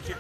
Here.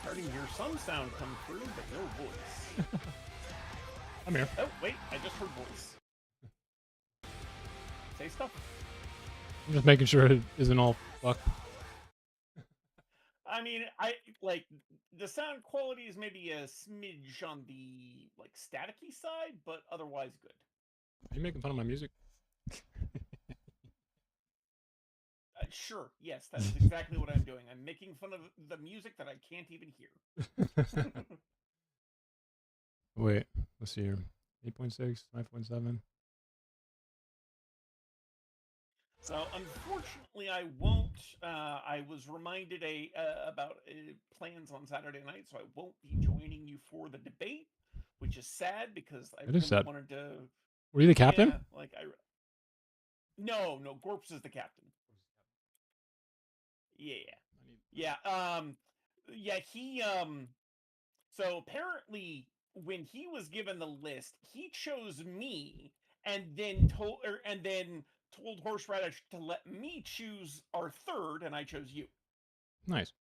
Starting to hear some sound come through, but no voice. I'm here. Oh, wait, I just heard voice. Say stuff. I'm just making sure it isn't all fucked. I mean, like, the sound quality is maybe a smidge on the, like, staticky side, but otherwise good. Are you making fun of my music? Sure, yes, that's exactly what I'm doing. I'm making fun of the music that I can't even hear. Wait, let's see here. 8.6, 5.7. So, unfortunately, I won't. I was reminded about plans on Saturday night, so I won't be joining you for the debate, which is sad because I really wanted to. Were you the captain? Yeah, like No, Gorps is the captain. Yeah. He so apparently when he was given the list, he chose me and then told Horseradish to let me choose our third, and I chose you. Nice.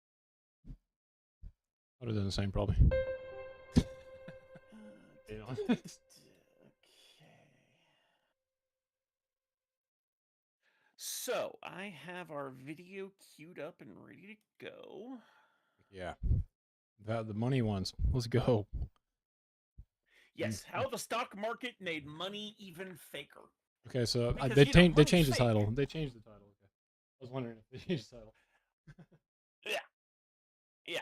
I would have done the same probably. Okay. So, I have our video queued up and ready to go. Yeah. The money ones. Let's go. Yes, how the stock market made money even faker. Okay, so they changed the title. They changed the title. Okay. I was wondering if they changed the title. Yeah.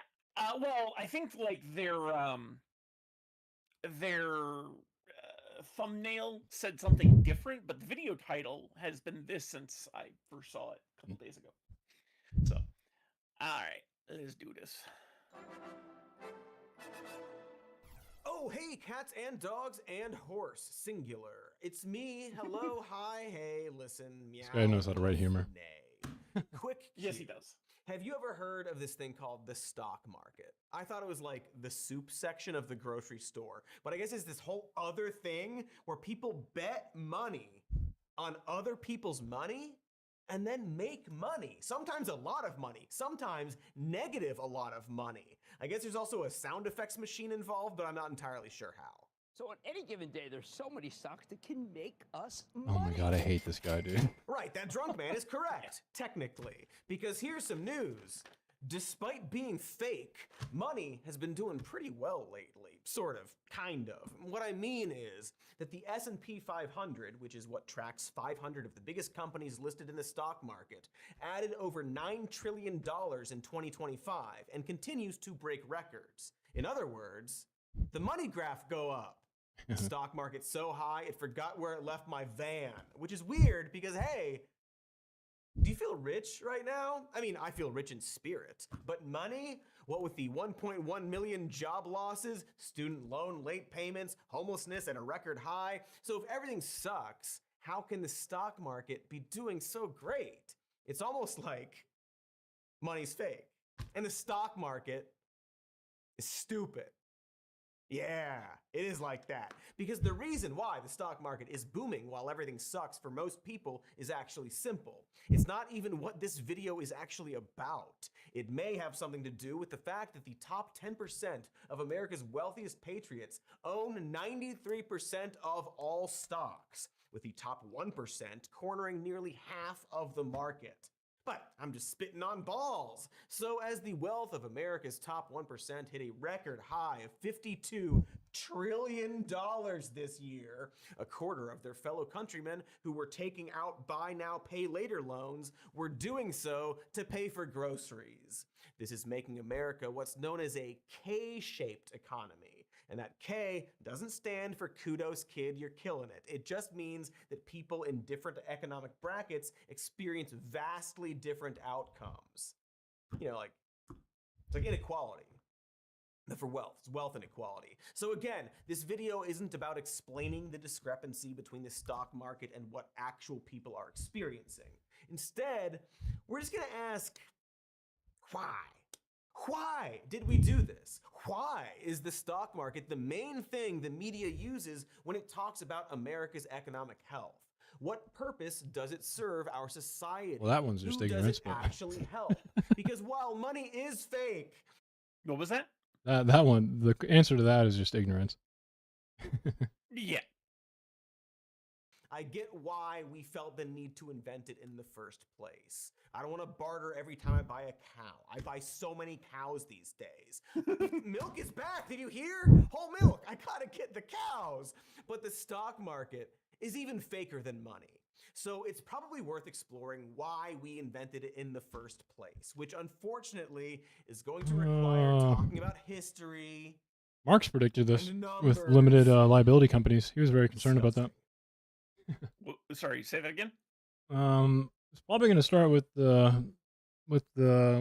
Well, I think like their thumbnail said something different, but the video title has been this since I first saw it a couple days ago. So, all right, let's do this. Oh, hey, cats and dogs and horse, singular. It's me. Hello, hi, hey, listen, meow. This guy knows how to write humor. Nay. Quick cue. Yes, he does. Have you ever heard of this thing called the stock market? I thought it was like the soup section of the grocery store, but I guess it's this whole other thing where people bet money on other people's money and then make money. Sometimes a lot of money, sometimes negative a lot of money. I guess there's also a sound effects machine involved, but I'm not entirely sure how. So on any given day, there's so many stocks that can make us money. Oh my god, I hate this guy, dude. Right, that drunk man is correct, technically. Because here's some news. Despite being fake, money has been doing pretty well lately. Sort of, kind of. What I mean is that the S&P 500, which is what tracks 500 of the biggest companies listed in the stock market, added over $9 trillion in 2025 and continues to break records. In other words, the money graph go up. The stock market's so high, it forgot where it left my van, which is weird because, hey, Do you feel rich right now? I mean, I feel rich in spirit, but money? What with the 1.1 million job losses, student loan late payments, homelessness at a record high? So if everything sucks, how can the stock market be doing so great? It's almost like money's fake, and the stock market is stupid. Yeah, it is like that. Because the reason why the stock market is booming while everything sucks for most people is actually simple. It's not even what this video is actually about. It may have something to do with the fact that the top 10% of America's wealthiest patriots own 93% of all stocks, with the top 1% cornering nearly half of the market. But I'm just spitting on balls. So as the wealth of America's top 1% hit a record high of $52 trillion this year, a quarter of their fellow countrymen who were taking out buy now, pay later loans were doing so to pay for groceries. This is making America what's known as a K-shaped economy. And that K doesn't stand for kudos kid, you're killing it. It just means that people in different economic brackets experience vastly different outcomes. You know, it's like inequality. For wealth, it's wealth inequality. So again, this video isn't about explaining the discrepancy between the stock market and what actual people are experiencing. Instead, we're just gonna ask, why? Why did we do this? Why is the stock market the main thing the media uses when it talks about America's economic health? What purpose does it serve our society? Well, that one's just Who ignorance, does it but actually help? Because while money is fake, What was that? that one, the answer to that is just ignorance. Yeah. I get why we felt the need to invent it in the first place. I don't want to barter every time I buy a cow. I buy so many cows these days. Milk is back. Did you hear? Whole milk. I gotta get the cows. But the stock market is even faker than money. So it's probably worth exploring why we invented it in the first place, which unfortunately is going to require talking about history. Marx predicted this and with numbers. limited liability companies. He was very concerned about that. Sorry, say that again. It's probably going to start with the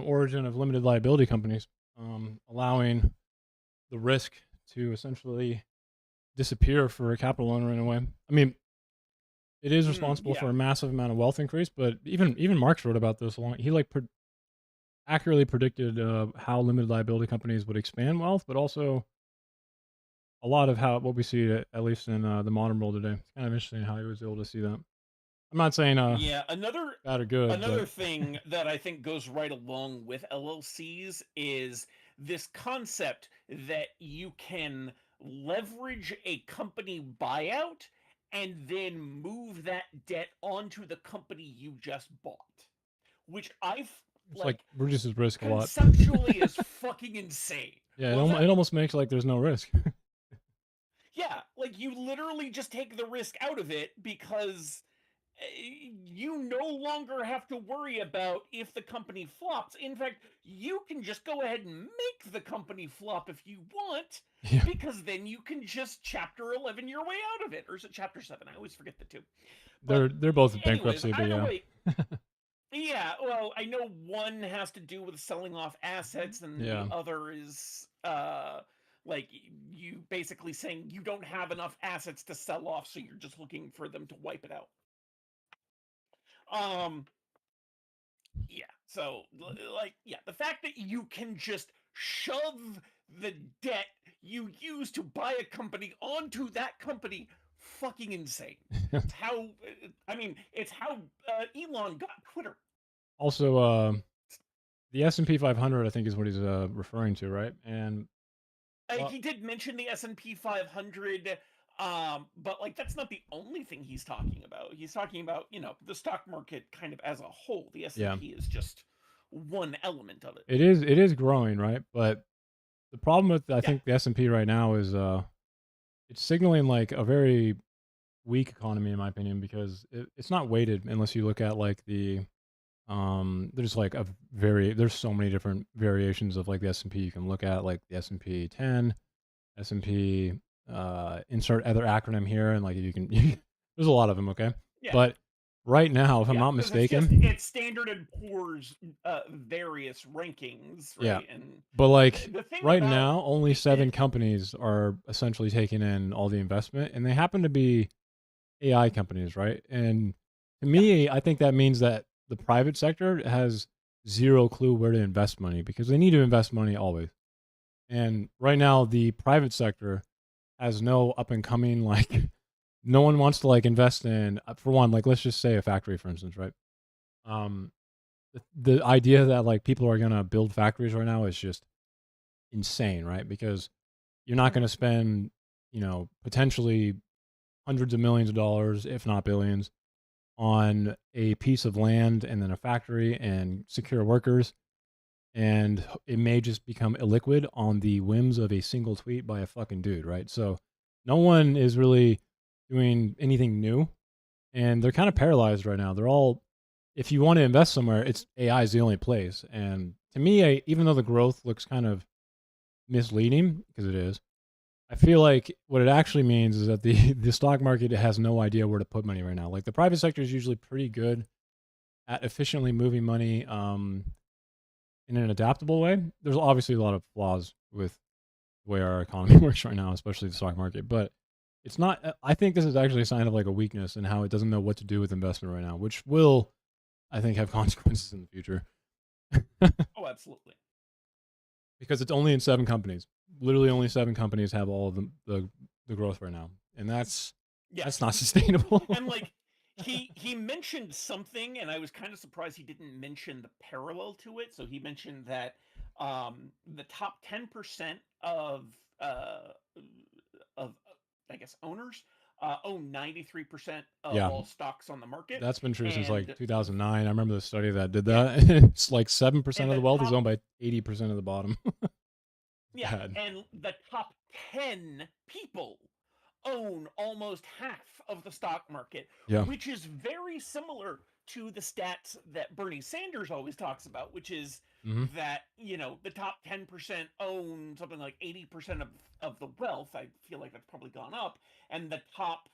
origin of limited liability companies, allowing the risk to essentially disappear for a capital owner in a way. I mean, it is responsible for a massive amount of wealth increase, but even Marx wrote about this along. He accurately predicted how limited liability companies would expand wealth, but also a lot of what we see at least in the modern world today. It's kind of interesting how he was able to see that. I'm not saying another bad or good. Thing that I think goes right along with LLCs is this concept that you can leverage a company buyout and then move that debt onto the company you just bought, which it's like reduces risk a lot. Conceptually is fucking insane. Yeah, it almost makes like there's no risk. Yeah, like you literally just take the risk out of it because you no longer have to worry about if the company flops. In fact, you can just go ahead and make the company flop if you want, because then you can just Chapter 11 your way out of it. Or is it Chapter 7? I always forget the two. But they're both bankruptcy, but yeah. Yeah, well, I know one has to do with selling off assets, and the other is like you basically saying you don't have enough assets to sell off, so you're just looking for them to wipe it out. So the fact that you can just shove the debt you use to buy a company onto that company, fucking insane. It's how Elon got Twitter. Also, the S&P 500, I think, is what he's referring to, right? And he did mention the S&P 500. But that's not the only thing he's talking about. He's talking about, the stock market kind of as a whole. The S&P is just one element of it. It is growing, right? But the problem with I think the S&P right now is it's signaling like a very weak economy in my opinion, because it's not weighted unless you look at like the there's like there's so many different variations of like the S&P you can look at, like the S&P 10, S&P insert other acronym here, and like you can there's a lot of them, okay? But right now, if I'm Yeah, not 'cause it's just mistaken. it's Standard and Poor's various rankings, Yeah. right? And But like the thing right about now, only the 7 companies are essentially taking in all the investment, and they happen to be AI companies, right? And to yeah, me, I think that means that the private sector has zero clue where to invest money because they need to invest money always. And right now, the private sector has no up and coming like no one wants to like invest in for one, like let's just say a factory, for instance, right? Um, the idea that like people are gonna build factories right now is just insane, right? Because you're not mhm, gonna spend, potentially hundreds of millions of dollars, if not billions, on a piece of land and then a factory and secure workers. And it may just become illiquid on the whims of a single tweet by a fucking dude, right? So no one is really doing anything new and they're kind of paralyzed right now. They're all, if you want to invest somewhere, it's AI is the only place. And to me, even though the growth looks kind of misleading, because it is, I feel like what it actually means is that the stock market has no idea where to put money right now. Like the private sector is usually pretty good at efficiently moving money in an adaptable way. There's obviously a lot of flaws with the way our economy works right now, especially the stock market. But it's not. I think this is actually a sign of like a weakness in how it doesn't know what to do with investment right now, which will, I think, have consequences in the future oh, absolutely. because it's only in 7 companies. Literally, only 7 companies have all of the growth right now, and that's Yeah, that's not sustainable. and like he mentioned something, and I was kind of surprised he didn't mention the parallel to it. So he mentioned that the top 10% uh, of I guess owners own 93% of Yeah, all stocks on the market, that's been true since like and 2009. I remember the study that did yeah, that. It's like 7% and of the the wealth is top owned by 80% of the bottom. yeah, Bad. and the top 10 people own almost half of the stock market, Yeah. which is very similar to the stats that Bernie Sanders always talks about, which is Hmm. that, the top 10% own something like 80% of the wealth. I feel like that's probably gone up. And the top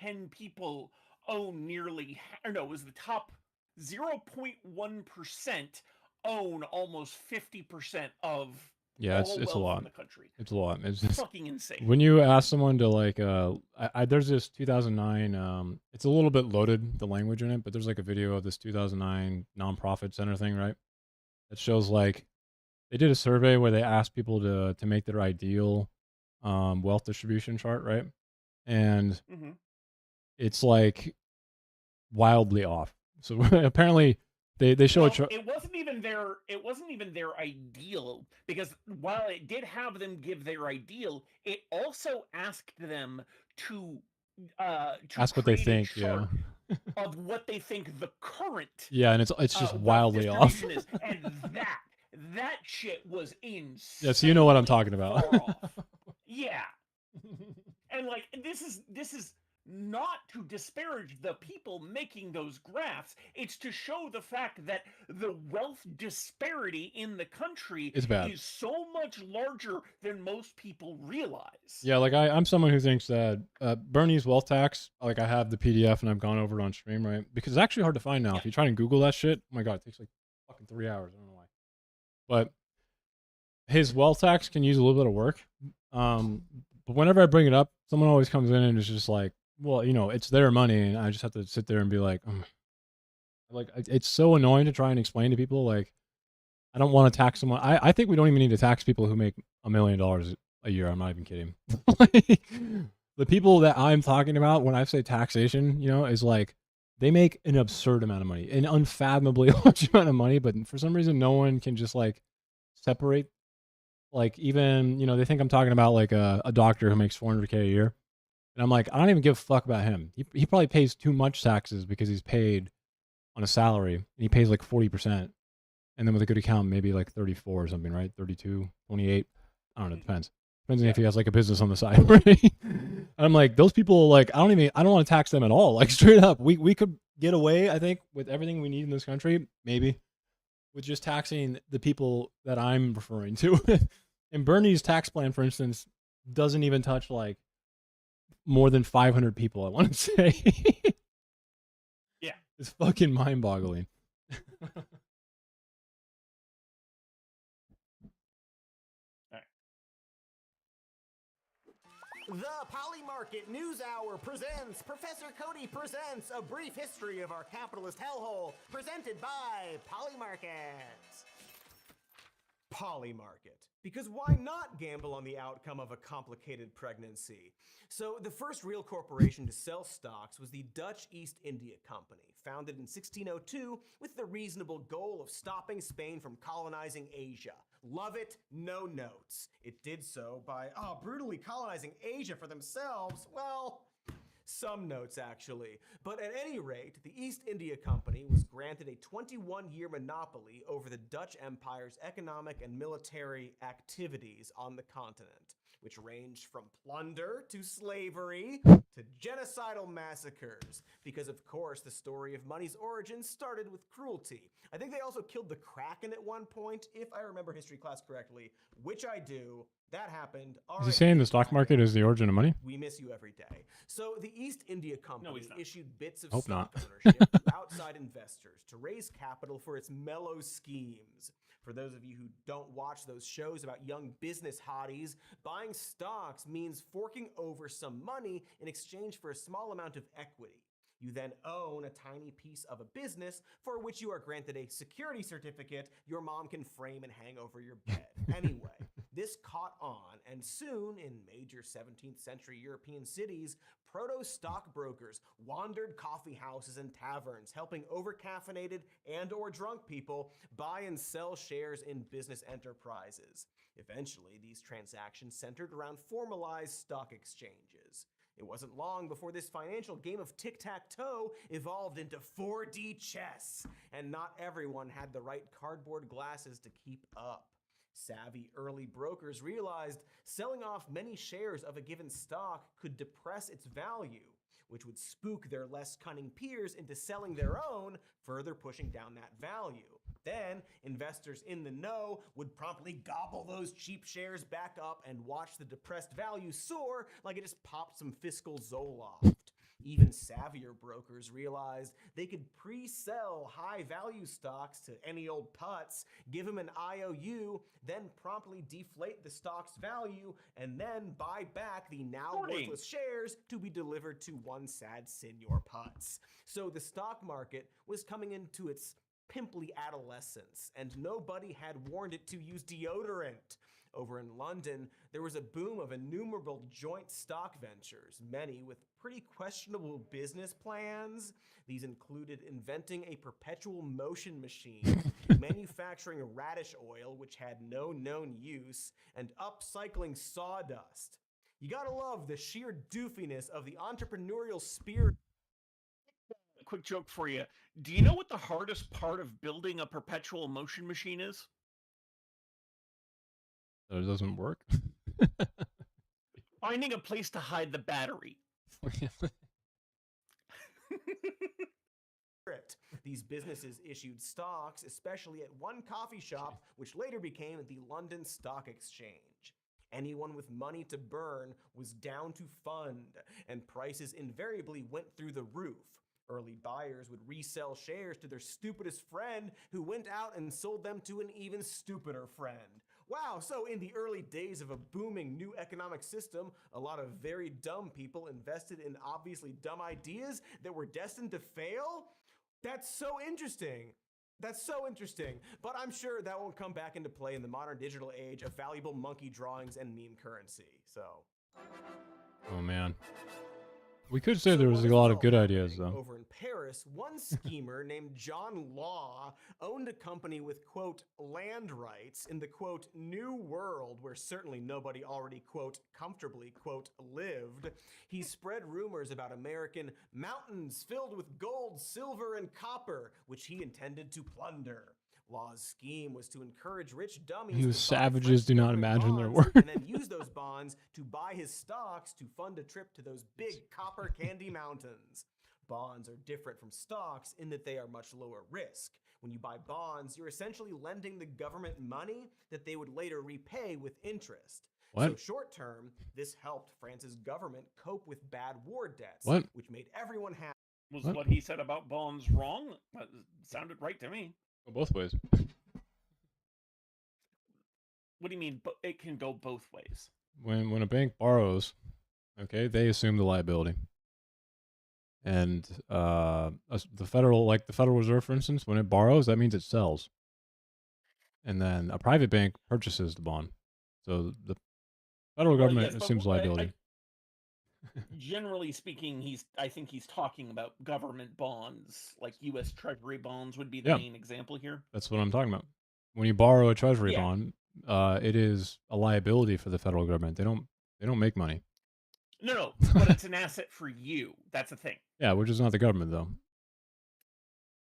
10 people own nearly, or no, it was the top 0.1% own almost 50% of Yeah, it's all it's a wealth in lot. the country. It's a lot. It's just Fucking insane. when you ask someone to like there's this 2009 it's a little bit loaded the language in it, but there's like a video of this 2009 nonprofit center thing, right? That shows like they did a survey where they asked people to make their ideal wealth distribution chart, right? And Mm-hmm. it's like wildly off. So apparently they show a Well, chart. it wasn't even their ideal, because while it did have them give their ideal, it also asked them to Ask what they create a think, yeah. chart of what they think the current Yeah, and it's just wealth wildly off. distribution is, and that shit was Yeah, so you know what I'm insanely talking about. far off. Yeah, and like this is not to disparage the people making those graphs. It's to show the fact that the wealth disparity in the country It's bad. is so much larger than most people realize. Yeah, like I'm someone who thinks that Bernie's wealth tax, like I have the PDF and I've gone over it on stream, right? Because it's actually hard to find now. Yeah. If you try and Google that shit, oh my god, it takes like fucking 3 hours. I don't know why. But his wealth tax can use a little bit of work. But whenever I bring it up, someone always comes in and is just like, well, it's their money, and I just have to sit there and be like, like it's so annoying to try and explain to people like I don't want to tax someone. I think we don't even need to tax people who make $1 million a year. I'm not even kidding. Like, the people that I'm talking about when I say taxation, is like they make an absurd amount of money, an unfathomably large amount of money, but for some reason, no one can just like separate. Like even they think I'm talking about like a doctor who makes $400K a year, and I'm like I don't even give a fuck about him. He probably pays too much taxes because he's paid on a salary and he pays like 40%. And then with a good account, maybe like 34 or something, right? 32, 28. I don't know. It depends. Depends on if he has like a business on the side, right? And I'm like, those people, like, I don't want to tax them at all. Like, straight up, we could get away, I think, with everything we need in this country, maybe, with just taxing the people that I'm referring to. And Bernie's tax plan, for instance, doesn't even touch like more than 500 people, I want to say. It's fucking mind-boggling. The Polymarket News Hour presents Professor Cody presents a brief history of our capitalist hellhole, presented by Polymarket. Polymarket. Because why not gamble on the outcome of a complicated pregnancy? So the first real corporation to sell stocks was the Dutch East India Company, founded in 1602 with the reasonable goal of stopping Spain from colonizing Asia. Love it, no notes. It did so by, brutally colonizing Asia for themselves. Well, some notes actually. But at any rate, the East India Company was granted a 21-year monopoly over the Dutch Empire's economic and military activities on the continent, which ranged from plunder to slavery to genocidal massacres. Because of course, the story of money's origins started with cruelty. I think they also killed the Kraken at one point, if I remember history class correctly, which I do. That happened. Is he saying the stock market is the origin of money? We miss you every day. So the East India Company not. issued bits of Hope stock not. ownership to outside investors to raise capital for its mellow schemes. For those of you who don't watch those shows about young business hotties, buying stocks means forking over some money in exchange for a small amount of equity. You then own a tiny piece of a business for which you are granted a security certificate your mom can frame and hang over your bed. Anyway, this caught on, and soon in major 17th century European cities, proto-stockbrokers wandered coffee houses and taverns, helping overcaffeinated and or drunk people buy and sell shares in business enterprises. Eventually, these transactions centered around formalized stock exchanges. It wasn't long before this financial game of tic-tac-toe evolved into 4D chess, and not everyone had the right cardboard glasses to keep up. Savvy early brokers realized selling off many shares of a given stock could depress its value, which would spook their less cunning peers into selling their own, further pushing down that value. Then, investors in the know would promptly gobble those cheap shares back up and watch the depressed value soar like it just popped some fiscal Zoloft. Even savvier brokers realized they could pre-sell high-value stocks to any old putz, give them an IOU, then promptly deflate the stock's value, and then buy back the now worthless shares to be delivered to one sad senior putz. So the stock market was coming into its pimply adolescence, and nobody had warned it to use deodorant. Over in London, there was a boom of innumerable joint stock ventures, many with pretty questionable business plans. These included inventing a perpetual motion machine, manufacturing radish oil, which had no known use, and upcycling sawdust. You gotta love the sheer doofiness of the entrepreneurial spirit. Quick joke for you. Do you know what the hardest part of building a perpetual motion machine is? So it doesn't work. Finding a place to hide the battery. These businesses issued stocks, especially at one coffee shop, which later became the London Stock Exchange. Anyone with money to burn was down to fund, and prices invariably went through the roof. Early buyers would resell shares to their stupidest friend, who went out and sold them to an even stupider friend. Wow, so in the early days of a booming new economic system, a lot of very dumb people invested in obviously dumb ideas that were destined to fail? That's so interesting. That's so interesting. But I'm sure that won't come back into play in the modern digital age of valuable monkey drawings and meme currency. So. Oh man. We could say there was a lot of good ideas, though. Over in Paris, one schemer named John Law owned a company with, quote, land rights in the, quote, new world where certainly nobody already, quote, comfortably, quote, lived. He spread rumors about American mountains filled with gold, silver, and copper, which he intended to plunder. Law's scheme was to encourage rich dummies. You savages do not imagine their work. work. And then use those bonds to buy his stocks to fund a trip to those big copper candy mountains. Bonds are different from stocks in that they are much lower risk. When you buy bonds, you're essentially lending the government money that they would later repay with interest. What? So short term, this helped France's government cope with bad war debts, What? which made everyone happy. Was What? what he said about bonds wrong? That sounded right to me. Go both ways. What do you mean? It can go both ways. When a bank borrows, okay, they assume the liability. And the Federal Reserve, for instance, when it borrows, that means it sells. And then a private bank purchases the bond. So the federal Well, government yes, but assumes liability. generally speaking, I think he's talking about government bonds, like U.S. Treasury bonds would be the Yeah. main example here. That's what I'm talking about. When you borrow a treasury Yeah. bond, it is a liability for the federal government. They don't make money. No, but it's an asset for you. That's the thing. Yeah, which is not the government though.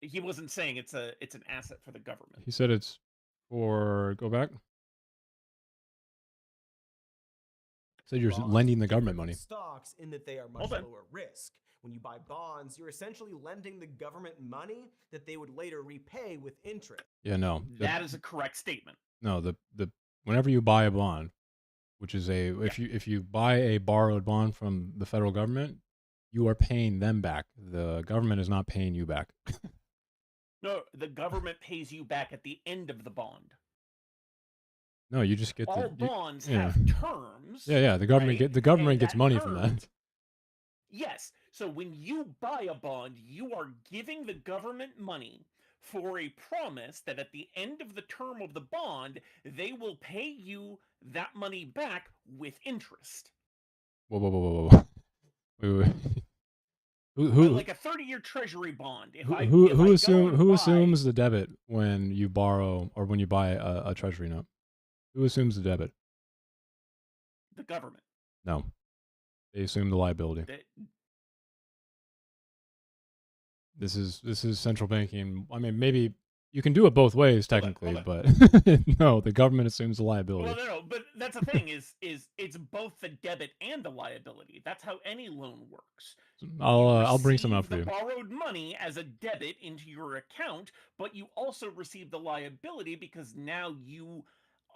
He wasn't saying it's an asset for the government. He said it's for go back. Said you're Bonds lending the differ government from money. Stocks in that they are much lower risk. When you buy bonds, you're essentially lending the government money that they would later repay with interest. Yeah, no. That is a correct statement. No, the whenever you buy a bond, which is if you buy a borrowed bond from the federal government, you are paying them back. The government is not paying you back. No, the government pays you back at the end of the bond. No, you just get all bonds yeah. have terms. Yeah, the government right? Gets money from that. Yes. So when you buy a bond, you are giving the government money for a promise that at the end of the term of the bond, they will pay you that money back with interest. Whoa. Wait. Who like a 30-year treasury bond. Who assumes the debit when you borrow or when you buy a treasury note? Who assumes the debit? The government. No. They assume the liability. This is central banking. I mean, maybe you can do it both ways technically, but no, the government assumes the liability. Well, no, but that's the thing is it's both the debit and the liability. That's how any loan works. I'll bring some up for you. Borrowed money as a debit into your account, but you also receive the liability because now you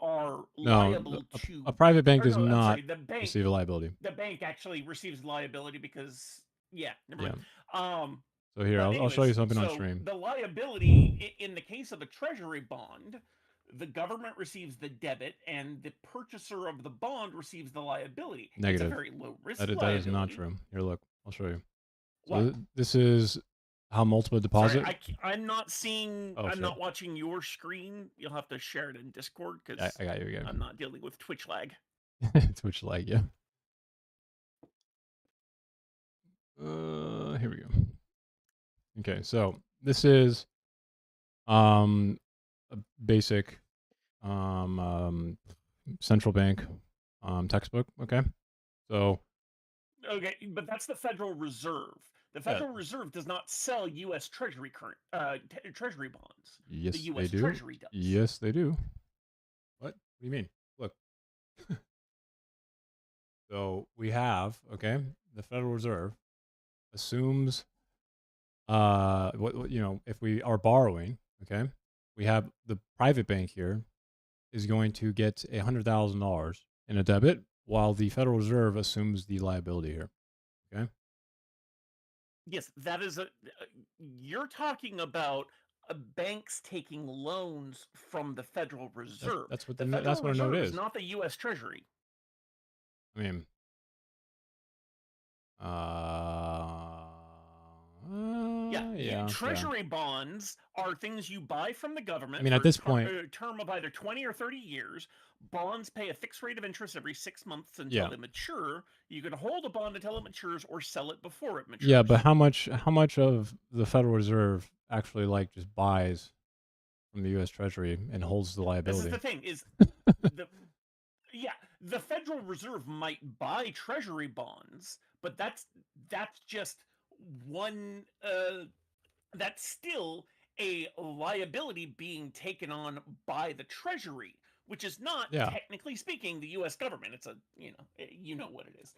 are liable to a private bank does not receive a liability. The bank actually receives liability because never mind. So here, I'll show you something on stream. The liability in the case of a treasury bond, the government receives the debit and the purchaser of the bond receives the liability. Negative. It's a very low risk liability. That is not true. Here, look. I'll show you. So this is how multiple deposit. Sorry, I'm not seeing. I'm not watching your screen. You'll have to share it in Discord because I got you again. I'm not dealing with Twitch lag. Twitch lag, yeah. Here we go. Okay, so this is a basic central bank textbook. Okay, so but that's the Federal Reserve. The Federal Reserve does not sell U.S. Treasury Treasury bonds. Yes, the U.S. they do. Treasury does. Yes, they do. What do you mean? Look. So we have the Federal Reserve assumes if we are borrowing, we have the private bank here is going to get $100,000 in a debit while the Federal Reserve assumes the liability here. Okay. Yes, that is you're talking about banks taking loans from the Federal Reserve. That's what the Federal that's what Reserve a note is. Not the U.S. Treasury. I mean, Treasury bonds are things you buy from the government. I mean, at this point, a term of either 20 or 30 years. Bonds pay a fixed rate of interest every 6 months until they mature. You can hold a bond until it matures or sell it before it matures. Yeah, but how much of the Federal Reserve actually just buys from the U.S. Treasury and holds the liability? This is the thing is the Federal Reserve might buy Treasury bonds, but that's just one. That's still a liability being taken on by the Treasury, which is not technically speaking the U.S. government. It's a you know what it is.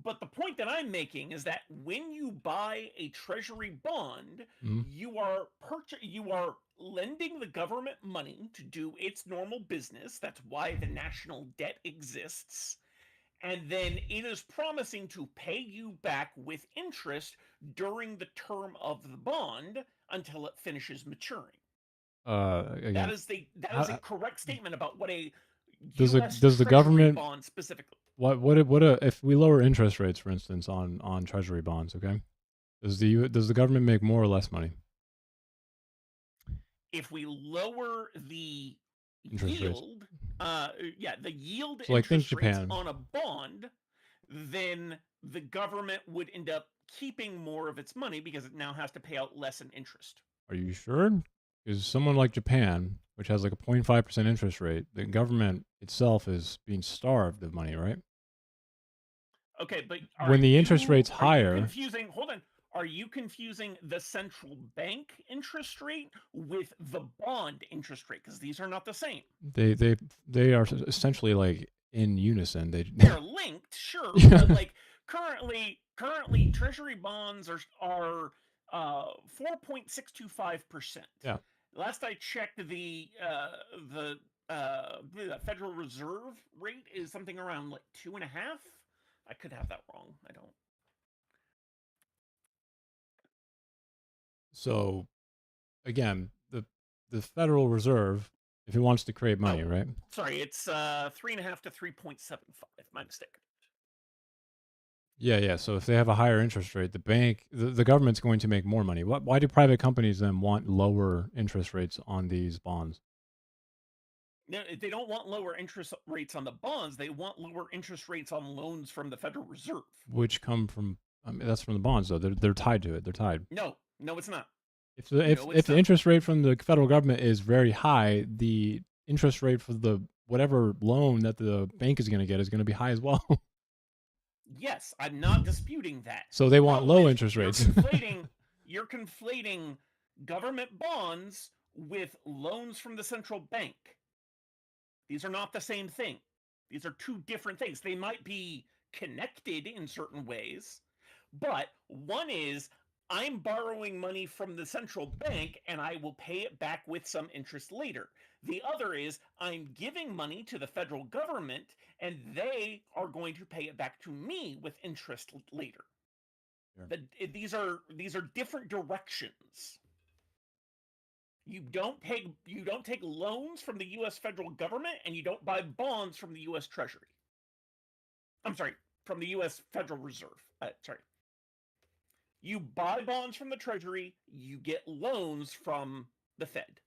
But the point that I'm making is that when you buy a Treasury bond, you are lending the government money to do its normal business. That's why the national debt exists. and then it is promising to pay you back with interest during the term of the bond until it finishes maturing. Again, That is a correct statement about what a does U.S. the Treasury government bond specifically. if we lower interest rates, for instance, on Treasury bonds? Okay, does the government make more or less money? If we lower the Interest rates. yield, the yield So, like, think interest rates Japan. on a bond, then the government would end up keeping more of its money because it now has to pay out less in interest. Are you sure? Because someone like Japan, which has like a 0.5% interest rate, the government itself is being starved of money, right? Okay, but When the interest rate's higher, confusing? Hold on. Are you confusing the central bank interest rate with the bond interest rate? Because these are not the same. they are essentially like in unison. They're linked, sure, but like currently Treasury bonds are 4.625%. Yeah. Last I checked, the Federal Reserve rate is something around like 2.5. I could have that wrong. I don't. So, again, the Federal Reserve, if it wants to create money, right? Sorry, it's 3.5 to 3.75. My mistake. Yeah. So if they have a higher interest rate, the government's going to make more money. Why do private companies then want lower interest rates on these bonds? No, they don't want lower interest rates on the bonds. They want lower interest rates on loans from the Federal Reserve. Which come from, that's from the bonds, though. They're tied to it. They're tied. No, it's not. If the interest rate from the federal government is very high, the interest rate for the whatever loan that the bank is going to get is going to be high as well. Yes, I'm not disputing that. So they want low interest rates. You're conflating government bonds with loans from the central bank. These are not the same thing. These are two different things. They might be connected in certain ways, but one is I'm borrowing money from the central bank and I will pay it back with some interest later. The other is I'm giving money to the federal government and they are going to pay it back to me with interest later. Sure. These are different directions. You don't take loans from the U.S. federal government, and you don't buy bonds from the U.S. Treasury. I'm sorry, from the U.S. Federal Reserve. Sorry. You buy bonds from the Treasury, you get loans from the Fed.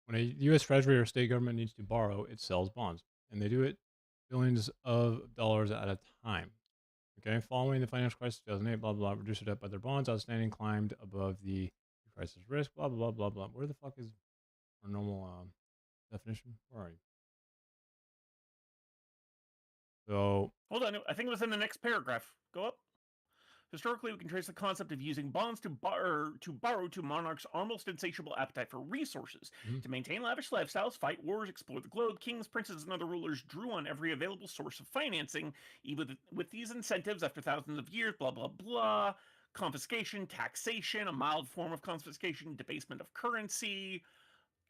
When a U.S. Treasury or state government needs to borrow, it sells bonds, and they do it billions of dollars at a time. Okay, following the financial crisis of 2008, blah, blah, reduced debt by their bonds outstanding climbed above the crisis risk, blah, blah, blah, blah. Where the fuck is our normal definition? Where are you? So, hold on, I think it was in the next paragraph. Go up. Historically, we can trace the concept of using bonds to borrow to monarchs' almost insatiable appetite for resources. To maintain lavish lifestyles, fight wars, explore the globe, kings, princes, and other rulers drew on every available source of financing. Even with these incentives, after thousands of years, blah, blah, blah, confiscation, taxation, a mild form of confiscation, debasement of currency,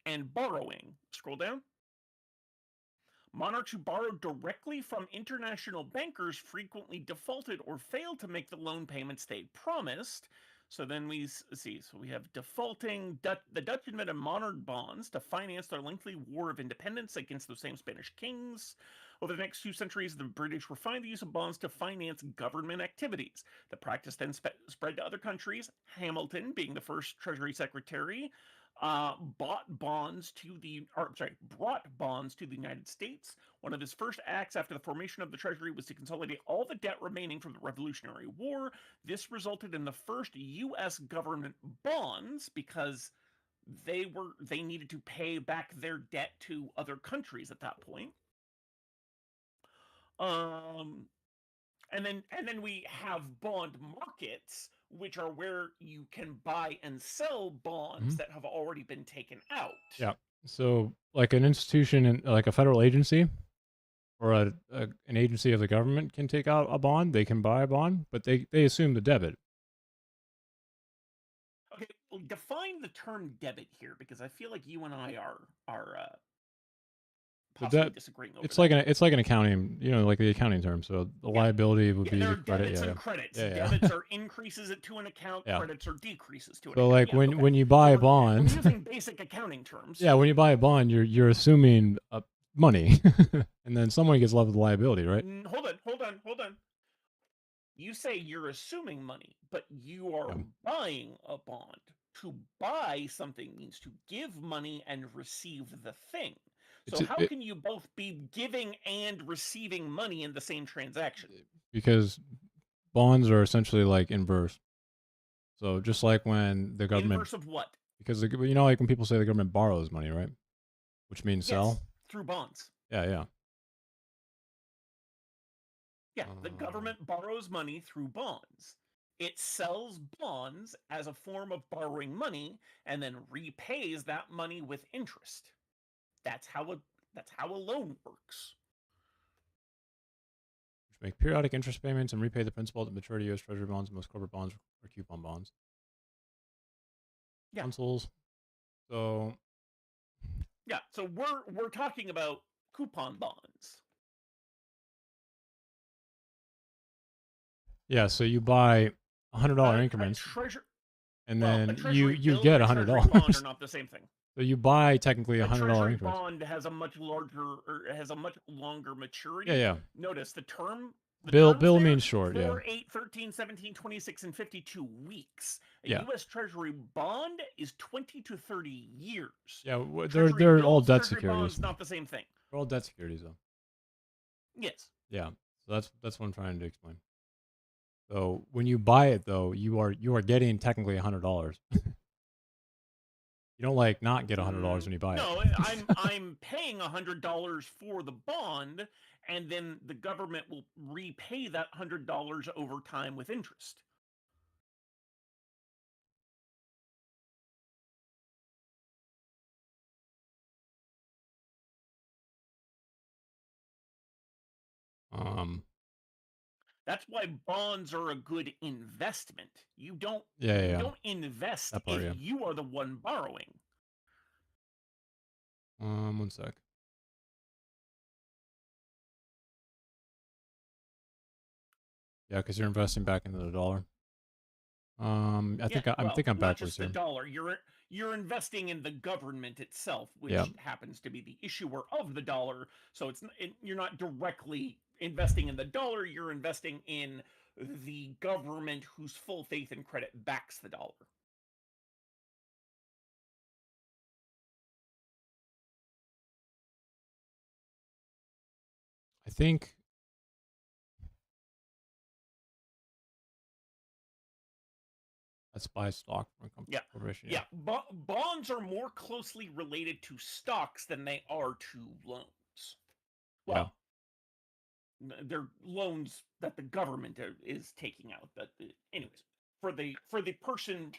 and borrowing. Scroll down. Monarchs who borrowed directly from international bankers frequently defaulted or failed to make the loan payments they promised. So then we see, so we have defaulting. The Dutch invented monarch bonds to finance their lengthy war of independence against those same Spanish kings. Over the next 2 centuries, the British refined the use of bonds to finance government activities. The practice then spread to other countries. Hamilton, being the first Treasury Secretary, brought bonds to the United States. One of his first acts after the formation of the Treasury was to consolidate all the debt remaining from the Revolutionary War. This resulted in the first U.S. government bonds because they needed to pay back their debt to other countries at that point. And then we have bond markets, which are where you can buy and sell bonds that have already been taken out. Yeah. So, like an institution, like a federal agency or an agency of the government can take out a bond. They can buy a bond, but they assume the debit. Okay, define the term debit here, because I feel like you and I are So possibly debt, disagreeing over it's that. like an accounting, like the accounting term. So the liability would be there are the credit. debits Yeah, and credits. yeah, yeah. Debits are increases to an account. Yeah. Credits are decreases to an So account. like Yeah, okay. when you buy a So we're bond, using basic accounting terms. yeah, when you buy a bond, you're assuming money, and then someone gets left with liability, right? Hold on. You say you're assuming money, but you are Yeah. buying a bond. To buy something means to give money and receive the thing. So how can you both be giving and receiving money in the same transaction? Because bonds are essentially like inverse. So just like when the government, Inverse of what? because like when people say the government borrows money, right? Which means sell. Yes, through bonds. Yeah. Yeah, the government borrows money through bonds. It sells bonds as a form of borrowing money and then repays that money with interest. That's how a loan works. Which make periodic interest payments and repay the principal at maturity. U.S. Treasury bonds, most corporate bonds, or coupon bonds. Yeah. Consoles. So. Yeah, so we're talking about coupon bonds. Yeah, so you buy $100 increments, and then you get $100. Bond are not the same thing. So you buy technically $100 treasury increments. bond has a much longer maturity. Yeah. Notice the term. Bill means short. 4, 8, 13, 17, 26, and 52 weeks. A U.S. Treasury bond is 20 to 30 years. Yeah, they're all debt Treasury securities. bonds, not the same thing. They're all debt securities, though. Yes. Yeah, so that's what I'm trying to explain. So when you buy it, though, you are getting technically $100. You don't not get $100 when you buy it. No, I'm paying $100 for the bond, and then the government will repay that $100 over time with interest. That's why bonds are a good investment. You don't don't invest if you are the one borrowing. 1 sec. Yeah, because you're investing back into the dollar. I think I'm not backwards just the here. dollar. You're investing in the government itself, which happens to be the issuer of the dollar. So you're not directly investing in the dollar. You're investing in the government whose full faith and credit backs the dollar. I think let's buy stock from a company. Corporation. Yeah. Bonds are more closely related to stocks than they are to loans. Well, they're loans that the government is taking out. But anyways, for the person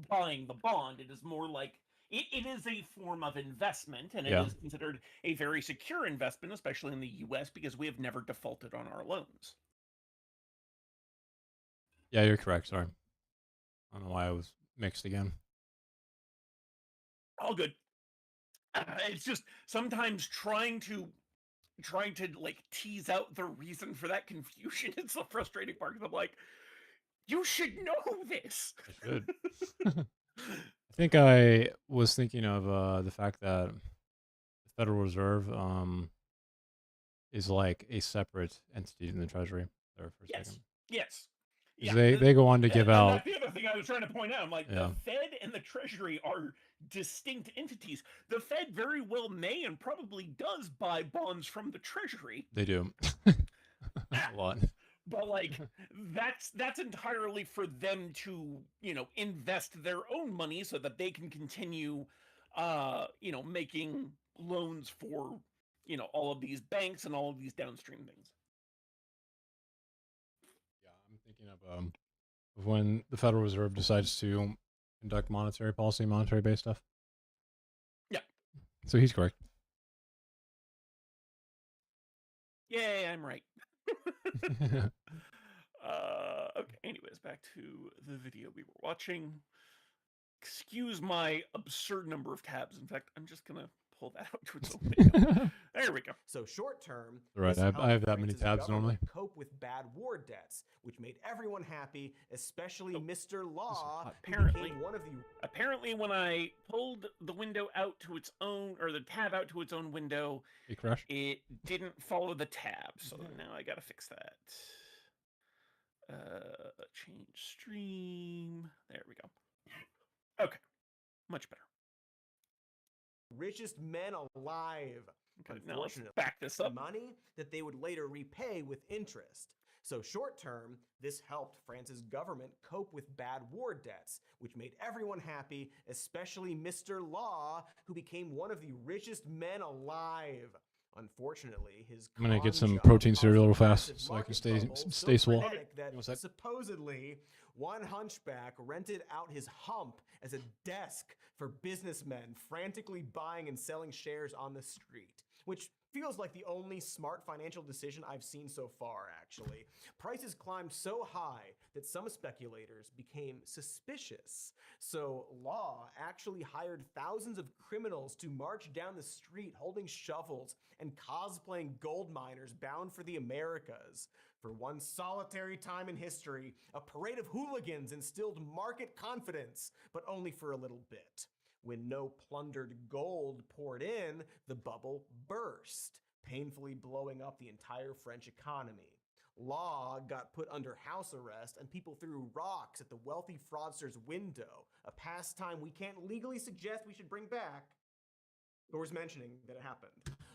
buying the bond, it is more like it is a form of investment, and it is considered a very secure investment, especially in the U.S. because we have never defaulted on our loans. Yeah, you're correct. Sorry, I don't know why I was mixed again. All good. It's just sometimes trying to tease out the reason for that confusion. It's the frustrating part because I'm like, you should know this. I should. I think I was thinking of the fact that the Federal Reserve is like a separate entity in the Treasury. There for a second. Yes. Yeah, they go on to give out. That's the other thing I was trying to point out. I'm like, the Fed and the Treasury are distinct entities. The Fed very well may and probably does buy bonds from the Treasury. They do. A lot. But that's entirely for them to invest their own money so that they can continue making loans for all of these banks and all of these downstream things. Yeah, I'm thinking of when the Federal Reserve decides to conduct monetary policy, monetary based stuff. Yeah. So he's correct. Yay, I'm right. Okay, anyways, back to the video we were watching. Excuse my absurd number of tabs. In fact, I'm just gonna pull that out to its own window. There we go. So short term, Right, this I helped have that many France's tabs government normally. cope with bad war debts, which made everyone happy, especially Mr. Law, who apparently- became one of the Apparently, when I pulled the window out to its own, or the tab out to its own window, It crashed. it didn't follow the tab. So now I gotta fix that. Change stream. There we go. Okay, much better. richest men alive. Okay, now let's Unfortunately, back this up. money that they would later repay with interest. So short term, this helped France's government cope with bad war debts, which made everyone happy, especially Mr. Law, who became one of the richest men alive. Unfortunately, his I'm gonna get con some job protein caused cereal a real fast massive so I can market stay bubble stay so swole. frenetic that What's that? supposedly one hunchback rented out his hump as a desk for businessmen frantically buying and selling shares on the street, which feels like the only smart financial decision I've seen so far, actually. Prices climbed so high that some speculators became suspicious. So Law actually hired thousands of criminals to march down the street holding shovels and cosplaying gold miners bound for the Americas. For one solitary time in history, a parade of hooligans instilled market confidence, but only for a little bit. When no plundered gold poured in, the bubble burst, painfully blowing up the entire French economy. Law got put under house arrest, and people threw rocks at the wealthy fraudster's window, a pastime we can't legally suggest we should bring back. But worth mentioning that it happened.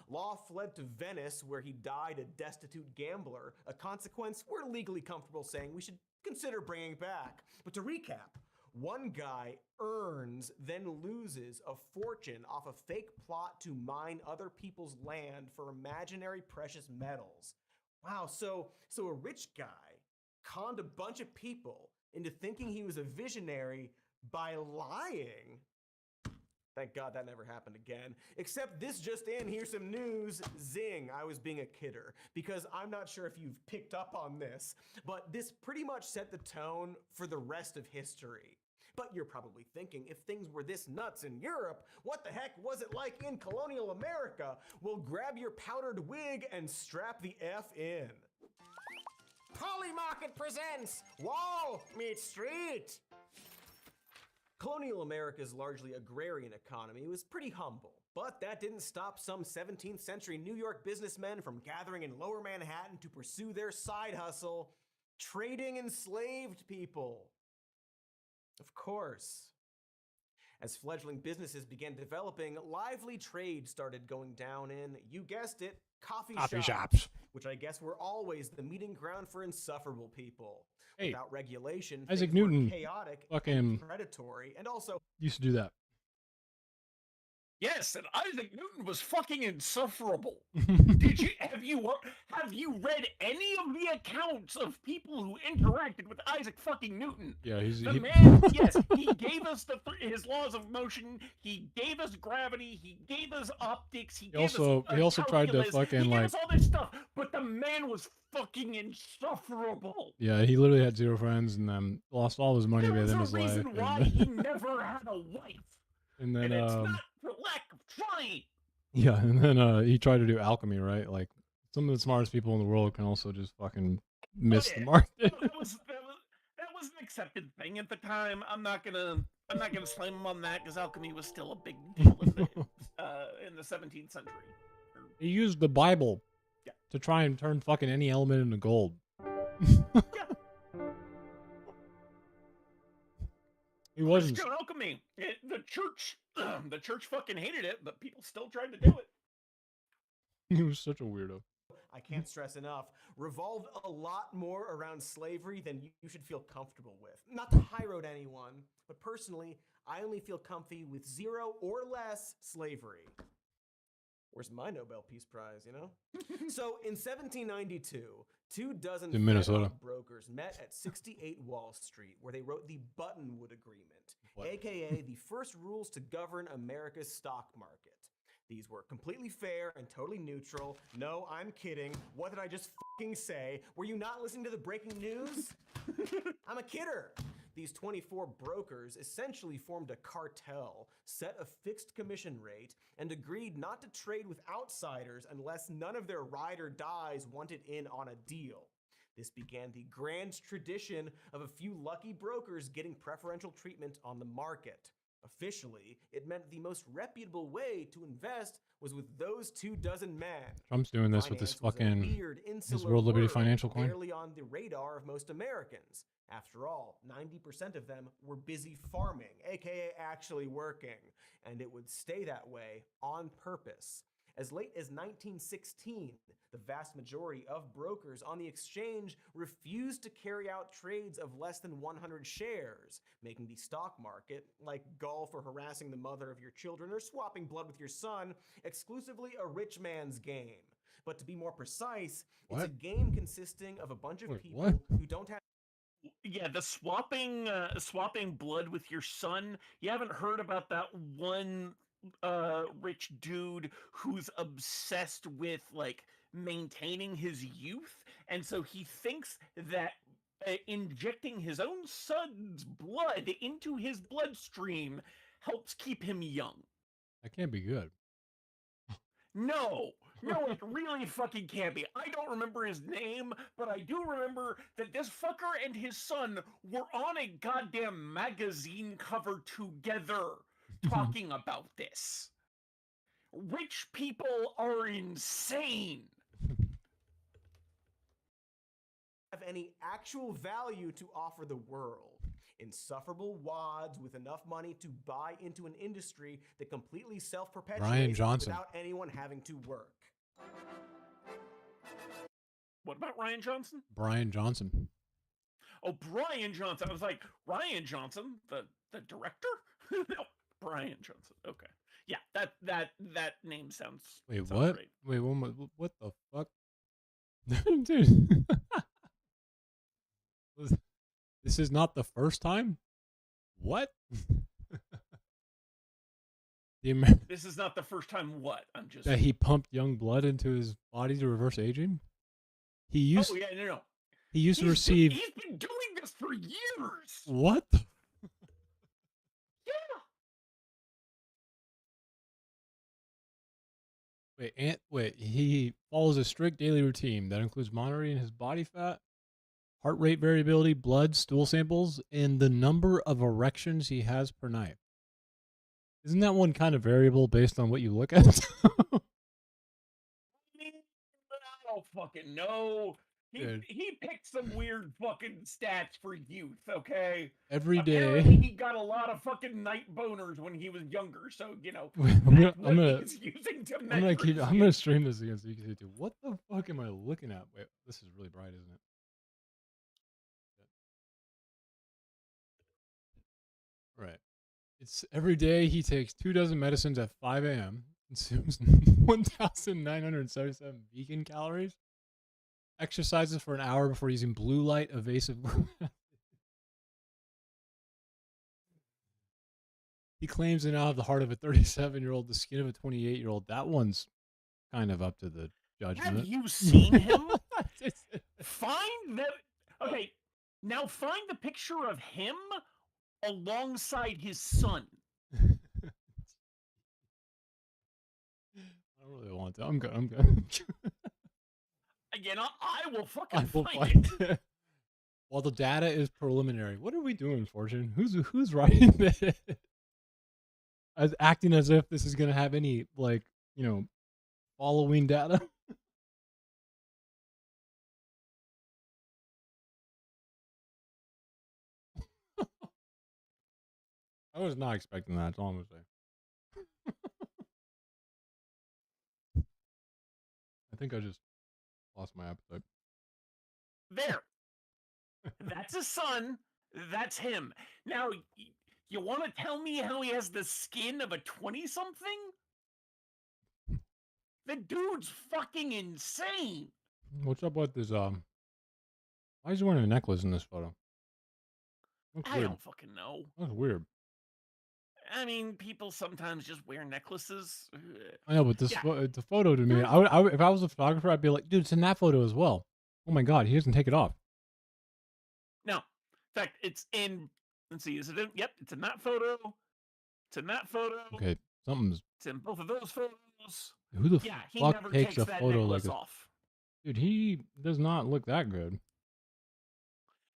Law fled to Venice, where he died a destitute gambler, a consequence we're legally comfortable saying we should consider bringing back. But to recap, one guy earns, then loses a fortune off a fake plot to mine other people's land for imaginary precious metals. Wow, so a rich guy conned a bunch of people into thinking he was a visionary by lying. Thank God that never happened again. Except this just in, here's some news. Zing, I was being a kidder. Because I'm not sure if you've picked up on this, but this pretty much set the tone for the rest of history. But you're probably thinking, if things were this nuts in Europe, what the heck was it like in colonial America? Well, grab your powdered wig and strap the F in. Polymarket presents Wall meets Street. Colonial America's largely agrarian economy was pretty humble, but that didn't stop some 17th century New York businessmen from gathering in Lower Manhattan to pursue their side hustle, trading enslaved people. Of course. As fledgling businesses began developing, lively trade started going down in, you guessed it, coffee shops, which I guess were always the meeting ground for insufferable people. Hey, without regulation, Isaac things were Newton chaotic, fucking and predatory, and also used to do that. Yes, and Isaac Newton was fucking insufferable. Have you read any of the accounts of people who interacted with Isaac fucking Newton? Yeah, Man. Yes, he gave us his laws of motion. He gave us gravity. He gave us optics. He also tried to calculus, fucking he gave like us all this stuff. But the man was fucking insufferable. Yeah, he literally had zero friends and lost all his money There by was the end a of his life. reason why he never had a wife. And then And it's not for lack of trying. yeah, and then he tried to do alchemy, right? Like some of the smartest people in the world can also just fucking miss the mark. that was an accepted thing at the time. I'm not gonna slam him on that because alchemy was still a big deal in the 17th century. He used the Bible Yeah. to try and turn fucking any element into gold. Yeah. He wasn't. Christian alchemy. The church fucking hated it, but people still tried to do it. He was such a weirdo. I can't stress enough, revolved a lot more around slavery than you should feel comfortable with. Not to high road anyone, but personally, I only feel comfy with 0 or less slavery. Where's my Nobel Peace Prize, you know? So in 1792, 24 In Minnesota. brokers met at 68 Wall Street, where they wrote the Buttonwood Agreement, What? aka the first rules to govern America's stock market. These were completely fair and totally neutral. No, I'm kidding. What did I just fucking say? Were you not listening to the breaking news? I'm a kidder. these 24 brokers essentially formed a cartel, set a fixed commission rate, and agreed not to trade with outsiders unless none of their ride or dies wanted in on a deal. This began the grand tradition of a few lucky brokers getting preferential treatment on the market. Officially, it meant the most reputable way to invest was with those 24 men. Trump's doing this with this Finance was a fucking weird, his insular World Liberty world, Financial coin. barely on the radar of most Americans. After all, 90% of them were busy farming, aka actually working, and it would stay that way on purpose. As late as 1916, the vast majority of brokers on the exchange refused to carry out trades of less than 100 shares, making the stock market, like golf or harassing the mother of your children or swapping blood with your son, exclusively a rich man's game. But to be more precise, it's a game consisting of a bunch of people who don't have... Yeah, the swapping blood with your son. You haven't heard about that one rich dude who's obsessed with like maintaining his youth, and so he thinks that injecting his own son's blood into his bloodstream helps keep him young. That can't be good. No, it really fucking can't be. I don't remember his name, but I do remember that this fucker and his son were on a goddamn magazine cover together talking about this. Rich people are insane. Have any actual value to offer the world. Insufferable wads with enough money to buy into an industry that completely self-perpetuates without anyone having to work. What about Ryan Johnson? Brian Johnson. Oh, Brian Johnson. I was like, Ryan Johnson, the director? No, Brian Johnson. Okay. Yeah, that name sounds... Wait, sounds what? Right. Wait, what the fuck? Dude. This is not the first time? What? This is not the first time what? I'm just... That he pumped young blood into his body to reverse aging? He used... Oh, yeah, no. He used to receive... He's been doing this for years! What? Yeah! Wait, he follows a strict daily routine that includes monitoring his body fat, heart rate variability, blood, stool samples, and the number of erections he has per night. Isn't that one kind of variable based on what you look at? I don't fucking know. He picked some weird fucking stats for youth, okay? Every day. Apparently he got a lot of fucking night boners when he was younger, so, you know, I'm gonna stream this again so you can see too. What the fuck am I looking at? Wait, this is really bright, isn't it? Right. It's every day he takes 24 medicines at 5 a.m. consumes 1,977 vegan calories, exercises for an hour before using blue light evasive. He claims to now have the heart of a 37-year-old, the skin of a 28-year-old. That one's kind of up to the judgment. Have you seen him? Find that. Okay, now find the picture of him alongside his son. I don't really want to. I'm good. Again, I will fucking I will find it. While the data is preliminary, what are we doing, Fortune? Who's writing this? As acting as if this is gonna have any following data. I was not expecting that. That's all I'm gonna say. I think I just lost my appetite. There. That's his son. That's him. Now, you want to tell me how he has the skin of a 20-something? The dude's fucking insane. What's up with this? Why is he wearing a necklace in this photo? I don't fucking know. That's weird. I mean, people sometimes just wear necklaces. I know, but this the photo to me, if I was a photographer, I'd be like, dude, it's in that photo as well. Oh my god, he doesn't take it off. No. In fact, it's in Let's see. Is it in? Yep, it's in that photo. It's in that photo. Okay, something's. It's in both of those photos. Who the Yeah, he fuck never takes takes a that photo like necklace this? off. Dude, he does not look that good.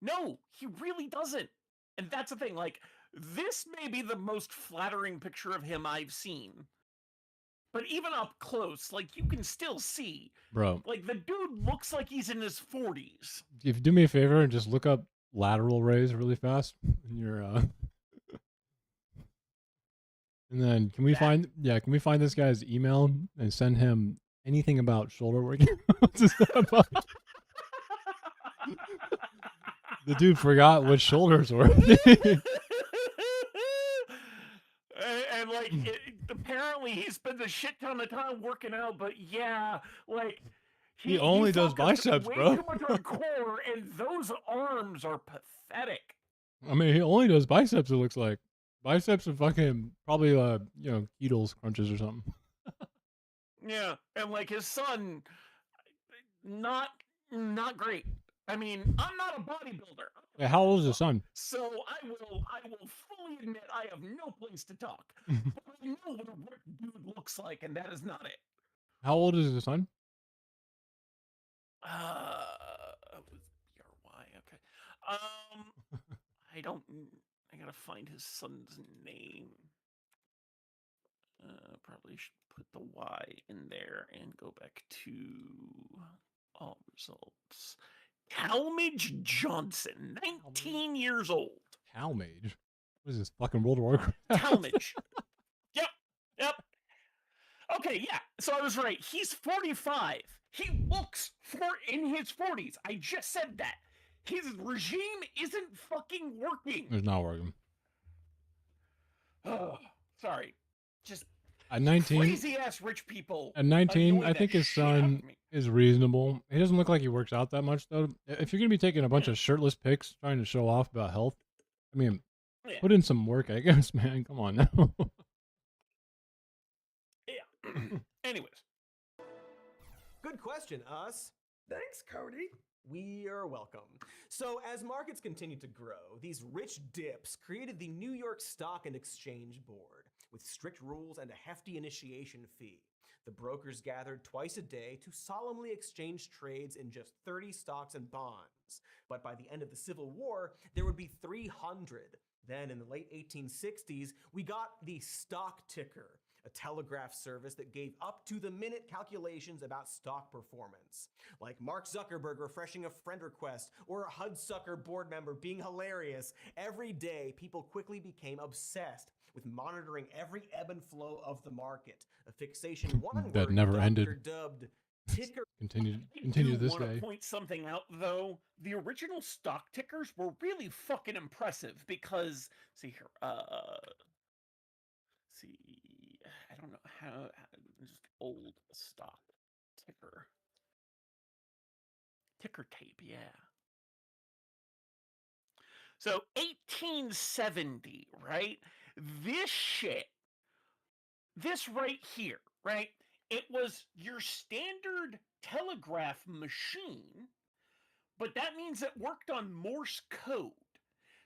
No, he really doesn't. And that's the thing. Like, this may be the most flattering picture of him I've seen. But even up close, like, you can still see. Bro, Like, the dude looks like he's in his 40s. if you do me a favor and just look up lateral raise really fast in your and then can we find this guy's email and send him anything about shoulder work? What's this about? The dude forgot what shoulders were. and like, apparently he spends a shit ton of time working out, but yeah, like, He only does focused biceps, way bro. too much on core, and those arms are pathetic. I mean, he only does biceps, it looks like. Biceps and fucking probably Kegels crunches or something. Yeah, and like his son, not great. I mean, I'm not a bodybuilder. Hey, how old is his son? So I will fully admit I have no place to talk. But I know what a ripped dude looks like, and that is not it. How old is his son? It was BRY, okay. I gotta find his son's name. Probably should put the Y in there and go back to all results. Talmadge Johnson, 19 years old. Talmadge? What is this, fucking World of Warcraft? Talmadge. Yep. Okay, yeah. So I was right. He's 45. He looks in his 40s. I just said that. His regime isn't fucking working. It's not working. Oh, sorry. Just at 19, crazy ass rich people. At 19, I think his son is reasonable. He doesn't look like he works out that much, though. If you're going to be taking a bunch of shirtless pics trying to show off about health, I mean, put in some work, I guess, man. Come on now. Yeah. Anyways. Good question, us. Thanks, Cody. We are welcome. So, as markets continue to grow, these rich dips created the New York Stock and Exchange Board, with strict rules and a hefty initiation fee. The brokers gathered twice a day to solemnly exchange trades in just 30 stocks and bonds. But by the end of the Civil War, there would be 300. Then in the late 1860s, we got the stock ticker, a telegraph service that gave up-to-the-minute calculations about stock performance. Like Mark Zuckerberg refreshing a friend request or a Hudsucker board member being hilarious, every day people quickly became obsessed with monitoring every ebb and flow of the market. A fixation one that word never doctor ended. dubbed ticker. Continue this I want day. to point something out, though. The original stock tickers were really fucking impressive because, see here, see, I don't know how just old stock ticker tape, yeah. So 1870, right? This right here, right? It was your standard telegraph machine, but that means it worked on Morse code.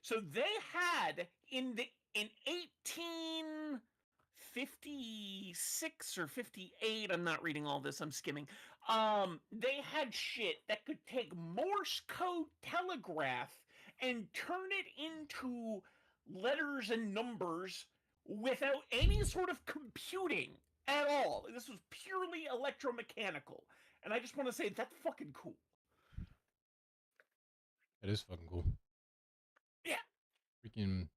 So they had in 1856 or 58, I'm not reading all this, I'm skimming. They had shit that could take Morse code telegraph and turn it into letters and numbers without any sort of computing at all. This was purely electromechanical. And I just want to say that's fucking cool. It is fucking cool. Yeah. Freaking.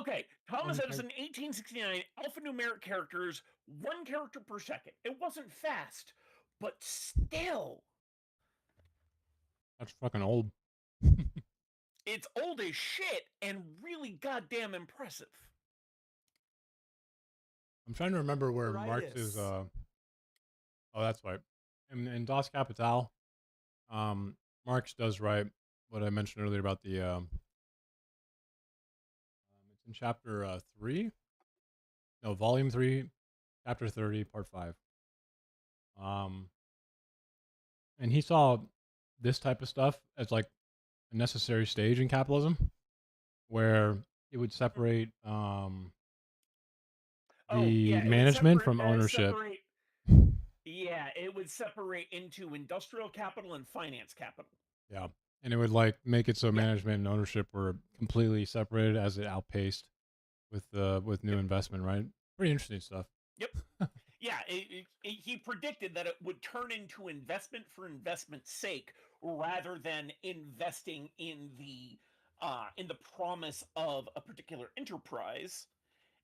Okay, Thomas Edison, 1869, alphanumeric characters, 1 character per second. It wasn't fast, but still. That's fucking old. It's old as shit and really goddamn impressive. I'm trying to remember where Marx's. Oh, that's right. In Das Kapital, Marx does write what I mentioned earlier about the. It's in chapter 3. No, volume 3, chapter 30, part 5. And he saw this type of stuff as like a necessary stage in capitalism. where it would separate Oh, the yeah, it would management from ownership. separate. Yeah, it would separate into industrial capital and finance capital. Yeah. And it would like make it so Yeah. management and ownership were completely separated as it outpaced with new Yep. investment, right? Pretty interesting stuff. Yep. Yeah, he predicted that it would turn into investment for investment's sake rather than investing in the promise of a particular enterprise.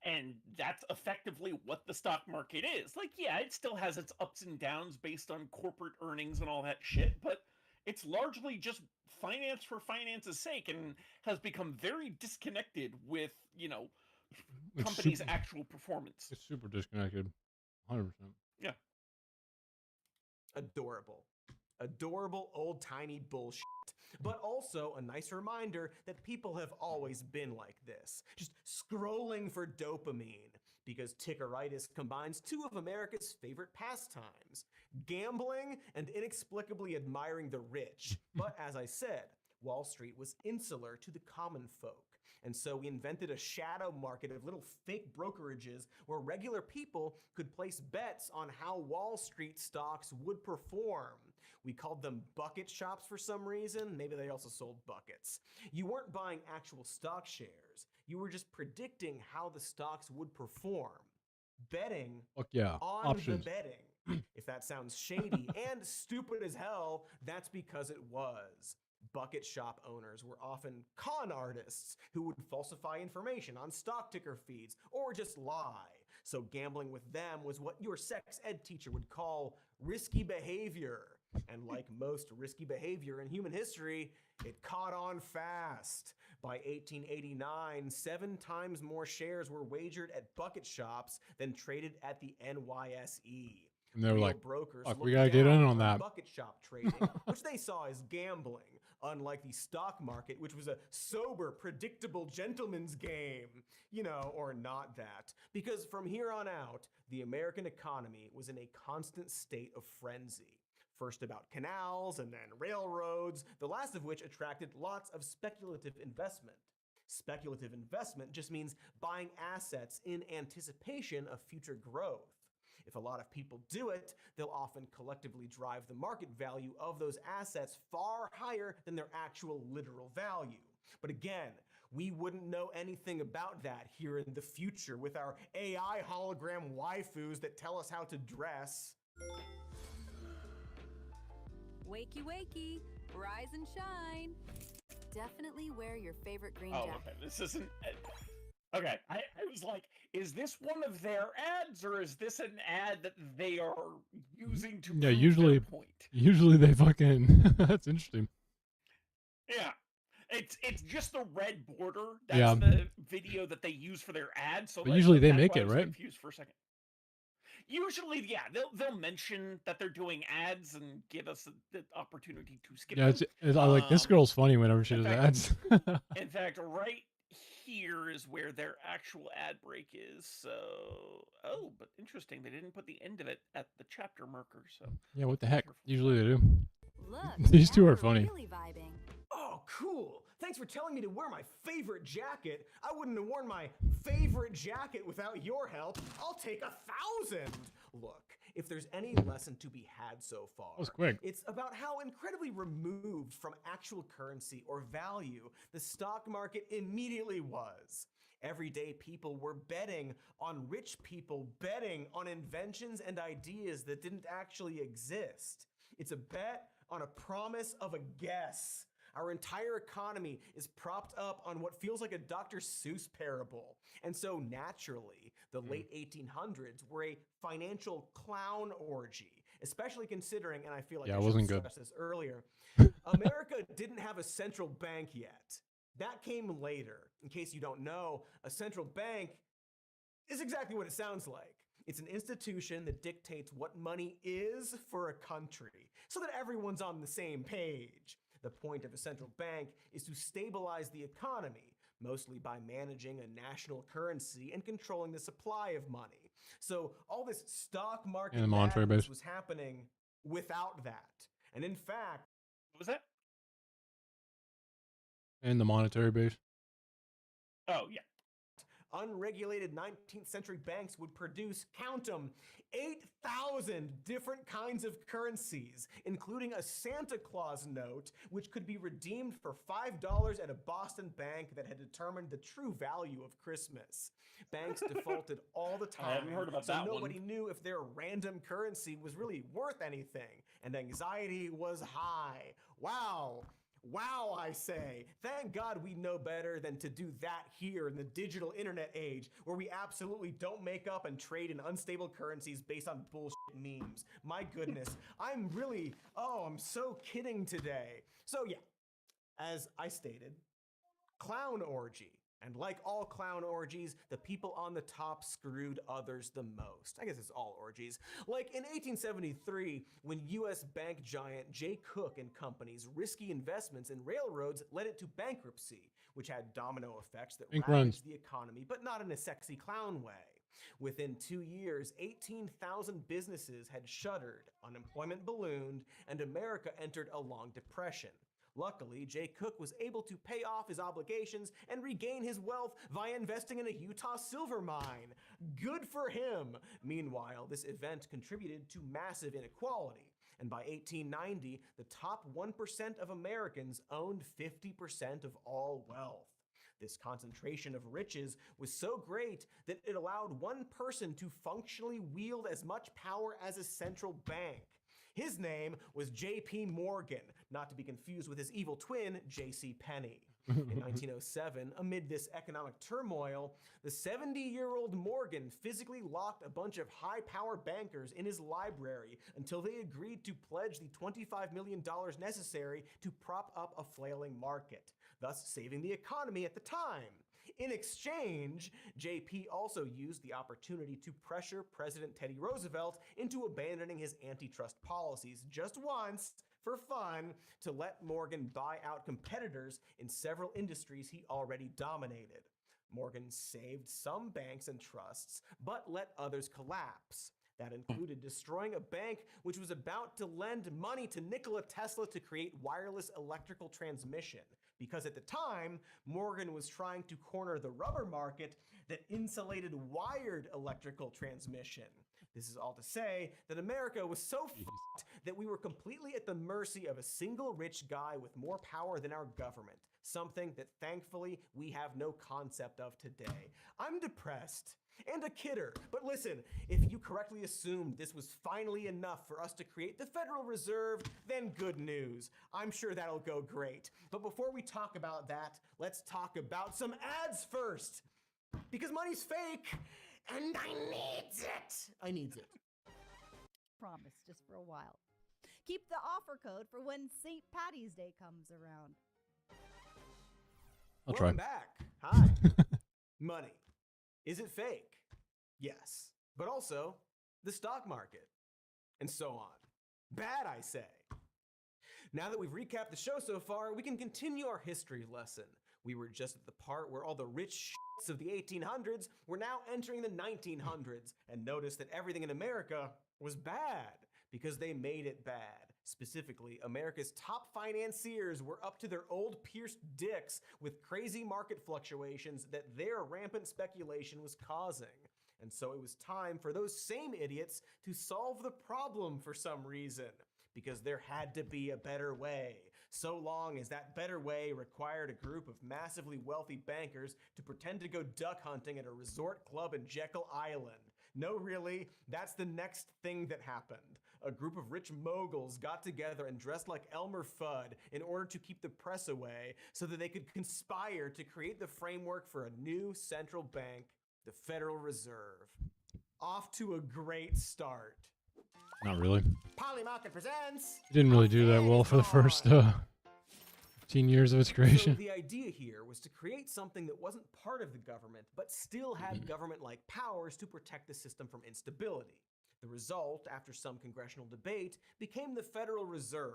And that's effectively what the stock market is. Like, yeah, it still has its ups and downs based on corporate earnings and all that shit, but it's largely just finance for finance's sake and has become very disconnected with, It's companies' super, actual performance. it's super disconnected. 100%. Yeah. Adorable. Adorable old tiny bullshit. But also a nice reminder that people have always been like this, just scrolling for dopamine. Because tickeritis combines two of America's favorite pastimes, gambling and inexplicably admiring the rich. But as I said, Wall Street was insular to the common folk. And so we invented a shadow market of little fake brokerages where regular people could place bets on how Wall Street stocks would perform. We called them bucket shops for some reason. Maybe they also sold buckets. You weren't buying actual stock shares. You were just predicting how the stocks would perform. Betting Fuck yeah. on Options. the betting. If that sounds shady and stupid as hell, that's because it was. Bucket shop owners were often con artists who would falsify information on stock ticker feeds or just lie. So gambling with them was what your sex ed teacher would call risky behavior. And like most risky behavior in human history, it caught on fast. By 1889, 7 times more shares were wagered at bucket shops than traded at the NYSE. And they were Real like, brokers fuck, we looked gotta get down in on that. bucket shop trading, which they saw as gambling, unlike the stock market, which was a sober, predictable gentleman's game. Or not that. Because from here on out, the American economy was in a constant state of frenzy. First about canals and then railroads, the last of which attracted lots of speculative investment. Speculative investment just means buying assets in anticipation of future growth. If a lot of people do it, they'll often collectively drive the market value of those assets far higher than their actual literal value. But again, we wouldn't know anything about that here in the future with our AI hologram waifus that tell us how to dress. Wakey, wakey, rise and shine. Definitely wear your favorite green Oh, jacket. okay. This isn't. Okay, I was like, is this one of their ads, or is this an ad that they are using to prove usually- their point? Usually they fucking. That's interesting. Yeah, it's just the red border. That's Yeah. the video that they use for their ad. So But usually they that's make why I it, was right? Confused for a second. Usually, yeah, they'll mention that they're doing ads and give us the opportunity to skip. Yeah, them. it's I like this girl's funny whenever she in does fact- ads. In fact, right here is where their actual ad break is. So, but interesting. They didn't put the end of it at the chapter marker. So, Yeah, what the heck? Careful. Usually they do. Look, These two now are we're funny. Really vibing. Oh, cool. Thanks for telling me to wear my favorite jacket. I wouldn't have worn my favorite jacket without your help. I'll take 1,000. Look, if there's any lesson to be had so far, That was quick. it's about how incredibly removed from actual currency or value the stock market immediately was. Everyday people were betting on rich people betting on inventions and ideas that didn't actually exist. It's a bet on a promise of a guess. Our entire economy is propped up on what feels like a Dr. Seuss parable. And so naturally, the late 1800s were a financial clown orgy, especially considering, and I feel like Yeah, I it should wasn't have good. stressed this earlier, America didn't have a central bank yet. That came later. In case you don't know, a central bank is exactly what it sounds like. It's an institution that dictates what money is for a country so that everyone's on the same page. The point of a central bank is to stabilize the economy, mostly by managing a national currency and controlling the supply of money. So all this stock market And the monetary madness base. was happening without that. And in fact, what was that? And the monetary base. Oh yeah. Unregulated 19th century banks would produce, count them, 8,000 different kinds of currencies, including a Santa Claus note, which could be redeemed for $5 at a Boston bank that had determined the true value of Christmas. Banks defaulted all the time, I haven't heard about so that nobody one. knew if their random currency was really worth anything, and anxiety was high. Wow. Wow, I say. Thank God we know better than to do that here in the digital internet age, where we absolutely don't make up and trade in unstable currencies based on bullshit memes. My goodness, I'm so kidding today. So yeah, as I stated, clown orgy. And like all clown orgies, the people on the top screwed others the most. I guess it's all orgies. Like in 1873, when US bank giant J. Cook and Company's risky investments in railroads led it to bankruptcy, which had domino effects that Bank ravaged runs. the economy, but not in a sexy clown way. Within 2 years, 18,000 businesses had shuttered, unemployment ballooned, and America entered a long depression. Luckily, Jay Cook was able to pay off his obligations and regain his wealth via investing in a Utah silver mine. Good for him! Meanwhile, this event contributed to massive inequality, and by 1890, the top 1% of Americans owned 50% of all wealth. This concentration of riches was so great that it allowed one person to functionally wield as much power as a central bank. His name was J.P. Morgan, not to be confused with his evil twin, J.C. Penney. In 1907, amid this economic turmoil, the 70-year-old Morgan physically locked a bunch of high-power bankers in his library until they agreed to pledge the $25 million necessary to prop up a flailing market, thus saving the economy at the time. In exchange, JP also used the opportunity to pressure President Teddy Roosevelt into abandoning his antitrust policies just once for fun to let Morgan buy out competitors in several industries he already dominated. Morgan saved some banks and trusts, but let others collapse. That included destroying a bank which was about to lend money to Nikola Tesla to create wireless electrical transmission, because at the time, Morgan was trying to corner the rubber market that insulated wired electrical transmission. This is all to say that America was so fucked that we were completely at the mercy of a single rich guy with more power than our government, something that thankfully we have no concept of today. I'm depressed. And a kidder. But listen, if you correctly assumed this was finally enough for us to create the Federal Reserve, then good news. I'm sure that'll go great. But before we talk about that, let's talk about some ads first. Because money's fake, and I needs it. I needs it. Promise, just for a while. Keep the offer code for when St. Patty's Day comes around. I'll try. Welcome back. Hi. Money. Is it fake? Yes. But also, the stock market. And so on. Bad, I say. Now that we've recapped the show so far, we can continue our history lesson. We were just at the part where all the rich shits of the 1800s were now entering the 1900s, and noticed that everything in America was bad, because they made it bad. Specifically, America's top financiers were up to their old pierced dicks with crazy market fluctuations that their rampant speculation was causing. And so it was time for those same idiots to solve the problem for some reason, because there had to be a better way, so long as that better way required a group of massively wealthy bankers to pretend to go duck hunting at a resort club in Jekyll Island. No, really, that's the next thing that happened. A group of rich moguls got together and dressed like Elmer Fudd in order to keep the press away so that they could conspire to create the framework for a new central bank, the Federal Reserve. Off to a great start. Not really. Polymarket presents... It didn't really do that well for the first 15 years of its creation. So the idea here was to create something that wasn't part of the government, but still had government-like powers to protect the system from instability. The result, after some congressional debate, became the Federal Reserve,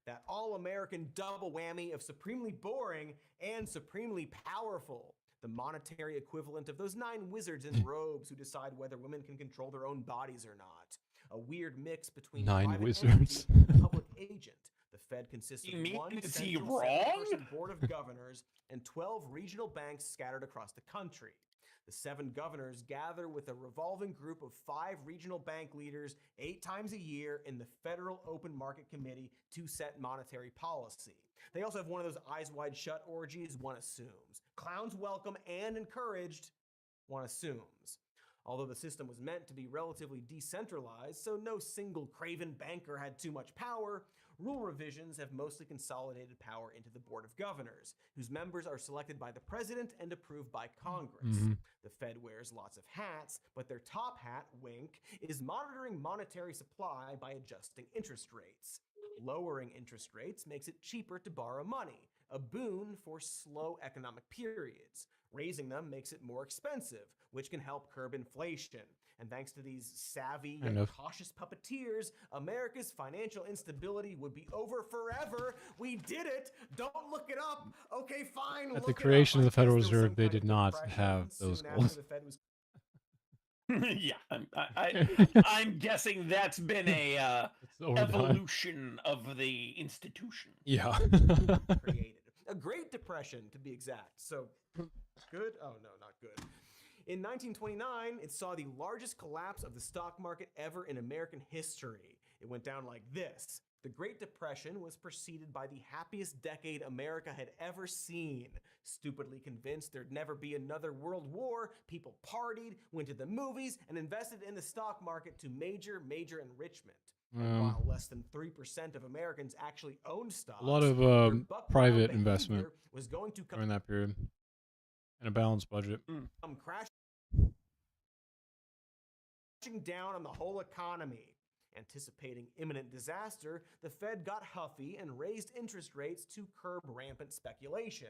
that all-American double whammy of supremely boring and supremely powerful. The monetary equivalent of those 9 wizards in robes who decide whether women can control their own bodies or not. A weird mix between 9 private wizards. entity and public agent. The Fed Fed consists You of mean, one is he central wrong? 7-person board of governors and 12 regional banks scattered across the country. The 7 governors gather with a revolving group of 5 regional bank leaders 8 times a year in the Federal Open Market Committee to set monetary policy. They also have one of those eyes wide shut orgies, one assumes. Clowns welcome and encouraged, one assumes. Although the system was meant to be relatively decentralized, so no single craven banker had too much power, rule revisions have mostly consolidated power into the Board of Governors, whose members are selected by the president and approved by Congress. The Fed wears lots of hats, but their top hat, wink, is monitoring monetary supply by adjusting interest rates. Lowering interest rates makes it cheaper to borrow money, a boon for slow economic periods. Raising them makes it more expensive, which can help curb inflation. And thanks to these savvy Kind yet of. cautious puppeteers, America's financial instability would be over forever. We did it! Don't look it up! Okay, fine, At look the it creation up. of the Federal I guess there was Reserve, some they kind did of not depression have those soon goals. after the Fed was Yeah, I'm guessing that's been a It's over time. evolution of the institution. Yeah. created. A Great Depression, to be exact. So, good? Oh, no, not good. In 1929, it saw the largest collapse of the stock market ever in American history. It went down like this. The Great Depression was preceded by the happiest decade America had ever seen. Stupidly convinced there'd never be another world war, people partied, went to the movies, and invested in the stock market to major enrichment. And while less than 3% of Americans actually owned stocks, A lot of their buck-wild private behavior investment was going to during that period, and a balanced budget. come crashing down on the whole economy. Anticipating imminent disaster, the Fed got huffy and raised interest rates to curb rampant speculation.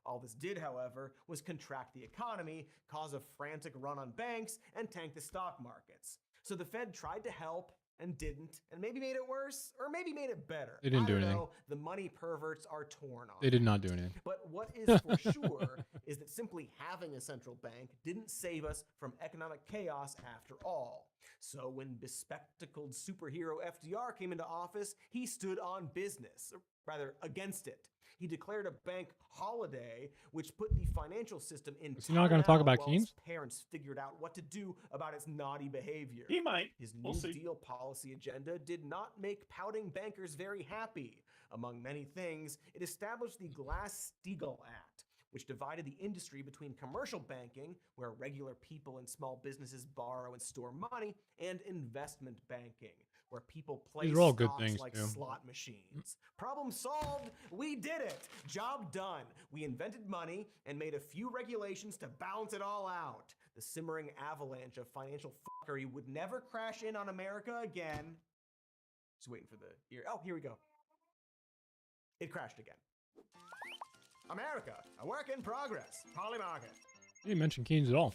All this did, however, was contract the economy, cause a frantic run on banks, and tank the stock markets. So the Fed tried to help and didn't, and maybe made it worse, or maybe made it better. They didn't I do don't anything. know. The money perverts are torn on. They did not do anything. But what is for sure is that simply having a central bank didn't save us from economic chaos after all. So when bespectacled superhero FDR came into office, he stood on business, or rather against it. He declared a bank holiday, which put the financial system in Is he not gonna talk about while his Keynes? parents figured out what to do about its naughty behavior. He might. His We'll New see. Deal policy agenda did not make pouting bankers very happy. Among many things, it established the Glass-Steagall Act, which divided the industry between commercial banking, where regular people and small businesses borrow and store money, and investment banking, where people play These are all good stocks things, like too. slot machines. Problem solved. We did it. Job done. We invented money and made a few regulations to balance it all out. The simmering avalanche of financial fuckery would never crash in on America again. Just waiting for the ear. Oh, here we go. It crashed again. America, a work in progress. Polly Market. You didn't mention Keynes at all.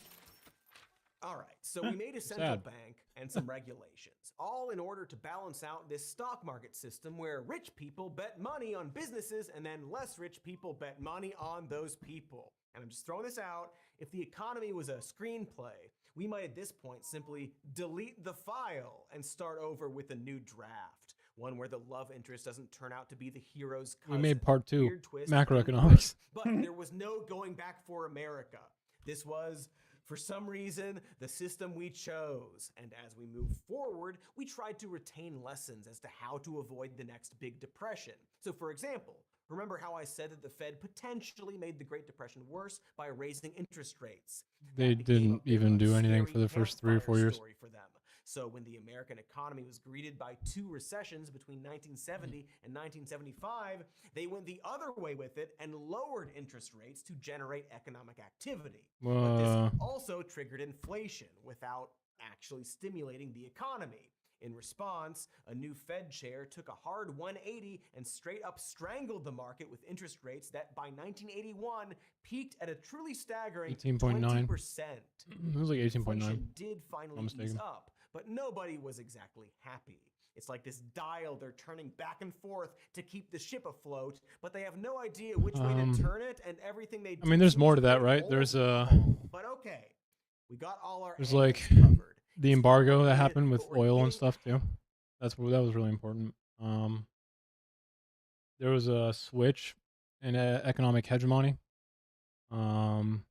All right, so we made a central Sad. bank and some regulations, all in order to balance out this stock market system where rich people bet money on businesses and then less rich people bet money on those people. And I'm just throwing this out. If the economy was a screenplay, we might at this point simply delete the file and start over with a new draft. One where the love interest doesn't turn out to be the hero's cousin. We made part 2, Weird twist, macroeconomics. but there was no going back for America. This was, for some reason, the system we chose. And as we move forward, we tried to retain lessons as to how to avoid the next big depression. So for example, remember how I said that the Fed potentially made the Great Depression worse by raising interest rates? They That became a didn't bit even of a do anything scary for the first 3 or 4 campfire years. story for them. So when the American economy was greeted by 2 recessions between 1970 and 1975, they went the other way with it and lowered interest rates to generate economic activity. But this also triggered inflation without actually stimulating the economy. In response, a new Fed chair took a hard 180 and straight up strangled the market with interest rates that by 1981 peaked at a truly staggering 18.9. 20%. It was like 18.9. Inflation did finally ease mistaken. up, but nobody was exactly happy. It's like this dial they're turning back and forth to keep the ship afloat, but they have no idea which way to turn it, and everything they do. I mean, there's seems more to that, pretty right? old There's But okay, we got all our There's angles like covered. the It's embargo that complicated, happened with but we're oil and getting stuff too. That was really important. there was a switch in economic hegemony. Um,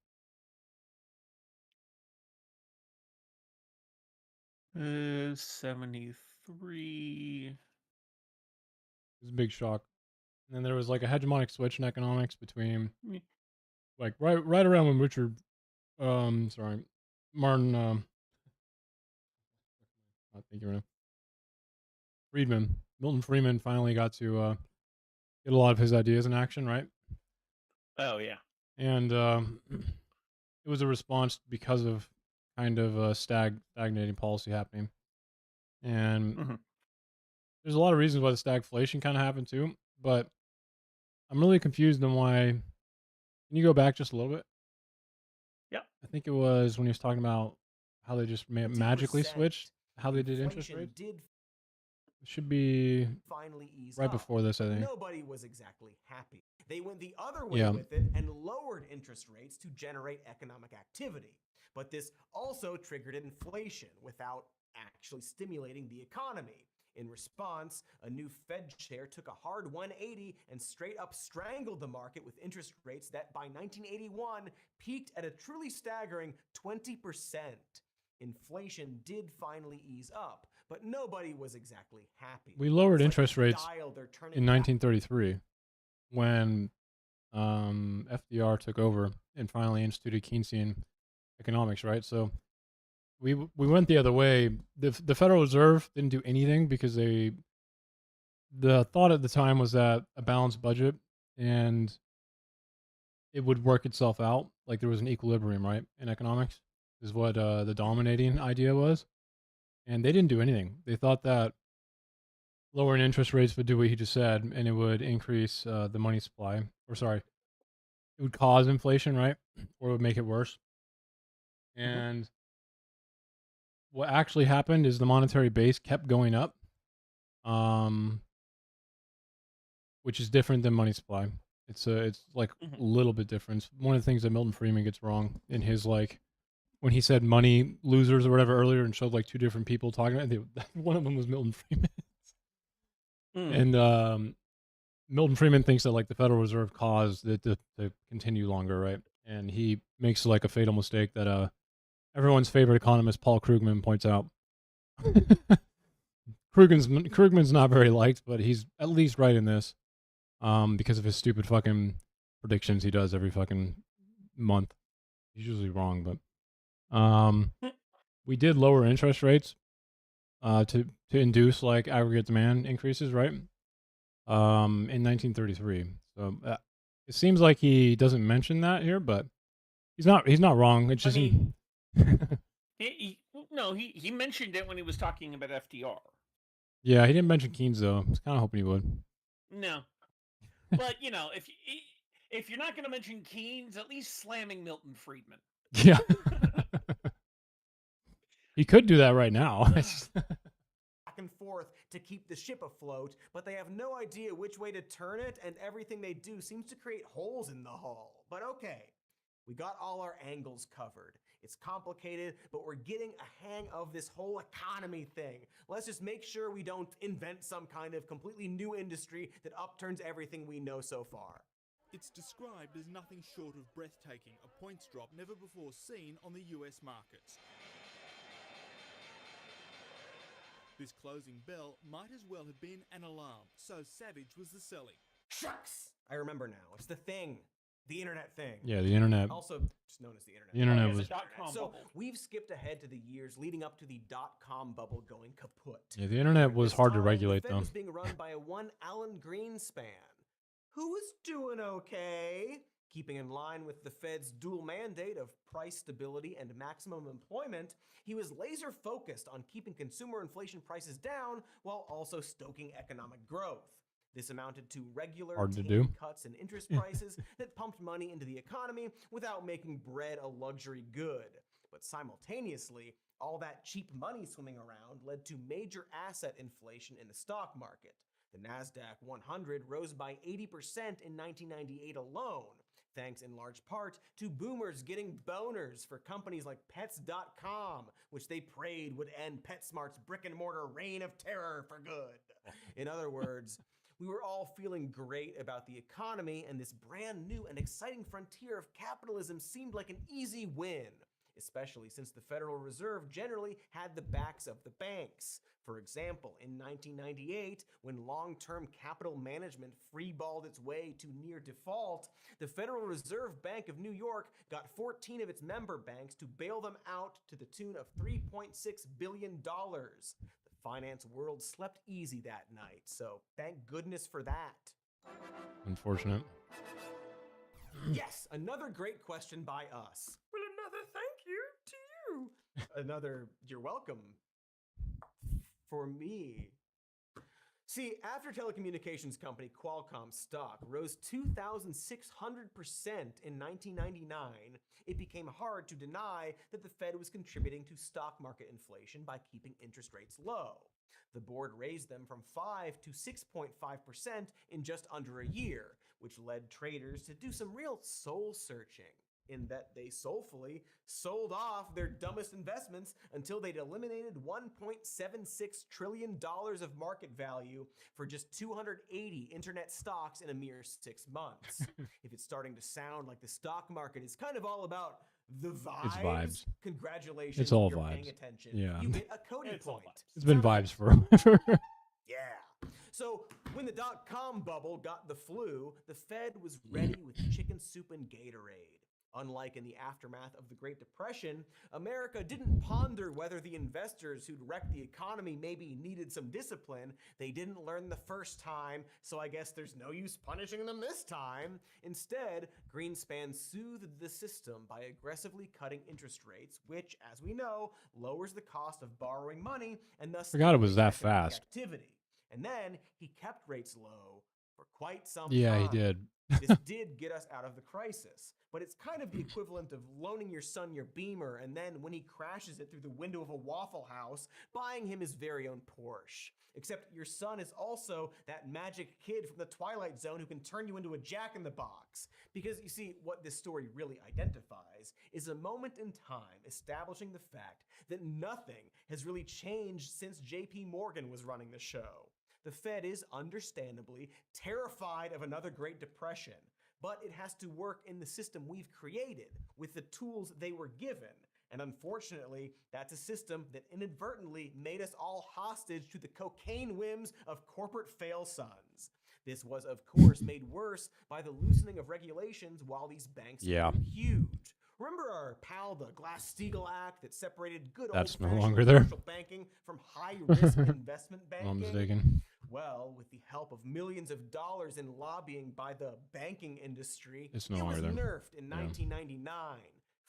73. it was a big shock. And then there was like a hegemonic switch in economics between Mm. like right around when Martin not thinking right now. Milton Friedman finally got to get a lot of his ideas in action, right? Oh yeah. And it was a response because of kind of stagnating policy happening. And Mhm. there's a lot of reasons why the stagflation kind of happened too, but I'm really confused on why. Can you go back just a little bit? Yep. I think it was when he was talking about how they just magically 20%. switched how they did interest Inflation rates. did It should be finally ease right up, before this, I but think. nobody was exactly happy. They went the other way Yeah. with it and lowered interest rates to generate economic activity. But this also triggered inflation without actually stimulating the economy. In response, a new Fed chair took a hard 180 and straight up strangled the market with interest rates that by 1981 peaked at a truly staggering 20%. Inflation did finally ease up, but nobody was exactly happy. We lowered It's like interest a rates dial they're turning in back. 1933 when FDR took over and finally instituted Keynesian economics, right? So we went the other way. The Federal Reserve didn't do anything because the thought at the time was that a balanced budget and it would work itself out. Like there was an equilibrium, right, in economics, is what the dominating idea was. And they didn't do anything. They thought that lowering interest rates would do what he just said, and it would increase the money supply. Or sorry, it would cause inflation, right, or it would make it worse. And what actually happened is the monetary base kept going up, which is different than money supply. It's like a little bit different. One of the things that Milton Friedman gets wrong in his like when he said money losers or whatever earlier and showed like two different people talking about it, one of them was Milton Friedman. And Milton Friedman thinks that like the Federal Reserve caused it to continue longer, right? And he makes like a fatal mistake that everyone's favorite economist Paul Krugman points out. Krugman's not very liked, but he's at least right in this, because of his stupid fucking predictions he does every fucking month. He's usually wrong, but we did lower interest rates to induce like aggregate demand increases, right? In 1933. So it seems like he doesn't mention that here, but he's not wrong. It's just No, he mentioned it when he was talking about FDR. Yeah, he didn't mention Keynes though. I was kind of hoping he would. No, but you know, if you're not going to mention Keynes, at least slamming Milton Friedman. Yeah, he could do that right now. Back and forth to keep the ship afloat, but they have no idea which way to turn it, and everything they do seems to create holes in the hull. But okay, we got all our angles covered. It's complicated, but we're getting a hang of this whole economy thing. Let's just make sure we don't invent some kind of completely new industry that upturns everything we know so far. It's described as nothing short of breathtaking, a points drop never before seen on the US markets. This closing bell might as well have been an alarm, so savage was the selling. Shucks! I remember now. It's the thing. The internet thing. Yeah, the internet. Also just known as the internet. The internet the was. dot-com So bubble. we've skipped ahead to the years leading up to the dot-com bubble going kaput. Yeah, the internet was This hard to time, regulate the Fed though. was being run by a one Alan Greenspan, who was doing okay, keeping in line with the Fed's dual mandate of price stability and maximum employment. He was laser focused on keeping consumer inflation prices down while also stoking economic growth. This amounted to regular Hard to tame do. cuts in interest prices that pumped money into the economy without making bread a luxury good. But simultaneously, all that cheap money swimming around led to major asset inflation in the stock market. The NASDAQ 100 rose by 80% in 1998 alone, thanks in large part to boomers getting boners for companies like Pets.com, which they prayed would end PetSmart's brick-and-mortar reign of terror for good. In other words, We were all feeling great about the economy, and this brand new and exciting frontier of capitalism seemed like an easy win, especially since the Federal Reserve generally had the backs of the banks. For example, in 1998, when long-term capital management freeballed its way to near default, the Federal Reserve Bank of New York got 14 of its member banks to bail them out to the tune of $3.6 billion. The finance world slept easy that night, so thank goodness for that. Unfortunate. Yes, another great question by us. Well, another thank you to you. Another, you're welcome. For me. See, after telecommunications company Qualcomm stock rose 2,600% in 1999, it became hard to deny that the Fed was contributing to stock market inflation by keeping interest rates low. The board raised them from 5 to 6.5% in just under a year, which led traders to do some real soul searching, in that they soulfully sold off their dumbest investments until they'd eliminated $1.76 trillion of market value for just 280 internet stocks in a mere 6 months. If it's starting to sound like the stock market is kind of all about the vibes, It's vibes. Congratulations, It's all you're vibes. paying attention. Yeah. You get a Cody It's all point. vibes. It's been Sound vibes forever. yeah. So when the dot-com bubble got the flu, the Fed was ready with chicken soup and Gatorade. Unlike in the aftermath of the Great Depression, America didn't ponder whether the investors who'd wrecked the economy maybe needed some discipline. They didn't learn the first time, so I guess there's no use punishing them this time. Instead, Greenspan soothed the system by aggressively cutting interest rates, which, as we know, lowers the cost of borrowing money and thus Forgot it was that economic fast. activity. And then he kept rates low for quite some Yeah, time. he did. This did get us out of the crisis, but it's kind of the equivalent of loaning your son your Beamer and then when he crashes it through the window of a Waffle House, buying him his very own Porsche. Except your son is also that magic kid from the Twilight Zone who can turn you into a jack-in-the-box. Because you see, what this story really identifies is a moment in time establishing the fact that nothing has really changed since J.P. Morgan was running the show. The Fed is understandably terrified of another Great Depression, but it has to work in the system we've created with the tools they were given. And unfortunately, that's a system that inadvertently made us all hostage to the cocaine whims of corporate fail-sons. This was, of course, made worse by the loosening of regulations while these banks Yeah. grew huge. Remember our pal, the Glass-Steagall Act that separated good That's no old-fashioned longer there. commercial banking from high-risk investment If banking? I'm mistaken. Well, with the help of millions of dollars in lobbying by the banking industry, It's no it was longer there. nerfed in 1999,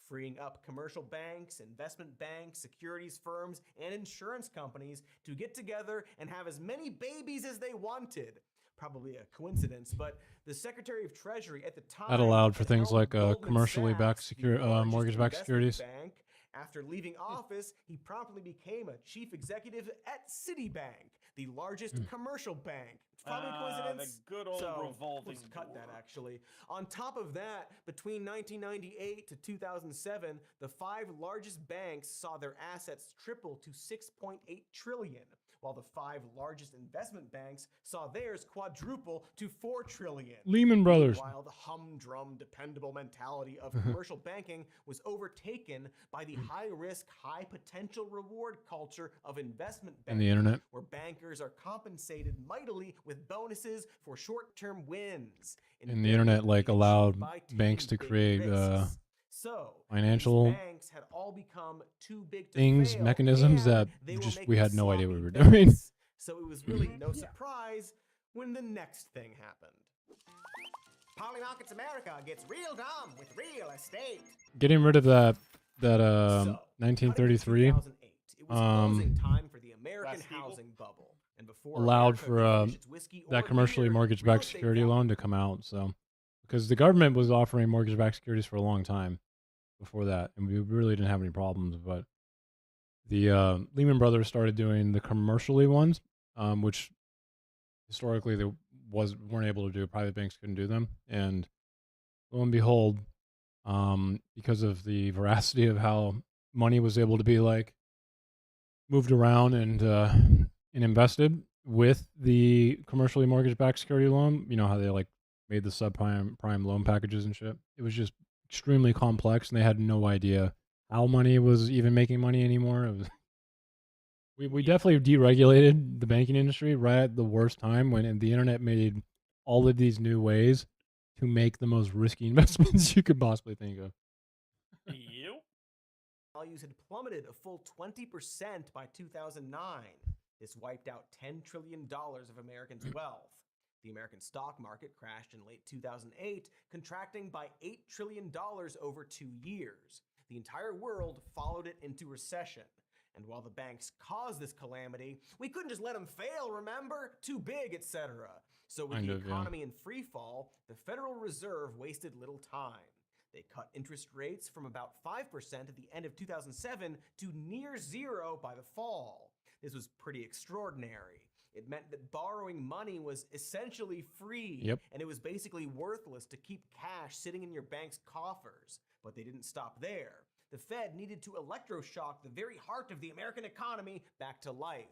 freeing up commercial banks, investment banks, securities firms, and insurance companies to get together and have as many babies as they wanted. Probably a coincidence, but the Secretary of Treasury at the time That allowed for had things held like Goldman commercially backed Sachs, the largest mortgage-backed investment securities. bank. After leaving office, he promptly became a chief executive at Citibank, the largest commercial bank. It's probably a coincidence. The good old So, revolving let's cut that door. actually. On top of that, between 1998 to 2007, the 5 largest banks saw their assets triple to $6.8 trillion, while the 5 largest investment banks saw theirs quadruple to $4 trillion. Lehman Brothers. While the humdrum, dependable mentality of commercial banking was overtaken by the high-risk, high-potential reward culture of investment banking, And the internet. where bankers are compensated mightily with bonuses for short-term wins. And the internet, like, invariably allowed achieved by banks taking to big create, risks. So, financial these banks had all become too big to things, fail, mechanisms and that they were just making we had no idea we sloppy were doing. bets. So it was really no surprise when the next thing happened. Poly Markets America gets real dumb with real estate. Getting rid of that So, 1933 cutting to 2008, it was closing time for the American Glass-Steagall? housing bubble. And before allowed America for could finish its whiskey or that commercially beer, mortgage-backed real estate security value- loan to come out. So, because the government was offering mortgage-backed securities for a long time before that, and we really didn't have any problems. But the Lehman Brothers started doing the commercially ones, which historically they weren't able to do. Private banks couldn't do them, and lo and behold, because of the veracity of how money was able to be like moved around and invested, with the commercially mortgage-backed security loan. You know how they like made the subprime prime loan packages and shit. It was just extremely complex, and they had no idea how money was even making money anymore. It was we definitely deregulated the banking industry right at the worst time when the internet made all of these new ways to make the most risky investments you could possibly think of. Yep. Values had plummeted a full 20% by 2009. This wiped out $10 trillion of Americans' wealth. The American stock market crashed in late 2008, contracting by $8 trillion over 2 years. The entire world followed it into recession. And while the banks caused this calamity, we couldn't just let them fail, remember? Too big, etc. So with the economy in free fall, the Federal Reserve wasted little time. They cut interest rates from about 5% at the end of 2007 to near zero by the fall. This was pretty extraordinary. It meant that borrowing money was essentially free, and it was basically worthless to keep cash sitting in your bank's coffers. But they didn't stop there. The Fed needed to electroshock the very heart of the American economy back to life.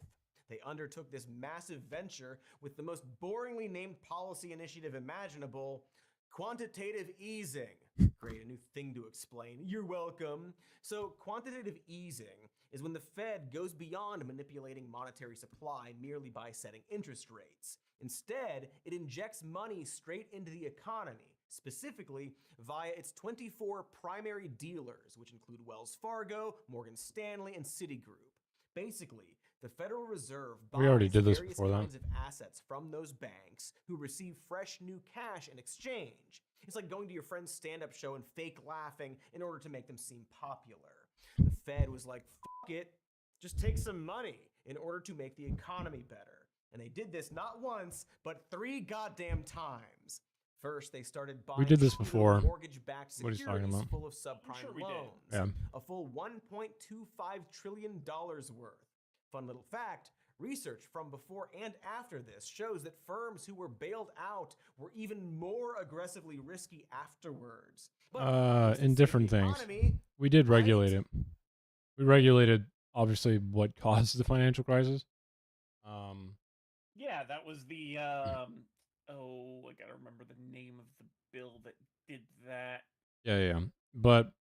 They undertook this massive venture with the most boringly named policy initiative imaginable: quantitative easing. Great, a new thing to explain. You're welcome. So quantitative easing is when the Fed goes beyond manipulating monetary supply merely by setting interest rates. Instead, it injects money straight into the economy, specifically via its 24 primary dealers, which include Wells Fargo, Morgan Stanley, and Citigroup. Basically, the Federal Reserve buys various kinds of assets from those banks who receive fresh new cash in exchange. It's like going to your friend's stand-up show and fake laughing in order to make them seem popular. The Fed was like, fuck it, just take some money in order to make the economy better. And they did this not once, but 3 goddamn times. First, they started buying mortgage-backed securities full of subprime loans. A full $1.25 trillion worth. Fun little fact, research from before and after this shows that firms who were bailed out were even more aggressively risky afterwards. But in different things. We did regulate it. We regulated, obviously, what caused the financial crisis. Yeah, that was the I gotta remember the name of the bill that did that. Yeah. But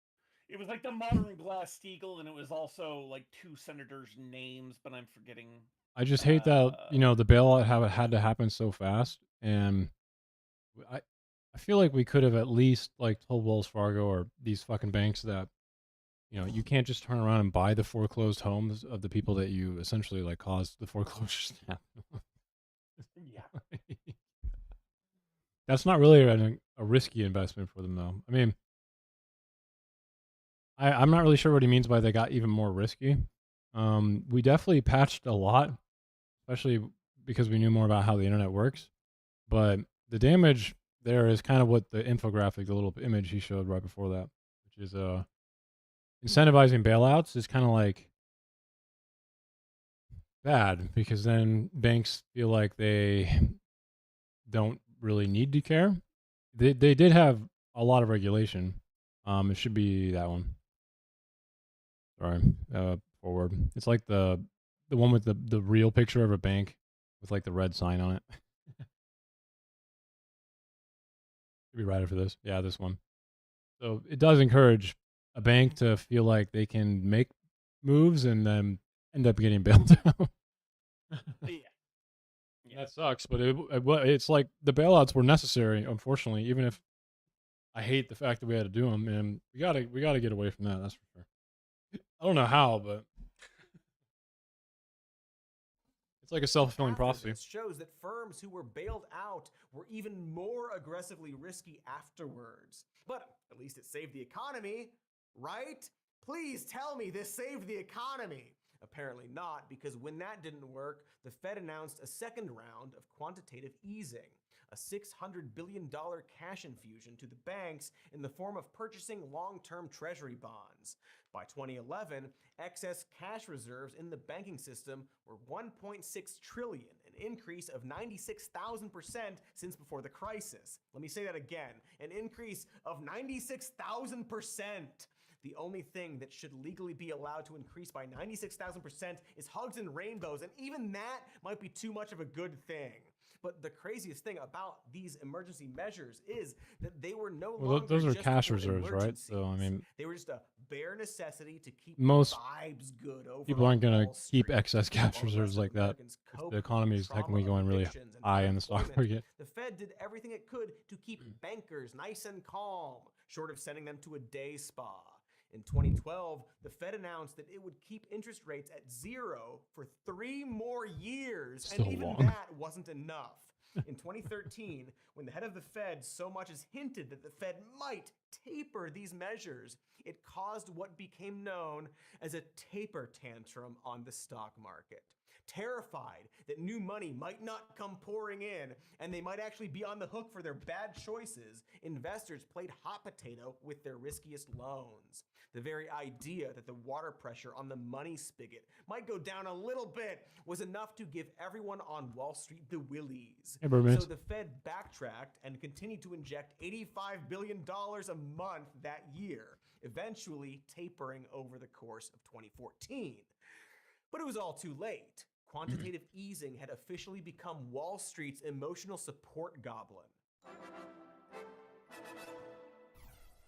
it was like the modern Glass-Steagall, and it was also like 2 senators' names, but I'm forgetting. I just hate that, the bailout had to happen so fast, and I feel like we could have at least like told Wells Fargo or these fucking banks that, you can't just turn around and buy the foreclosed homes of the people that you essentially like caused the foreclosures to happen. Yeah. That's not really a risky investment for them, though. I mean, I'm not really sure what he means by they got even more risky. We definitely patched a lot, especially because we knew more about how the internet works. But the damage there is kind of what the infographic, the little image he showed right before that, which is incentivizing bailouts is kind of like bad, because then banks feel like they don't really need to care. They did have a lot of regulation. It should be that one. Sorry, forward. It's like the one with the real picture of a bank with like the red sign on it. Should be right after this. Yeah, this one. So it does encourage a bank to feel like they can make moves and then end up getting bailed out. Yeah. That sucks, but it's like the bailouts were necessary, unfortunately, even if I hate the fact that we had to do them, and we gotta get away from that, that's for sure. I don't know how, but it's like a self-fulfilling prophecy. This shows that firms who were bailed out were even more aggressively risky afterwards. But at least it saved the economy, right? Please tell me this saved the economy. Apparently not, because when that didn't work, the Fed announced a second round of quantitative easing, a $600 billion cash infusion to the banks in the form of purchasing long-term treasury bonds. By 2011, excess cash reserves in the banking system were $1.6 trillion, an increase of 96,000% since before the crisis. Let me say that again, an increase of 96,000%. The only thing that should legally be allowed to increase by 96,000% is hugs and rainbows, and even that might be too much of a good thing. But the craziest thing about these emergency measures is that they were no longer those are just cash for reserves, right? So, I emergencies. mean, they were just a bare necessity to keep most vibes good over people aren't going to Wall keep Street. excess cash While the reserves rest of like that Americans if coped the with economy is trauma technically of going really evictions and high in the stock unemployment, market. the Fed did everything it could to keep bankers nice and calm, short of sending them to a day spa. In 2012, the Fed announced that it would keep interest rates at 0 for 3 more years, Still and even long. that wasn't enough. In 2013, when the head of the Fed so much as hinted that the Fed might taper these measures, it caused what became known as a taper tantrum on the stock market. Terrified that new money might not come pouring in and they might actually be on the hook for their bad choices, investors played hot potato with their riskiest loans. The very idea that the water pressure on the money spigot might go down a little bit was enough to give everyone on Wall Street the willies. Hey, Birdman. So the Fed backtracked and continued to inject $85 billion a month that year, eventually tapering over the course of 2014. But it was all too late. Quantitative easing had officially become Wall Street's emotional support goblin.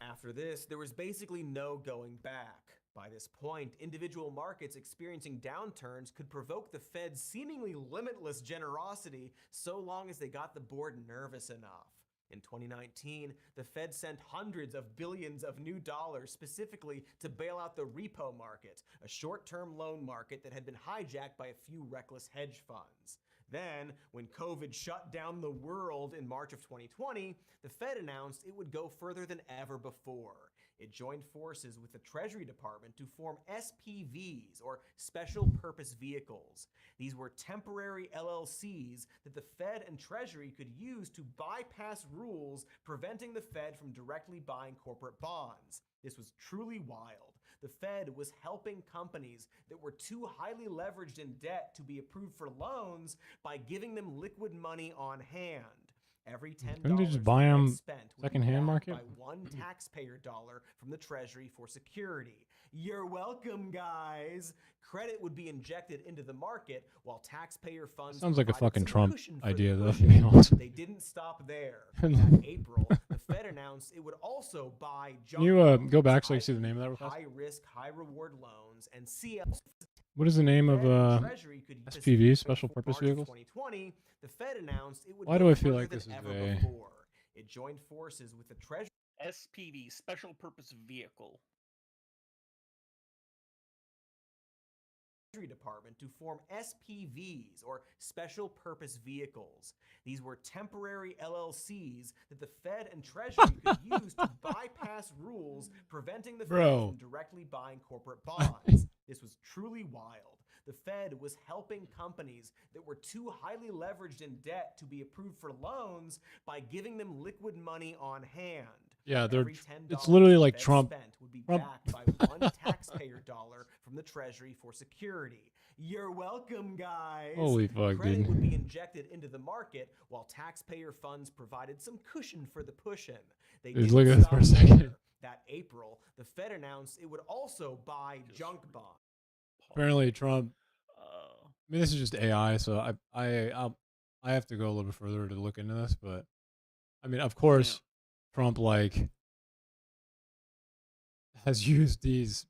After this, there was basically no going back. By this point, individual markets experiencing downturns could provoke the Fed's seemingly limitless generosity so long as they got the board nervous enough. In 2019, the Fed sent hundreds of billions of new dollars specifically to bail out the repo market, a short-term loan market that had been hijacked by a few reckless hedge funds. Then, when COVID shut down the world in March of 2020, the Fed announced it would go further than ever before. It joined forces with the Treasury Department to form SPVs, or Special Purpose Vehicles. These were temporary LLCs that the Fed and Treasury could use to bypass rules preventing the Fed from directly buying corporate bonds. This was truly wild. The Fed was helping companies that were too highly leveraged in debt to be approved for loans by giving them liquid money on hand. Every $10 Couldn't they just the buy Fed 'em spent would be secondhand backed market? by one taxpayer dollar from the Treasury for security. You're welcome, guys. Credit would be injected into the market while taxpayer funds Sounds like a provided fucking some Trump cushion for the idea, though, to cushion. be honest. They didn't stop there. That April, the Fed announced it would also buy Can you go back so I I can see the name of that real fast? high risk, high reward loans and CLs. What is the name of Fed and Treasury could use SPVs, this special before purpose March of vehicles? 2020, the Fed announced it would Why go do I feel further like than this is ever a- before. It joined forces with the Treasury SPV, special purpose vehicle. Department to form SPVs, or Special Purpose Vehicles. These were temporary LLCs that the Fed and Treasury could use to bypass rules preventing the Fed from directly buying corporate bonds. This was truly wild. The Fed was helping companies that were too highly leveraged in debt to be approved for loans by giving them liquid money on hand. Yeah, Every it's $10 literally the like Fed Trump. spent would be Trump. backed by one taxpayer dollar from the Treasury for security. You're welcome, guys. Holy fuck, Credit dude. would be injected into the market while taxpayer funds provided some cushion for the push-in. They Dude, didn't look at this for a stop second. there. That April, the Fed announced it would also buy junk bonds. Apparently, Trump. I mean, this is just AI, so I have to go a little bit further to look into this. But I mean, of course, Trump has used these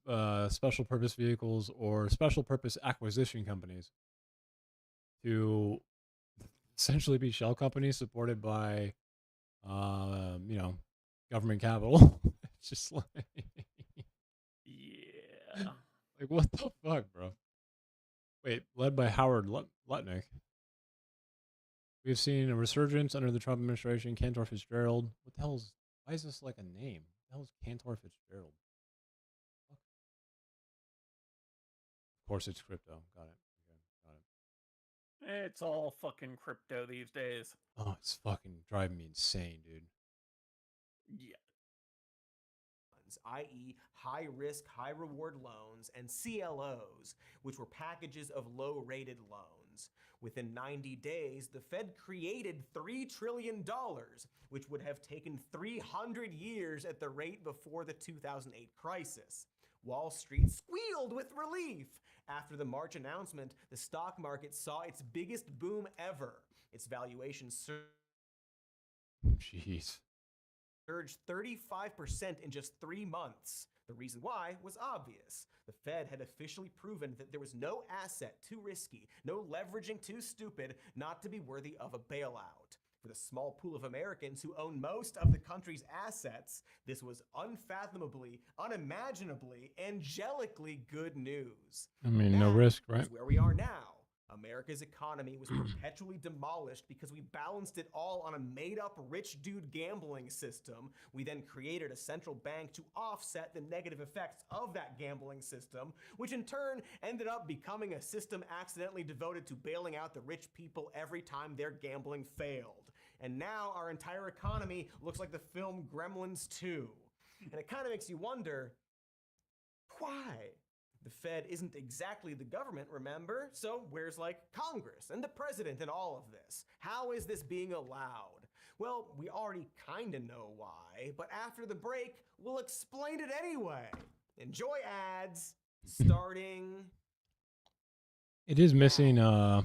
special purpose vehicles or special purpose acquisition companies to essentially be shell companies supported by, government capital. It's just like, Yeah. like what the fuck, bro? Wait, led by Howard Lutnick. We've seen a resurgence under the Trump administration. Cantor Fitzgerald. What the hell is? Why is this like a name? What the hell is Cantor Fitzgerald? Of course, it's crypto. Got it. Okay, got it. It's all fucking crypto these days. Oh, it's fucking driving me insane, dude. Yeah. i.e. high risk, high reward loans, and CLOs, which were packages of low rated loans. Within 90 days, the Fed created $3 trillion, which would have taken 300 years at the rate before the 2008 crisis. Wall Street squealed with relief. After the March announcement, the stock market saw its biggest boom ever. Its valuation Jeez. surged 35% in just 3 months. The reason why was obvious. The Fed had officially proven that there was no asset too risky, no leveraging too stupid not to be worthy of a bailout. For the small pool of Americans who own most of the country's assets, this was unfathomably, unimaginably, angelically good news. I mean, no That risk, right? is where we are now. America's economy was perpetually demolished because we balanced it all on a made-up rich dude gambling system. We then created a central bank to offset the negative effects of that gambling system, which in turn ended up becoming a system accidentally devoted to bailing out the rich people every time their gambling failed. And now our entire economy looks like the film Gremlins 2. And it kind of makes you wonder, why? The Fed isn't exactly the government, remember? So where's like Congress and the president and all of this? How is this being allowed? Well, we already kinda know why, but after the break, we'll explain it anyway. Enjoy ads, starting... It is missing a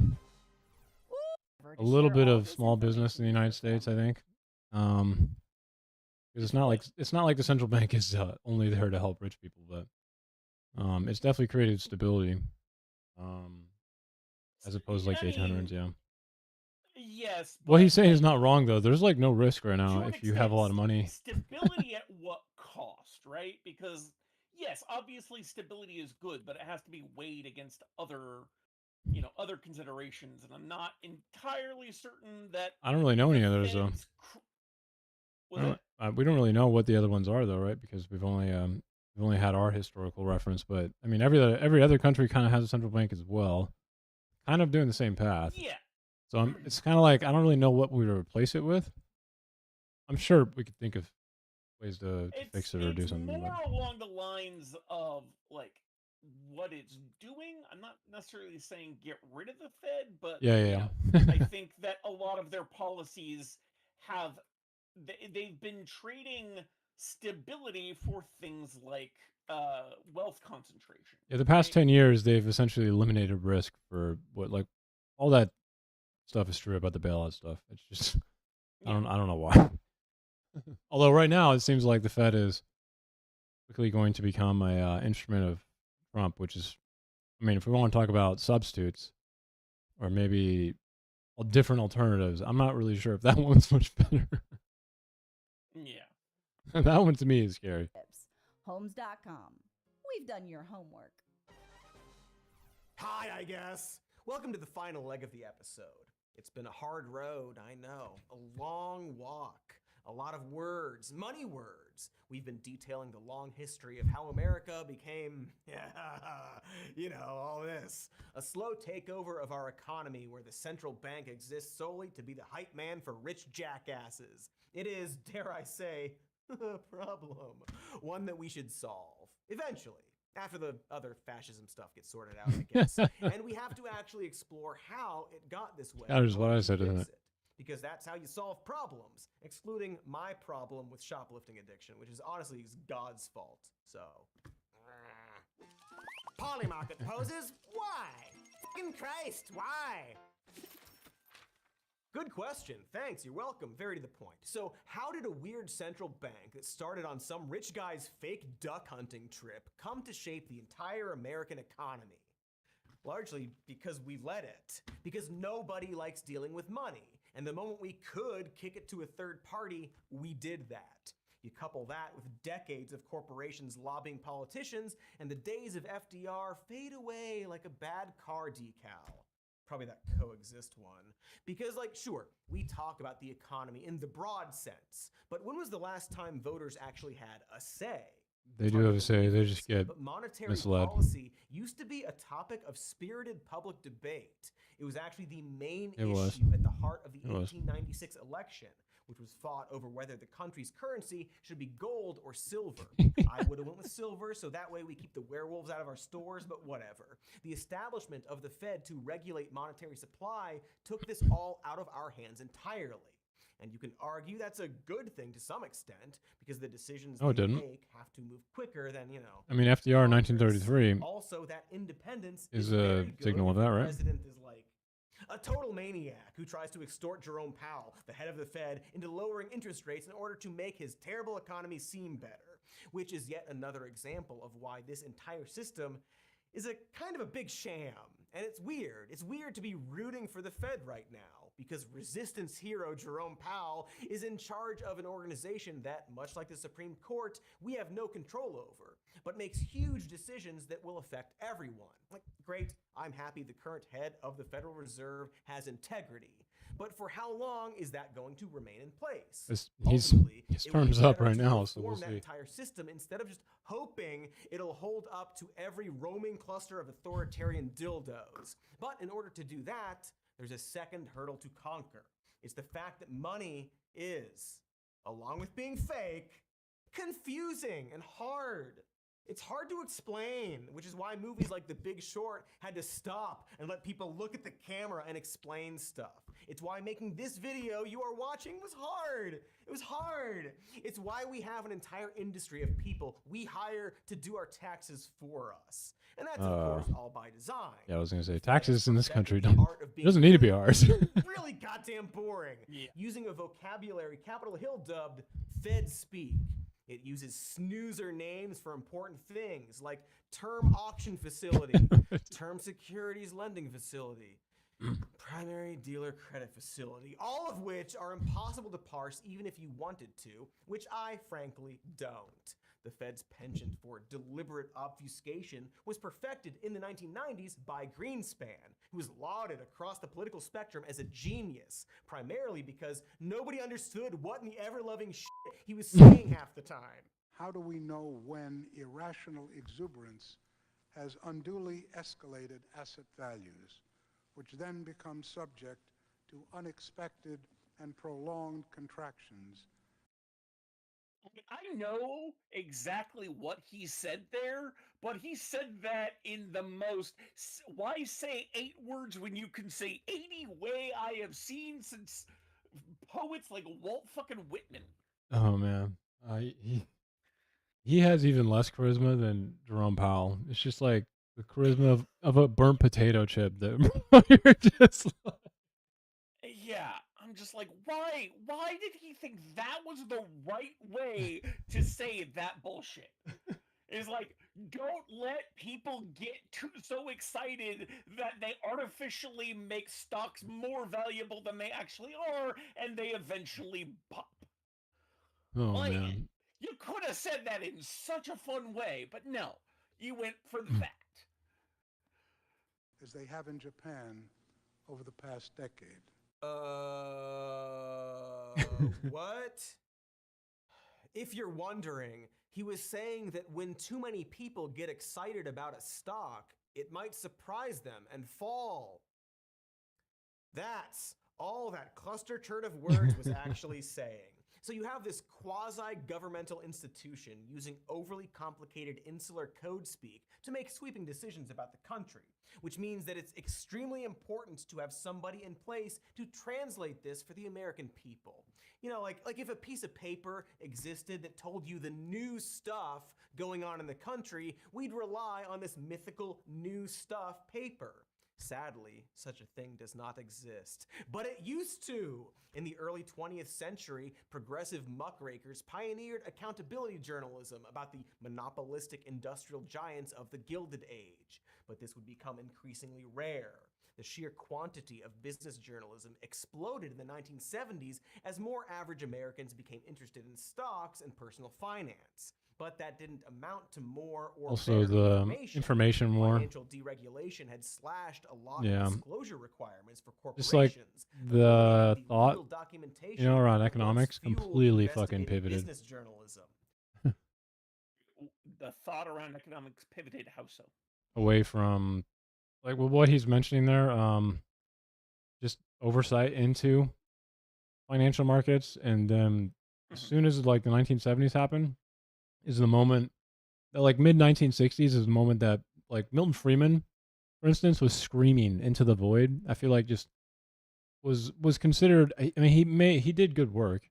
little bit of small business in the United States, I think. Because it's not like the central bank is only there to help rich people, but it's definitely created stability, as opposed to like the 1800s. Yeah. Yes. What he's saying is not wrong though. There's like no risk right now To an if you have a lot of extent, money. Stability at what cost, right? Because yes, obviously stability is good, but it has to be weighed against other considerations, and I'm not entirely certain that I don't really know any the others though. Fed's We don't really know what the other ones are though, right? Because we've only had our historical reference, but I mean every other country kind of has a central bank as well, kind of doing the same path. Yeah. So it's kind of like I don't really know what we would replace it with. I'm sure we could think of ways to fix it or do something. It's more along the lines of like what it's doing. I'm not necessarily saying get rid of the Fed, but Yeah. I think that a lot of their policies they've been trading stability for things like wealth concentration. Yeah, the past 10 years they've essentially eliminated risk for what like all that stuff is true about the bailout stuff. It's just I don't know why. Although right now it seems like the Fed is quickly going to become a instrument of Trump, which is, I mean, if we want to talk about substitutes or maybe different alternatives, I'm not really sure if that one's much better. Yeah. That one to me is scary. Homes.com. We've done your homework. Hi, I guess. Welcome to the final leg of the episode. It's been a hard road, I know. A long walk. A lot of words, money words. We've been detailing the long history of how America became, all this. A slow takeover of our economy where the central bank exists solely to be the hype man for rich jackasses. It is, dare I say, a problem. One that we should solve. Eventually. After the other fascism stuff gets sorted out, I guess. And we have to actually explore how it got this way. That is what I said, isn't it? Because that's how you solve problems, excluding my problem with shoplifting addiction, which is honestly God's fault. So, Polymarket poses? Why? Fucking Christ, why? Good question. Thanks. You're welcome. Very to the point. So, how did a weird central bank that started on some rich guy's fake duck hunting trip come to shape the entire American economy? Largely because we let it. Because nobody likes dealing with money. And the moment we could kick it to a third party, we did that. You couple that with decades of corporations lobbying politicians, and the days of FDR fade away like a bad car decal. Probably that coexist one. Because, sure, we talk about the economy in the broad sense, but when was the last time voters actually had a say? They do have a say, they just get But monetary misled. policy used to be a topic of spirited public debate. It was actually the main issue at the heart of the 1896 election, which was fought over whether the country's currency should be gold or silver. I would have went with silver, so that way we keep the werewolves out of our stores, but whatever. The establishment of the Fed to regulate monetary supply took this all out of our hands entirely. And you can argue that's a good thing to some extent, because the decisions No, it they didn't. make have to move quicker than, I mean, FDR in Congress. 1933 Also, that independence is very a good signal if of that, the right? president is like a total maniac who tries to extort Jerome Powell, the head of the Fed, into lowering interest rates in order to make his terrible economy seem better, which is yet another example of why this entire system is a kind of a big sham. And it's weird. It's weird to be rooting for the Fed right now, because resistance hero Jerome Powell is in charge of an organization that, much like the Supreme Court, we have no control over, but makes huge decisions that will affect everyone. Like, great, I'm happy the current head of the Federal Reserve has integrity. But for how long is that going to remain in place? His Ultimately, his it would be term's up better right to now, so reform we'll that see. entire system instead of just hoping it'll hold up to every roaming cluster of authoritarian dildos. But in order to do that, there's a second hurdle to conquer. It's the fact that money is, along with being fake, confusing and hard. It's hard to explain, which is why movies like The Big Short had to stop and let people look at the camera and explain stuff. It's why making this video you are watching was hard. It was hard. It's why we have an entire industry of people we hire to do our taxes for us. And that's, of course, all by design. Yeah, I was gonna say The taxes Fed in this perfected country the don't. art of It being doesn't need to be really, ours. really goddamn boring. Yeah. Using a vocabulary Capitol Hill dubbed Fed speak. It uses snoozer names for important things like term auction facility, term securities lending facility, primary dealer credit facility, all of which are impossible to parse even if you wanted to, which I frankly don't. The Fed's penchant for deliberate obfuscation was perfected in the 1990s by Greenspan, who was lauded across the political spectrum as a genius, primarily because nobody understood what in the ever-loving shit he was saying half the time. How do we know when irrational exuberance has unduly escalated asset values, which then become subject to unexpected and prolonged contractions? I know exactly what he said there, but he said that in the most why say 8 words when you can say 80 way I have seen since poets like Walt fucking Whitman. Oh man, he has even less charisma than Jerome Powell. It's just like the charisma of a burnt potato chip that you're just like, Yeah, I'm just like, why did he think that was the right way to say that bullshit? Is like, don't let people get so excited that they artificially make stocks more valuable than they actually are, and they eventually pop. oh Like, man. you could have said that in such a fun way, but no, you went for that. As they have in Japan over the past decade. What? If you're wondering, he was saying that when too many people get excited about a stock, it might surprise them and fall. That's all that cluster turd of words was actually saying. So you have this quasi-governmental institution using overly complicated insular code speak to make sweeping decisions about the country, which means that it's extremely important to have somebody in place to translate this for the American people. You know, like if a piece of paper existed that told you the new stuff going on in the country, we'd rely on this mythical new stuff paper. Sadly, such a thing does not exist. But it used to! In the early 20th century, progressive muckrakers pioneered accountability journalism about the monopolistic industrial giants of the Gilded Age. But this would become increasingly rare. The sheer quantity of business journalism exploded in the 1970s as more average Americans became interested in stocks and personal finance. But that didn't amount to more or Also, better the information war. Financial deregulation had slashed a lot Yeah. of disclosure requirements for Just like corporations. the eliminating thought, legal documentation around that once economics fueled completely fucking investigative pivoted. Business journalism. The thought around economics pivoted how so? Away from like what he's mentioning there, just oversight into financial markets, and then as soon as like the 1970s happened, is the moment that like mid 1960s is the moment that like Milton Friedman, for instance, was screaming into the void. I feel like just was considered. I mean, he did good work.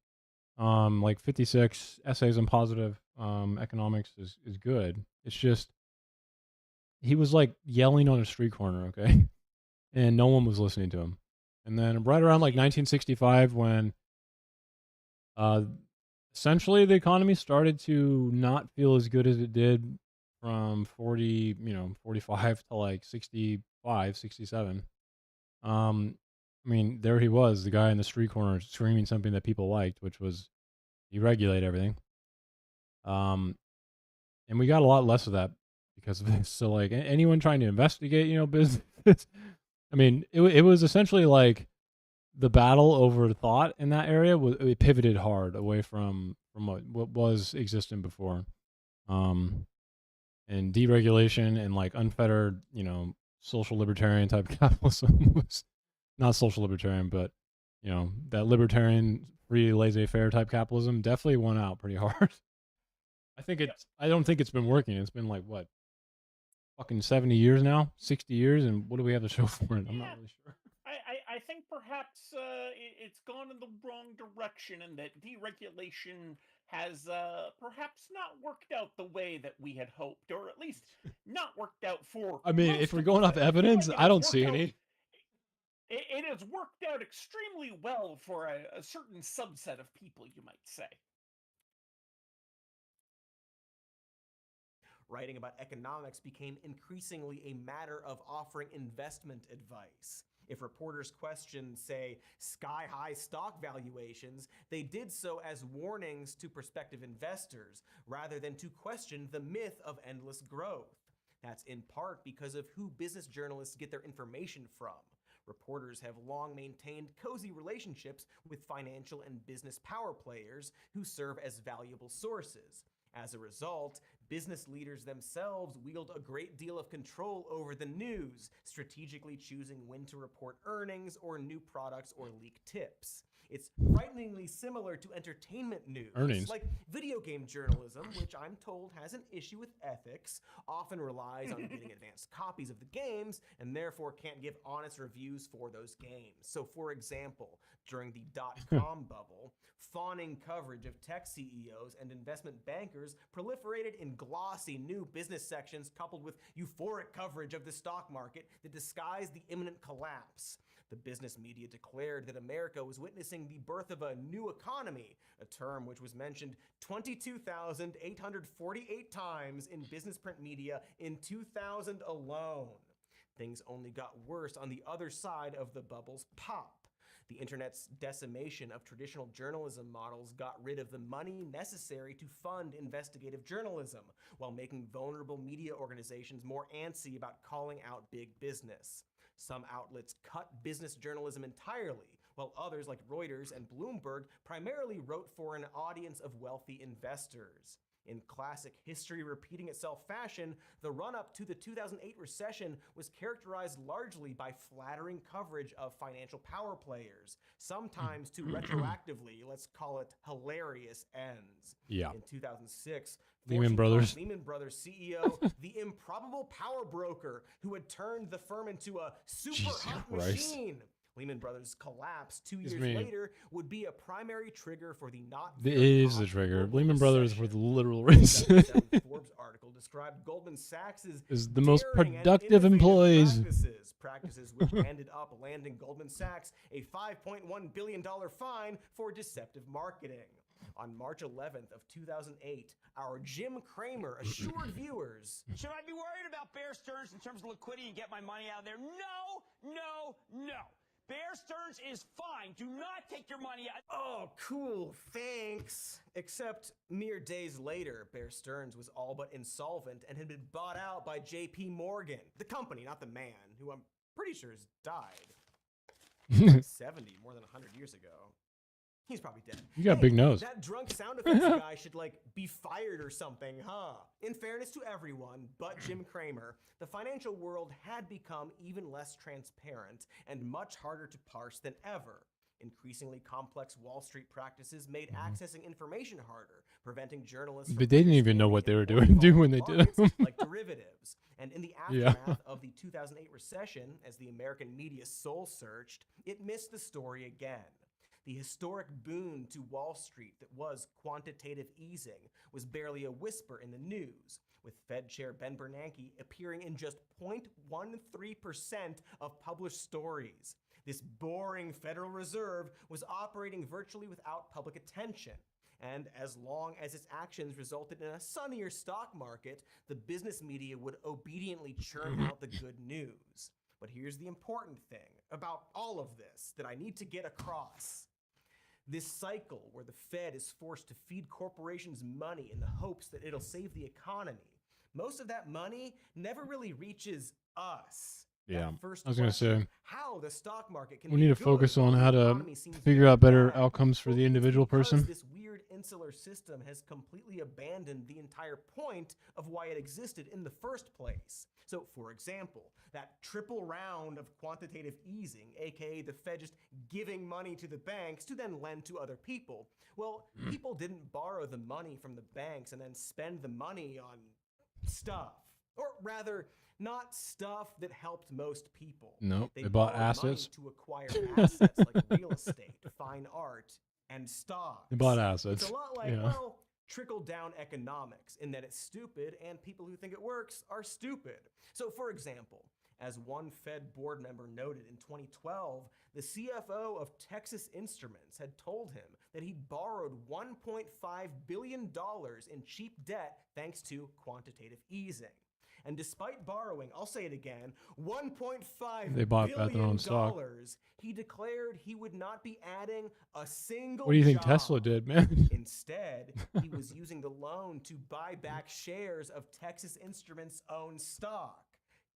Like 56 essays on positive economics is good. It's just he was like yelling on a street corner, okay, and no one was listening to him. And then right around like 1965, when uh, essentially the economy started to not feel as good as it did from 45 to like 65, 67. I mean, there he was, the guy in the street corner screaming something that people liked, which was deregulate everything. And we got a lot less of that because of this. So like anyone trying to investigate, business, I mean, it was essentially like the battle over thought in that area it pivoted hard away from what was existent before. And deregulation and like unfettered, social libertarian type capitalism was not social libertarian, but that libertarian free laissez-faire type capitalism definitely won out pretty hard. I don't think it's been working. It's been like what, fucking 70 years now, 60 years, and what do we have to show for it? I'm not really sure. I think perhaps it's gone in the wrong direction, and that deregulation has perhaps not worked out the way that we had hoped, or at least not worked out for. I mean, most if we're of going us. off I feel evidence, like it I has don't worked see out- any. It has worked out extremely well for a certain subset of people, you might say. Writing about economics became increasingly a matter of offering investment advice. If reporters questioned, say, sky-high stock valuations, they did so as warnings to prospective investors, rather than to question the myth of endless growth. That's in part because of who business journalists get their information from. Reporters have long maintained cozy relationships with financial and business power players who serve as valuable sources. As a result, business leaders themselves wield a great deal of control over the news, strategically choosing when to report earnings or new products or leak tips. It's frighteningly similar to entertainment news, Earnings. like video game journalism, which I'm told has an issue with ethics, often relies on getting advanced copies of the games, and therefore can't give honest reviews for those games. So, for example, during the .com bubble, fawning coverage of tech CEOs and investment bankers proliferated in glossy new business sections coupled with euphoric coverage of the stock market that disguised the imminent collapse. The business media declared that America was witnessing the birth of a new economy, a term which was mentioned 22,848 times in business print media in 2000 alone. Things only got worse on the other side of the bubble's pop. The internet's decimation of traditional journalism models got rid of the money necessary to fund investigative journalism, while making vulnerable media organizations more antsy about calling out big business. Some outlets cut business journalism entirely, while others like Reuters and Bloomberg primarily wrote for an audience of wealthy investors. In classic history repeating itself fashion, the run-up to the 2008 recession was characterized largely by flattering coverage of financial power players, sometimes to retroactively, let's call it hilarious ends. Yeah. In 2006, Lehman Brothers. Lehman Brothers CEO, the improbable power broker who had turned the firm into a super hot machine. Lehman Brothers' collapse 2 years later would be a primary trigger for the not It very is the hot trigger. global Lehman Brothers were recession. the literal The reason. 2007 Forbes article described Goldman Sachs' Is the most daring and productive innovative employees. practices which ended up landing Goldman Sachs a $5.1 billion fine for deceptive marketing. On March 11th of 2008, our Jim Cramer assured viewers, Should I be worried about Bear Stearns in terms of liquidity and get my money out of there? No, no, no. Bear Stearns is fine. Do not take your money out. "Oh, cool, thanks." Except mere days later, Bear Stearns was all but insolvent and had been bought out by J.P. Morgan, the company, not the man, who I'm pretty sure has died. Like 70, more than 100 years ago. He's probably dead. You got a big nose. That drunk sound effects guy should, be fired or something, huh? In fairness to everyone but Jim Cramer, the financial world had become even less transparent and much harder to parse than ever. Increasingly complex Wall Street practices made accessing information harder, preventing journalists But they didn't even know what they were doing when they did them. like derivatives. And in the Yeah. aftermath of the 2008 recession, as the American media soul searched, it missed the story again. The historic boon to Wall Street that was quantitative easing was barely a whisper in the news, with Fed Chair Ben Bernanke appearing in just 0.13% of published stories. This boring Federal Reserve was operating virtually without public attention. And as long as its actions resulted in a sunnier stock market, the business media would obediently churn out the good news. But here's the important thing about all of this that I need to get across. This cycle where the Fed is forced to feed corporations money in the hopes that it'll save the economy, most of that money never really reaches us. Yeah, First I was gonna question, say, how the stock market can we be need to good focus while on the how to economy seems figure very out better bad? outcomes for the Well, it's individual because person. This weird insular system has completely abandoned the entire point of why it existed in the first place. So, for example, that triple round of quantitative easing, aka the Fed just giving money to the banks to then lend to other people. Well, people didn't borrow the money from the banks and then spend the money on stuff. Or rather, not stuff that helped most people. Nope, They they bought borrowed assets. money to acquire assets like real estate, fine art, and stocks. They bought assets. It's a lot like, Yeah. well, trickle-down economics, in that it's stupid and people who think it works are stupid. So, for example, as one Fed board member noted in 2012, the CFO of Texas Instruments had told him that he'd borrowed $1.5 billion in cheap debt thanks to quantitative easing. And despite borrowing, I'll say it again, $1.5 They bought back their billion, own stock. he declared he would not be adding a single What do you think job. Tesla did, man? Instead, he was using the loan to buy back shares of Texas Instruments' own stock.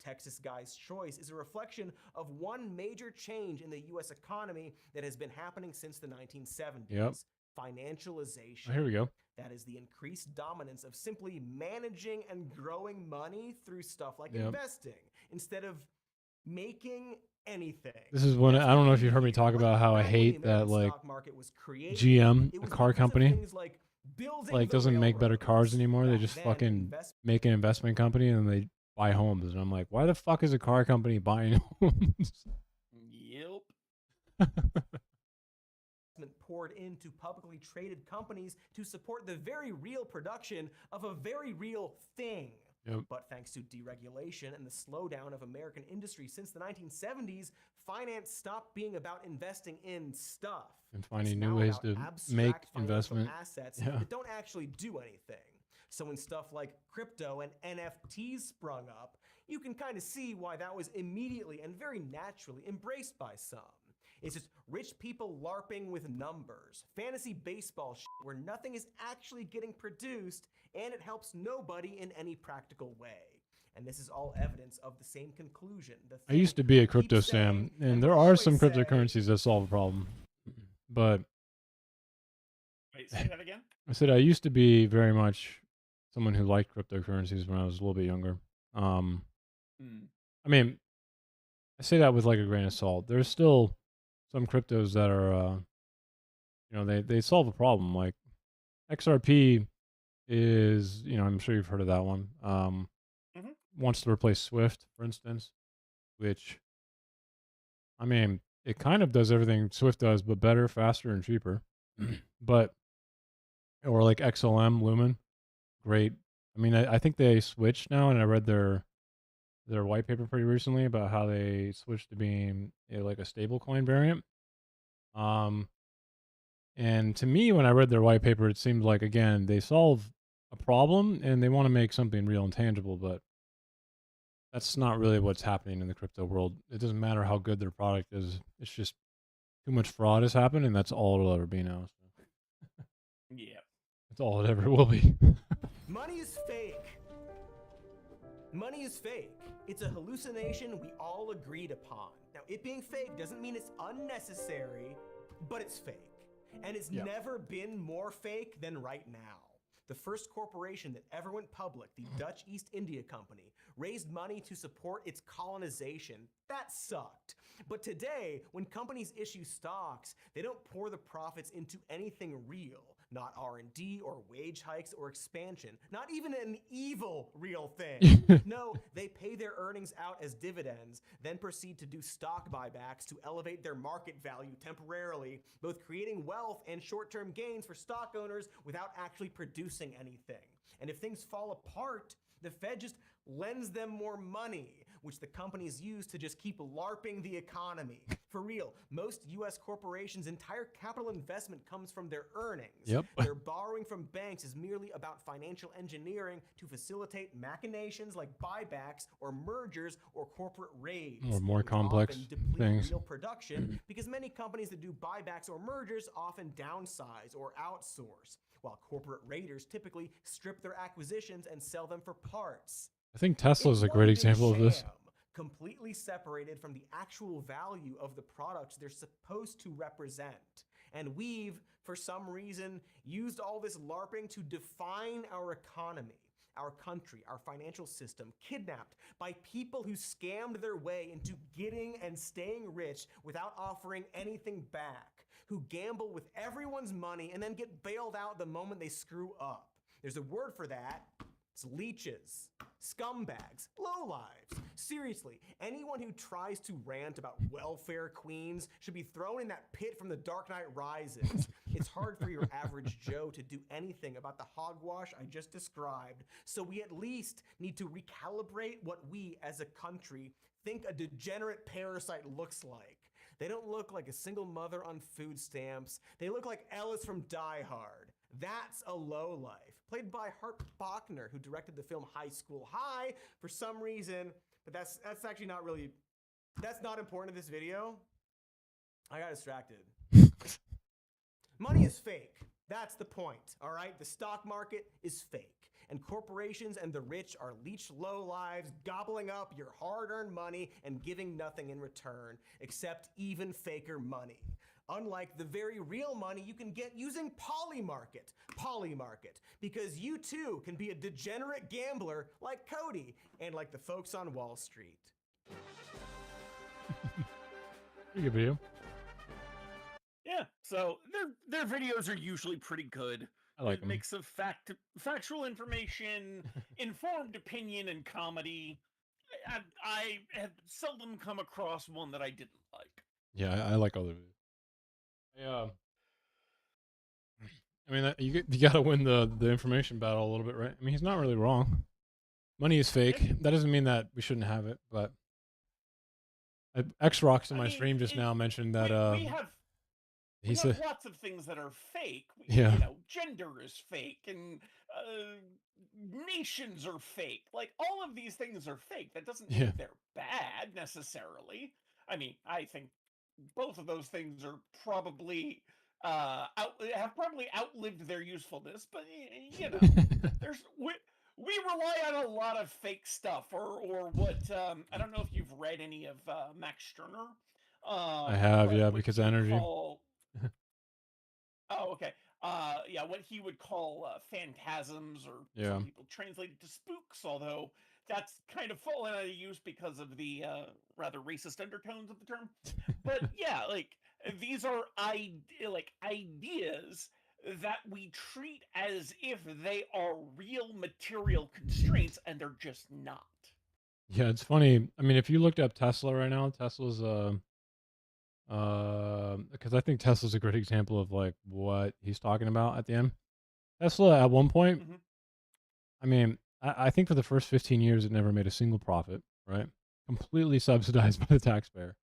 Texas Guy's Choice is a reflection of one major change in the U.S. economy that has been happening since the 1970s. Yep. Financialization. Oh, here we go. That is the increased dominance of simply managing and growing money through stuff like Yep. investing instead of making anything. This is when That's I don't know the if you heard me key. talk about how I Back when the hate that American like stock market was created, GM, it a was car because of company, things like building like the doesn't make better cars railroads. anymore. They Back just then, fucking investment make an investment company and they buy homes. And I'm like, why the fuck is a car company buying homes? Yep. poured into publicly traded companies to support the very real production of a very real thing. Yep. But thanks to deregulation and the slowdown of American industry since the 1970s, finance stopped being about investing in stuff. And finding It's new now ways about to abstract make financial investment. assets Yeah. that don't actually do anything. So when stuff like crypto and NFTs sprung up, you can kind of see why that was immediately and very naturally embraced by some. It's just rich people LARPing with numbers, fantasy baseball shit where nothing is actually getting produced, and it helps nobody in any practical way. And this is all evidence of the same conclusion. I used to be a keep crypto saying, Sam, and and there will are some always say, cryptocurrencies that solve a problem. But Wait, say that again? I said I used to be very much someone who liked cryptocurrencies when I was a little bit younger. I mean, I say that with like a grain of salt. There's still some cryptos that are, they solve a problem. Like XRP is, I'm sure you've heard of that one. Wants to replace Swift, for instance, which, I mean, it kind of does everything Swift does, but better, faster, and cheaper. But, or like XLM, Lumen, great. I mean, I think they switched now, and I read their white paper pretty recently about how they switched to being like a stable coin variant. And to me, when I read their white paper, it seemed like, again, they solve a problem and they want to make something real and tangible, but that's not really what's happening in the crypto world. It doesn't matter how good their product is. It's just too much fraud has happened, and that's all it'll ever be now. So. Yeah. That's all it ever will be. Money is fake. Money is fake. It's a hallucination we all agreed upon. Now, it being fake doesn't mean it's unnecessary, but it's fake. And it's never been more fake than right now. The first corporation that ever went public, the Dutch East India Company, raised money to support its colonization That sucked. But today, when companies issue stocks, they don't pour the profits into anything real. Not R&D or wage hikes or expansion. Not even an evil real thing. No, they pay their earnings out as dividends, then proceed to do stock buybacks to elevate their market value temporarily, both creating wealth and short-term gains for stock owners without actually producing anything. And if things fall apart, the Fed just lends them more money, which the companies use to just keep LARPing the economy. For real, most US corporations' entire capital investment comes from their earnings. Yep. Their borrowing from banks is merely about financial engineering to facilitate machinations like buybacks or mergers or corporate raids. Or more which complex often deplete things. real production because many companies that do buybacks or mergers often downsize or outsource, while corporate raiders typically strip their acquisitions and sell them for parts. I think Tesla is a great example of this. Completely separated from the actual value of the products they're supposed to represent. And we've, for some reason, used all this LARPing to define our economy, our country, our financial system, kidnapped by people who scammed their way into getting and staying rich without offering anything back, who gamble with everyone's money and then get bailed out the moment they screw up. There's a word for that. It's leeches, scumbags, lowlives. Seriously, anyone who tries to rant about welfare queens should be thrown in that pit from The Dark Knight Rises. It's hard for your average Joe to do anything about the hogwash I just described, so we at least need to recalibrate what we as a country think a degenerate parasite looks like. They don't look like a single mother on food stamps. They look like Ellis from Die Hard. That's a lowlife. Played by Hart Bachner, who directed the film High School High for some reason, but that's actually not really, that's not important to this video. I got distracted. Money is fake. That's the point, all right? The stock market is fake. And corporations and the rich are leech lowlives, gobbling up your hard-earned money and giving nothing in return, except even faker money. Unlike the very real money you can get using Polymarket, because you too can be a degenerate gambler like Cody and like the folks on Wall Street. Pretty good video. Yeah, so their videos are usually pretty good. I like them. Mix of factual information, informed opinion, and comedy. I have seldom come across one that I didn't like. Yeah, I like all the videos. I mean, you got to win the information battle a little bit, right? I mean, he's not really wrong. Money is fake. That doesn't mean that we shouldn't have it, but X-Rocks in my stream just now mentioned that we have lots of things that are fake. Yeah. You know, gender is fake, and nations are fake. Like, all of these things are fake. That doesn't mean they're bad necessarily. I mean, I think both of those things are probably have probably outlived their usefulness, but you know, we rely on a lot of fake stuff, or what I don't know if you've read any of Max Stirner. I have, yeah, because of energy. Oh, okay. Yeah, what he would call phantasms, or some people translate it to spooks, although that's kind of fallen out of use because of the rather racist undertones of the term. But yeah, like, these are ideas that we treat as if they are real material constraints, and they're just not. Yeah, it's funny. I mean, if you looked up Tesla right now, Tesla's because I think Tesla's a great example of like what he's talking about at the end. Tesla at one point, I mean, I think for the first 15 years it never made a single profit, right? Completely subsidized by the taxpayer.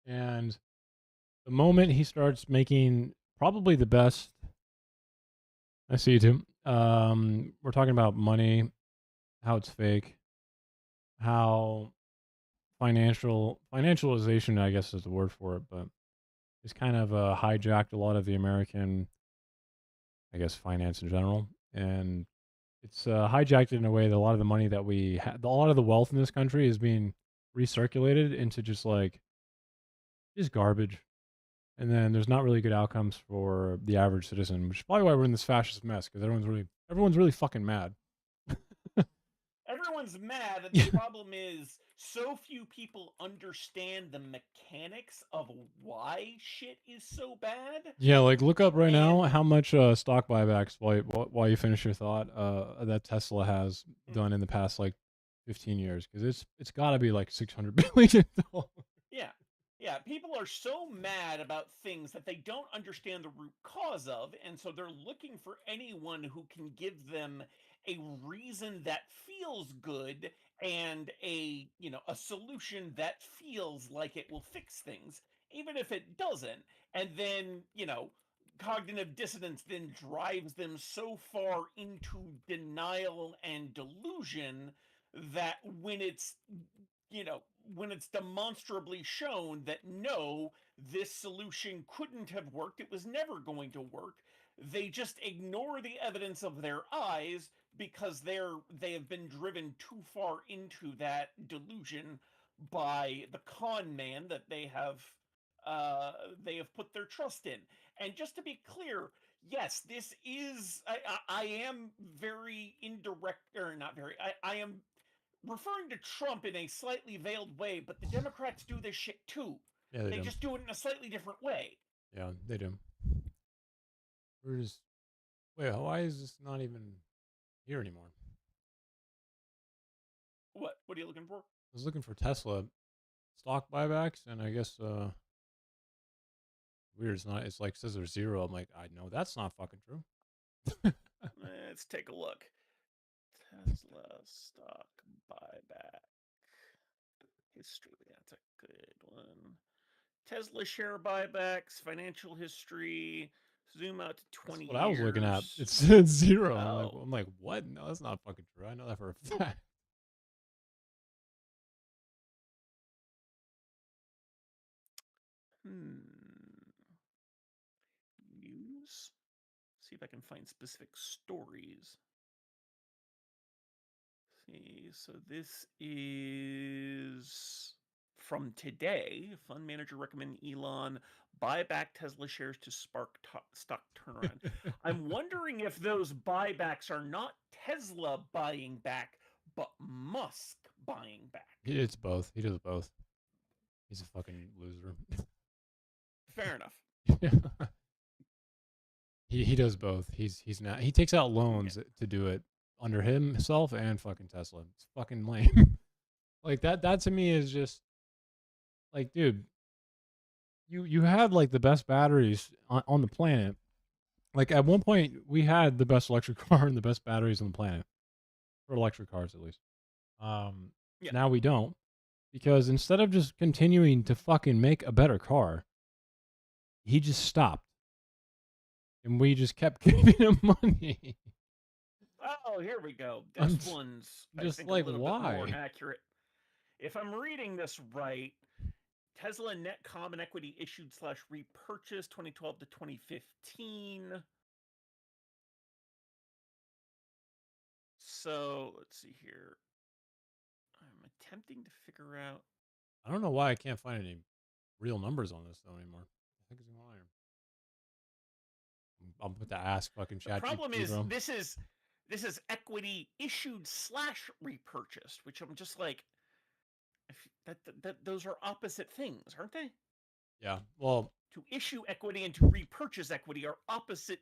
And the moment he starts making probably the best, I see you too. We're talking about money, how it's fake, how financialization, I guess is the word for it, but it's kind of hijacked a lot of the American, I guess, finance in general. And it's hijacked in a way that a lot of the money that we have, a lot of the wealth in this country is being recirculated into just garbage. And then there's not really good outcomes for the average citizen, which is probably why we're in this fascist mess, because everyone's really fucking mad. Everyone's mad, and the problem is so few people understand the mechanics of why shit is so bad. Yeah, like look up right now And how much stock buybacks while you finish your thought that Tesla has done in the past like 15 years, because it's got to be like $600 billion. yeah, yeah, people are so mad about things that they don't understand the root cause of, and so they're looking for anyone who can give them a reason that feels good and a solution that feels like it will fix things, even if it doesn't. And then, cognitive dissonance then drives them so far into denial and delusion that you know, when it's demonstrably shown that no, this solution couldn't have worked, it was never going to work, they just ignore the evidence of their eyes because they have been driven too far into that delusion by the con man that they have put their trust in. And just to be clear, yes, this is I am very indirect, or not very. I am referring to Trump in a slightly veiled way, but the Democrats do this shit too. Yeah, They just do it in a slightly different way. Yeah, they do. Where's wait? Why is this not even here anymore? What are you looking for? I was looking for Tesla stock buybacks, and I guess weird. It's not. It's like says there's zero. I'm like, I know that's not fucking true. Let's take a look. Tesla stock buyback history. That's a good one. Tesla share buybacks, financial history. Zoom out to 20 That's what I was looking at. years. It said zero. Oh. I'm like, what? No, that's not fucking true. I know that for a fact. News. See if I can find specific stories. See, so this is from today. Fund manager recommend Elon buy back Tesla shares to spark stock turnaround. I'm wondering if those buybacks are not Tesla buying back, but Musk buying back. It's both. He does both. He's a fucking loser. Fair enough. Yeah. He does both. He's not. He takes out loans to do it under himself and fucking Tesla. It's fucking lame. Like that to me is just like, dude, you had like the best batteries on the planet. Like at one point we had the best electric car and the best batteries on the planet for electric cars, at least. Now we don't, because instead of just continuing to fucking make a better car, he just stopped, and we just kept giving him money. Oh, here we go. This one's just I think like, a little why? bit more accurate. If I'm reading this right, Tesla net common equity issued / repurchased 2012 to 2015. So let's see here. I'm attempting to figure out. I don't know why I can't find any real numbers on this though anymore. I think it's a liar. I'll put the ask fucking chat. The problem is bro. this is equity issued / repurchased, which I'm just like, those are opposite things, aren't they? Yeah. Well, to issue equity and to repurchase equity are opposite.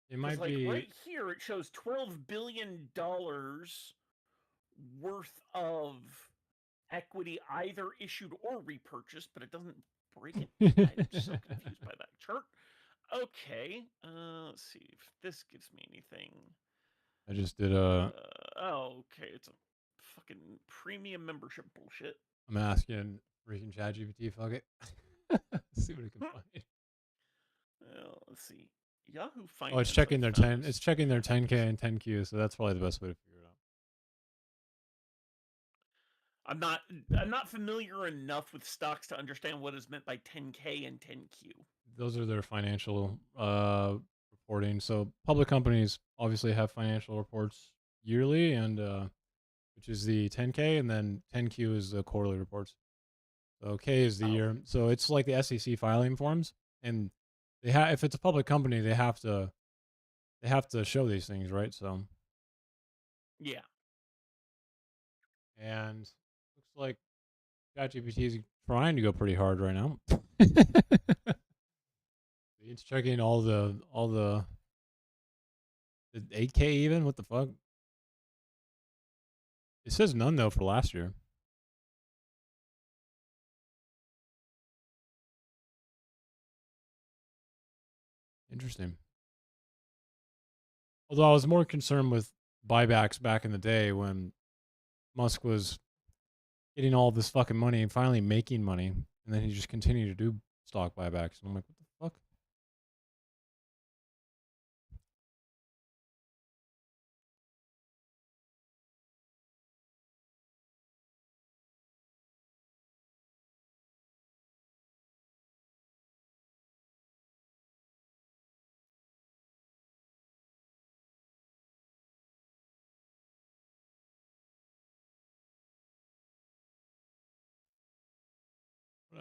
It might like be right here. It shows $12 billion worth of equity either issued or repurchased, but it doesn't break it. I'm so confused by that chart. Okay, let's see if this gives me anything. I just did oh, okay, it's a fucking premium membership bullshit. I'm asking freaking ChatGPT. Fuck it. See what it can find. Well, let's see. Yahoo Finance. Oh, it's checking their 10. It's checking their 10K and 10Q. So that's probably the best way to figure it out. I'm not familiar enough with stocks to understand what is meant by 10K and 10Q. Those are their financial reporting. So public companies obviously have financial reports yearly, and which is the 10K, and then 10Q is the quarterly reports. So K is the year. So it's like the SEC filing forms, and they have, if it's a public company, they have to show these things, right? So yeah. and looks like ChatGPT is trying to go pretty hard right now. It's checking all the 8K even. What the fuck? It says none though for last year. Interesting. Although I was more concerned with buybacks back in the day when Musk was getting all this fucking money and finally making money, and then he just continued to do stock buybacks. And I'm like, what the fuck?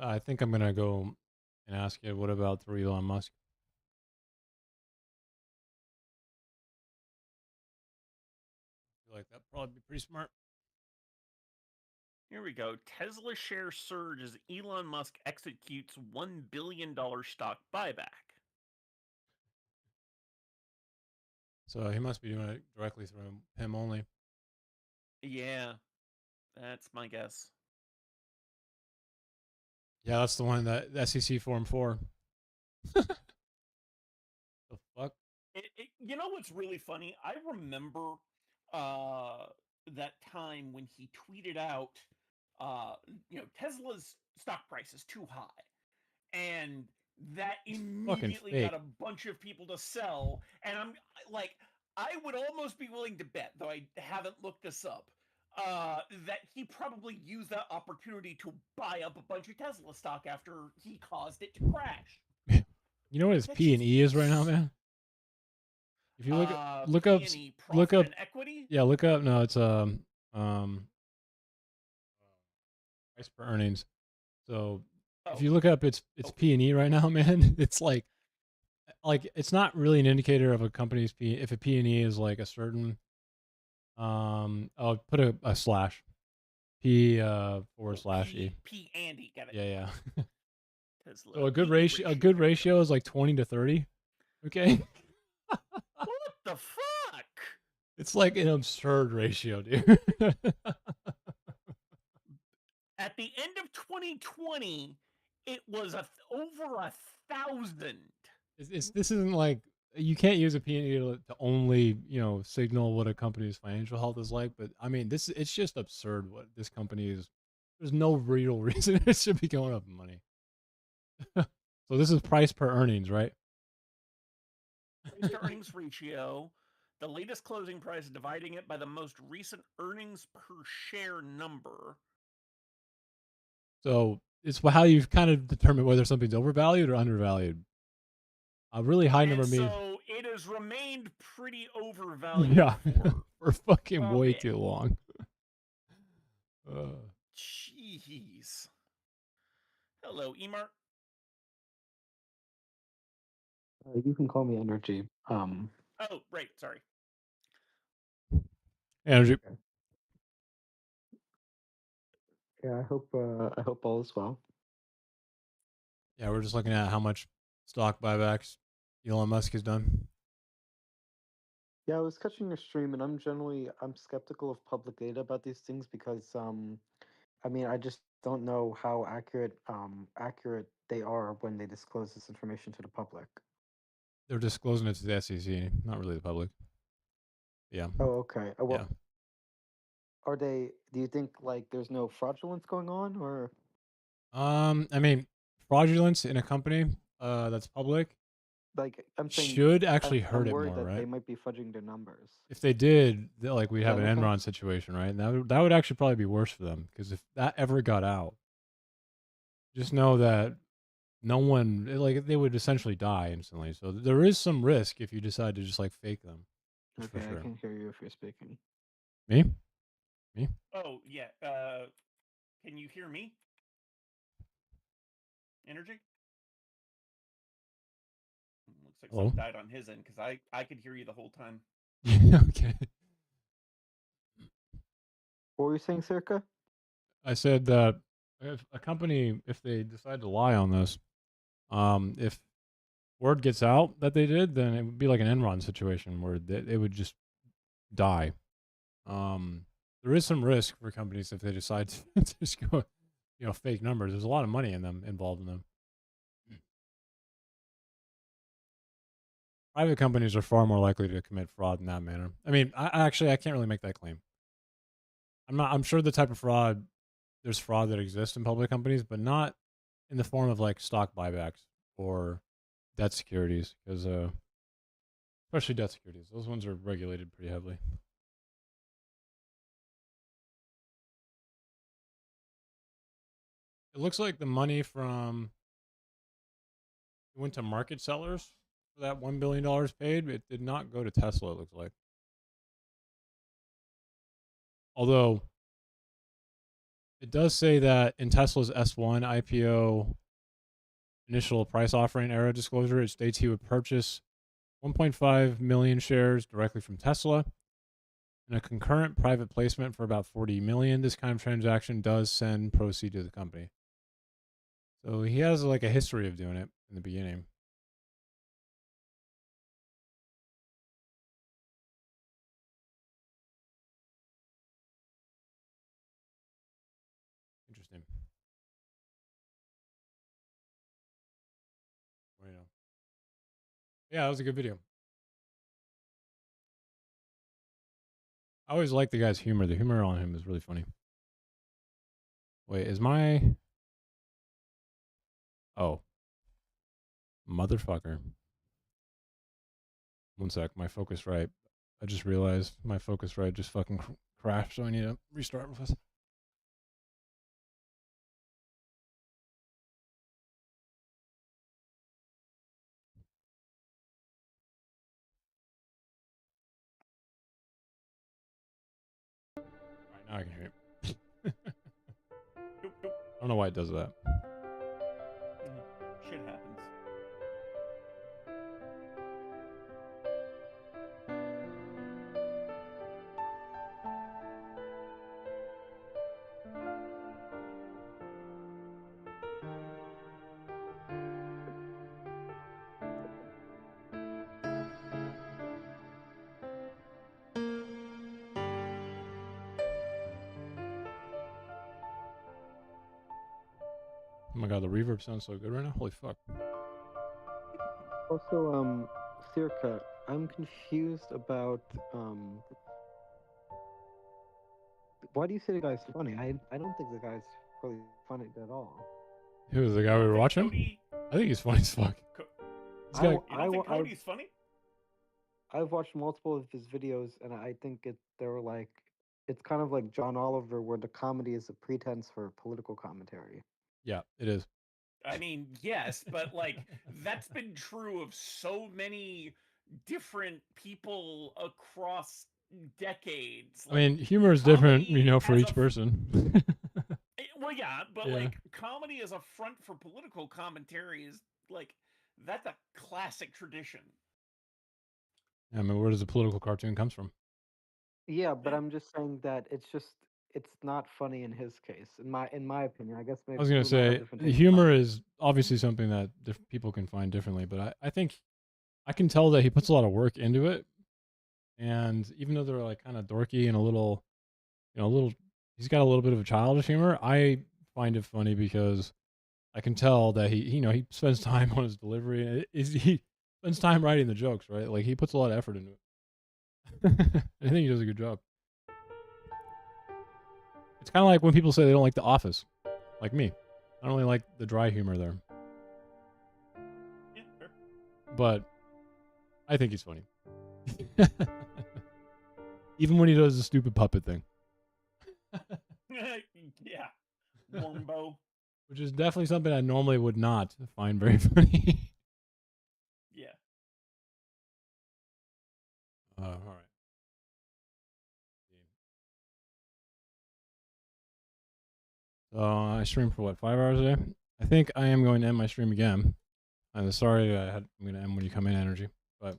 I think I'm gonna go and ask you, what about through Elon Musk? I feel like that'd probably be pretty smart. Here we go. Tesla share surge as Elon Musk executes $1 billion stock buyback. So he must be doing it directly through him only. Yeah, that's my guess. Yeah, that's the one that SEC Form 4. The fuck? You know what's really funny? I remember that time when he tweeted out, Tesla's stock price is too high. And that Fucking immediately got fake. a bunch of people to sell. And I'm like, I would almost be willing to bet, though I haven't looked this up, that he probably used that opportunity to buy up a bunch of Tesla stock after he caused it to crash. You know what his That's P and just E is right now, man? If you look up P&E, look profit up and equity. yeah, look up no, it's price per earnings. So if you look up its P and E right now, man, it's like it's not really an indicator of a company's P. If a P and E is like a certain I'll put a slash P forward slash E. P Andy, got it. Yeah, yeah. Tesla, So a good PE ratio is like 20 to 30. Okay. What the fuck? It's like an absurd ratio, dude. At the end of 2020, it was over 1,000. This isn't like you can't use a P&E to only signal what a company's financial health is like. But I mean, it's just absurd what this company is. There's no real reason it should be going up in money. So this is price per earnings, right? Price to earnings ratio, the latest closing price, dividing it by the most recent earnings per share number. So it's how you kind of determine whether something's overvalued or undervalued. A really high number means So it has remained pretty overvalued. Yeah, for fucking way too long. Jeez. Hello, Emart. You can call me Energy. Oh, right. Sorry. Energy. Yeah, I hope all is well. Yeah, we're just looking at how much stock buybacks Elon Musk has done. Yeah, I was catching your stream, and I'm skeptical of public data about these things because I mean, I just don't know how accurate they are when they disclose this information to the public. They're disclosing it to the SEC, not really the public. Yeah. Oh, okay. Well, yeah. Are they? Do you think like there's no fraudulence going on, or? I mean, fraudulence in a company that's public, Like I'm saying, should actually hurt I'm it worried more, that right? they might be fudging their numbers. If they did, like we'd Does have that an make Enron sense? situation, right? And that would actually probably be worse for them because if that ever got out, just know that no one they would essentially die instantly. So there is some risk if you decide to just like fake them. Okay, For sure. I can hear you if you're speaking. Me? Oh, yeah. Can you hear me? Energy? Looks like Hello? something died on his end because I could hear you the whole time. Okay. What were you saying, Circa? I said that if a company, if they decide to lie on this, if word gets out that they did, then it would be like an Enron situation where they would just die. There is some risk for companies if they decide to just go, fake numbers. There's a lot of money involved in them. Private companies are far more likely to commit fraud in that manner. I mean, I can't really make that claim. I'm sure the type of fraud, there's fraud that exists in public companies, but not in the form of like stock buybacks or debt securities, because especially debt securities, those ones are regulated pretty heavily. It looks like the money from it went to market sellers for that $1 billion paid. It did not go to Tesla, it looks like. Although it does say that in Tesla's S1 IPO initial price offering era disclosure, it states he would purchase 1.5 million shares directly from Tesla in a concurrent private placement for about 40 million. This kind of transaction does send proceeds to the company. So he has like a history of doing it in the beginning. Interesting. Well, yeah, that was a good video. I always like the guy's humor. The humor on him is really funny. Wait, is my... Oh. Motherfucker. One sec, my Focusrite. I just realized my Focusrite just fucking crashed, so I need to restart with this. Alright, now I can hear it. I don't know why it does that. Shit happens. Oh my god, the reverb sounds so good right now. Holy fuck. Also, Circa, I'm confused about why do you say the guy's funny? I don't think the guy's really funny at all. Who was the guy we were watching? Cody, I think he's funny as fuck. you don't think Cody's funny? I've watched multiple of his videos, and I think they're like, it's kind of like John Oliver, where the comedy is a pretense for political commentary. Yeah, it is. I mean, yes, but like that's been true of so many different people across decades. I mean, humor is different, for each person. Well, yeah, but like comedy as a front for political commentary is like that's a classic tradition. I mean, where does the political cartoon comes from? Yeah, but I'm just saying that it's not funny in his case. In my opinion, I guess maybe I was gonna say humor is obviously something that people can find differently, but I think I can tell that he puts a lot of work into it, and even though they're like kind of dorky and a little, he's got a little bit of a childish humor. I find it funny because I can tell that he spends time on his delivery. He spends time writing the jokes, right? Like he puts a lot of effort into it. I think he does a good job. It's kind of like when people say they don't like The Office, like me. I don't really like the dry humor there. Yeah, sure. But I think he's funny. Even when he does the stupid puppet thing. Yeah. Warmbo. Which is definitely something I normally would not find very funny. Yeah. All right. So I stream for 5 hours a day? I think I am going to end my stream again. I'm sorry I'm going to end when you come in, Energy. But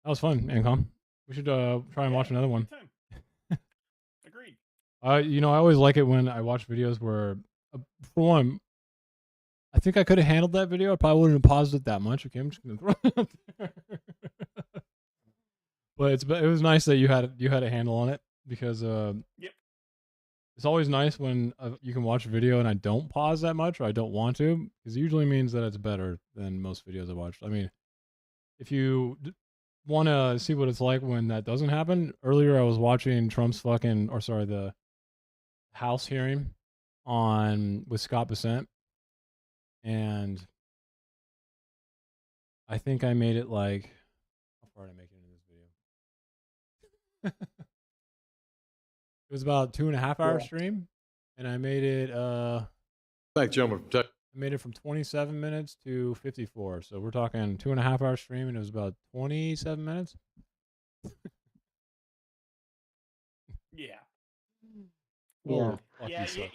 that was fun, AnCom. We should try and watch another one. Good time. Agreed. I always like it when I watch videos where, for one, I think I could have handled that video. I probably wouldn't have paused it that much. Okay, I'm just gonna throw it out there. But it was nice that you had a handle on it because Yep. it's always nice when you can watch a video and I don't pause that much or I don't want to, because it usually means that it's better than most videos I watched. I mean, if you want to see what it's like when that doesn't happen, earlier I was watching the House hearing on with Scott Bessent, and I think I made it like, how far did I make it in this video? It was about 2.5 hour stream, and I made it Thanks, gentlemen. I made it from 27 minutes to 54. So we're talking 2.5 hour stream, and it was about 27 minutes. Yeah. Yeah. Fuck Yeah, you, suck.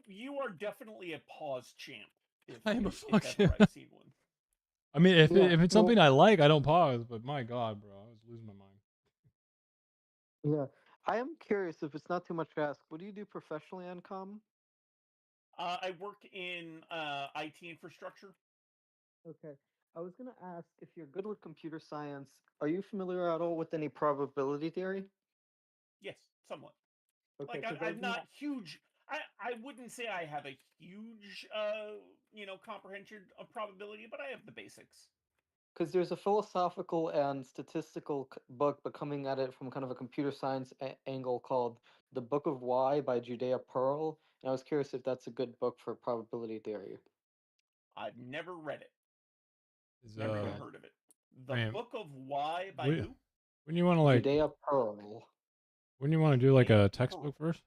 you are definitely a pause champ. I am a if fuck ever I've seen one. I mean, if Yeah, if it's something I like, I don't pause. But my God, bro, I was losing my mind. Yeah. I am curious if it's not too much to ask. What do you do professionally, AnCom? I work in IT infrastructure. Okay. I was gonna ask if you're good with computer science. Are you familiar at all with any probability theory? Yes, somewhat. Okay, Like because I was I'm gonna not huge. I wouldn't say I have a huge comprehension of probability, but I have the basics. because there's a philosophical and statistical book, but coming at it from kind of a computer science angle called "The Book of Why" by Judea Pearl. And I was curious if that's a good book for probability theory. I've never read it. Is Never even Okay. heard of it. The man, Book of Why by who? when you want to like, Judea Pearl. when you want to do like Judea a textbook first,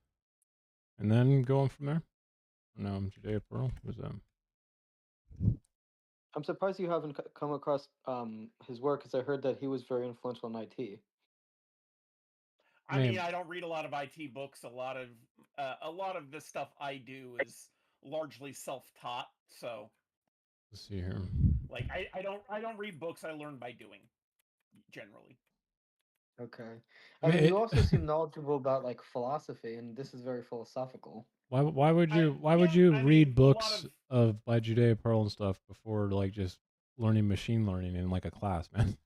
and then go on from there. No, Judea Pearl was I'm surprised you haven't come across his work, because I heard that he was very influential in IT. I mean, I don't read a lot of IT books. A lot of the stuff I do is largely self-taught. So, let's see here. like, I don't read books. I learn by doing, generally. Okay. I I mean, mean, you also seem knowledgeable about like philosophy, and this is very philosophical. why would you read books of by Judea Pearl and stuff before like just learning machine learning in like a class, man?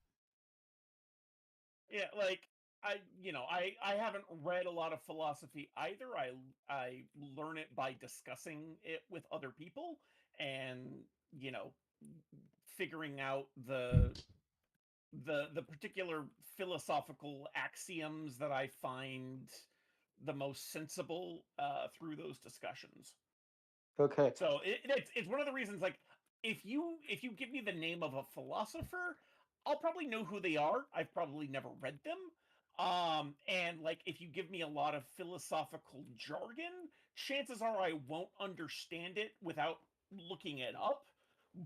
Yeah, like I haven't read a lot of philosophy either. I learn it by discussing it with other people and, you know, figuring out the particular philosophical axioms that I find the most sensible through those discussions. Okay. So it's one of the reasons, like, if you give me the name of a philosopher, I'll probably know who they are. I've probably never read them. And like, if you give me a lot of philosophical jargon, chances are I won't understand it without looking it up,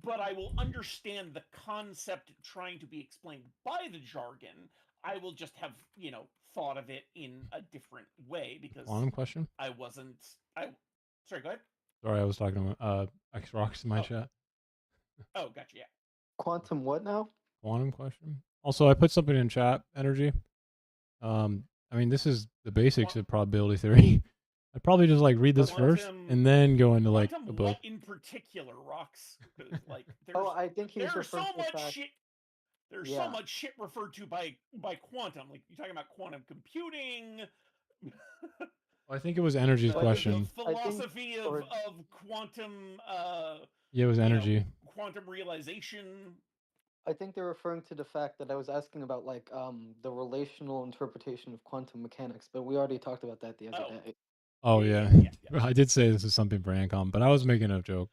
but I will understand the concept trying to be explained by the jargon. I will just have, thought of it in a different way because Quantum question. I wasn't. I sorry. Go ahead. Sorry, I was talking to X-Rocks in my chat. Oh, gotcha. Yeah. Quantum what now? Quantum question. Also, I put something in chat. Energy. I mean, this is the basics of probability theory. I'd probably just like read this first and then go into like a book. What in particular, Rocks? Like, Oh, I think he's there's so referring to the much fact. shit. There's Yeah. so much shit referred to by quantum. Like, you're talking about quantum computing. I think it was Energy's the question. philosophy of quantum. Yeah, it was Energy. Quantum realization. I think they're referring to the fact that I was asking about like the relational interpretation of quantum mechanics, but we already talked about that the other day. Oh yeah. I did say this is something for AnCom, but I was making a joke.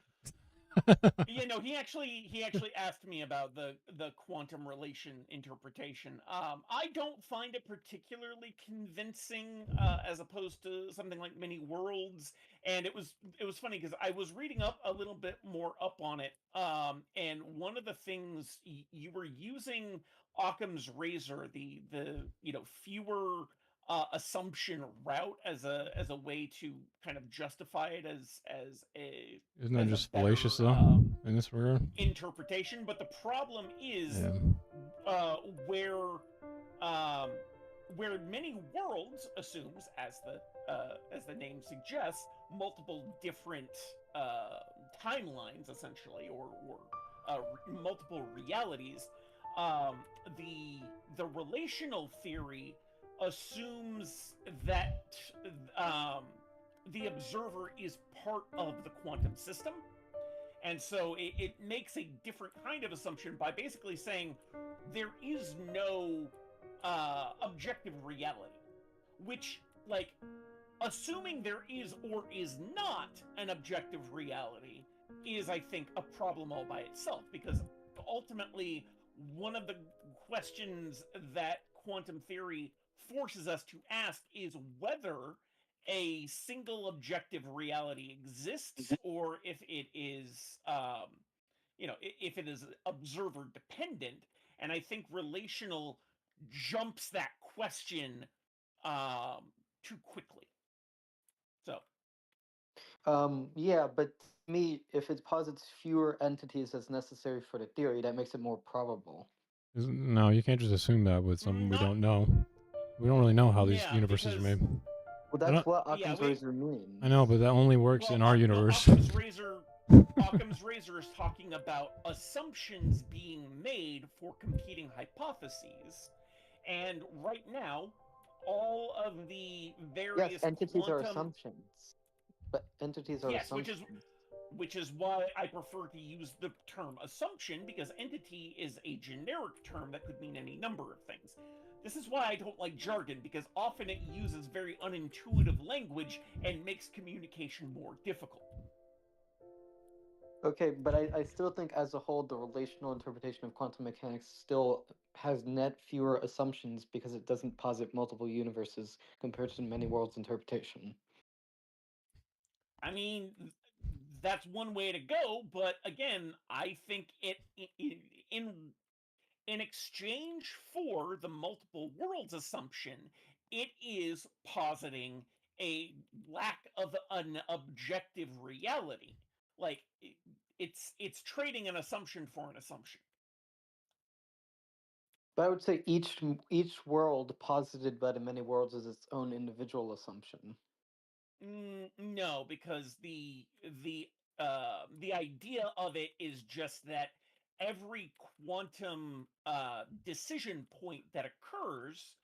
Yeah, no, he actually asked me about the quantum relation interpretation. I don't find it particularly convincing, as opposed to something like many worlds. And it was funny because I was reading up a little bit more up on it. And one of the things you were using Occam's razor, the fewer assumption route as a way to kind of justify it as a Isn't that as a just better, fallacious though in this regard? interpretation. But the problem is where where many worlds assumes, as the name suggests, multiple different timelines, essentially, or multiple realities. Um, the relational theory assumes that um, the observer is part of the quantum system. And so it makes a different kind of assumption by basically saying there is no objective reality, which, like, assuming there is or is not an objective reality is, I think, a problem all by itself, because ultimately, one of the questions that quantum theory forces us to ask is whether a single objective reality exists, or if it is, if it is observer dependent. And I think relational jumps that question too quickly. So, Yeah, but to me, if it posits fewer entities as necessary for the theory, that makes it more probable. No, you can't just assume that with something we not don't know. We don't really know how these yeah, universes are because made. Well, I that's don't. what yeah, Occam's razor means. I know, but that only works in our universe. Occam's razor is talking about assumptions being made for competing hypotheses, and right now, all of the Yes, various entities are quantum assumptions. But entities are yes, assumptions. which is why I prefer to use the term assumption, because entity is a generic term that could mean any number of things. This is why I don't like jargon, because often it uses very unintuitive language and makes communication more difficult. Okay, but I still think as a whole, the relational interpretation of quantum mechanics still has net fewer assumptions because it doesn't posit multiple universes compared to many worlds interpretation. I mean, that's one way to go, but again, I think in in exchange for the multiple worlds assumption, it is positing a lack of an objective reality. Like, it's trading an assumption for an assumption. But I would say each world posited by the many worlds is its own individual assumption. No, because the idea of it is just that every quantum decision point that occurs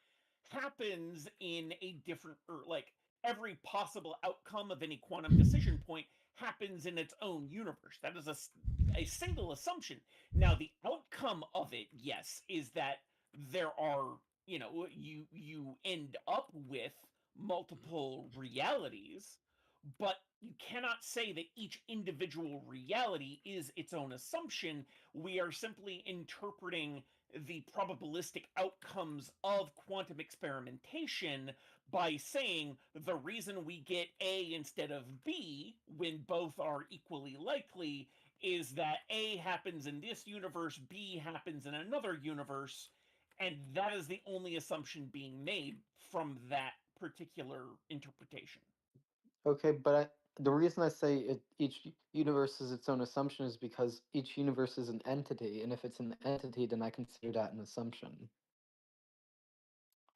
happens in a different, or like every possible outcome of any quantum decision point happens in its own universe. That is a single assumption. Now, the outcome of it, yes, is that there are, you end up with multiple realities, but you cannot say that each individual reality is its own assumption. We are simply interpreting the probabilistic outcomes of quantum experimentation by saying the reason we get A instead of B when both are equally likely is that A happens in this universe, B happens in another universe, and that is the only assumption being made from that particular interpretation. Okay, but the reason I say each universe is its own assumption is because each universe is an entity, and if it's an entity, then I consider that an assumption.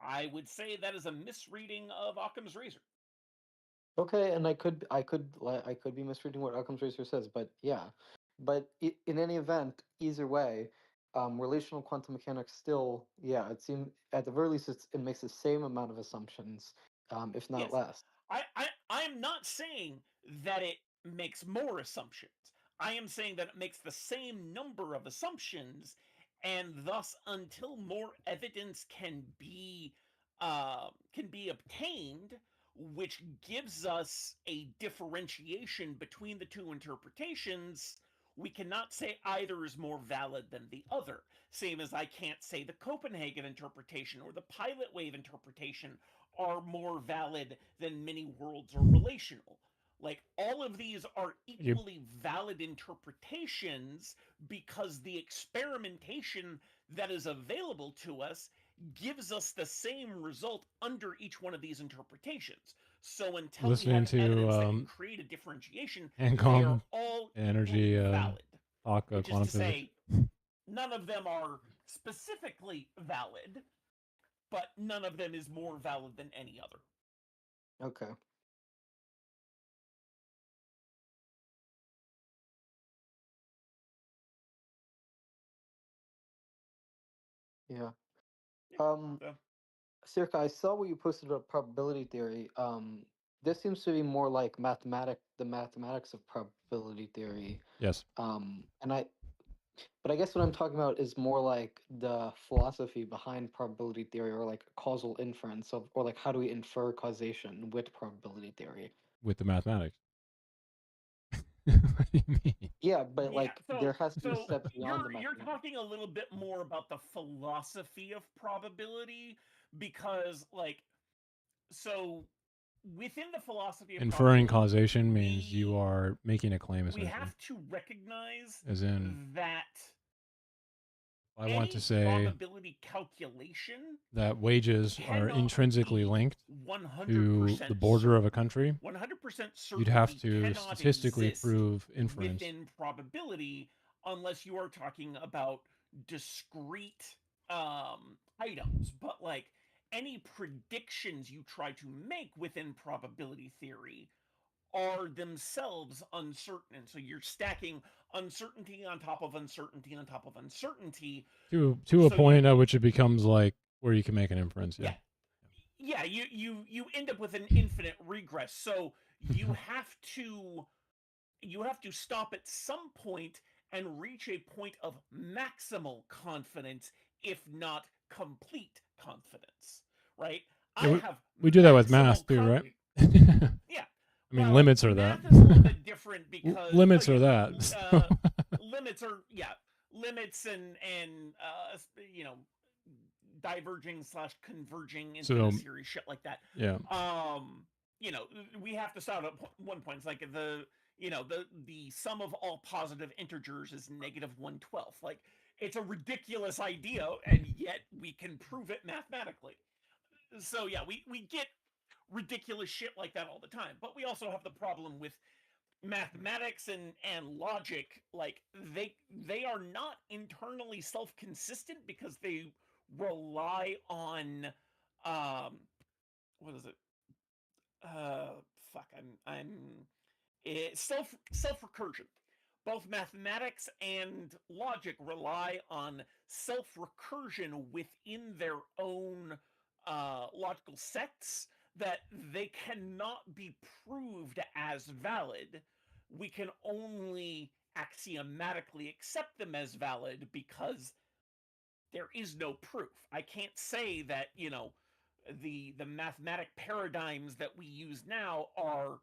I would say that is a misreading of Occam's razor. Okay, and I could be misreading what Occam's razor says, but yeah. But in any event, either way, relational quantum mechanics still, yeah, it seems at the very least it makes the same amount of assumptions, if not Yes, less. I'm not saying that it makes more assumptions. I am saying that it makes the same number of assumptions, and thus, until more evidence can be obtained, which gives us a differentiation between the two interpretations, we cannot say either is more valid than the other. Same as I can't say the Copenhagen interpretation or the pilot wave interpretation are more valid than many worlds or relational. Like, all of these are equally valid interpretations because the experimentation that is available to us gives us the same result under each one of these interpretations. So until we Listening have to evidence that can create a differentiation, they are AnCom all energy equally valid. talk Which is quantum to physics. say, none of them are specifically valid, but none of them is more valid than any other. Okay. Yeah. Um, So, Sirka, I saw what you posted about probability theory. This seems to be more like the mathematics of probability theory. Yes. But I guess what I'm talking about is more like the philosophy behind probability theory, or like causal inference of, or like how do we infer causation with probability theory? With the mathematics. What do you mean? Yeah, but like so there has to be steps beyond the you're mathematics. talking a little bit more about the philosophy of probability, because so within the philosophy of Inferring probability, causation means you are making a claim, we essentially. have to recognize As in, that I want to any say probability calculation that wages are cannot intrinsically be linked to 100% the border of a certain. country. 100% You'd have certainty to cannot statistically exist prove inference. within probability unless you are talking about discrete items. But like any predictions you try to make within probability theory are themselves uncertain. And so you're stacking uncertainty on top of uncertainty on top of uncertainty. To a So point at which it becomes like where you can make an inference. yeah, Yeah. you end up with an infinite regress. So you have to stop at some point and reach a point of maximal confidence, if not complete confidence, right? Yeah, I have we do that with maximal math too, right? Yeah. I mean, Well, limits are that. math is a little bit different because limits are that. limits are limits and you know, diverging slash converging infinite So, series shit like that. yeah. You know, we have to start at one point. It's like the sum of all positive integers is -1/12. Like, it's a ridiculous idea, and yet we can prove it mathematically. So yeah, we get ridiculous shit like that all the time. But we also have the problem with mathematics and logic. Like, they are not internally self-consistent because they rely on what is it? Fuck, I'm self recursion. Both mathematics and logic rely on self recursion within their own logical sets that they cannot be proved as valid. We can only axiomatically accept them as valid because there is no proof. I can't say that, the mathematic paradigms that we use now are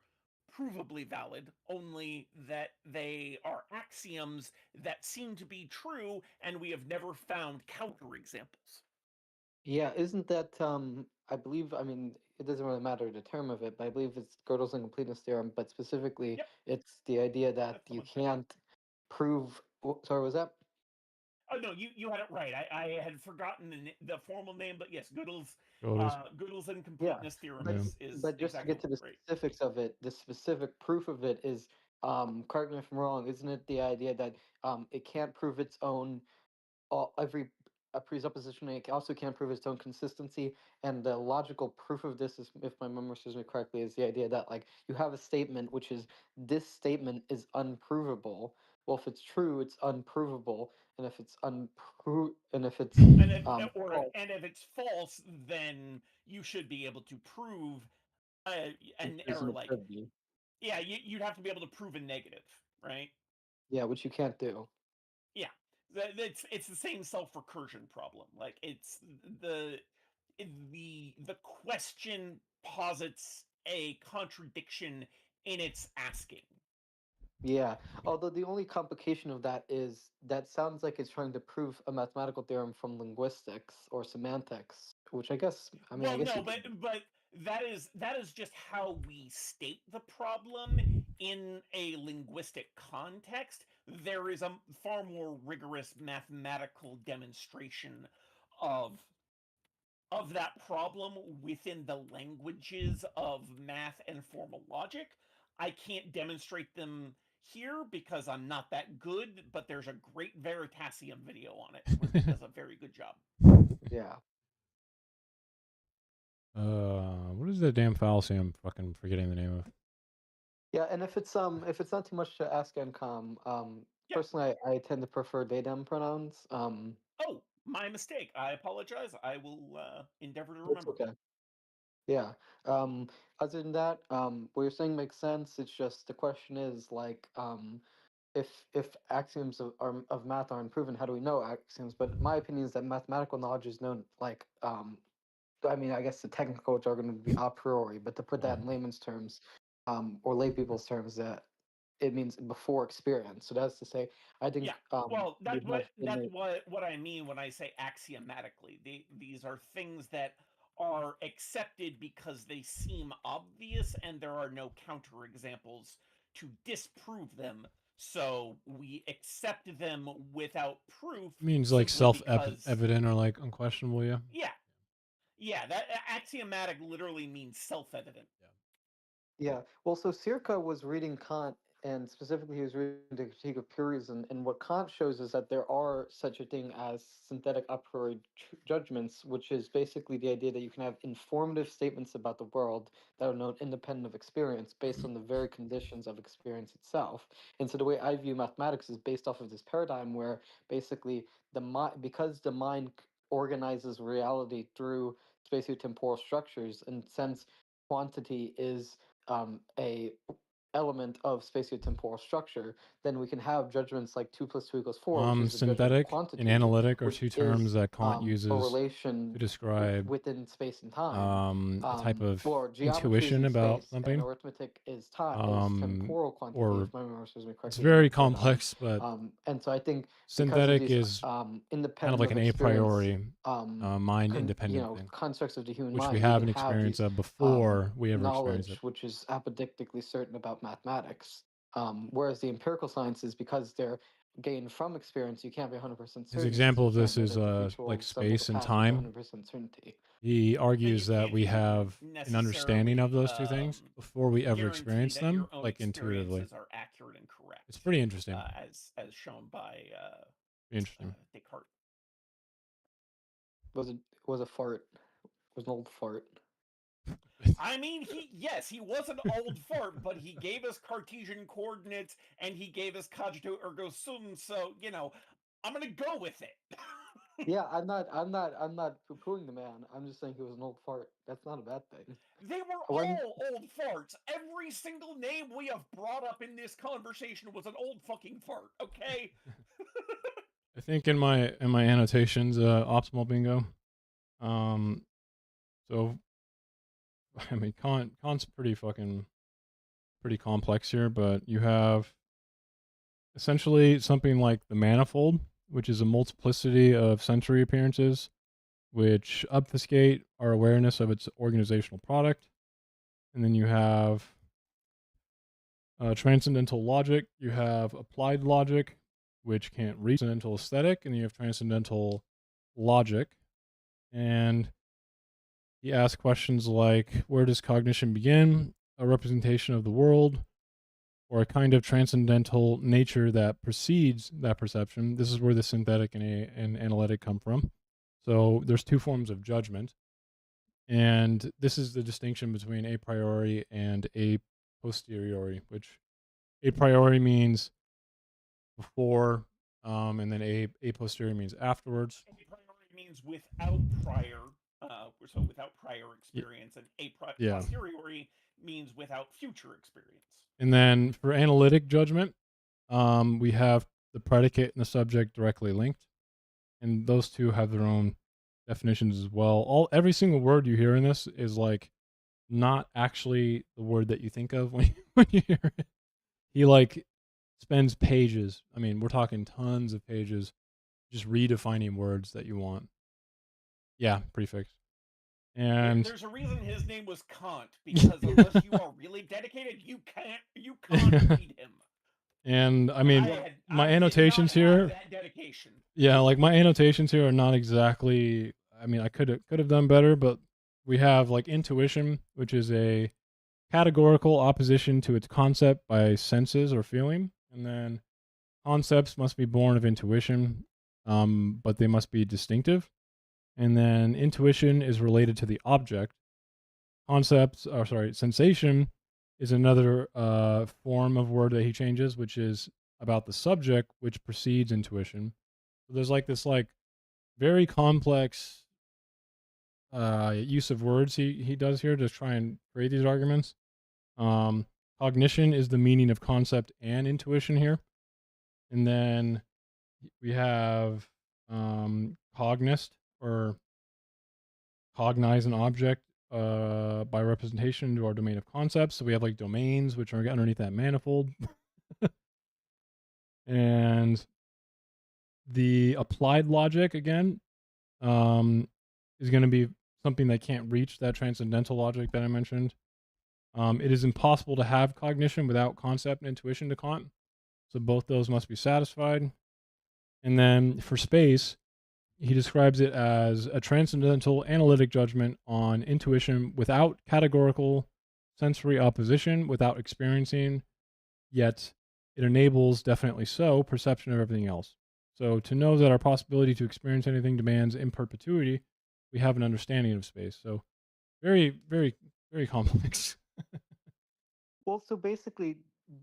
provably valid, only that they are axioms that seem to be true, and we have never found counterexamples. Yeah, isn't that I believe, I mean, it doesn't really matter the term of it, but I believe it's Gödel's incompleteness theorem, but specifically Yep, it's the idea that that's the you one. can't prove sorry, was that? Oh no, you had it right. I had forgotten the formal name, but yes, Gödel's. Gödel's Yeah. incompleteness theorem But Yeah. is just to exactly get to the right. specifics of it, the specific proof of it is correct me if I'm wrong, isn't it the idea that it can't prove its own every a presupposition, and it also can't prove its own consistency. And the logical proof of this is, if my memory serves me correctly, is the idea that like you have a statement which is this statement is unprovable. Well, if it's true, it's unprovable, and if it's and if it's false, And if it's false, then you should be able to prove the an reason error. it Like, could be. yeah, you'd have to be able to prove a negative, right? Yeah, which you can't do. Yeah, it's the same self recursion problem. Like, it's the question posits a contradiction in its asking. Yeah, although the only complication of that is that sounds like it's trying to prove a mathematical theorem from linguistics or semantics, which I guess, I mean, I Well, guess no, you could. but that is just how we state the problem in a linguistic context. There is a far more rigorous mathematical demonstration of that problem within the languages of math and formal logic. I can't demonstrate them here because I'm not that good, but there's a great Veritasium video on it where he does a very good job. Yeah. What is that damn fallacy? I'm fucking forgetting the name of. Yeah, and if it's not too much to ask AnCom, Yeah. personally I tend to prefer they them pronouns. Oh, my mistake. I apologize. I will endeavor to That's remember. okay. Yeah. Um, Other than that, what you're saying makes sense. It's just the question is like, if axioms of math aren't proven, how do we know axioms? But my opinion is that mathematical knowledge is known like I mean, I guess the technical jargon would be a priori, but to put that in layman's terms, or lay people's terms, that it means before experience. So that's to say, I think Yeah. Well, we have that's innate. what I mean when I say axiomatically. These are things that are accepted because they seem obvious and there are no counterexamples to disprove them. So we accept them without proof It means like simply because self-evident or like unquestionable. Yeah. yeah. Yeah, that axiomatic literally means self-evident. Yeah. Well, so Circa was reading Kant, and specifically he was reading the Critique of Pure Reason, and what Kant shows is that there are such a thing as synthetic a priori judgments, which is basically the idea that you can have informative statements about the world that are known independent of experience based on the very conditions of experience itself. And so the way I view mathematics is based off of this paradigm where basically because the mind organizes reality through spatiotemporal structures, and since quantity is a element of spatiotemporal structure, then we can have judgments like 2 plus 2 equals 4, which is the judgment of Synthetic and quantity, analytic are which two terms is that Kant a uses relation to describe within space and time. a type of Or geometry is intuition in about space, and something. arithmetic is time is temporal quantity, Or if my memory serves me it's correctly, in very that paradigm. complex, but And so I think because of synthetic these is kind of independent like of an a experience, priori mind independent thing, constructs of the human which we mind, we have can an have experience these of before we ever experience knowledge it. which is apodictically certain about mathematics. Whereas the empirical sciences, because they're gained from experience, you can't be 100% His certain because example you of can't this know is that the future will like resemble the space and past with time. 100% certainty. He And you argues that can't we even have an understanding of necessarily those two things before we ever guarantee experience that your them, own like intuitively. experiences are accurate and correct, It's pretty interesting. as shown by Interesting. Descartes. Was a fart. Was an old fart. I mean, he was an old fart, but he gave us Cartesian coordinates and he gave us cogito ergo sum. So I'm gonna go with it. Yeah, I'm not poo-pooing the man. I'm just saying he was an old fart. That's not a bad thing. They were When all old farts. Every single name we have brought up in this conversation was an old fucking fart. Okay. I think in my annotations, optimal bingo. So I mean, Kant's pretty complex here, but you have essentially something like the manifold, which is a multiplicity of sensory appearances, which obfuscate our awareness of its organizational product. And then you have transcendental logic, you have applied logic, which can't reach transcendental aesthetic, and you have transcendental logic. And he asks questions like, where does cognition begin? A representation of the world, or a kind of transcendental nature that precedes that perception. This is where the synthetic and analytic come from. So there's two forms of judgment. And this is the distinction between a priori and a posteriori, which a priori means before, and then a posteriori means afterwards. A priori means without prior, so without prior experience, and a posteriori means without future experience. And then for analytic judgment, we have the predicate and the subject directly linked, and those two have their own definitions as well. Every single word you hear in this is like not actually the word that you think of when you hear it. He like spends pages. I mean, we're talking tons of pages just redefining words that you want. Yeah, prefix. And there's a reason his name was Kant, because unless you are really dedicated, you can't read him. And I mean, my annotations here. That dedication. Yeah, like my annotations here are not exactly. I mean, I could have done better, but we have like intuition, which is a categorical opposition to its concept by senses or feeling, and then concepts must be born of intuition, but they must be distinctive. And then intuition is related to the object, sensation is another form of word that he changes, which is about the subject, which precedes intuition. So there's like this very complex use of words he does here to try and create these arguments. Um, Cognition is the meaning of concept and intuition here, and then we have cognist, or cognize an object by representation into our domain of concepts. So we have like domains, which are underneath that manifold. And the applied logic, again, is going to be something that can't reach that transcendental logic that I mentioned. It is impossible to have cognition without concept and intuition to Kant. So both those must be satisfied. And then for space, he describes it as a transcendental analytic judgment on intuition without categorical sensory opposition, without experiencing, yet it enables, definitely so, perception of everything else. So to know that our possibility to experience anything demands in perpetuity, we have an understanding of space. So very, very, very complex. Well, so basically,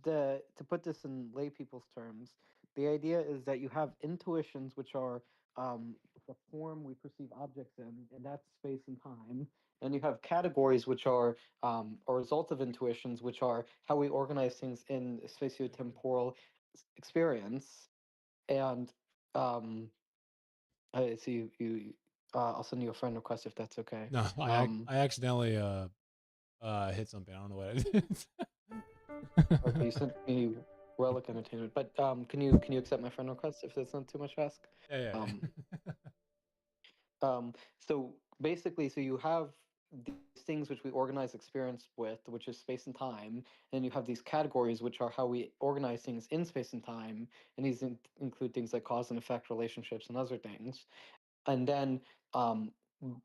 to put this in lay people's terms, the idea is that you have intuitions, which are the form we perceive objects in, and that's space and time. And you have categories, which are a result of intuitions, which are how we organize things in spatiotemporal experience. And I see I'll send you a friend request if that's okay. No, I accidentally hit something. I don't know what I did. Okay, you sent me Relic Entertainment, but can you accept my friend request if that's not too much to ask? Yeah. So basically, so you have these things which we organize experience with, which is space and time, and you have these categories which are how we organize things in space and time, and these include things like cause and effect relationships and other things. And then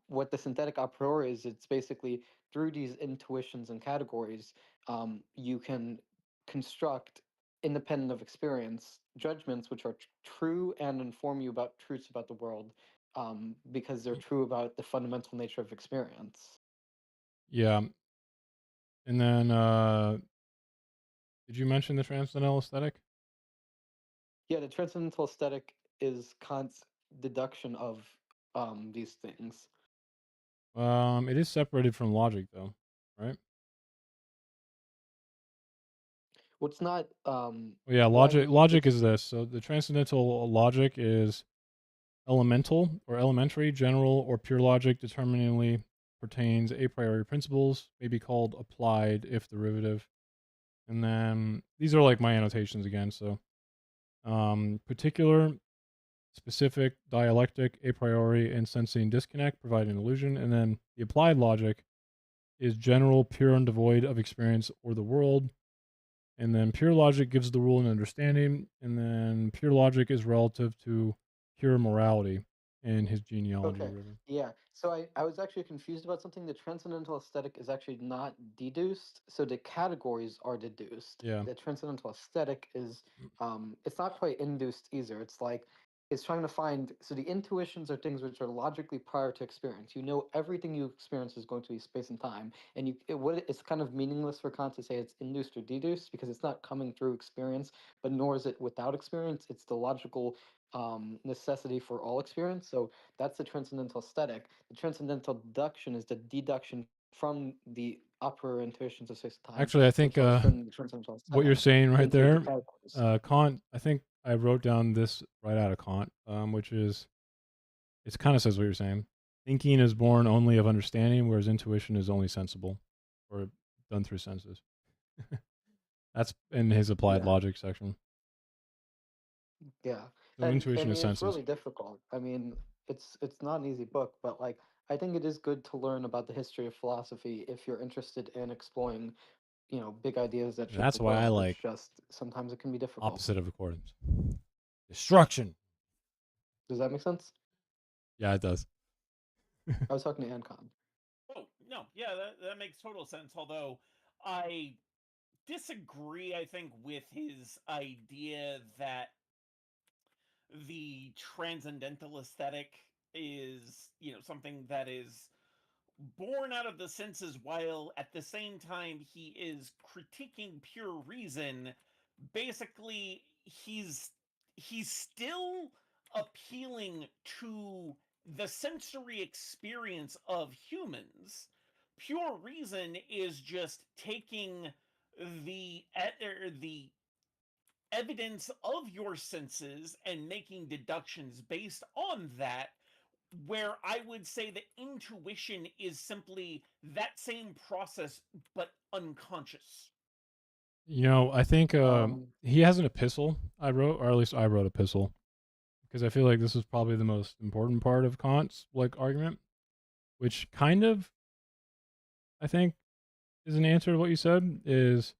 what the synthetic a priori is, it's basically through these intuitions and categories, you can construct, independent of experience, judgments which are true and inform you about truths about the world, because they're true about the fundamental nature of experience. Yeah. And then did you mention the transcendental aesthetic? Yeah, the transcendental aesthetic is Kant's deduction of these things. It is separated from logic, though, right? Well, it's not. Well, yeah, Well, I logic. mean, Logic it's is this. So the transcendental logic is elemental or elementary, general, or pure logic determinately pertains a priori principles, may be called applied if derivative. And then these are like my annotations again. So particular, specific, dialectic, a priori, and sensing disconnect provide an illusion. And then the applied logic is general, pure, and devoid of experience or the world. And then pure logic gives the rule and understanding. And then pure logic is relative to pure morality in his genealogy. okay. Yeah. So I was actually confused about something. The transcendental aesthetic is actually not deduced. So the categories are deduced. Yeah. The transcendental aesthetic is it's not quite induced either. It's like it's trying to find, so the intuitions are things which are logically prior to experience. You know everything you experience is going to be space and time. And it's kind of meaningless for Kant to say it's induced or deduced because it's not coming through experience, but nor is it without experience. It's the logical necessity for all experience. So that's the transcendental aesthetic. The transcendental deduction is the deduction from the upper intuitions of space and time. Actually, I think which are from the transcendental what you're aesthetic saying right into the there, categories. Kant, I think I wrote down this right out of Kant, which is, it kind of says what you're saying. Thinking is born only of understanding, whereas intuition is only sensible or done through senses. That's in his applied Yeah. logic section. Yeah. So And intuition is it's senses. really difficult. I mean, it's not an easy book, but like I think it is good to learn about the history of philosophy if you're interested in exploring, big ideas that shape That's the why I world. like It's just sometimes it can be difficult. opposite of accordance. Destruction. Does that make sense? Yeah, it does. I was talking to AnCom. Oh, no. Yeah, that makes total sense. Although I disagree, I think, with his idea that the transcendental aesthetic is, something that is born out of the senses, while at the same time he is critiquing pure reason. Basically, he's still appealing to the sensory experience of humans. Pure reason is just taking the evidence of your senses and making deductions based on that, where I would say that intuition is simply that same process but unconscious. You know, I think Um, he has an epistle I wrote, or at least I wrote a epistle, because I feel like this is probably the most important part of Kant's like argument, which kind of I think is an answer to what you said. Is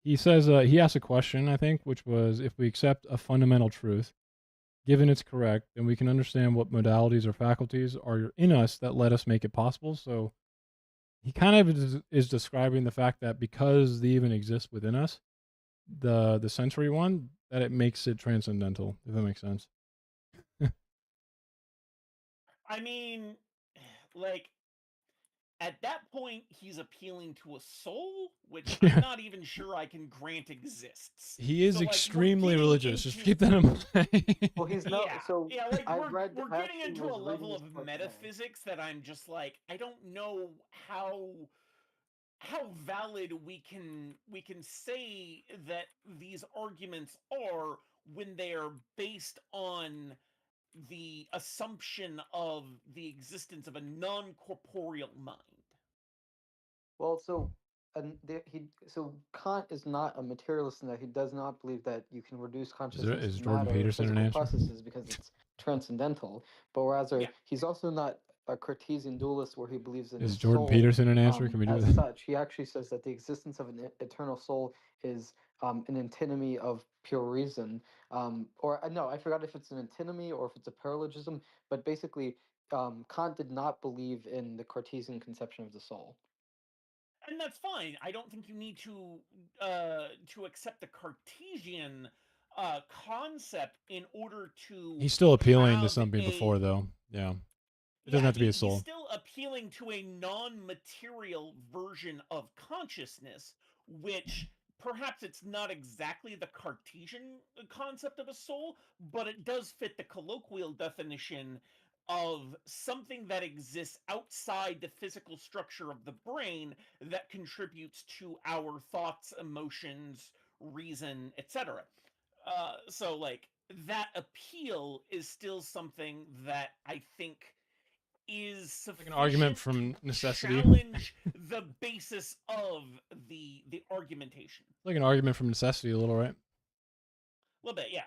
he says he asked a question I think, which was if we accept a fundamental truth, given it's correct, then we can understand what modalities or faculties are in us that let us make it possible. So he kind of is describing the fact that because they even exist within us, the sensory one, that it makes it transcendental, if that makes sense. I mean, like, at that point, he's appealing to a soul, which I'm Yeah. not even sure I can grant exists. He is So, like, we're extremely getting religious. Just into keep that in mind. well, he's yeah, not. So yeah, like I read. we're I getting actually into a was reading level this of part today. metaphysics that I'm just like, I don't know how valid we can say that these arguments are when they are based on the assumption of the existence of a non-corporeal mind. Well, so so Kant is not a materialist in that he does not believe that you can reduce consciousness Is to Jordan matter or Peterson an physical answer? processes because it's transcendental. But Yeah. he's also not a Cartesian dualist where he believes in Is his Jordan soul Peterson an answer? Can we do as that? such. He actually says that the existence of an eternal soul is an antinomy of pure reason. Or no, I forgot if it's an antinomy or if it's a paralogism. But basically, Kant did not believe in the Cartesian conception of the soul. And that's fine. I don't think you need to accept the Cartesian concept in order to He's still appealing to have something a before, though. Yeah. It doesn't yeah, have to be a he's soul. still appealing to a non-material version of consciousness, which perhaps it's not exactly the Cartesian concept of a soul, but it does fit the colloquial definition of something that exists outside the physical structure of the brain that contributes to our thoughts, emotions, reason, etc. So, like, that appeal is still something that I think is Like an argument sufficient to from necessity. challenge the basis of the argumentation. Like an argument from necessity, a little, right? A little bit, yeah.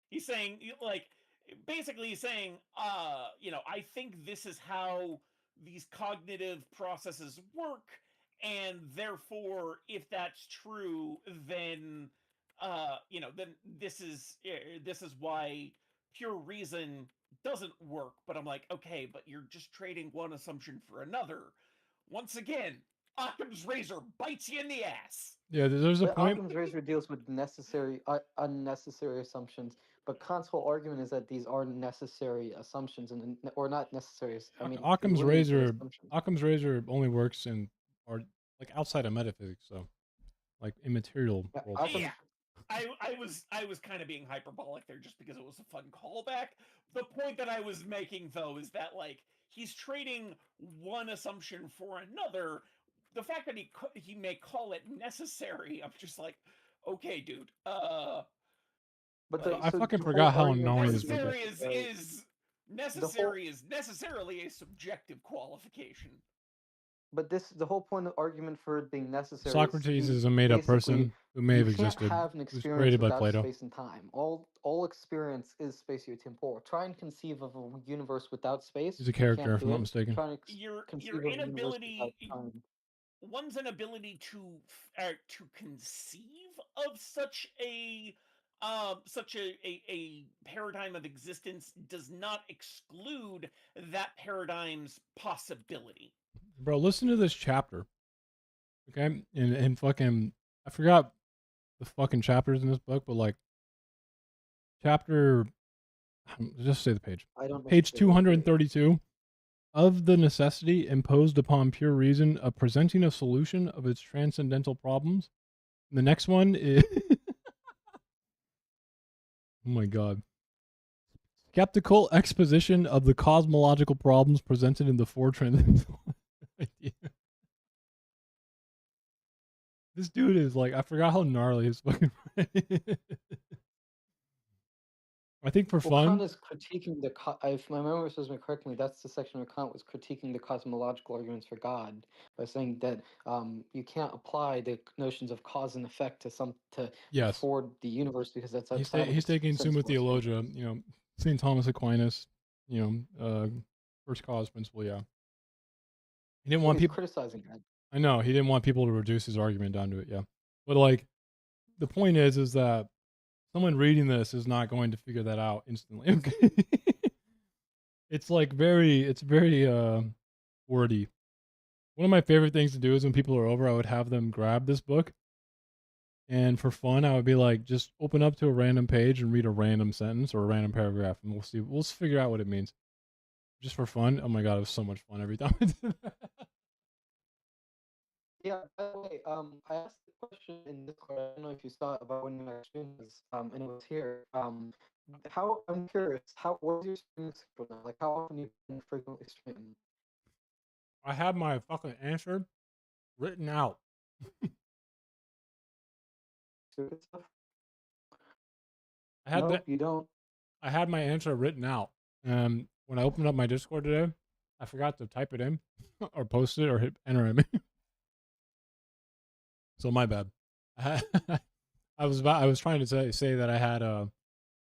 He's saying, like, basically he's saying, I think this is how these cognitive processes work, and therefore, if that's true, then, then this is why pure reason doesn't work. But I'm like, okay, but you're just trading one assumption for another. Once again, Occam's razor bites you in the ass. Yeah, there's a But point. Occam's razor deals with unnecessary assumptions. But Kant's whole argument is that these are necessary assumptions, or not necessary. I mean, he Occam's literally says razor. assumptions. Occam's razor only works in, or like outside of metaphysics, so like immaterial Yeah, world. Occam's Yeah. I was kind of being hyperbolic there just because it was a fun callback. The point that I was making though is that, like, he's trading one assumption for another. The fact that he may call it necessary, I'm just like, okay, dude. But Like, I so fucking the whole forgot how argument annoying for this book being is. the whole necessary is necessarily a subjective qualification. but the whole point of argument for it being necessary is Socrates is a made-up basically person who may you have can't existed. have an It was experience created by without Plato. space and time. All experience is spatio-temporal. Try and conceive of a universe without space. He's a You character, can't if I'm do not it. mistaken. Try and Your conceive your of a universe without inability time. One's inability to conceive of such a paradigm of existence does not exclude that paradigm's possibility. Bro, listen to this chapter. Okay? And fucking I forgot the fucking chapters in this book, but like chapter just say the page. I don't Page necessarily agree. 232. of the necessity imposed upon pure reason of presenting a solution of its transcendental problems. And the next one is oh my god. Skeptical exposition of the cosmological problems presented in the four transcendental ideas. This dude is like, I forgot how gnarly his fucking. I think for Well, Kant fun, is critiquing the. If my memory serves me correctly, that's the section where Kant was critiquing the cosmological arguments for God by saying that you can't apply the notions of cause and effect to yes, for the universe because that's outside of he's its taking Summa sensible Theologia, experience. you know, St. Thomas Aquinas, first cause principle. Yeah, he didn't Well, want he's people. criticizing that. I know he didn't want people to reduce his argument down to it. Yeah, but like the point is that someone reading this is not going to figure that out instantly. Okay, it's very wordy. One of my favorite things to do is when people are over, I would have them grab this book, and for fun, I would be like, just open up to a random page and read a random sentence or a random paragraph, and we'll see. We'll figure out what it means, just for fun. Oh my god, it was so much fun every time I did that. Yeah, by the way, I asked the question in Discord. I don't know if you saw it about when my stream was, and it was here. How I'm curious, what is your streaming schedule now? Like, how often you can frequently stream? I have my fucking answer written out. Stupid stuff? I had No, that. you don't. I had my answer written out. When I opened up my Discord today, I forgot to type it in or post it or hit enter it. So my bad. I was trying to say that I had a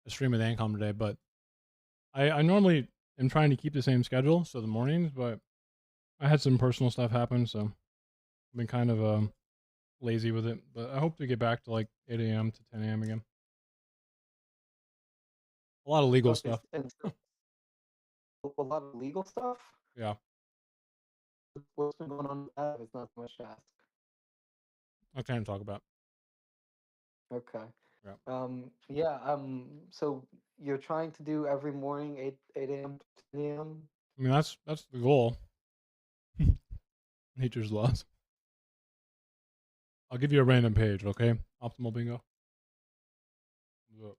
stream with AnCom today, but I normally am trying to keep the same schedule, so the mornings, but I had some personal stuff happen, so I've been kind of lazy with it. But I hope to get back to like 8 a.m. to 10 a.m. again. A lot of legal Okay, stuff. and so, a lot of legal stuff? Yeah, What's been going on with that? It's not so much to ask. I can't talk about. Okay. Yeah. Yeah, so you're trying to do every morning, 8 a.m. to 10 a.m.? I mean that's the goal. Nature's laws. I'll give you a random page, okay? Optimal bingo. Look.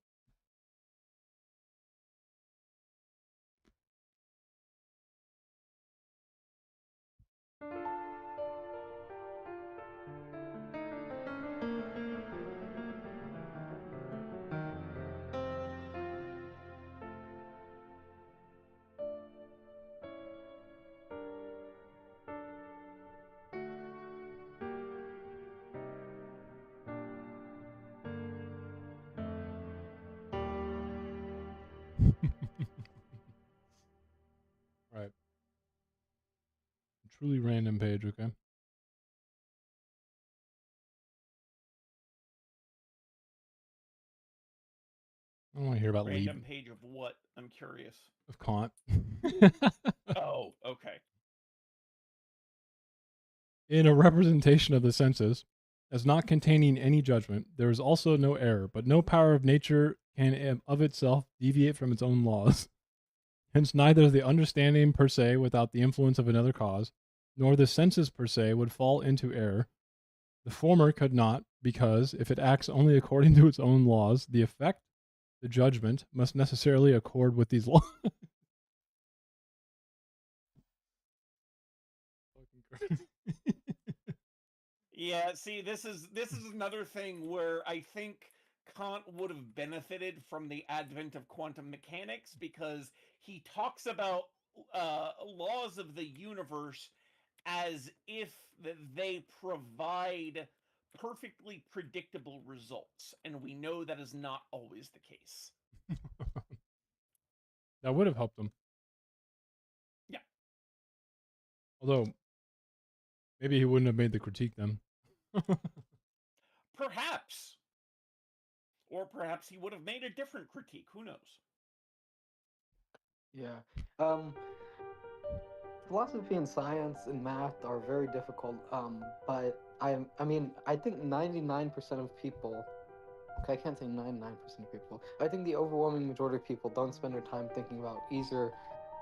Right. A truly random page, okay? I don't want to hear about Random lead page of what? I'm curious. of Kant. Oh, okay. In a representation of the senses, as not containing any judgment, there is also no error, but no power of nature can of itself deviate from its own laws. Hence, neither the understanding per se without the influence of another cause, nor the senses per se would fall into error. The former could not, because if it acts only according to its own laws, the effect, the judgment, must necessarily accord with these laws. Yeah, see, this is another thing where I think Kant would have benefited from the advent of quantum mechanics because he talks about laws of the universe as if they provide perfectly predictable results, and we know that is not always the case. That would have helped him. Yeah. Although, maybe he wouldn't have made the critique then. Perhaps. Or perhaps he would have made a different critique. Who knows? Yeah. Philosophy and science and math are very difficult. But I mean, I think 99% of people. Okay, I can't say 99% of people. I think the overwhelming majority of people don't spend their time thinking about either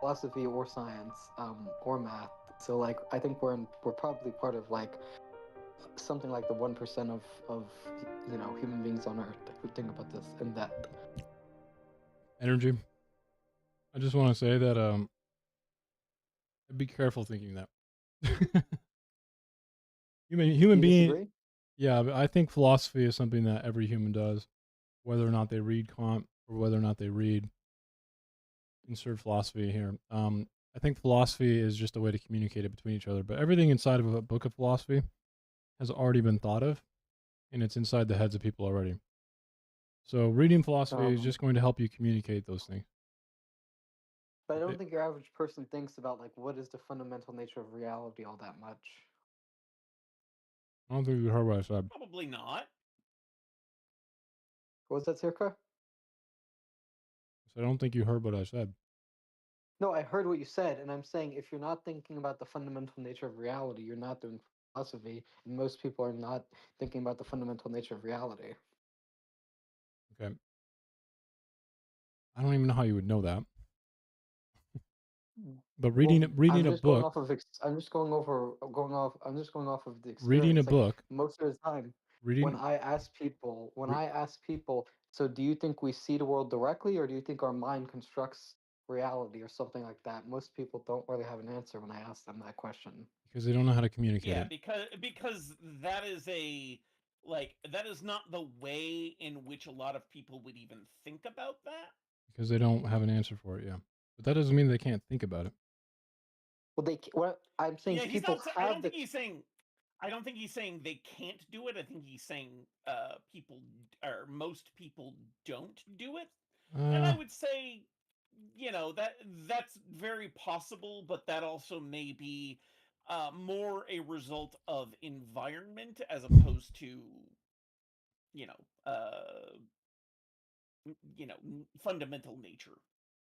philosophy or science or math. So like I think we're probably part of like something like the 1% of human beings on Earth who think about this in depth. Energy. I just want to say that be careful thinking that. Human You being. disagree? Yeah, but I think philosophy is something that every human does, whether or not they read Kant or whether or not they read insert philosophy here. I think philosophy is just a way to communicate it between each other, but everything inside of a book of philosophy has already been thought of, and it's inside the heads of people already. So reading philosophy is just going to help you communicate those things. But I don't think your average person thinks about like what is the fundamental nature of reality all that much. I don't think you heard what I said. Probably not. What was that, Circa? So I don't think you heard what I said. No, I heard what you said, and I'm saying if you're not thinking about the fundamental nature of reality, you're not doing philosophy, and most people are not thinking about the fundamental nature of reality. Okay. I don't even know how you would know that. But reading a book. I'm just going off of the experience. Reading a like, book. Most of the time, when I ask people, so do you think we see the world directly, or do you think our mind constructs reality, or something like that? Most people don't really have an answer when I ask them that question. Because they don't know how to communicate Yeah, it. because that is that is not the way in which a lot of people would even think about that. Because they don't have an answer for it, yeah. But that doesn't mean they can't think about it. Well, what I'm saying, Yeah, people I have don't think he's saying. I don't think he's saying they can't do it. I think he's saying people or most people don't do it. And I would say, that's very possible, but that also may be more a result of environment as opposed to, you know, uh, fundamental nature.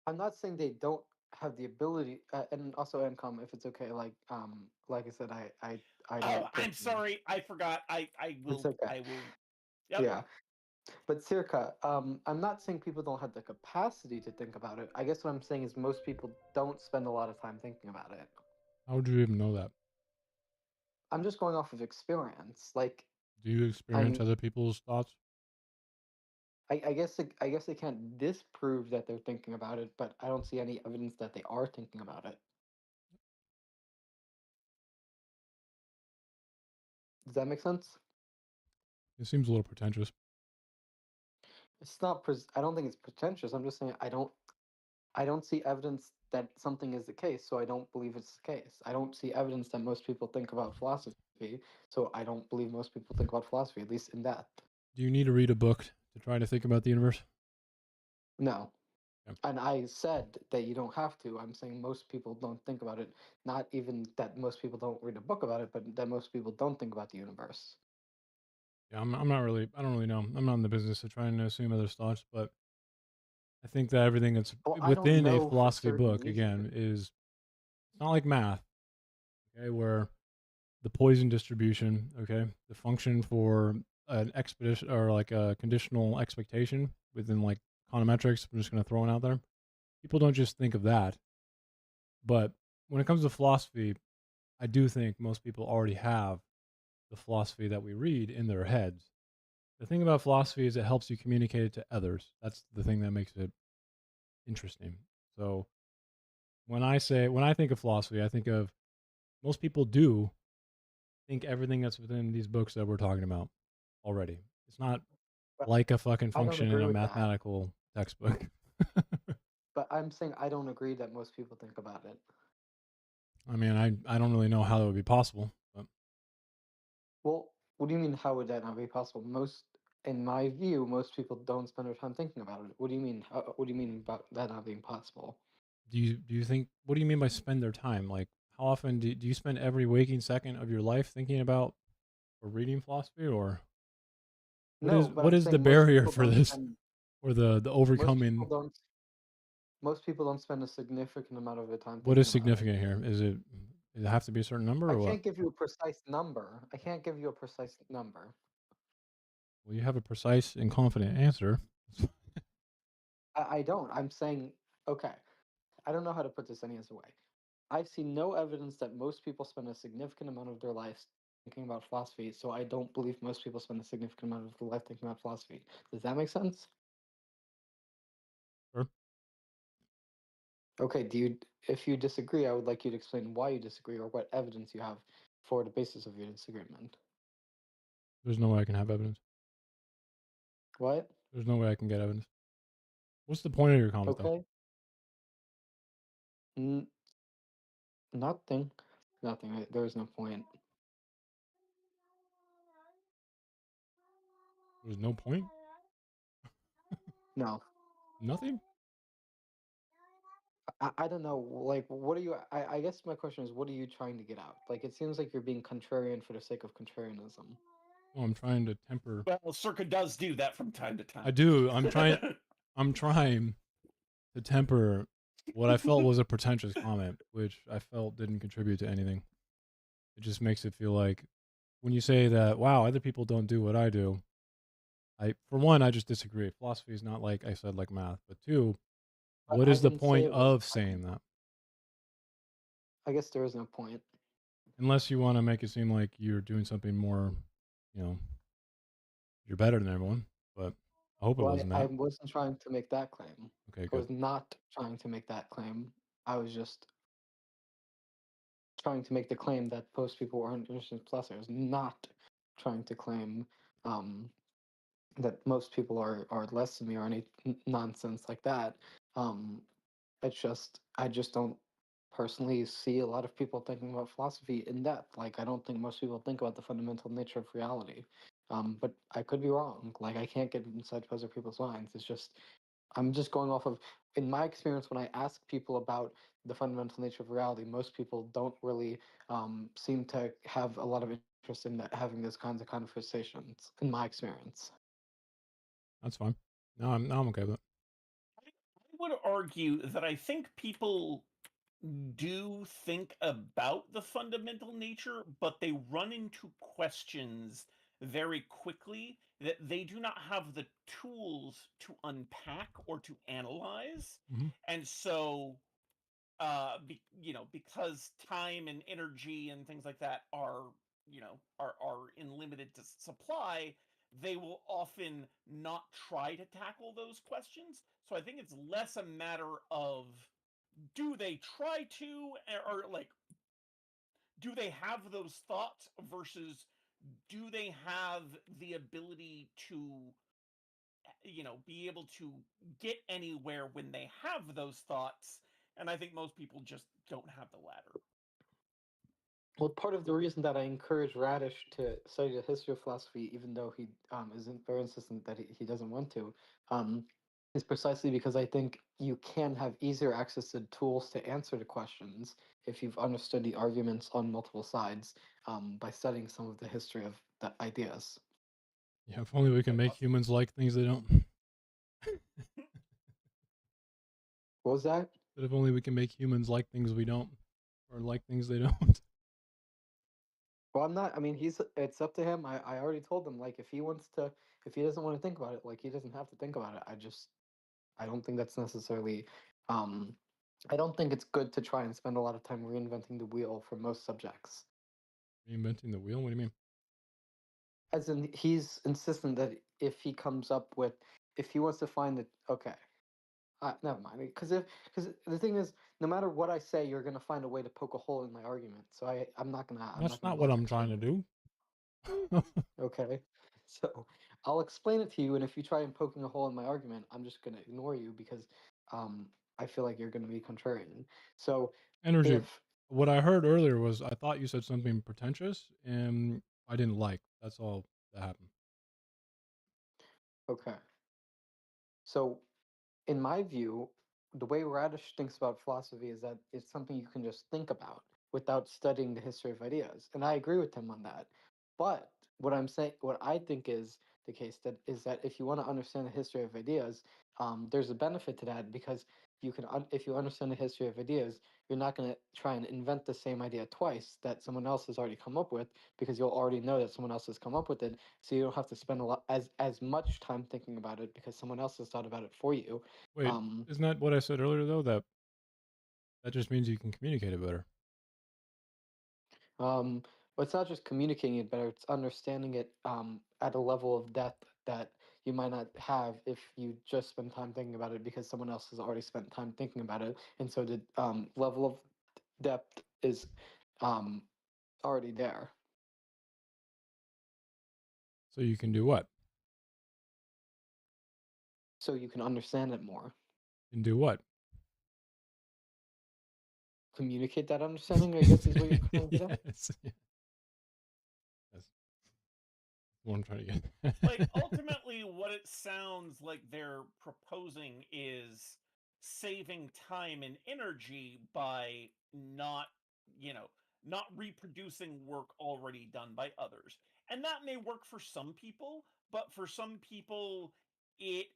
I'm not saying they don't have the ability, and also AnCom, if it's okay, like I said, I don't. Oh, I'm sorry, I forgot. I It's will. okay. I will. Yep. Yeah, but Circa, I'm not saying people don't have the capacity to think about it. I guess what I'm saying is most people don't spend a lot of time thinking about it. How would you even know that? I'm just going off of experience. Like, do you experience other people's thoughts? I guess I can't disprove that they're thinking about it, but I don't see any evidence that they are thinking about it. Does that make sense? It seems a little pretentious. It's not. I don't think it's pretentious. I'm just saying I don't see evidence that something is the case, so I don't believe it's the case. I don't see evidence that most people think about philosophy, so I don't believe most people think about philosophy, at least in depth. Do you need to read a book to try to think about the universe? No. Yeah. And I said that you don't have to. I'm saying most people don't think about it. Not even that most people don't read a book about it, but that most people don't think about the universe. Yeah, I'm not really. I don't really know. I'm not in the business of trying to assume others' thoughts, but I think that everything that's within a philosophy book, again, is it's not like math, okay, where the Poisson distribution, okay, the function for an expedition or like a conditional expectation within like econometrics. I'm just going to throw it out there. People don't just think of that. But when it comes to philosophy, I do think most people already have the philosophy that we read in their heads. The thing about philosophy is it helps you communicate it to others. That's the thing that makes it interesting. So when I think of philosophy, I think of most people do think everything that's within these books that we're talking about already. It's not like a fucking function in a mathematical textbook. But I'm saying I don't agree that most people think about it. I mean, I don't really know how that would be possible. But. Well, what do you mean? How would that not be possible? In my view, most people don't spend their time thinking about it. What do you mean? What do you mean about that not being possible? Do you think? What do you mean by spend their time? Like, how often do you spend every waking second of your life thinking about or reading philosophy, or what is the barrier for this, or the overcoming? Most people don't spend a significant amount of their time. What is significant here? Does it have to be a certain number, or what? I can't give you a precise number. Well, you have a precise and confident answer. I don't. I'm saying, okay. I don't know how to put this any other way. I see no evidence that most people spend a significant amount of their life thinking about philosophy, so I don't believe most people spend a significant amount of their life thinking about philosophy. Does that make sense? Sure. Okay, if you disagree, I would like you to explain why you disagree or what evidence you have for the basis of your disagreement. There's no way I can have evidence. What? There's no way I can get evidence. What's the point of your comment, though? Okay. Nothing. Nothing. There is no point. There's no point? No. Nothing? I don't know. Like, what are you? I guess my question is, what are you trying to get out? Like, it seems like you're being contrarian for the sake of contrarianism. Well, I'm trying to temper. Well, Circa does do that from time to time. I do. I'm trying to temper what I felt was a pretentious comment, which I felt didn't contribute to anything. It just makes it feel like when you say that, wow, other people don't do what I do. For one, I just disagree. Philosophy is not like I said, like math. But two, what I is the didn't say point it was. of saying that? I guess there is no point. Unless you want to make it seem like you're doing something more, you're better than everyone. But I hope it Well, wasn't I that. wasn't trying to make that claim. Okay, I good. was not trying to make that claim. I was just trying to make the claim that most people aren't interested in philosophy. I was not trying to claim that most people are less than me or any nonsense like that. Um, I just don't personally see a lot of people thinking about philosophy in depth. Like, I don't think most people think about the fundamental nature of reality. But I could be wrong. Like, I can't get inside other people's minds. It's just I'm just going off of, in my experience, when I ask people about the fundamental nature of reality, most people don't really seem to have a lot of interest in having those kinds of conversations. In my experience. That's fine. Now I'm okay with it. I would argue that I think people do think about the fundamental nature, but they run into questions very quickly that they do not have the tools to unpack or to analyze. Mhm. And so, because time and energy and things like that are in limited supply, they will often not try to tackle those questions. So I think it's less a matter of do they try to, or like do they have those thoughts versus do they have the ability to be able to get anywhere when they have those thoughts. And I think most people just don't have the latter. Well, part of the reason that I encourage Radish to study the history of philosophy, even though he isn't very insistent that he doesn't want to, um, is precisely because I think you can have easier access to tools to answer the questions if you've understood the arguments on multiple sides by studying some of the history of the ideas. Yeah, if only we can make humans like things they don't. What was that? But if only we can make humans like things we don't, or like things they don't. Well, I'm not. I mean, it's up to him. I already told him, like, if he doesn't want to think about it, like, he doesn't have to think about it. I don't think that's necessarily, um, I don't think it's good to try and spend a lot of time reinventing the wheel for most subjects. Reinventing the wheel? What do you mean? As in, he's insistent that if he wants to find it, okay, never mind. Because the thing is, no matter what I say, you're gonna find a way to poke a hole in my argument. So I'm not gonna That's not what bother I'm trying to explaining. do. Okay, so I'll explain it to you, and if you try and poking a hole in my argument, I'm just gonna ignore you because um, I feel like you're gonna be contrarian. So Energy. if What I heard earlier was I thought you said something pretentious and I didn't like. That's all that happened. okay, so in my view, the way Radish thinks about philosophy is that it's something you can just think about without studying the history of ideas. And I agree with him on that. But what I think is the case that if you want to understand the history of ideas, there's a benefit to that because if you understand the history of ideas, you're not going to try and invent the same idea twice that someone else has already come up with because you'll already know that someone else has come up with it. So you don't have to spend a lot as much time thinking about it because someone else has thought about it for you. Wait, Um, isn't that what I said earlier though? That That just means you can communicate it better. But it's not just communicating it better; it's understanding it at a level of depth that you might not have if you just spend time thinking about it because someone else has already spent time thinking about it, and so the level of depth is um, already there. So you can do what? So you can understand it more. You can do what? Communicate that understanding, I guess, is what you're trying to get at. Yes. That's what I'm trying to get. Like, ultimately, what it sounds like they're proposing is saving time and energy by not, not reproducing work already done by others. And that may work for some people, but for some people, it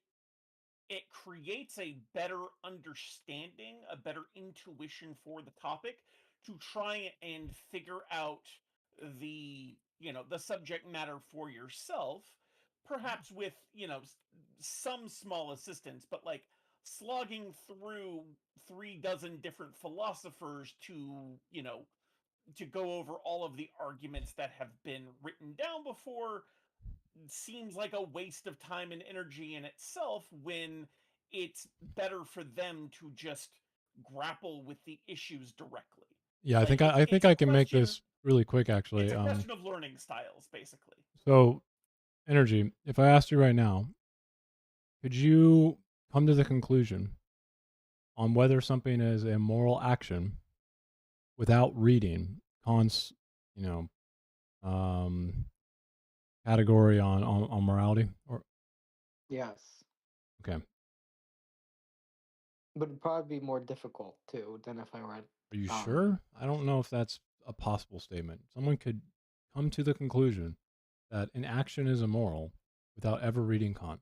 it creates a better understanding, a better intuition for the topic to try and figure out the subject matter for yourself, perhaps with, some small assistance, but like slogging through 3 dozen different philosophers to go over all of the arguments that have been written down before seems like a waste of time and energy in itself, when it's better for them to just grapple with the issues directly. Yeah, I Like, think I it's think a I can make question this really quick, actually. it's a question of learning styles, basically. So energy. If I asked you right now, could you come to the conclusion on whether something is a moral action without reading Kant's, you know, um, category on morality? Or Yes, okay, but it'd probably be more difficult too than if I read. are you sure? I don't know if that's a possible statement. Someone could come to the conclusion that an action is immoral without ever reading Kant.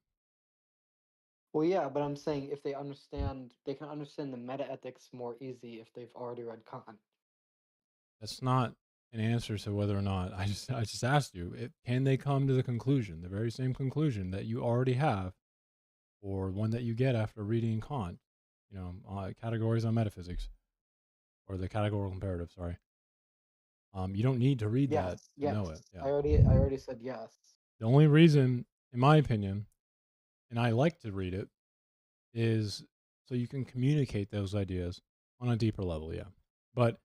Well, yeah, but I'm saying if they can understand the meta ethics more easy if they've already read Kant. That's not an answer to whether or not I just asked you. Can they come to the conclusion, the very same conclusion that you already have, or one that you get after reading Kant? Categories on metaphysics, or the categorical imperative. Sorry. You don't need to read that Yes, to yes. know it. Yeah. I already said yes. The only reason, in my opinion, and I like to read it, is so you can communicate those ideas on a deeper level. Yeah. But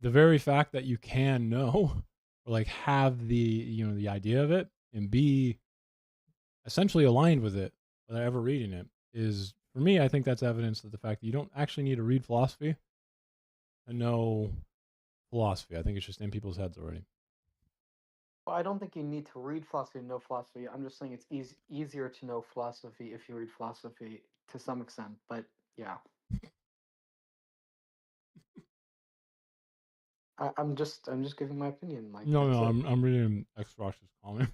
the very fact that you can know or like have the idea of it and be essentially aligned with it without ever reading it is, for me, I think that's evidence that the fact that you don't actually need to read philosophy to know philosophy. I think it's just in people's heads already. Well, I don't think you need to read philosophy to know philosophy. I'm just saying it's easier to know philosophy if you read philosophy to some extent. But yeah, I'm just giving my opinion. Like No, that's no, it. I'm reading X Rosh's comment.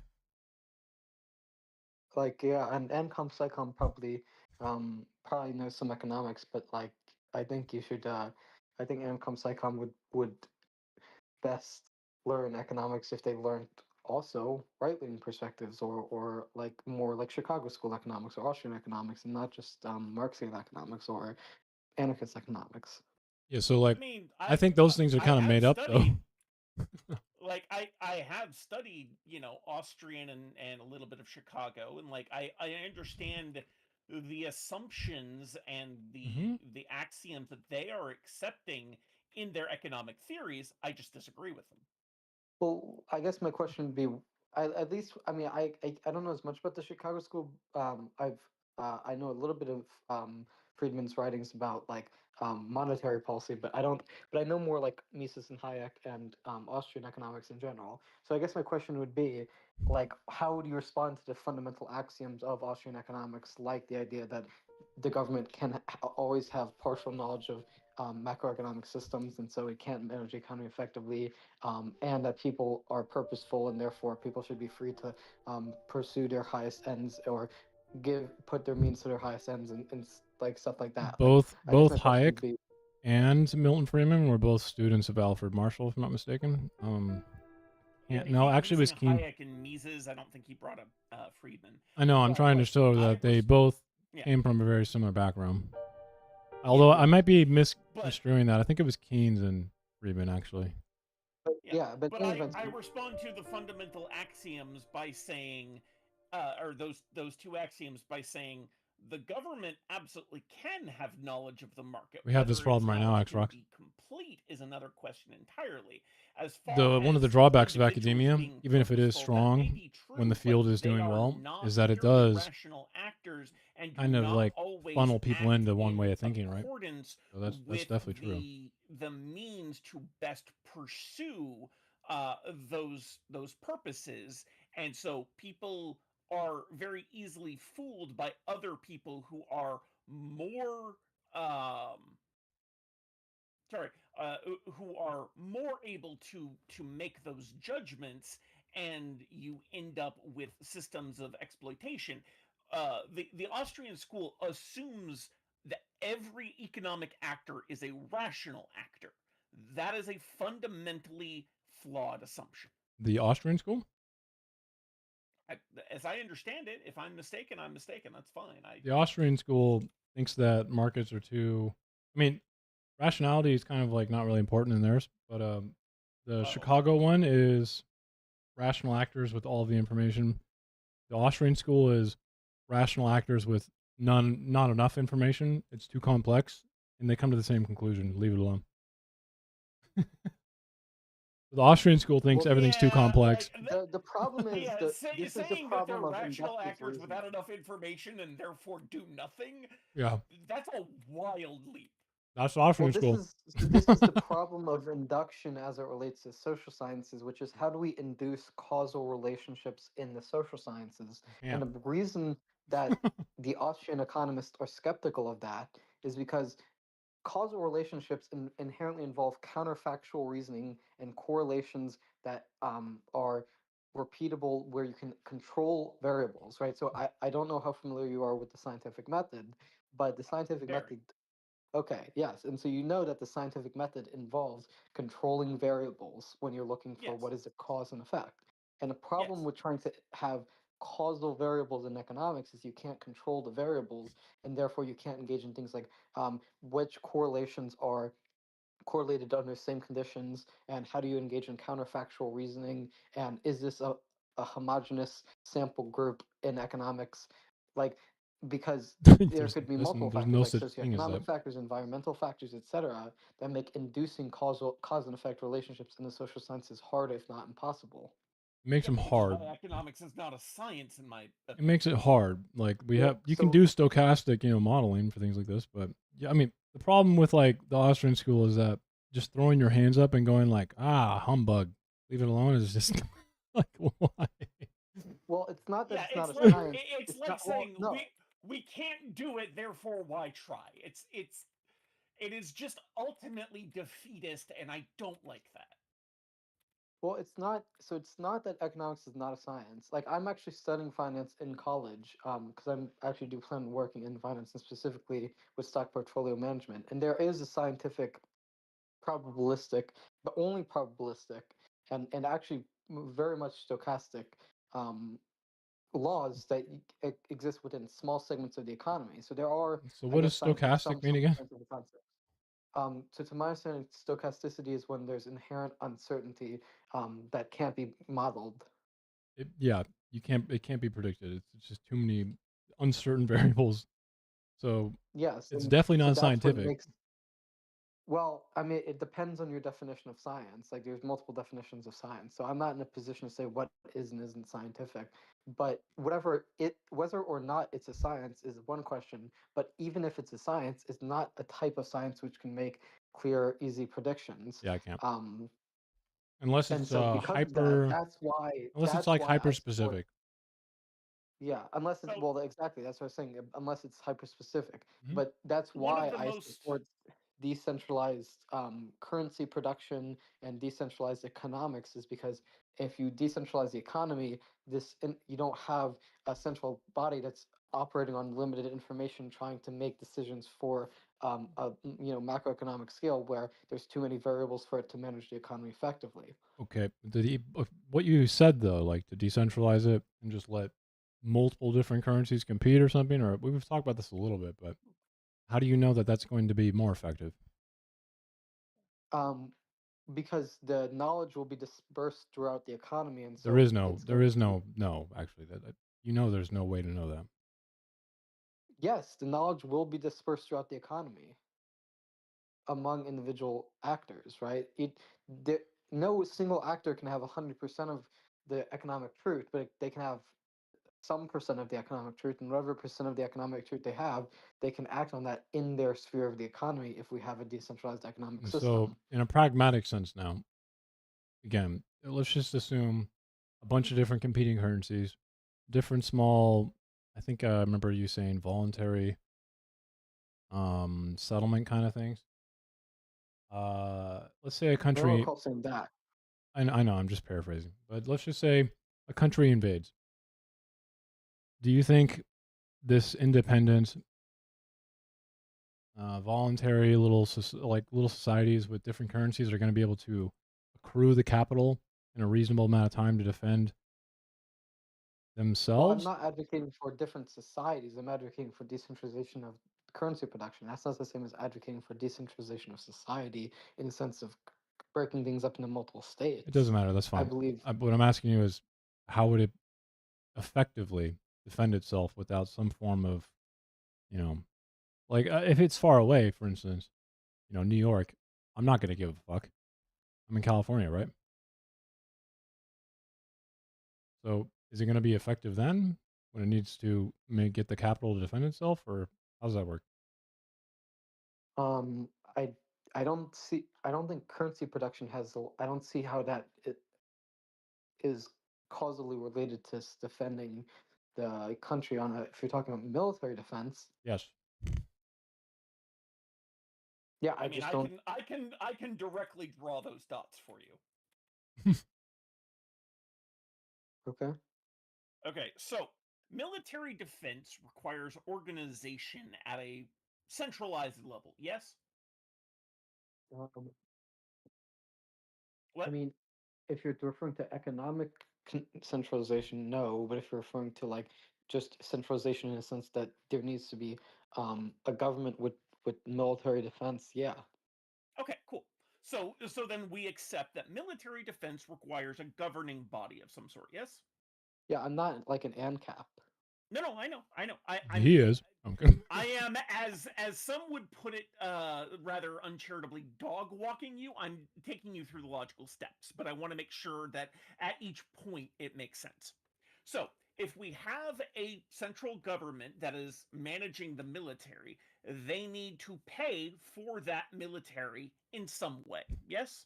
Like yeah, and AnCom Psychom probably knows some economics, but like I think you should. I think AnCom Psychom would best learn economics if they learned also right-wing perspectives or like more like Chicago School economics or Austrian economics and not just Marxian economics or anarchist economics. Yeah, so like I mean, I think those things are I kind of have made up though. studied like I have studied, Austrian and a little bit of Chicago, and like I understand the assumptions and Hmm. the axioms that they are accepting in their economic theories. I just disagree with them. Well, I guess my question would be, at least, I mean, I don't know as much about the Chicago School. I know a little bit of Friedman's writings about like monetary policy, but I don't. But I know more like Mises and Hayek and Austrian economics in general. So I guess my question would be, like, how would you respond to the fundamental axioms of Austrian economics, like the idea that the government can always have partial knowledge of macroeconomic systems, and so it can't manage the economy effectively, and that people are purposeful and therefore people should be free to pursue their highest ends or put their means to their highest ends and like stuff like that. Like Both I guess my both question would Hayek be, and Milton Friedman were both students of Alfred Marshall, if I'm not mistaken. Yeah, No, actually, it was using Keen. Hayek and Mises, I don't think he brought up Friedman. I know. I'm But trying to like show I that they was, both yeah, came from a very similar background. Although I might be but misconstruing that. I think it was Keynes and Friedman actually. But but in any event, I respond to the fundamental axioms by saying, or those two axioms by saying the government absolutely can have knowledge of the market. We have this Whether its problem right now, knowledge can Xrox. be complete is another question entirely. As far The one of the as drawbacks of individuals academia, being even if it is purposeful, that strong may be when the true, field but is they doing are well, not is that it purely does rational actors and do kind of not like always funnel people act into one in way of thinking, right? accordance So that's with definitely true. the means to best pursue those purposes, and so people are very easily fooled by other people who are more um sorry who are more able to make those judgments, and you end up with systems of exploitation. The Austrian school assumes that every economic actor is a rational actor. That is a fundamentally flawed assumption. The Austrian school? I, as I understand it, if I'm mistaken, I'm mistaken. That's fine. The Austrian school thinks that markets are too. I mean, rationality is kind of like not really important in theirs, but the Chicago one is rational actors with all the information. The Austrian school is rational actors with not enough information. It's too complex, and they come to the same conclusion. Leave it alone. The Austrian school thinks everything's too complex. The problem is yeah, that this is the saying that they're problem of rational inductive actors reasoning. without enough information and therefore do nothing. Yeah. That's a wild leap. That's the Austrian Well, school. this is the problem of induction as it relates to social sciences, which is how do we induce causal relationships in the social sciences? Yeah. And the reason that the Austrian economists are skeptical of that is because causal relationships inherently involve counterfactual reasoning and correlations that are repeatable where you can control variables, right? So I don't know how familiar you are with the scientific method, but the scientific Very. method. Okay, yes. And so you know that the scientific method involves controlling variables when you're looking for Yes. what is a cause and effect. And the problem Yes. with trying to have causal variables in economics is you can't control the variables, and therefore you can't engage in things like which correlations are correlated under same conditions, and how do you engage in counterfactual reasoning, and is this a homogeneous sample group in economics? Like, because there could be multiple there's factors no like such thing as that. socioeconomic factors, environmental factors, etc., that make inducing cause and effect relationships in the social sciences hard, if not impossible. It makes them Which is hard. why economics is not a science in my opinion. It makes it hard. Like you can do stochastic, modeling for things like this, but yeah, I mean, the problem with like the Austrian school is that just throwing your hands up and going like, humbug, leave it alone is just like why? Well, it's not that it's not a like science. it's like saying no. we can't do it, therefore why try? It is just ultimately defeatist, and I don't like that. Well, it's not. So it's not that economics is not a science. Like I'm actually studying finance in college, because I'm actually do plan on working in finance and specifically with stock portfolio management. And there is a scientific, probabilistic, but only probabilistic, and actually very much stochastic, um, laws that exist within small segments of the economy. So there are, So I what guess, does stochastic mean again? scientific concepts. So to my understanding, stochasticity is when there's inherent uncertainty that can't be modeled. Yeah, it can't be predicted. It's just too many uncertain variables. So Yes, it's and definitely so not that's what scientific. makes. Well, I mean, it depends on your definition of science. Like, there's multiple definitions of science, so I'm not in a position to say what is and isn't scientific. But whether or not it's a science is one question. But even if it's a science, it's not a type of science which can make clear, easy predictions. Yeah, I can't. Um, Unless and it's so because of that, unless it's like hyper I support. specific. Yeah, unless it's So- well, exactly. That's what I was saying. Unless it's hyper specific, Mhm. but that's One of why the I most- support decentralized currency production and decentralized economics. Is because if you decentralize the economy, you don't have a central body that's operating on limited information, trying to make decisions for a macroeconomic scale where there's too many variables for it to manage the economy effectively. Okay, what you said though, like to decentralize it and just let multiple different currencies compete or something, or we've talked about this a little bit, but How do you know that that's going to be more effective? Um, because the knowledge will be dispersed throughout the economy, and There so is no, it's there going is to be. no, actually, that you know, there's no way to know that. Yes, the knowledge will be dispersed throughout the economy among individual actors, right? The, no single actor can have 100% of the economic truth, but they can have some percent of the economic truth, and whatever percent of the economic truth they have, they can act on that in their sphere of the economy if we have a decentralized economic And so, system. in a pragmatic sense, now, again, let's just assume a bunch of different competing currencies, different small. I think I remember you saying voluntary settlement kind of things. Let's say a I don't country. recall saying that. I know I'm just paraphrasing, but let's just say a country invades. Do you think this independent, voluntary little societies with different currencies are going to be able to accrue the capital in a reasonable amount of time to defend Well, I'm themselves? not advocating for different societies. I'm advocating for decentralization of currency production. That's not the same as advocating for decentralization of society in the sense of breaking things up into multiple It states. doesn't matter. That's I fine. believe What I'm asking you is, how would it effectively defend itself without some form of, you know, like if it's far away, for instance, New York, I'm not going to give a fuck. I'm in California, right? So is it going to be effective then when it needs to get the capital to defend itself, or how does that work? um I I don't think currency production has I don't see how that it is causally related to defending the country on a if you're talking about military defense. Yes. Yeah, I I mean, just don't. I can directly draw those dots for you. Okay. Okay, so military defense requires organization at a centralized level. Yes? Um, I What? mean, if you're referring to economic centralization, no. But if you're referring to like just centralization in a sense that there needs to be a government with military defense, yeah, Okay, cool. So then we accept that military defense requires a governing body of some sort. Yes? yeah. I'm not like an ANCAP. No, no, I know. I know. He is. Okay. I am, as some would put it, rather uncharitably, dog walking you. I'm taking you through the logical steps, but I want to make sure that at each point it makes sense. So, if we have a central government that is managing the military, they need to pay for that military in some way. Yes?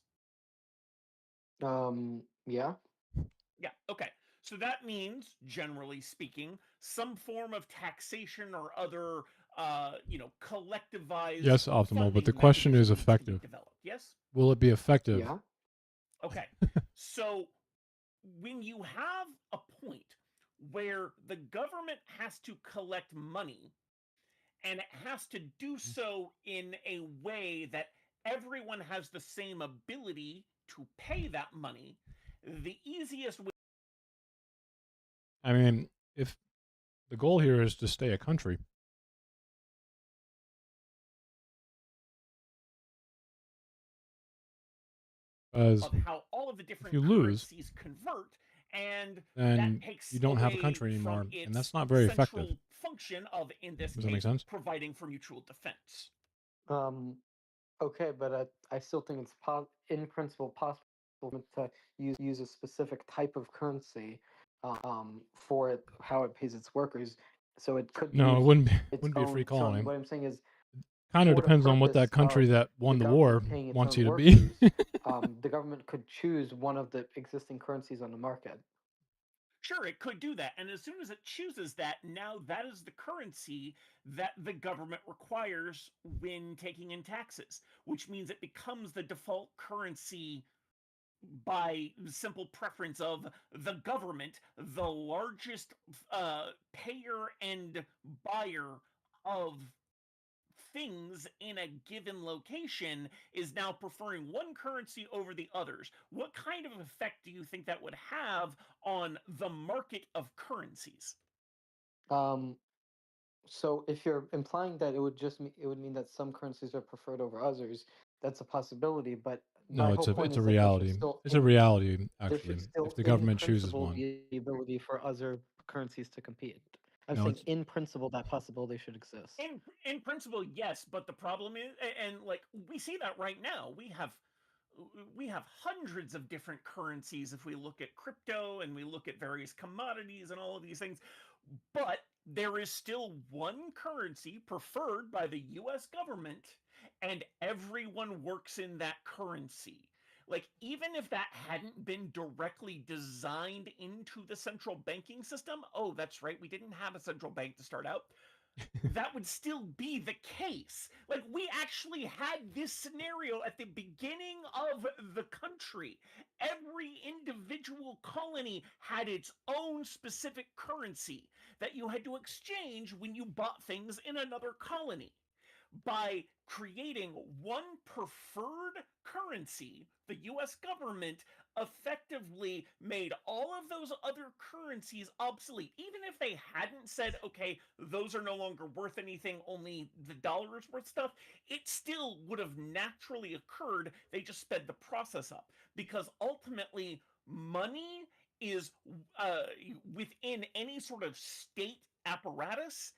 Yeah. Yeah, okay. So that means, generally speaking, some form of taxation or other, collectivized Yes, optimal. But the funding question is mechanism needs to be effective. developed. Yes? Will it be effective? Yeah. Okay. So when you have a point where the government has to collect money and it has to do so in a way that everyone has the same ability to pay that money, the easiest way. I mean, if the goal here is to stay a country, because Of how all of the if different you lose, currencies convert, and that then takes you don't have a away country from anymore, and that's its not very effective. central function of, in this Does that make case, sense? providing for mutual defense. Um. Okay, but I still think it's in principle possible to use a specific type of currency for it how it pays its workers. So it could No, it use wouldn't be. its Wouldn't be a free own. So colony. what I'm saying is, Kind of for the depends on what that purpose country of that the won the war government paying its wants own you to be. workers, the government could choose one of the existing currencies on the market. Sure, it could do that. And as soon as it chooses that, now that is the currency that the government requires when taking in taxes, which means it becomes the default currency by simple preference of the government, the largest payer and buyer of things in a given location, is now preferring one currency over the others. What kind of effect do you think that would have on the market of currencies? Um, So if you're implying that it would mean that some currencies are preferred over others, that's a possibility. But my No, whole point it's a is that reality. It's a reality there should actually. If still the in government chooses principle one. be the ability for other currencies to compete. I'm No, saying it's in principle that possibility should exist. In principle, yes, but the problem is, and like we see that right now, we have hundreds of different currencies if we look at crypto and we look at various commodities and all of these things, but there is still one currency preferred by the US government, and everyone works in that currency. Like, even if that hadn't been directly designed into the central banking system, oh, that's right, we didn't have a central bank to start out, that would still be the case. Like, we actually had this scenario at the beginning of the country. Every individual colony had its own specific currency that you had to exchange when you bought things in another colony. By creating one preferred currency, the US government effectively made all of those other currencies obsolete. Even if they hadn't said, okay, those are no longer worth anything, only the dollar is worth stuff, it still would have naturally occurred. They just sped the process up because ultimately money is within any sort of state apparatus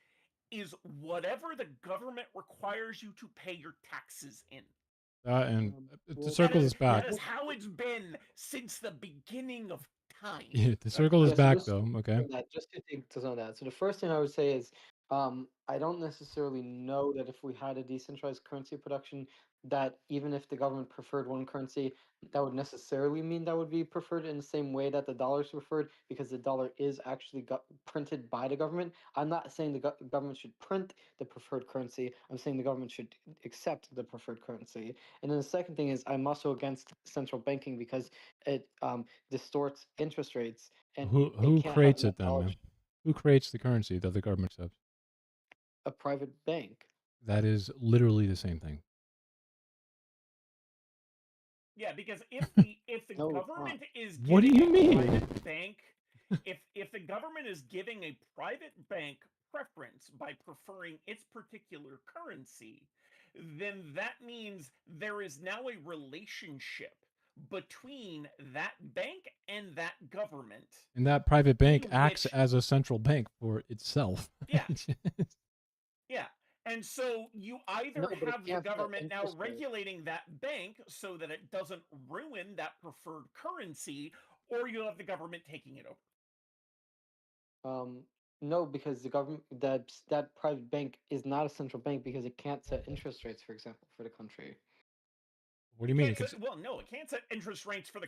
is whatever the government requires you to pay your taxes in. and to Well, circle this back. That is how it's been since the beginning of time. Yeah, to circle this Yeah, so back just though, okay? just to take to know that. So the first thing I would say is, I don't necessarily know that if we had a decentralized currency production, that even if the government preferred one currency, that would necessarily mean that would be preferred in the same way that the dollar is preferred, because the dollar is actually printed by the government. I'm not saying the government should print the preferred currency. I'm saying the government should accept the preferred currency. And then the second thing is, I'm also against central banking because it distorts interest rates, and it Who can't have creates it then, man? methodology. Who creates the currency that the government accepts? A private bank. That is literally the same thing. Yeah, because if the No, it's not. government is What do giving you a mean? private bank, if the government is giving a private bank preference by preferring its particular currency, then that means there is now a relationship between that bank and that government And that private bank in acts which, as a central bank for itself. yeah, yeah. And so you either No, but it have the can't set government now interest rate. regulating that bank so that it doesn't ruin that preferred currency, or you have the government taking it over. No, because the government that private bank is not a central bank because it can't set interest rates, for example, for the country. What do you It mean? can't set, well, no, it can't set interest rates for the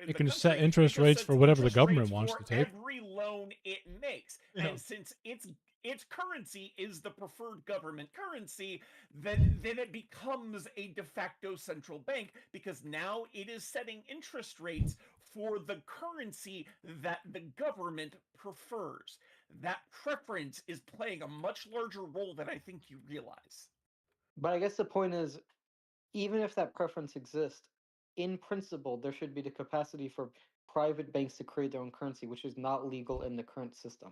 It the can set country. It interest just rates for sets whatever the interest government rates wants for to take. every loan it makes. Yeah. And since its currency is the preferred government currency, then it becomes a de facto central bank because now it is setting interest rates for the currency that the government prefers. That preference is playing a much larger role than I think you realize. But I guess the point is, even if that preference exists, in principle, there should be the capacity for private banks to create their own currency, which is not legal in the current system.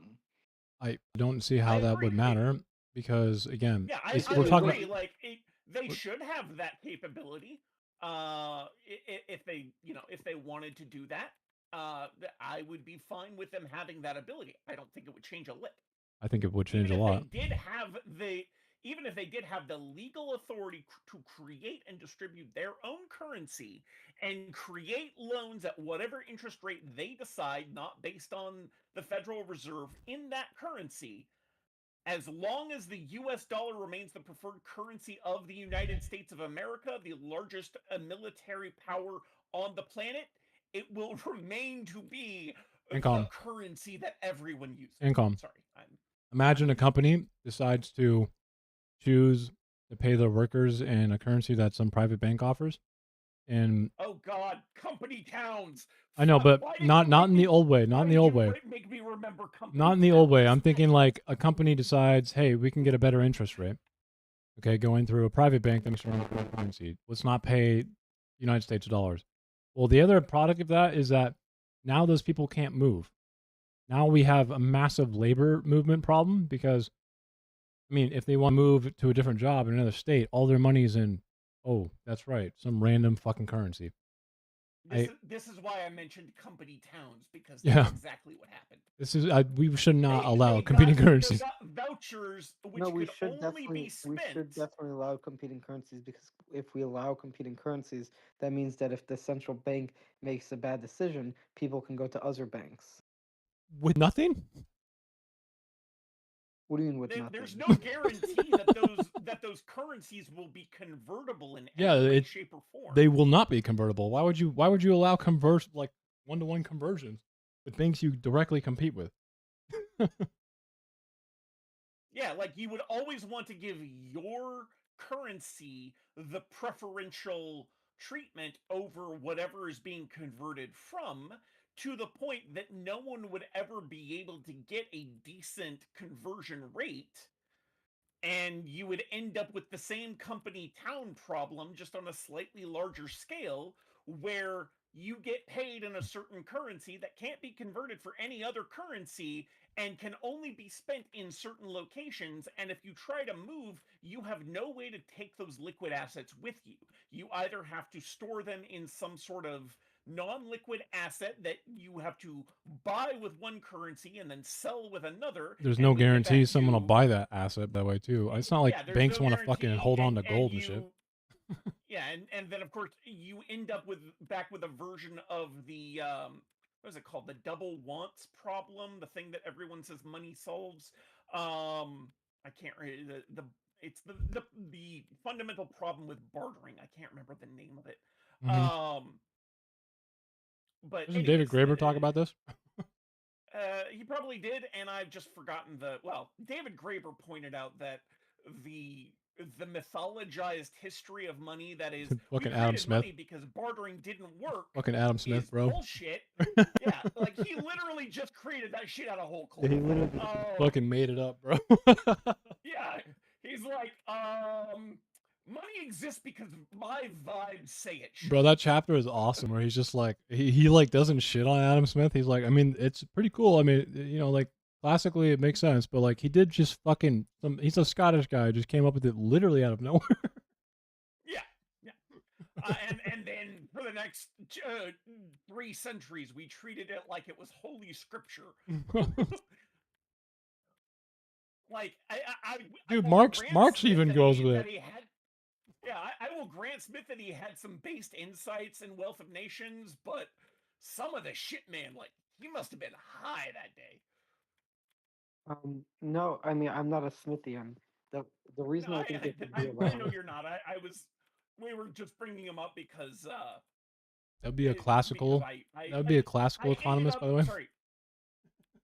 I don't see I how that agree. would matter because again, Yeah, Just I we're talking agree. about Like they what- should have that capability. If they, if they wanted to do that, I would be fine with them having that ability. I don't think it would change a lick. I think it would change Even a if they lot. did have even if they did have the legal authority to create and distribute their own currency and create loans at whatever interest rate they decide, not based on the Federal Reserve in that currency, as long as the US dollar remains the preferred currency of the United States of America, the largest military power on the planet, it will remain to be the AnCom. currency that everyone uses. AnCom. Sorry. Imagine a company decides to choose to pay their workers in a currency that some private bank offers. And oh God, company towns. I know, but not in the old way. Not in the old way. Make me remember company Not in the old way. I'm thinking like a company decides, hey, we can get a better interest rate. Okay, going through a private bank that makes their own currency. Let's not pay United States dollars. Well, the other product of that is that now those people can't move. Now we have a massive labor movement problem because I mean, if they want to move to a different job in another state, all their money is in. Oh, that's right, some random fucking currency. This is why I mentioned company towns, because Yeah. that's exactly what happened. This is we should not allow They competing got, currencies. they got vouchers which No, we could should only definitely be spent. allow competing currencies, because if we allow competing currencies, that means that if the central bank makes a bad decision, people can go to other banks. With nothing? What do you mean with nothing? There's no guarantee that those currencies will be convertible in any way, shape, or form. They will not be convertible. Why would you allow like one-to-one conversions with banks you directly compete with? Yeah, like you would always want to give your currency the preferential treatment over whatever is being converted from, to the point that no one would ever be able to get a decent conversion rate, and you would end up with the same company town problem, just on a slightly larger scale, where you get paid in a certain currency that can't be converted for any other currency and can only be spent in certain locations. And if you try to move, you have no way to take those liquid assets with you. You either have to store them in some sort of non-liquid asset that you have to buy with one currency and then sell with another. There's and no when you get guarantee back someone will to buy that asset that way too. It's not like yeah, there's banks no want to fucking guarantee, hold on to gold and you, shit. yeah, and then of course you end up back with a version of the what is it called, the double wants problem, the thing that everyone says money solves. I can't remember it's the fundamental problem with bartering. I can't remember the name of it. But Doesn't David anyways, Graeber talk about this? he probably did, and I've just forgotten David Graeber pointed out that the mythologized history of money, that is, Fucking we Adam created Smith. money because bartering didn't work. Fucking Adam Smith, is bro. bullshit. Yeah, like he literally just created that shit out of whole cloth. He literally fucking made it up, bro. Yeah, he's like, money exists because my vibes say it should. Bro, that chapter is awesome where he's just like he like doesn't shit on Adam Smith. He's like, I mean, it's pretty cool. I mean, you know, like classically it makes sense, but like he did just fucking he's a Scottish guy, just came up with it literally out of nowhere. Yeah. And then for the next 3 centuries, we treated it like it was holy scripture. Like Dude, I will Marx Smith even that goes he- with that it. he had- Yeah, I will grant Smith that he had some based insights in Wealth of Nations, but some of the shit, man, like he must have been high that day. No, I mean, I'm not a Smithian. The reason No, I think it should be I know allowed. you're not. We were just bringing him up because That'd be a classical. That would be a classical economist, by the way. Sorry.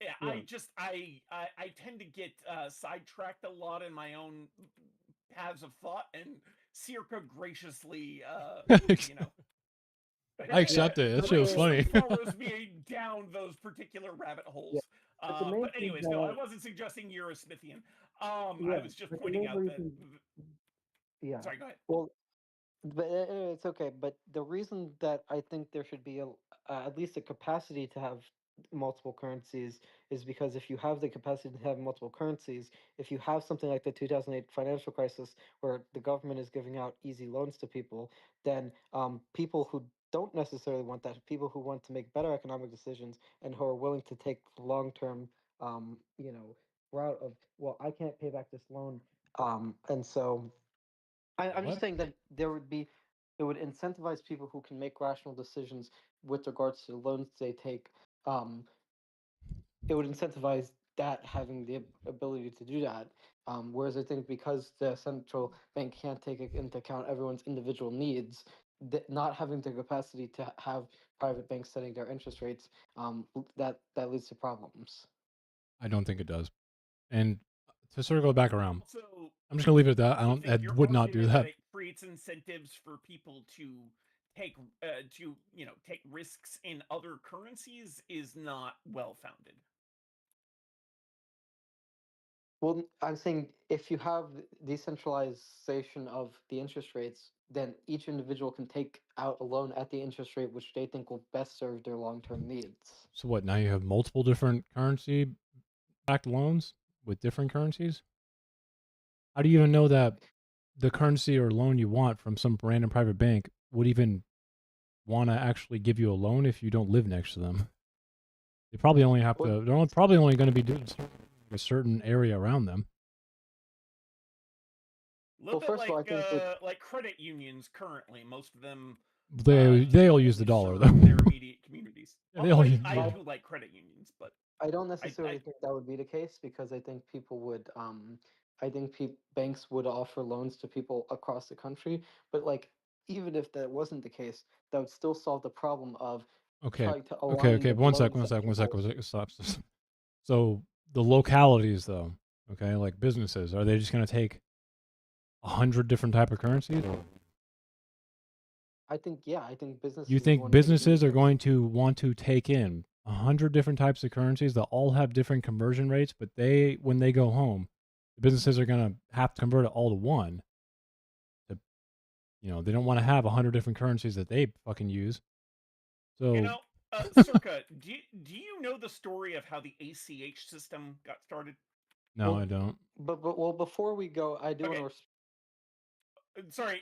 Yeah, I tend to get sidetracked a lot in my own paths of thought, and Circa graciously, you know, I accept it. That shit was funny. follows me down those particular rabbit holes. But anyways, no, I wasn't suggesting you're a Smithian. I was just pointing out that. Yeah. Sorry, go ahead. Well, but it's okay. But the reason that I think there should be at least a capacity to have multiple currencies is because if you have the capacity to have multiple currencies, if you have something like the 2008 financial crisis where the government is giving out easy loans to people, then people who don't necessarily want that, people who want to make better economic decisions and who are willing to take the long-term, route of, well, I can't pay back this loan, and so I'm just saying that it would incentivize people who can make rational decisions with regards to the loans they take. Um, it would incentivize that having the ability to do that. Whereas I think because the central bank can't take into account everyone's individual needs, not having the capacity to have private banks setting their interest rates, that leads to problems. I don't think it does. And to circle it back around, Also, I'm just gonna leave it at that. I would not do that. It creates incentives for people to take take risks in other currencies is not well founded. Well, I'm saying if you have decentralization of the interest rates, then each individual can take out a loan at the interest rate which they think will best serve their long-term needs. So what? Now you have multiple different currency backed loans with different currencies. How do you even know that the currency or loan you want from some random private bank would even want to actually give you a loan if you don't live next to them? They probably only have to. They're probably only going to be doing a certain area around them. A little Well, first of all, I think that like credit unions currly. Most of them They all use the only dollar serve though. their immediate communities. They all use I the dollar. do like credit unions, but I don't I necessarily think that would be the case because I think people would I think banks would offer loans to people across the country, but like even if that wasn't the case, that would still solve the problem of Okay. trying to align the But one loans sec. that people. Stop. So the localities, though, okay, like businesses, are they just going to take 100 different type of currencies? I think I think businesses You would think want to take businesses are immediate. going to want to take in 100 different types of currencies that all have different conversion rates, but when they go home, the businesses are going to have to convert it all to one. They don't want to have 100 different currencies that they fucking use. So, Circa, do you know the story of how the ACH system got started? no, I don't. But before we go, I do Okay. want to. Sorry,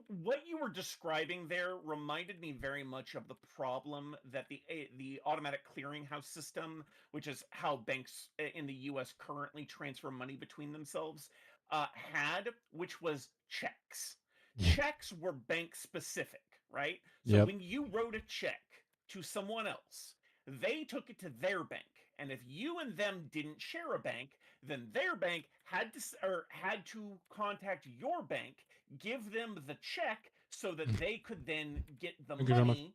what you were describing there reminded me very much of the problem that the automatic clearinghouse system, which is how banks in the U.S. currently transfer money between themselves, had, which was checks. Checks were bank specific, right? So Yep. when you wrote a check to someone else, they took it to their bank, and if you and them didn't share a bank, then their bank had to contact your bank, give them the check so that they could then get the Thank you so much. money.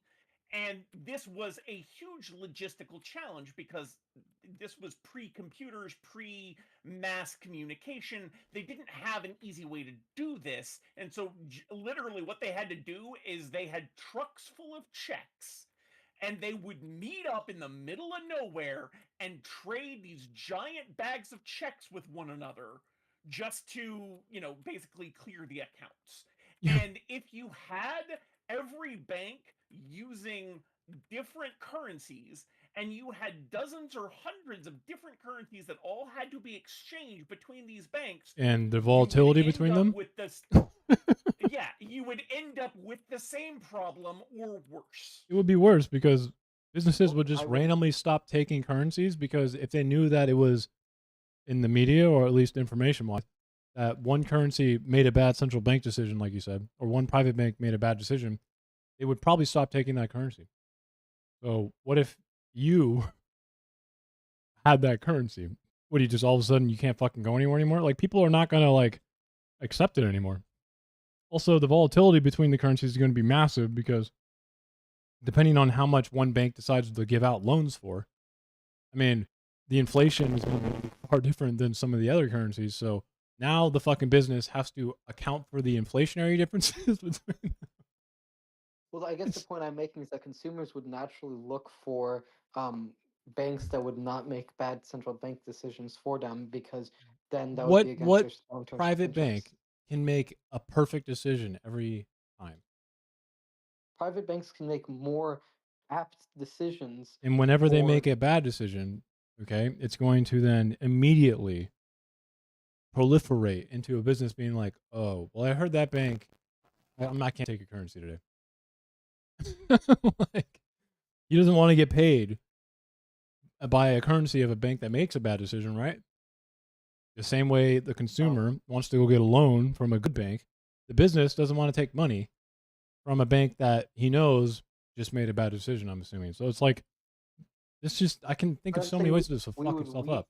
And this was a huge logistical challenge because this was pre-computers, pre-mass communication. They didn't have an easy way to do this. And so literally what they had to do is they had trucks full of checks, and they would meet up in the middle of nowhere and trade these giant bags of checks with one another just to, basically clear the accounts. And if you had every bank using different currencies, and you had dozens or hundreds of different currencies that all had to be exchanged between these banks, And the volatility between them? Yeah, you would end up with the same problem or worse. It would be worse because businesses would just randomly stop taking currencies because if they knew that it was in the media or at least information wise that one currency made a bad central bank decision, like you said, or one private bank made a bad decision, they would probably stop taking that currency. So what if you had that currency? What do you just all of a sudden you can't fucking go anywhere anymore? Like people are not gonna like accept it anymore. Also, the volatility between the currencies is going to be massive because depending on how much one bank decides to give out loans for, I mean, the inflation is going to be far different than some of the other currencies. So now the fucking business has to account for the inflationary differences between. Well, I guess the point I'm making is that consumers would naturally look for banks that would not make bad central bank decisions for them because then that would be against their What long-term private interests. bank can make a perfect decision every time? Private banks can make more apt decisions. And whenever they make for a bad decision, okay, it's going to then immediately proliferate into a business being like, oh, well, I heard that bank, I can't take a currency today. Like, he doesn't want to get paid by a currency of a bank that makes a bad decision, right? The same way the consumer wants to go get a loan from a good bank, the business doesn't want to take money from a bank that he knows just made a bad decision, I'm assuming. So it's like, I can think of so many ways to just fuck yourself up.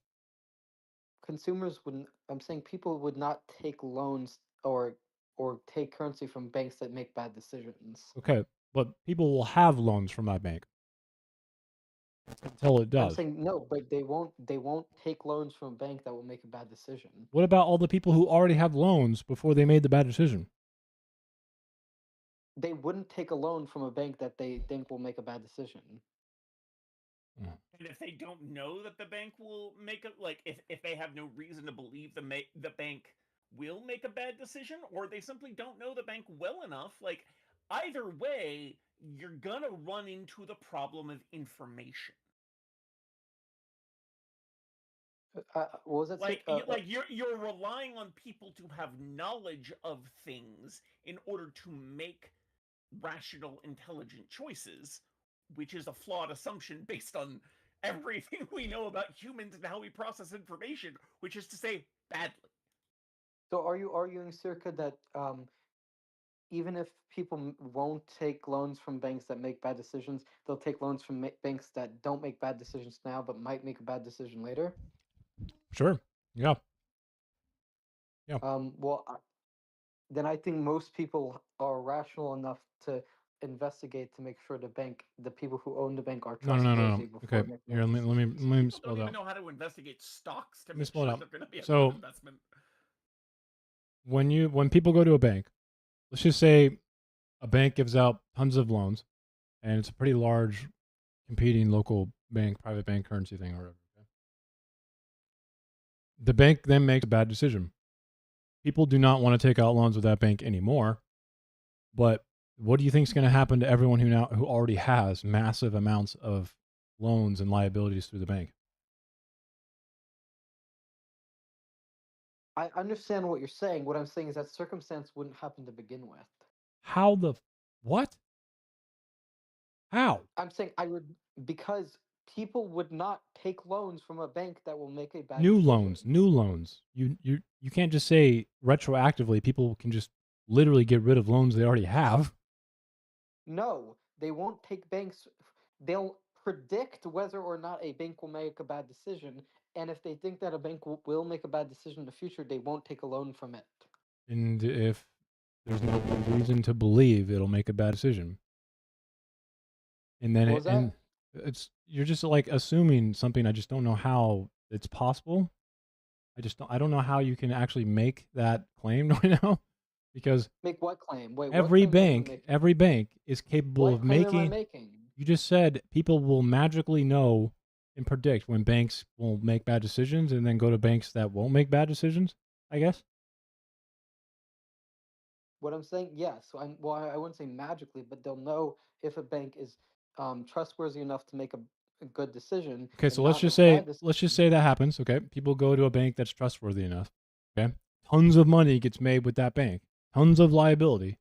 Consumers wouldn't. I'm saying people would not take loans or take currency from banks that make bad decisions. Okay, but people will have loans from that bank until it I'm does. saying no, but they won't. They won't take loans from a bank that will make a bad decision. What about all the people who already have loans before they made the bad decision? They wouldn't take a loan from a bank that they think will make a bad decision. And if they don't know that the bank will make a if they have no reason to believe the bank will make a bad decision, or they simply don't know the bank well enough, either way, you're gonna run into the problem of information. What was that? Like you're relying on people to have knowledge of things in order to make rational, intelligent choices, which is a flawed assumption based on everything we know about humans and how we process information, which is to say, badly. So are you arguing, Circa, that even if people won't take loans from banks that make bad decisions, they'll take loans from banks that don't make bad decisions now, but might make a bad decision later? Sure. Yeah. Yeah. Well, then I think most people are rational enough to investigate to make sure the people who own the bank are No, no, no, no, trustworthy no. before Okay. making Here, those let me decisions. let me People spell don't it even out. know how to investigate stocks to Let me make spell it sure out. they're going to be a good So investment. when people go to a bank, let's just say a bank gives out tons of loans, and it's a pretty large competing local bank, private bank currency thing or whatever. Okay? The bank then makes a bad decision. People do not want to take out loans with that bank anymore. But what do you think is going to happen to everyone who already has massive amounts of loans and liabilities through the bank? I understand what you're saying. What I'm saying is that circumstance wouldn't happen to begin with. How the what? How? I'm saying because people would not take loans from a bank that will make a bad New decision. loans, new loans. You can't just say retroactively people can just literally get rid of loans they already have. No, they won't take banks. They'll predict whether or not a bank will make a bad decision, and if they think that a bank will make a bad decision in the future, they won't take a loan from it. And if there's no reason to believe it'll make a bad decision, and then What was that? you're just like assuming something. I just don't know how it's possible. I don't know how you can actually make that claim right now, because Make what claim? Wait, what every claim am I bank making? every bank is capable What of claim am I making. making? You just said people will magically know and predict when banks will make bad decisions, and then go to banks that won't make bad decisions, I guess. What I'm saying, yes. So I wouldn't say magically, but they'll know if a bank is trustworthy enough to make a good decision Okay, and so not make a bad let's just decision. say that happens. Okay, people go to a bank that's trustworthy enough. Okay, tons of money gets made with that bank, tons of liability.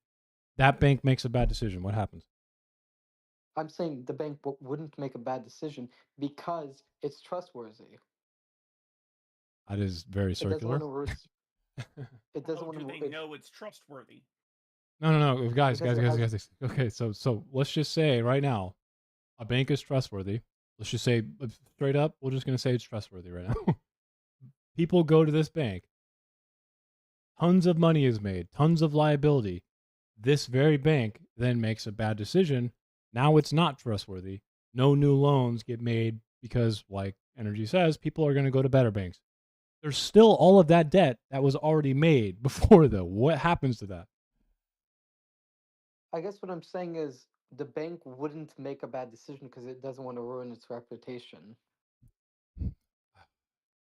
That bank makes a bad decision. What happens? I'm saying the bank wouldn't make a bad decision because it's trustworthy. That is very It doesn't want circular. to. It doesn't How want do they to. know it's trustworthy? No, guys, Because it has. Okay, so let's just say right now, a bank is trustworthy. Let's just say straight up, we're just gonna say it's trustworthy right now. People go to this bank. Tons of money is made, tons of liability. This very bank then makes a bad decision. Now it's not trustworthy. No new loans get made because, like Energy says, people are going to go to better banks. There's still all of that debt that was already made before, though. What happens to that? I guess what I'm saying is the bank wouldn't make a bad decision because it doesn't want to ruin its reputation.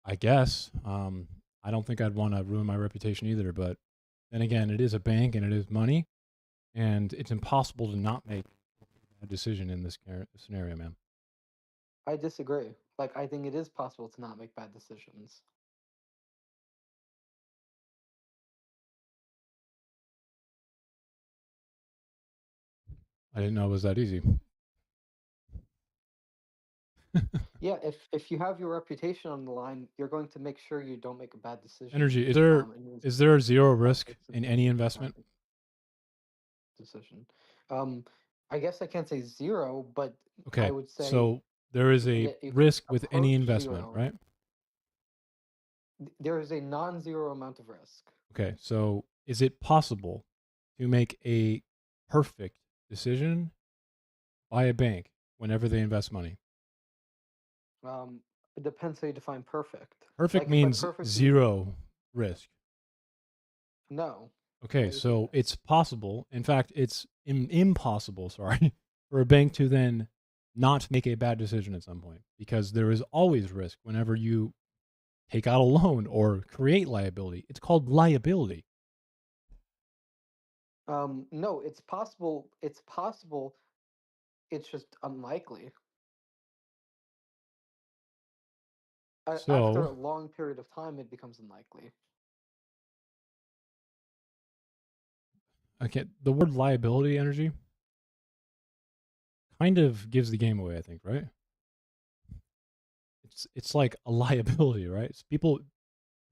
I guess. I don't think I'd want to ruin my reputation either. But then again, it is a bank and it is money, and it's impossible to not make a decision in this scenario, man. I disagree. Like, I think it is possible to not make bad decisions. I didn't know it was that easy. Yeah, if you have your reputation on the line, you're going to make sure you don't make a bad decision. Energy, And is there zero risk it's in any not investment? make a decision. I guess I can't say zero, but I Okay, would say so there is a you can risk with any approach investment, zero. right? There is a non-zero amount of risk. Okay, so is it possible to make a perfect decision by a bank whenever they invest money? It depends how you define perfect. Perfect Like if by means perfect zero risk. no. Okay, Why do you think so that? it's possible. In fact, it's impossible, sorry, for a bank to then not make a bad decision at some point, because there is always risk whenever you take out a loan or create liability. It's called liability. No, it's possible. It's possible. It's just unlikely. After a So, long period of time, it becomes unlikely. okay, the word liability energy kind of gives the game away, I think, right? It's like a liability, right? So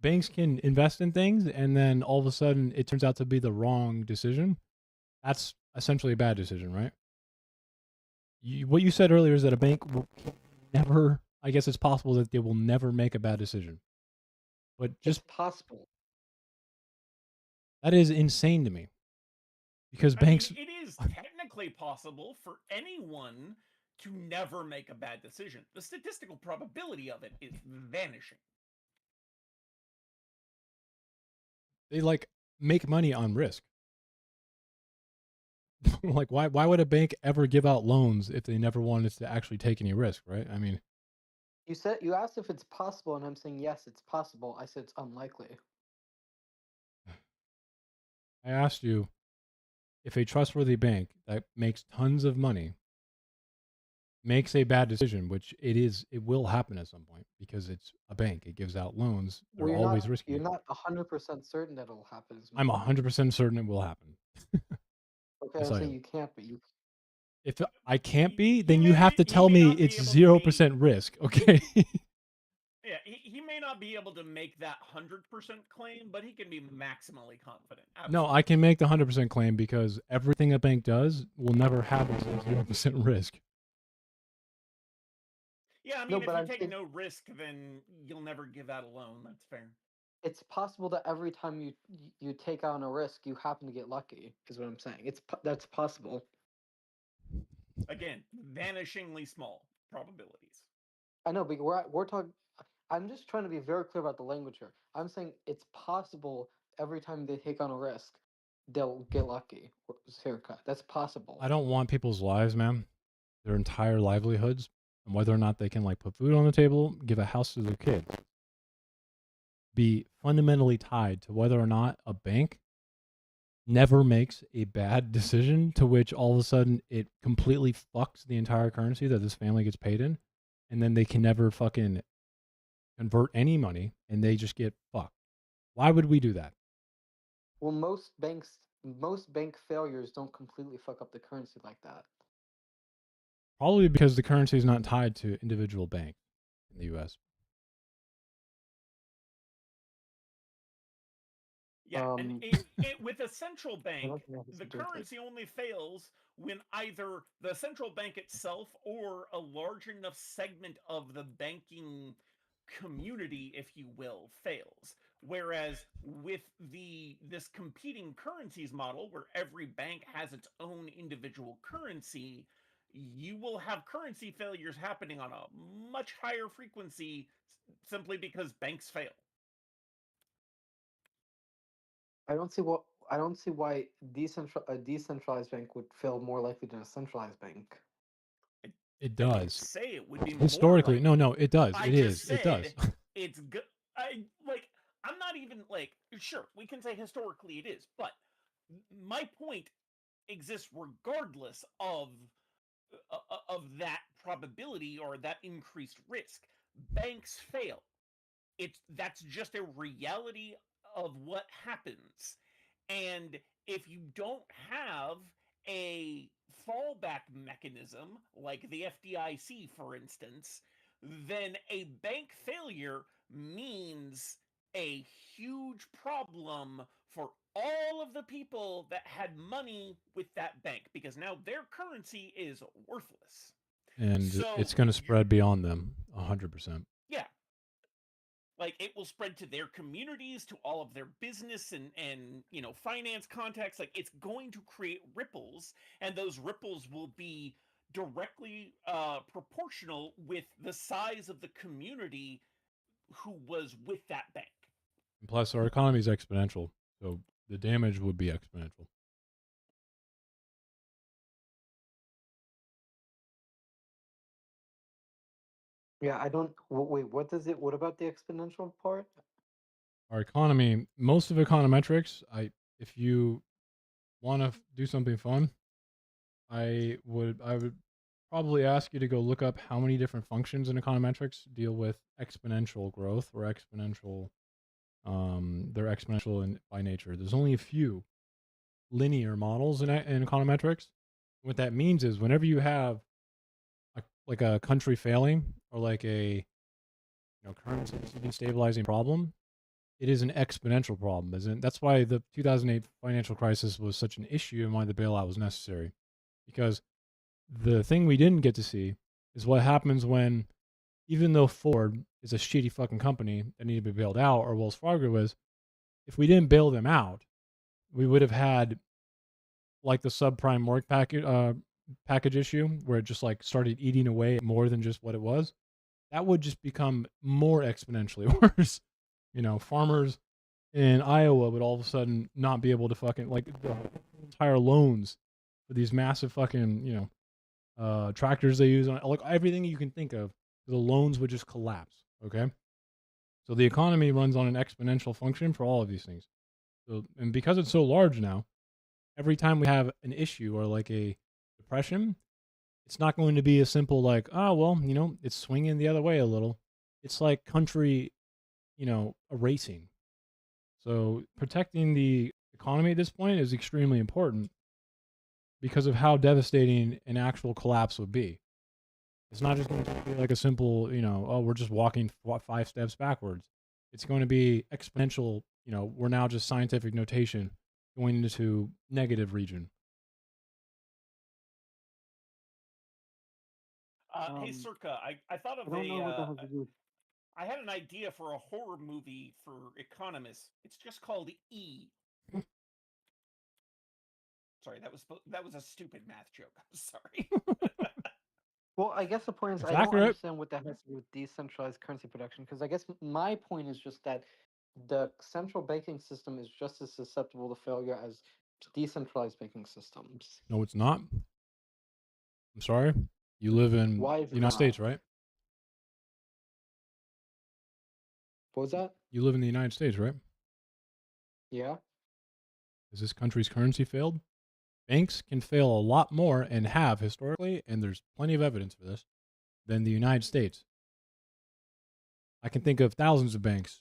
banks can invest in things and then all of a sudden it turns out to be the wrong decision. That's essentially a bad decision, right? What you said earlier is that a bank will never, I guess it's possible that they will never make a bad decision. But It's just possible. that is insane to me because I mean, banks, it is technically possible for anyone to never make a bad decision. The statistical probability of it is vanishing. they like make money on risk. Like why would a bank ever give out loans if they never wanted to actually take any risk, right? I mean, You asked if it's possible, and I'm saying yes, it's possible. I said it's unlikely. I asked you if a trustworthy bank that makes tons of money makes a bad decision, which it will happen at some point because it's a bank. It gives out loans. Well, They're always risky. you're not 100% certain that it'll happen. Is my I'm point. 100% certain it will happen. Okay, Yes, I'm I saying am. you can't, but you. If I can't be, He then you may have to he tell may me not be it's able to make 0% risk, okay? yeah, he may not be able to make that 100% claim, but he can be maximally confident. No, Absolutely. I can make the 100% claim because everything a bank does will never have a 0% risk. Yeah, I No, mean, if but you I'm take saying no risk, then you'll never give out a loan. That's fair. it's possible that every time you take on a risk, you happen to get lucky. Is what I'm saying. That's possible. Again, vanishingly small probabilities. I know, but we're talking. I'm just trying to be very clear about the language here. I'm saying it's possible every time they take on a risk, they'll get lucky. Haircut. That's possible. I don't want people's lives, man, their entire livelihoods, and whether or not they can like put food on the table, give a house to their kid, be fundamentally tied to whether or not a bank never makes a bad decision to which all of a sudden it completely fucks the entire currency that this family gets paid in, and then they can never fucking convert any money and they just get fucked. Why would we do that? Well, most bank failures don't completely fuck up the currency like that. Probably because the currency is not tied to individual banks in the US. Yeah, and Um, with a central I bank, don't think that has the to do with it. currency only fails when either the central bank itself or a large enough segment of the banking community, if you will, fails. Whereas with this competing currencies model, where every bank has its own individual currency, you will have currency failures happening on a much higher frequency simply because banks fail. I don't see why a decentralized bank would fail more likely than a centralized bank. It I didn't does. say it would be more Historically, no, likely. no, it does. I It just is. It does. said it's good. I like. I'm not even like. Sure, we can say historically it is, but my point exists regardless of that probability or that increased risk. Banks fail. That's just a reality of what happens. And if you don't have a fallback mechanism like the FDIC, for instance, then a bank failure means a huge problem for all of the people that had money with that bank because now their currency is worthless. And So, it's going to spread beyond them 100%. yeah, like it will spread to their communities, to all of their business and finance contacts. Like it's going to create ripples, and those ripples will be directly proportional with the size of the community who was with that bank. And plus, our economy is exponential, so the damage would be exponential. Yeah, I don't. Wait, what does it? What about the exponential part? Our economy, most of econometrics, if you want to do something fun, I would probably ask you to go look up how many different functions in econometrics deal with exponential growth or exponential. They're exponential by nature. There's only a few linear models in econometrics. What that means is whenever you have like a country failing or like a currency destabilizing problem, it is an exponential problem. That's why the 2008 financial crisis was such an issue and why the bailout was necessary. Because the thing we didn't get to see is what happens when, even though Ford is a shitty fucking company that needed to be bailed out, or Wells Fargo is, if we didn't bail them out, we would have had like the subprime mortgage package issue where it just like started eating away at more than just what it was. That would just become more exponentially worse. Farmers in Iowa would all of a sudden not be able to fucking like the entire loans for these massive fucking tractors they use on like everything you can think of. The loans would just collapse. Okay, so the economy runs on an exponential function for all of these things. So, and because it's so large now, every time we have an issue or like a depression, it's not going to be a simple like, oh well, it's swinging the other way a little. It's like country, erasing. So protecting the economy at this point is extremely important because of how devastating an actual collapse would be. It's not just going to be like a simple, oh, we're just walking 5 steps backwards. It's going to be exponential. We're now just scientific notation going into negative region. Hey, Circa, I thought of I don't know what that has to do. I had an idea for a horror movie for economists. It's just called E. Sorry, that was a stupid math joke. I'm sorry. Well, I guess the point is It's I don't accurate. understand what that has to do with decentralized currency production, because I guess my point is just that the central banking system is just as susceptible to failure as decentralized banking systems. No, it's not. I'm sorry. You live in Why is the it United not? States, right? What was that? You live in the United States, right? Yeah. Has this country's currency failed? Banks can fail a lot more and have historically, and there's plenty of evidence for this, than the United States. I can think of thousands of banks,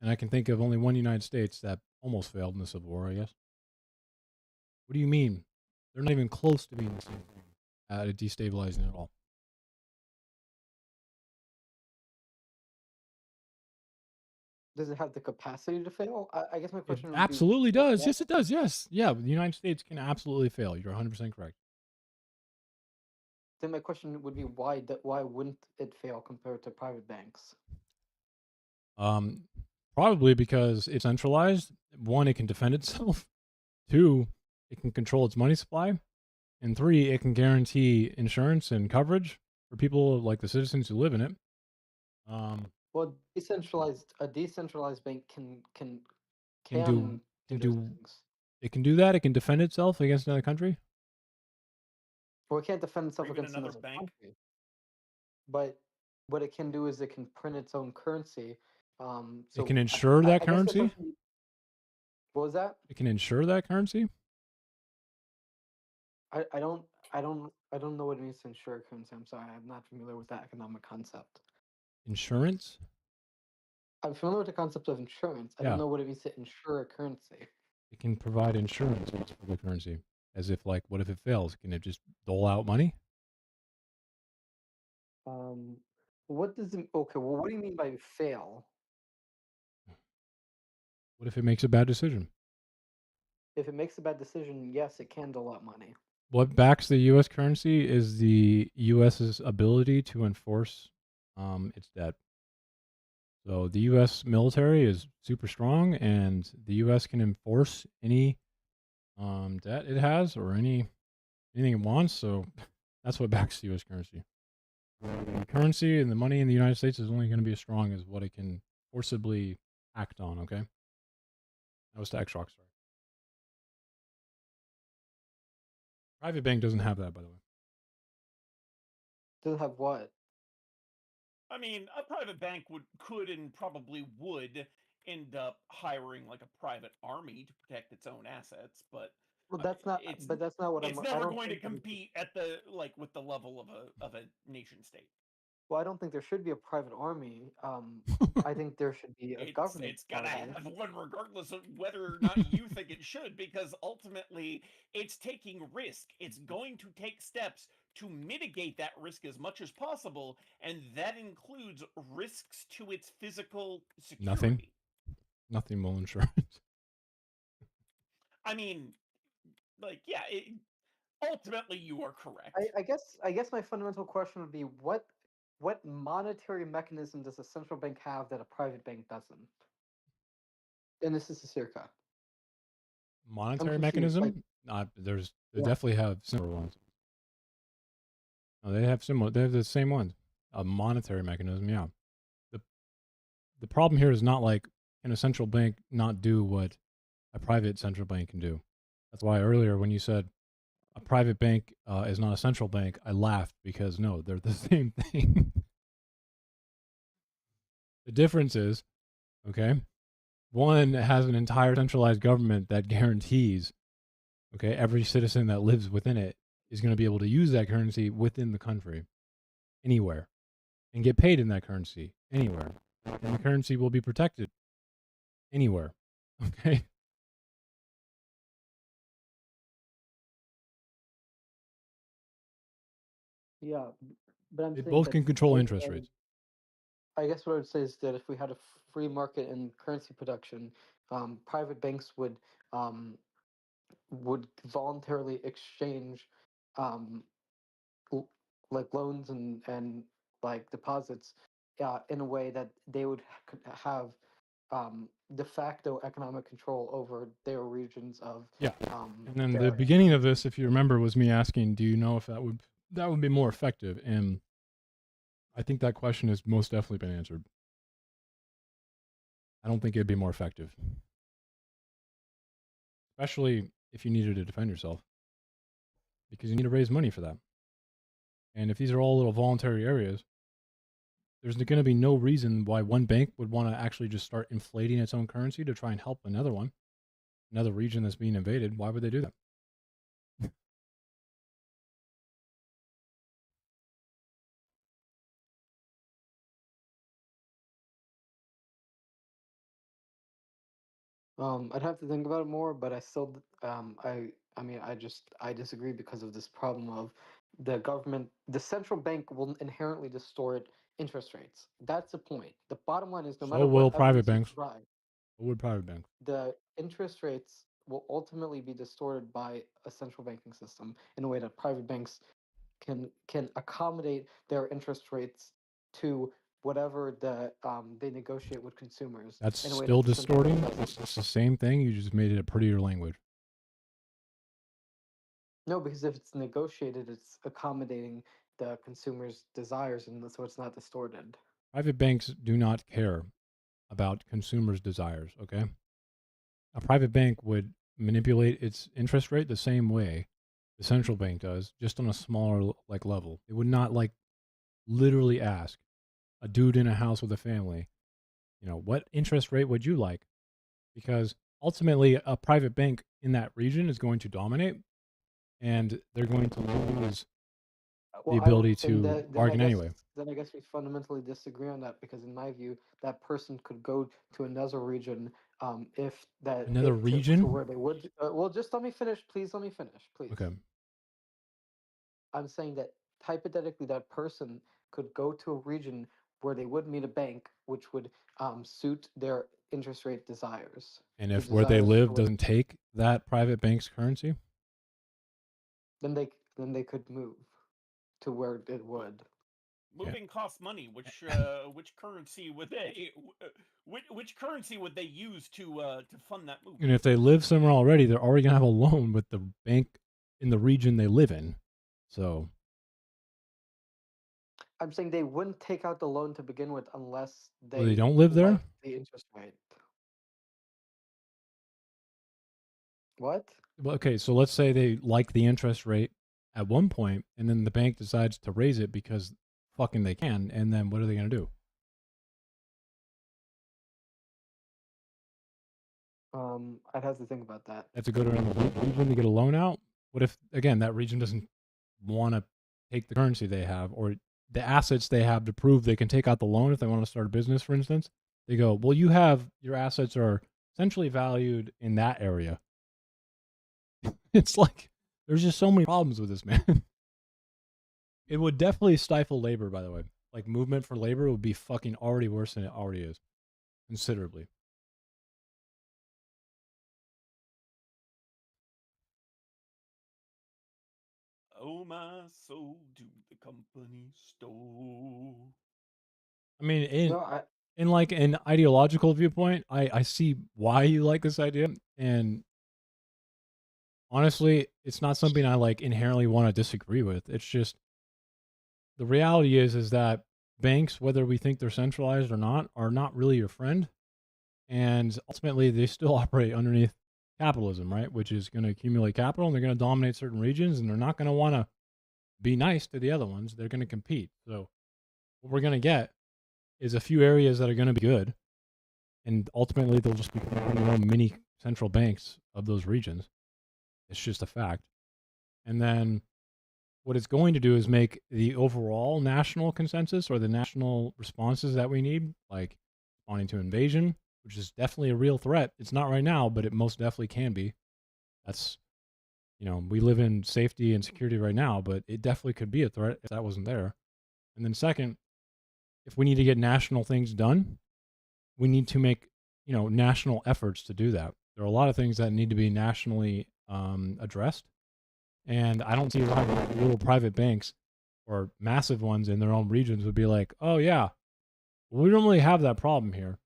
and I can think of only one United States that almost failed in the Civil War, I guess. What do you mean? They're not even close to being the same thing at destabilizing at all. Does it have the capacity to fail? I guess my It question would be, absolutely does. Yes, it does. Yes. Yeah, the United States can absolutely fail. You're 100% correct. then my question would be why wouldn't it fail compared to private banks? Um, Probably because it's centralized. One, it can defend itself. Two, it can control its money supply. And three, it can guarantee insurance and coverage for people like the citizens who live in it. Well, a decentralized bank can Can do those do things. it can do that. It can defend itself against another country. Well, it can't defend itself Or even against another another bank. country. But what it can do is it can print its own currency. So It can insure that I guess the currency. question, what was that? It can insure that currency. I don't know what it means to insure a currency. I'm sorry, I'm not familiar with that economic concept. Insurance. I'm familiar with the concept of insurance. I Yeah. don't know what it means to insure a currency. It can provide insurance for the currency, as if like, what if it fails? Can it just dole out money? What does it, okay? Well, what do you mean by fail? What if it makes a bad decision? If it makes a bad decision, yes, it can dole out money. What backs the U.S. currency is the U.S.'s ability to enforce its debt. So the U.S. military is super strong, and the U.S. can enforce any debt it has or anything it wants. So that's what backs the U.S. currency. The currency and the money in the United States is only going to be as strong as what it can forcibly act on. Okay, that was to X-Rock. Sorry. Private bank doesn't have that, by the way. Does it have what? I mean, a private bank could and probably would end up hiring like a private army to protect its own assets, but Well, that's not. It's But that's not what it's I'm. I never don't going to think that we should. compete at the with the level of a nation state. Well, I don't think there should be a private army. I think there should be a government It's gonna army. have one regardless of whether or not you think it should, because ultimately it's taking risk. It's going to take steps to mitigate that risk as much as possible, and that includes risks to its physical Nothing. security. Nothing will ensure it. I mean, like, yeah, ultimately you are correct. I guess my fundamental question would be what monetary mechanism does a central bank have that a private bank doesn't? And this is a circa. I'm Monetary confused. Like, mechanism? They yeah. definitely have similar ones. No, they have similar. They have the same ones. A monetary mechanism, yeah. The problem here is not like, can a central bank not do what a private central bank can do? That's why earlier when you said a private bank is not a central bank, I laughed because no, they're the same thing. The difference is, okay, one has an entire centralized government that guarantees, okay, every citizen that lives within it is going to be able to use that currency within the country, anywhere, and get paid in that currency anywhere. And the currency will be protected anywhere. Okay. Yeah, but I'm They saying both that can control I, interest rates. I guess what I would say is that if we had a free market in currency production, private banks would voluntarily exchange um, like loans and like deposits in a way that they would could have de facto economic control over their regions of Yeah. And then the their beginning of this, if you remember, was me asking, do you know if that would be more effective? And I think that question has most definitely been answered. I don't think it'd be more effective, especially if you needed to defend yourself, because you need to raise money for that. And if these are all little voluntary areas, there's going to be no reason why one bank would want to actually just start inflating its own currency to try and help another one, another region that's being invaded. Why would they do that? I'd have to think about it more, but I still, I mean, I disagree because of this problem of the government, the central bank will inherently distort interest rates. That's the point. The bottom line is no So matter will what private evidence you banks. try, So would private banks. the interest rates will ultimately be distorted by a central banking system in a way that private banks can accommodate their interest rates to whatever they negotiate with consumers That's in a way still that the central bank distorting. doesn't. It's the same thing. You just made it a prettier language. No, because if it's negotiated, it's accommodating the consumer's desires, and so it's not distorted. Private banks do not care about consumers' desires, okay? A private bank would manipulate its interest rate the same way the central bank does, just on a smaller like level. It would not like literally ask a dude in a house with a family, what interest rate would you like? Because ultimately a private bank in that region is going to dominate and they're going to lose the Well, ability then, to then I bargain guess anyway. then I guess we fundamentally disagree on that because in my view, that person could go to another region if that Another it to region? where they would. Well, just let me finish, please. Let me finish, please. Okay. I'm saying that hypothetically, that person could go to a region where they would meet a bank, which would suit their interest rate desires. And The if where they desires live for what, doesn't take that private bank's currency, then they could move to where it would. yeah. Moving costs money. Which currency would they which currency would they use to fund that movement? And if they live somewhere already, they're already gonna have a loan with the bank in the region they live in. So I'm saying they wouldn't take out the loan to begin with unless well, they they don't live there. like the interest rate. What? Well, okay, so let's say they like the interest rate at one point, and then the bank decides to raise it because fucking they can, and then what are they gonna do? I'd have to think about that. That's a good around the region to get a loan out. What if, again, that region doesn't want to take the currency they have or the assets they have to prove they can take out the loan if they want to start a business, for instance? They go, well, you have your assets are essentially valued in that area. It's like there's just so many problems with this, man. It would definitely stifle labor, by the way. Like movement for labor would be fucking already worse than it already is, considerably. Oh my soul to the company store. I mean, No, I in like an ideological viewpoint, I see why you like this idea, and honestly, it's not something I like inherently want to disagree with. It's just the reality is that banks, whether we think they're centralized or not, are not really your friend, and ultimately they still operate underneath capitalism, right? Which is going to accumulate capital, and they're going to dominate certain regions, and they're not going to want to be nice to the other ones. They're going to compete. So what we're going to get is a few areas that are going to be good, and ultimately they'll just become their own mini central banks of those regions. It's just a fact. And then what it's going to do is make the overall national consensus or the national responses that we need, like responding to invasion, which is definitely a real threat. It's not right now, but it most definitely can be. That's, we live in safety and security right now, but it definitely could be a threat if that wasn't there. And then second, if we need to get national things done, we need to make, national efforts to do that. There are a lot of things that need to be nationally addressed. And I don't see why little private banks or massive ones in their own regions would be like, oh, yeah, we don't really have that problem here.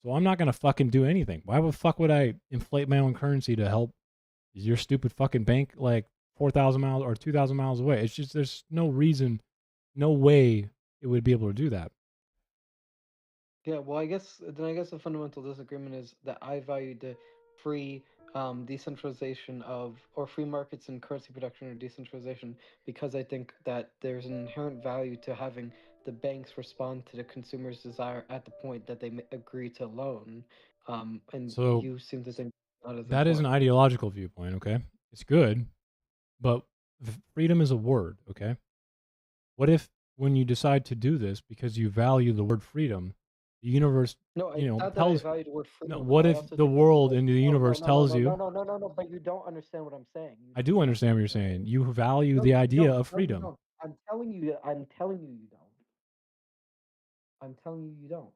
So I'm not going to fucking do anything. Why the fuck would I inflate my own currency to help your stupid fucking bank like 4,000 miles or 2,000 miles away? It's just, there's no reason, no way it would be able to do that. Yeah, well, I guess the fundamental disagreement is that I value the free decentralization of or free markets and currency production or decentralization because I think that there's an inherent value to having the banks respond to the consumer's desire at the point that they agree to loan. And So you seem to think not as that is an important. ideological viewpoint, okay? It's good, but freedom is a word, okay? What if when you decide to do this because you value the word freedom, the universe, No, it's not that I tells value the word no, freedom, but what I if also the think it's world like and the no, no, universe no, no, tells no, no, you, no, no, no, no. But you don't understand what I'm saying. I do You don't understand what you're understand what I'm saying. saying. You value No, the you idea don't. of No, you freedom. don't. I'm telling you. I'm telling you, you don't. I'm telling you, you don't.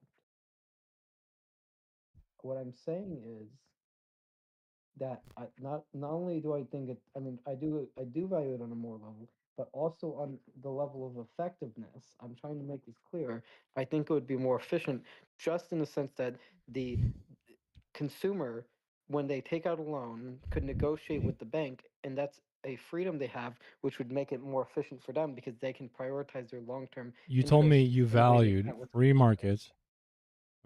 What I'm saying is that not only do I think it. I mean, I do value it on a more level, but also on the level of effectiveness. I'm trying to make this clear. I think it would be more efficient, just in the sense that the consumer, when they take out a loan, could negotiate with the bank, and that's a freedom they have, which would make it more efficient for them because they can prioritize their long-term You told me interests you in a way they valued can't with. free markets,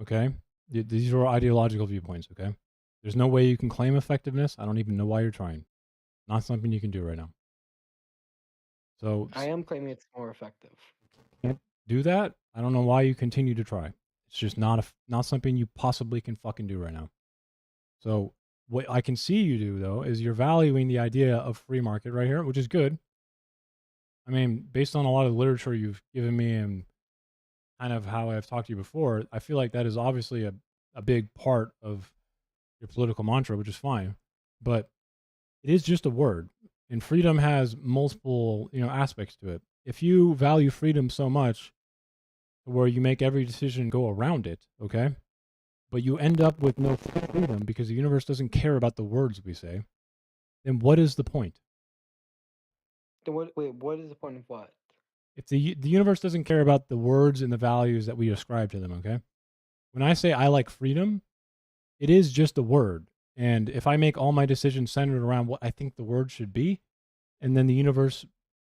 okay? These are ideological viewpoints, okay? There's no way you can claim effectiveness. I don't even know why you're trying. Not something you can do right now. So I am claiming it's more effective. can't do that. I don't know why you continue to try. It's just not something you possibly can fucking do right now. So what I can see you do though is you're valuing the idea of free market right here, which is good. I mean, based on a lot of literature you've given me and kind of how I've talked to you before, I feel like that is obviously a big part of your political mantra, which is fine. But it is just a word. And freedom has multiple, aspects to it. If you value freedom so much where you make every decision go around it, okay? But you end up with no freedom because the universe doesn't care about the words we say, then what is the point? Then what is the point of what? If the universe doesn't care about the words and the values that we ascribe to them, okay? When I say I like freedom, it is just a word. And if I make all my decisions centered around what I think the word should be, and then the universe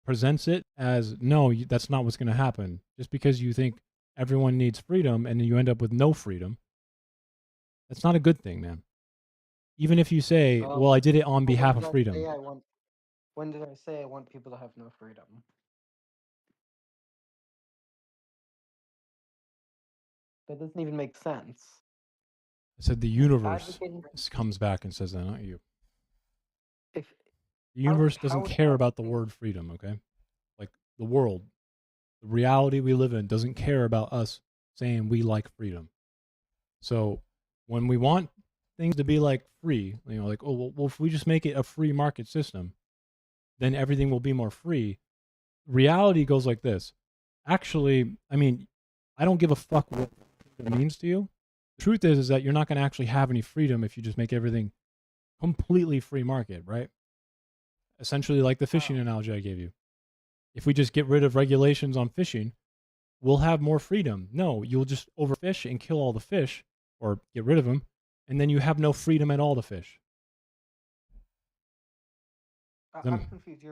presents it as no, that's not what's going to happen. Just because you think everyone needs freedom and then you end up with no freedom, that's not a good thing, man. Even if you say, well, I did it on But when behalf did of I say freedom. I want? When did I say I want people to have no freedom? That doesn't even make sense. I said the universe Advocating comes back and says that, not you. if The universe how doesn't is care about the advocating word freedom, okay? Like the world, the reality we live in doesn't care about us saying we like freedom. So when we want things to be like free, like, oh, well, if we just make it a free market system, then everything will be more free. Reality goes like this. Actually, I mean, I don't give a fuck what it means to you. The truth is that you're not going to actually have any freedom if you just make everything completely free market, right? Essentially, like the fishing analogy I gave you. If we just get rid of regulations on fishing, we'll have more freedom. No, you'll just overfish and kill all the fish or get rid of them, and then you have no freedom at all to fish. I'm confused.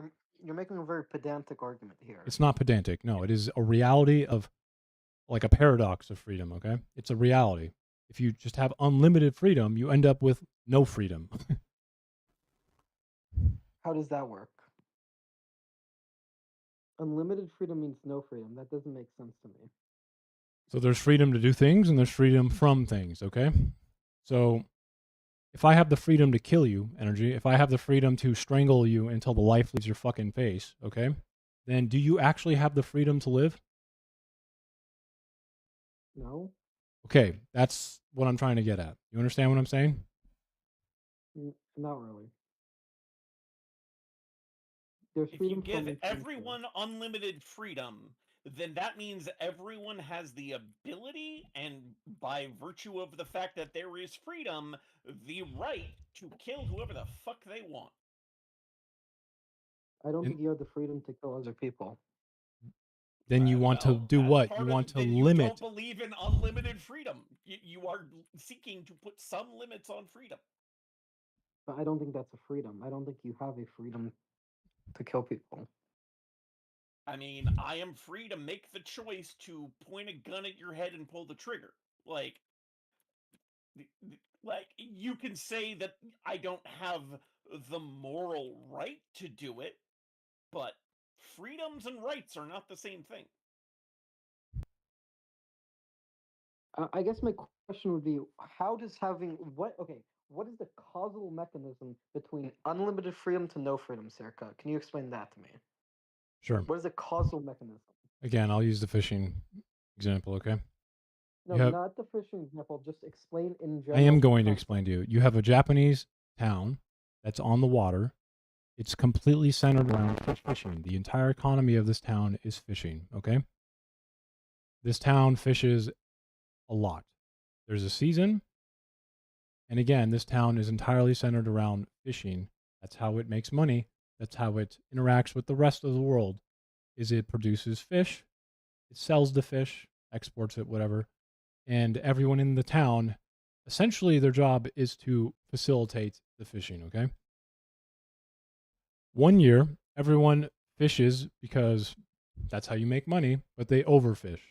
You're making a very pedantic argument here. It's not pedantic. No, it is a reality of like a paradox of freedom, okay? It's a reality. If you just have unlimited freedom, you end up with no freedom. How does that work? Unlimited freedom means no freedom. That doesn't make sense to me. So there's freedom to do things and there's freedom from things, okay? So if I have the freedom to kill you, energy, if I have the freedom to strangle you until the life leaves your fucking face, okay? Then do you actually have the freedom to live? No. Okay, that's what I'm trying to get at. You understand what I'm saying? Not really. There's If you freedom give from and to. everyone unlimited freedom, then that means everyone has the ability, and by virtue of the fact that there is freedom, the right to kill whoever the fuck they want. I don't think you have the freedom to kill other people. Then you want to do That's what? part You of want to then you limit. don't believe in unlimited freedom. You are seeking to put some limits on freedom. But I don't think that's a freedom. I don't think you have a freedom to kill people. I mean, I am free to make the choice to point a gun at your head and pull the trigger. Like you can say that I don't have the moral right to do it, but freedoms and rights are not the same thing. I guess my question would be, how does having what? Okay, what is the causal mechanism between unlimited freedom to no freedom, Serica? Can you explain that to me? Sure. What is the causal mechanism? Again, I'll use the fishing example, okay? No, not the fishing example. Just explain in general. I am going to explain to you. You have a Japanese town that's on the water. It's completely centered around fishing. The entire economy of this town is fishing, okay? This town fishes a lot. There's a season. And again, this town is entirely centered around fishing. That's how it makes money. That's how it interacts with the rest of the world. Is it produces fish, it sells the fish, exports it, whatever. And everyone in the town, essentially their job is to facilitate the fishing, okay? One year, everyone fishes because that's how you make money, but they overfish.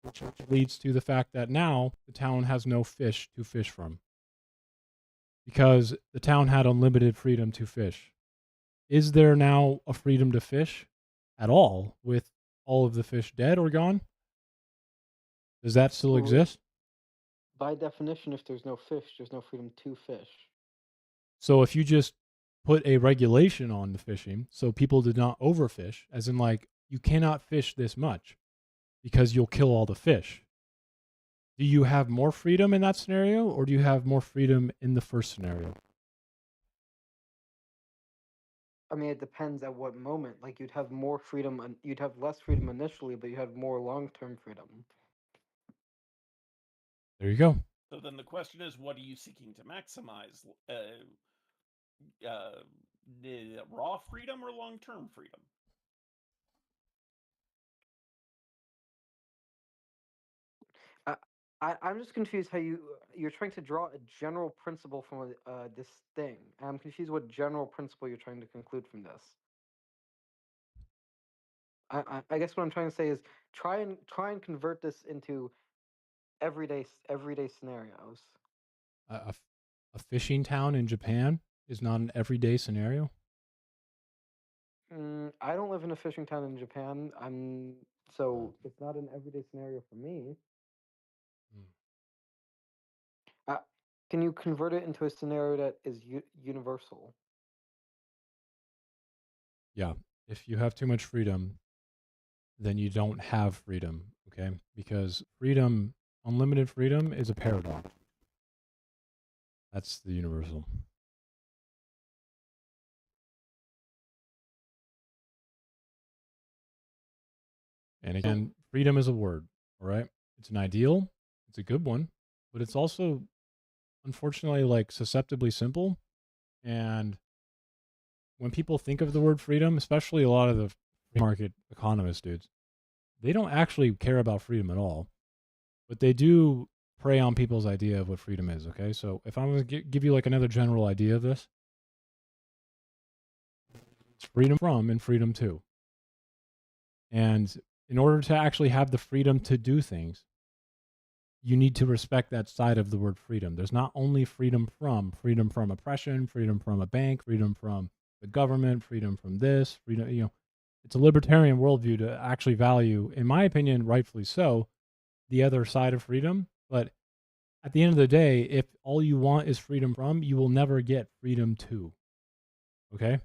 Which leads to the fact that now the town has no fish to fish from. Because the town had unlimited freedom to fish. Is there now a freedom to fish at all with all of the fish dead or gone? Does that still exist? By definition, if there's no fish, there's no freedom to fish. So if you just put a regulation on the fishing so people did not overfish, as in like you cannot fish this much because you'll kill all the fish. Do you have more freedom in that scenario or do you have more freedom in the first scenario? I mean, it depends at what moment. Like, you'd have more freedom, and you'd have less freedom initially, but you have more long-term freedom. There you go. So then the question is, what are you seeking to maximize? Raw freedom or long-term freedom? I'm just confused how you're trying to draw a general principle from this thing. I'm confused what general principle you're trying to conclude from this. I guess what I'm trying to say is try and convert this into everyday scenarios. A fishing town in Japan is not an everyday scenario? I don't live in a fishing town in Japan. So it's not an everyday scenario for me. Can you convert it into a scenario that is universal? Yeah. If you have too much freedom, then you don't have freedom. Okay. Because freedom, unlimited freedom, is a paradox. That's the universal. And again, freedom is a word. All right. It's an ideal. It's a good one, but it's also, unfortunately, like susceptibly simple. And when people think of the word freedom, especially a lot of the free market economist dudes, they don't actually care about freedom at all, but they do prey on people's idea of what freedom is. Okay, so if I'm going to give you like another general idea of this, it's freedom from and freedom to. And in order to actually have the freedom to do things, you need to respect that side of the word freedom. There's not only freedom from oppression, freedom from a bank, freedom from the government, freedom from this, freedom, it's a libertarian worldview to actually value, in my opinion, rightfully so, the other side of freedom. But at the end of the day, if all you want is freedom from, you will never get freedom to. Okay?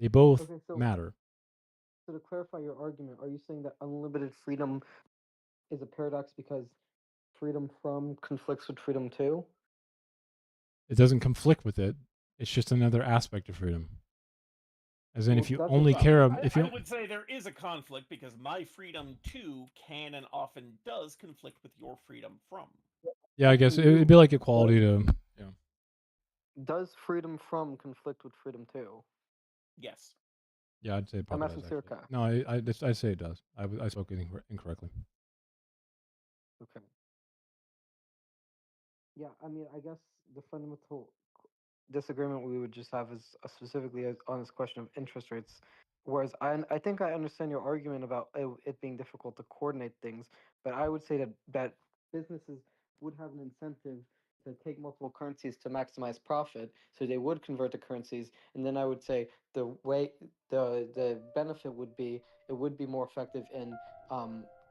They both matter. So to clarify your argument, are you saying that unlimited freedom is a paradox because freedom from conflicts with freedom to? It doesn't conflict with it. It's just another aspect of freedom. As in, if you only care, I would say there is a conflict because my freedom to can and often does conflict with your freedom from. Yeah, I guess it'd be like equality to. Yeah. Does freedom from conflict with freedom to? Yes. Yeah, I'd say it probably I'm asking does. Sirka. No, I'd say it does. I spoke incorrectly. Okay. Yeah, I mean, I guess the fundamental disagreement we would just have is specifically on this question of interest rates. Whereas I think I understand your argument about it being difficult to coordinate things, but I would say that businesses would have an incentive to take multiple currencies to maximize profit, so they would convert to currencies, and then I would say the benefit would be it would be more effective in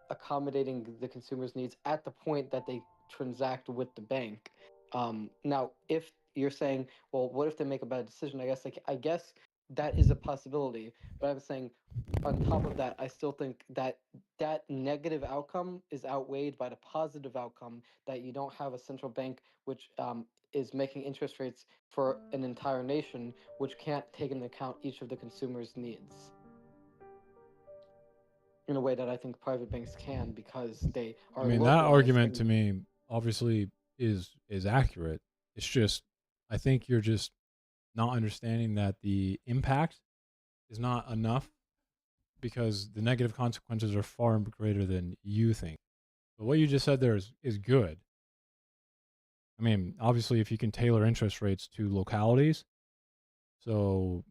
accommodating the consumer's needs at the point that they transact with the bank. Now, if you're saying, well, what if they make a bad decision? I guess that is a possibility. But I'm saying, on top of that, I still think that that negative outcome is outweighed by the positive outcome that you don't have a central bank which is making interest rates for an entire nation, which can't take into account each of the consumer's needs in a way that I think private banks can, because they are I mean, that localized. argument to me obviously is accurate. It's just, I think you're just not understanding that the impact is not enough because the negative consequences are far greater than you think. But what you just said there is good. I mean, obviously, if you can tailor interest rates to localities, so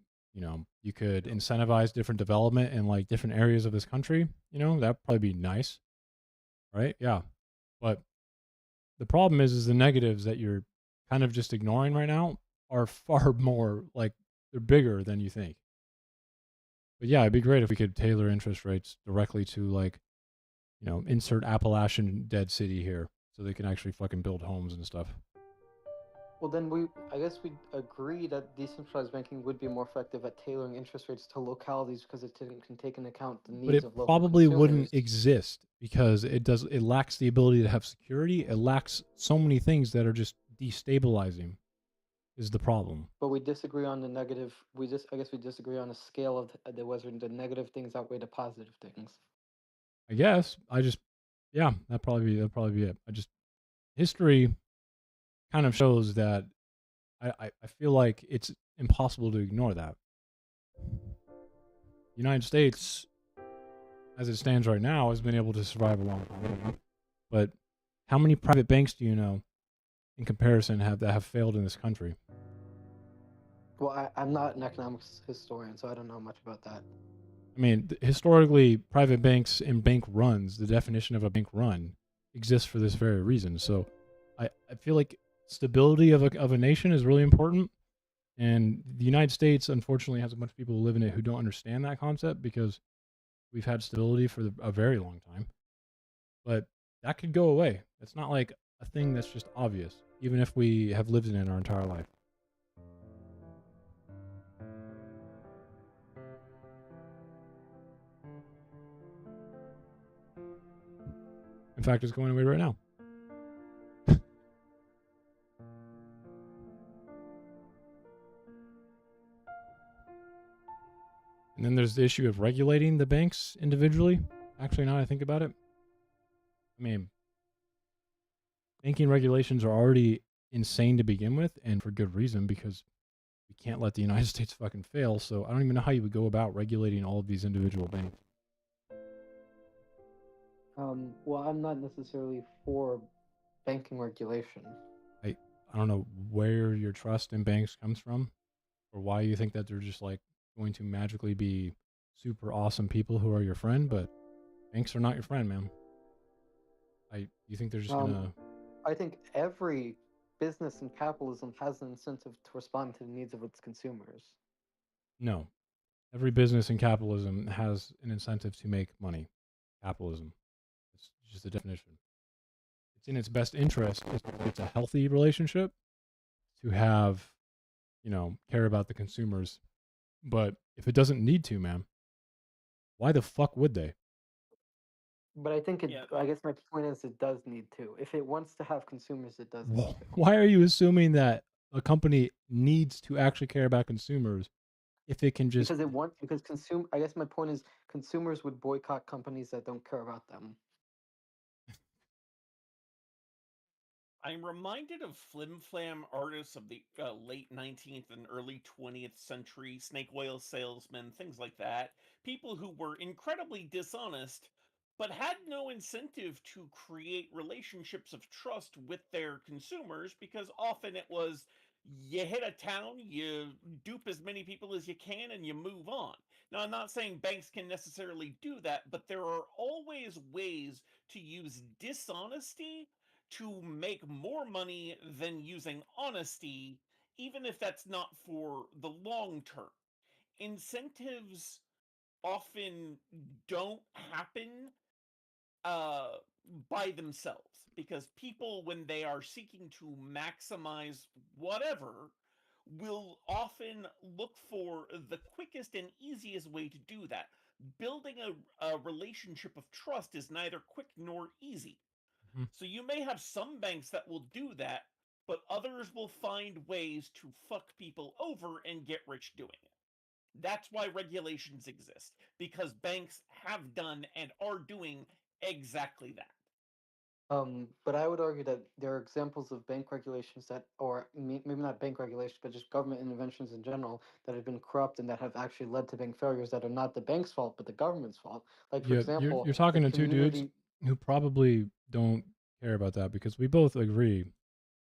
you could incentivize different development in like different areas of this country. That'd probably be nice, right? Yeah, but the problem is the negatives that you're kind of just ignoring right now are far more, like, they're bigger than you think. But yeah, it'd be great if we could tailor interest rates directly to, like, insert Appalachian dead city here so they can actually fucking build homes and stuff. Well, then I guess we agree that decentralized banking would be more effective at tailoring interest rates to localities because it can take into account the But needs it of local probably consumers. wouldn't exist because it lacks the ability to have security. It lacks so many things that are just destabilizing is the problem. But we disagree on the negative. I guess we disagree on the scale of whether the negative things outweigh the positive things. I guess that'd probably be it. History kind of shows that I feel like it's impossible to ignore that. United States, as it stands right now, has been able to survive a long time. But how many private banks do you know, in comparison, that have failed in this country? Well, I'm not an economics historian, so I don't know much about that. I mean, historically, private banks and bank runs, the definition of a bank run, exists for this very reason. So I feel like stability of a nation is really important. And the United States, unfortunately, has a bunch of people who live in it who don't understand that concept because we've had stability for a very long time. But that could go away. It's not like a thing that's just obvious. even if we have lived in it our entire life. In fact, it's going away right now. And then there's the issue of regulating the banks individually. Actually, now that I think about it, I mean, banking regulations are already insane to begin with, and for good reason, because we can't let the United States fucking fail. So I don't even know how you would go about regulating all of these individual banks. Well, I'm not necessarily for banking regulation. I don't know where your trust in banks comes from, or why you think that they're just like going to magically be super awesome people who are your friend, but banks are not your friend, man. You think they're just gonna? I think every business in capitalism has an incentive to respond to the needs of its consumers. No, every business in capitalism has an incentive to make money. Capitalism. It's just a definition. It's in its best interest if it's a healthy relationship to have, care about the consumers. But if it doesn't need to, man, why the fuck would they? But I think Yeah. I guess my point is it does need to. If it wants to have consumers, it does need to. Why are you assuming that a company needs to actually care about consumers if it can just? I guess my point is consumers would boycott companies that don't care about them. I'm reminded of flim-flam artists of the late 19th and early 20th century, snake oil salesmen, things like that. People who were incredibly dishonest, but had no incentive to create relationships of trust with their consumers because often it was you hit a town, you dupe as many people as you can, and you move on. Now, I'm not saying banks can necessarily do that, but there are always ways to use dishonesty to make more money than using honesty, even if that's not for the long term. Incentives often don't happen uh, by themselves because people, when they are seeking to maximize whatever, will often look for the quickest and easiest way to do that. Building a relationship of trust is neither quick nor easy. Mhm. So you may have some banks that will do that, but others will find ways to fuck people over and get rich doing it. That's why regulations exist, because banks have done and are doing exactly that. But I would argue that there are examples of bank regulations or maybe not bank regulations, but just government interventions in general that have been corrupt and that have actually led to bank failures that are not the bank's fault, but the government's fault. Like, for Yeah, example, you're the talking to two dudes community. who probably don't care about that because we both agree,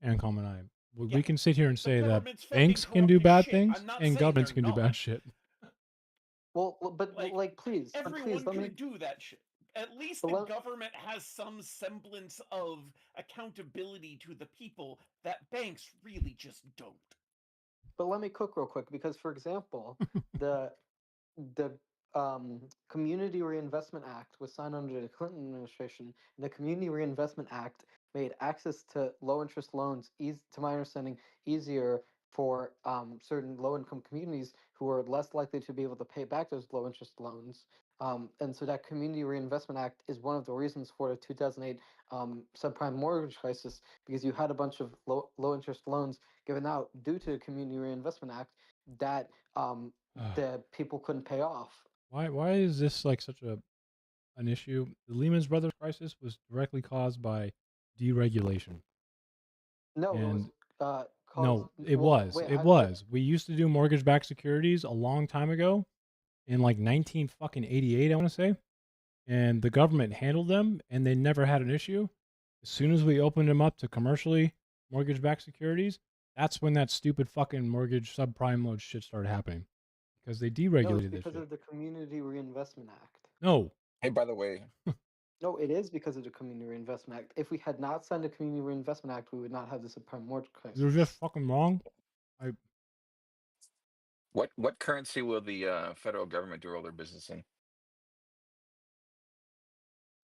AnCom and I, Yeah, we can sit here and the say that government's fucking banks can corrupt do as bad shit. things I'm not and saying governments they're can do bad not. shit. Like, Please, everyone let me. can do that shit. At least But the let, government has some semblance of accountability to the people that banks really just don't. but let me cook real quick because, for example, the the Community Reinvestment Act was signed under the Clinton administration, and the Community Reinvestment Act made access to low interest loans, to my understanding, easier for certain low income communities who are less likely to be able to pay back those low interest loans. And so that Community Reinvestment Act is one of the reasons for the 2008 subprime mortgage crisis, because you had a bunch of low interest loans given out due to the Community Reinvestment Act that that people couldn't pay off. Why is this like such an issue? The Lehman Brothers crisis was directly caused by deregulation. No, it was And caused. no, it Well, was. wait, It I was. We used to do mortgage-backed securities a long time ago, in like 19 fucking 88, I want to say. And the government handled them, and they never had an issue. As soon as we opened them up to commercially mortgage-backed securities, that's when that stupid fucking mortgage subprime loan shit started happening because they no, it's deregulated this because shit. of the Community Reinvestment Act. No, Hey, by the way, No, it is because of the Community Reinvestment Act. If we had not signed the Community Reinvestment Act, we would not have the subprime mortgage you're crisis. just fucking wrong. I what currency will the federal government do all their business in?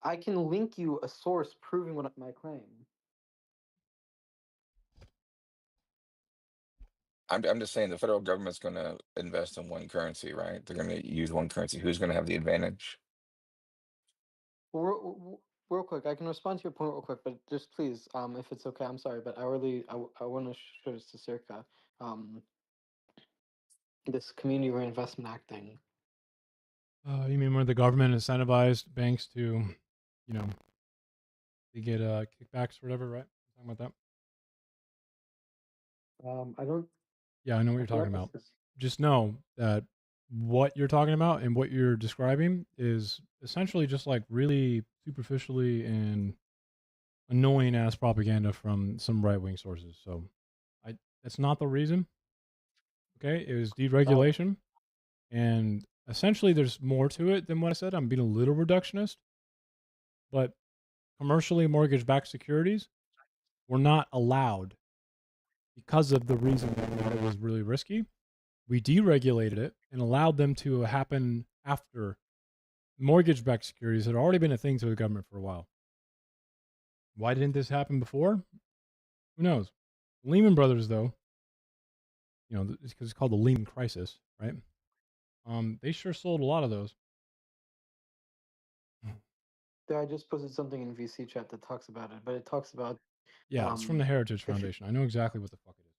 I can link you a source proving what my claim. I'm just saying the federal government's going to invest in one currency, right? They're going to use one currency. Who's going to have the advantage? Well, real quick, I can respond to your point real quick, but just please, if it's okay, I'm sorry, but I want to show this to Circa, this Community Reinvestment Act thing. You mean where the government incentivized banks to, you know, they get kickbacks or whatever, right? Talking about that? I don't. Yeah, I know what I you're forgot talking this about. is. Just know that what you're talking about and what you're describing is essentially just like really superficially and annoying ass propaganda from some right wing sources. So, that's not the reason. Okay, it was deregulation, and essentially there's more to it than what I said. I'm being a little reductionist, but commercially mortgage-backed securities were not allowed because of the reason that it was really risky. We deregulated it and allowed them to happen after mortgage-backed securities had already been a thing to the government for a while. Why didn't this happen before? Who knows? Lehman Brothers, though, it's because it's called the Lehman crisis, right? They sure sold a lot of those. Yeah, I just posted something in VC chat that talks about it, but it talks about Yeah, it's from the Heritage if you, Foundation. I know exactly what the fuck it is.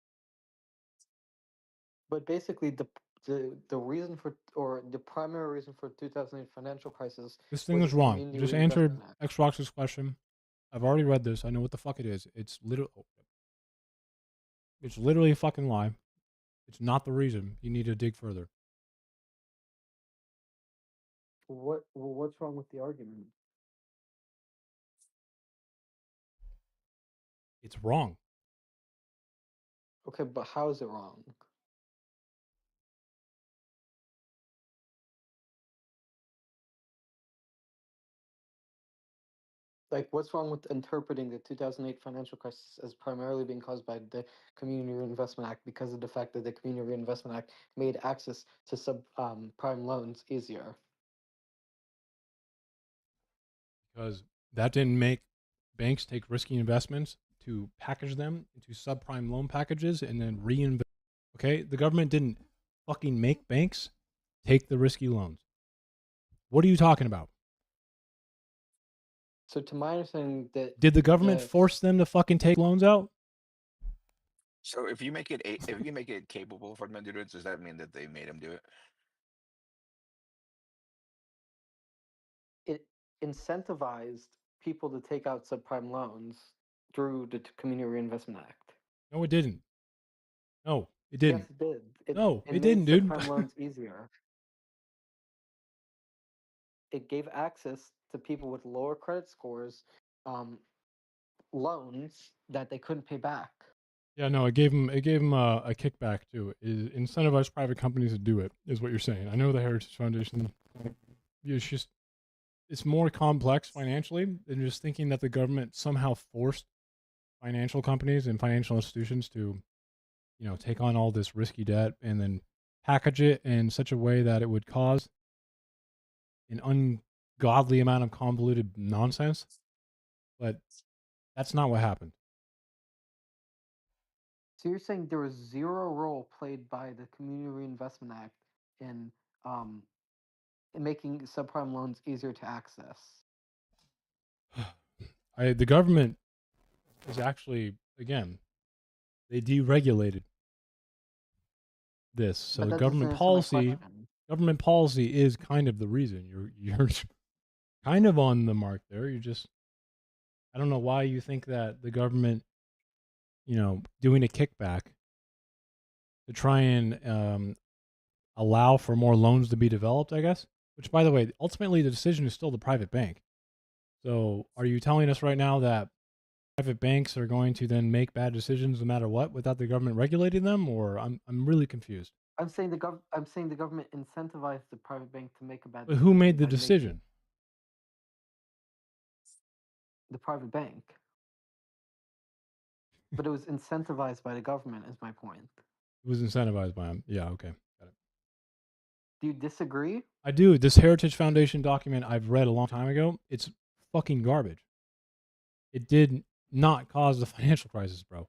but basically the reason for, or the primary reason for 2008 financial crisis This thing was was the wrong. Community You just answered Reinvestment Act. Xrox's question. I've already read this. I know what the fuck it is. It's literally a fucking lie. It's not the reason. You need to dig further. What's wrong with the argument? It's wrong. Okay, but how is it wrong? Like, what's wrong with interpreting the 2008 financial crisis as primarily being caused by the Community Reinvestment Act because of the fact that the Community Reinvestment Act made access to prime loans easier? Because that didn't make banks take risky investments to package them into subprime loan packages and then reinvest. Okay, the government didn't fucking make banks take the risky loans. What are you talking about? So, to my understanding, that Did the government force them to fucking take loans out? So if you make it capable for them to do it, does that mean that they made them do it? it incentivized people to take out subprime loans through the Community Reinvestment Act. No, it didn't. No, it didn't. Yes, it did. No, it it made didn't, dude. subprime loans easier. It gave access to people with lower credit scores, loans that they couldn't pay back. Yeah, no, it gave them a kickback too. It incentivized private companies to do it, is what you're saying. I know the Heritage Foundation. It's more complex financially than just thinking that the government somehow forced financial companies and financial institutions to, take on all this risky debt and then package it in such a way that it would cause an ungodly amount of convoluted nonsense. But that's not what happened. So you're saying there was zero role played by the Community Reinvestment Act in making subprime loans easier to access? The government is actually, again, they deregulated this. So But the that doesn't answer my government policy is kind of the reason. You're kind of on the mark there. I don't know why you think that the government, doing a kickback to try and allow for more loans to be developed, I guess. Which, by the way, ultimately the decision is still the private bank. So are you telling us right now that private banks are going to then make bad decisions no matter what without the government regulating them? Or I'm really confused. I'm saying the government incentivized the private bank to make a bad But decision. who made the decision? The private bank. But it was incentivized by the government, is my point. It was incentivized by them. Yeah, okay. Got it. Do you disagree? I do. This Heritage Foundation document I've read a long time ago, it's fucking garbage. It did not cause the financial crisis, bro.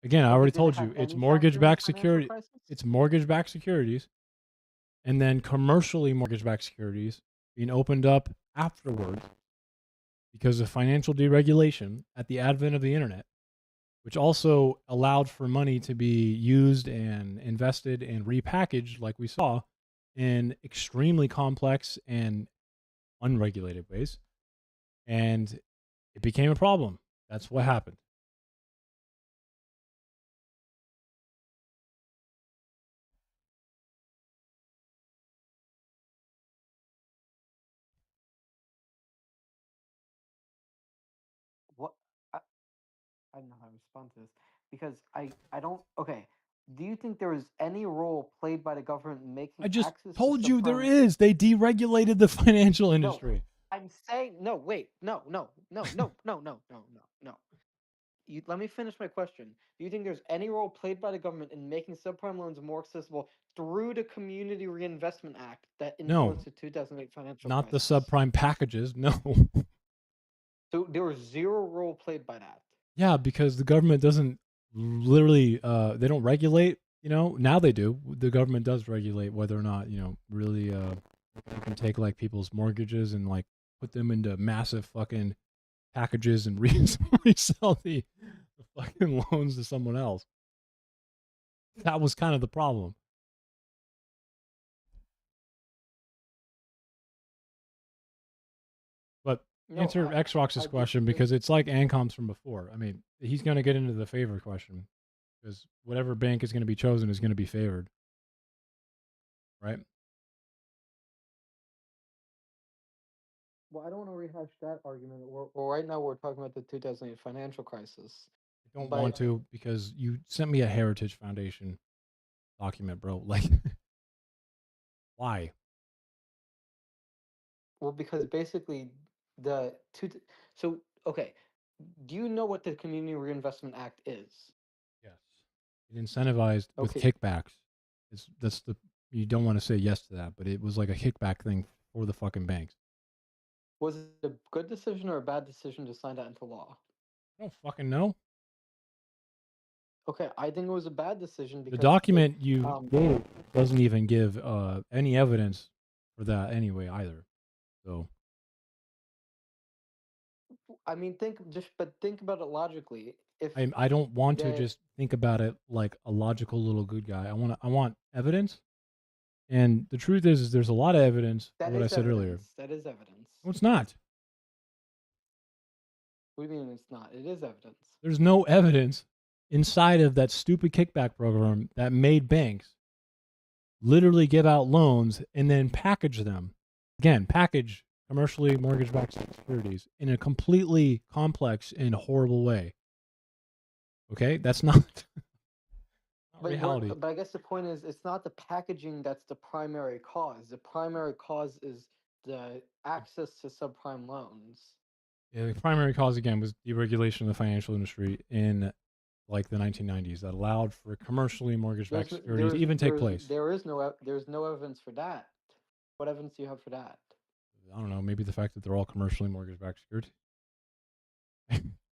Again, I Okay, already did it told have you, it's any factor in the mortgage-backed financial security. crisis? It's mortgage-backed securities, and then commercially mortgage-backed securities being opened up afterwards because of financial deregulation at the advent of the internet, which also allowed for money to be used and invested and repackaged, like we saw, in extremely complex and unregulated ways. And it became a problem. That's what happened. What? I don't know how to respond to this because I don't. Okay, do you think there was any role played by the government in making I just access to told you there subprime? is. They deregulated the financial No, industry. I'm saying no. Wait, no. You let me finish my question. Do you think there's any role played by the government in making subprime loans more accessible through the Community Reinvestment Act that No, influenced the 2008 financial not the crisis? subprime packages. No. So there was zero role played by that. Yeah, because the government doesn't literally they don't regulate, now they do. The government does regulate whether or not, really you can take like people's mortgages and like put them into massive fucking packages and resell the fucking loans to someone else. That was kind of the problem. But No, answer Xrox's I question disagree. because it's like AnCom's from before. I mean, he's going to get into the favor question because whatever bank is going to be chosen is going to be favored, right? Well, I don't want to rehash that argument. Well, right now we're talking about the 2008 financial crisis. I don't want But to because you sent me a Heritage Foundation document, bro. Like, why? well, because basically the two. So okay, do you know what the Community Reinvestment Act is? Yes. It incentivized with Okay, kickbacks. That's the you don't want to say yes to that, but it was like a kickback thing for the fucking banks. was it a good decision or a bad decision to sign that into law? I don't fucking know. Okay, I think it was a bad decision The because it document you gave doesn't even give any evidence for that anyway either. So I mean think about it logically. If I don't want to the just think about it like a logical little good guy. I want evidence. And the truth is there's a lot of evidence for that what I is said earlier. evidence, that is evidence. No, it's not. What do you mean it's not? It is evidence. There's no evidence inside of that stupid kickback program that made banks literally give out loans and then package them. Again, package commercially mortgage-backed securities in a completely complex and horrible way. Okay, that's not, not reality. But I guess the point is, it's not the packaging that's the primary cause. The primary cause is the access to subprime loans. Yeah, the primary cause again was deregulation of the financial industry in like the 1990s that allowed for commercially mortgage-backed securities to even take place. There's no evidence for that. What evidence do you have for that? I don't know, maybe the fact that they're all commercially mortgage-backed securities.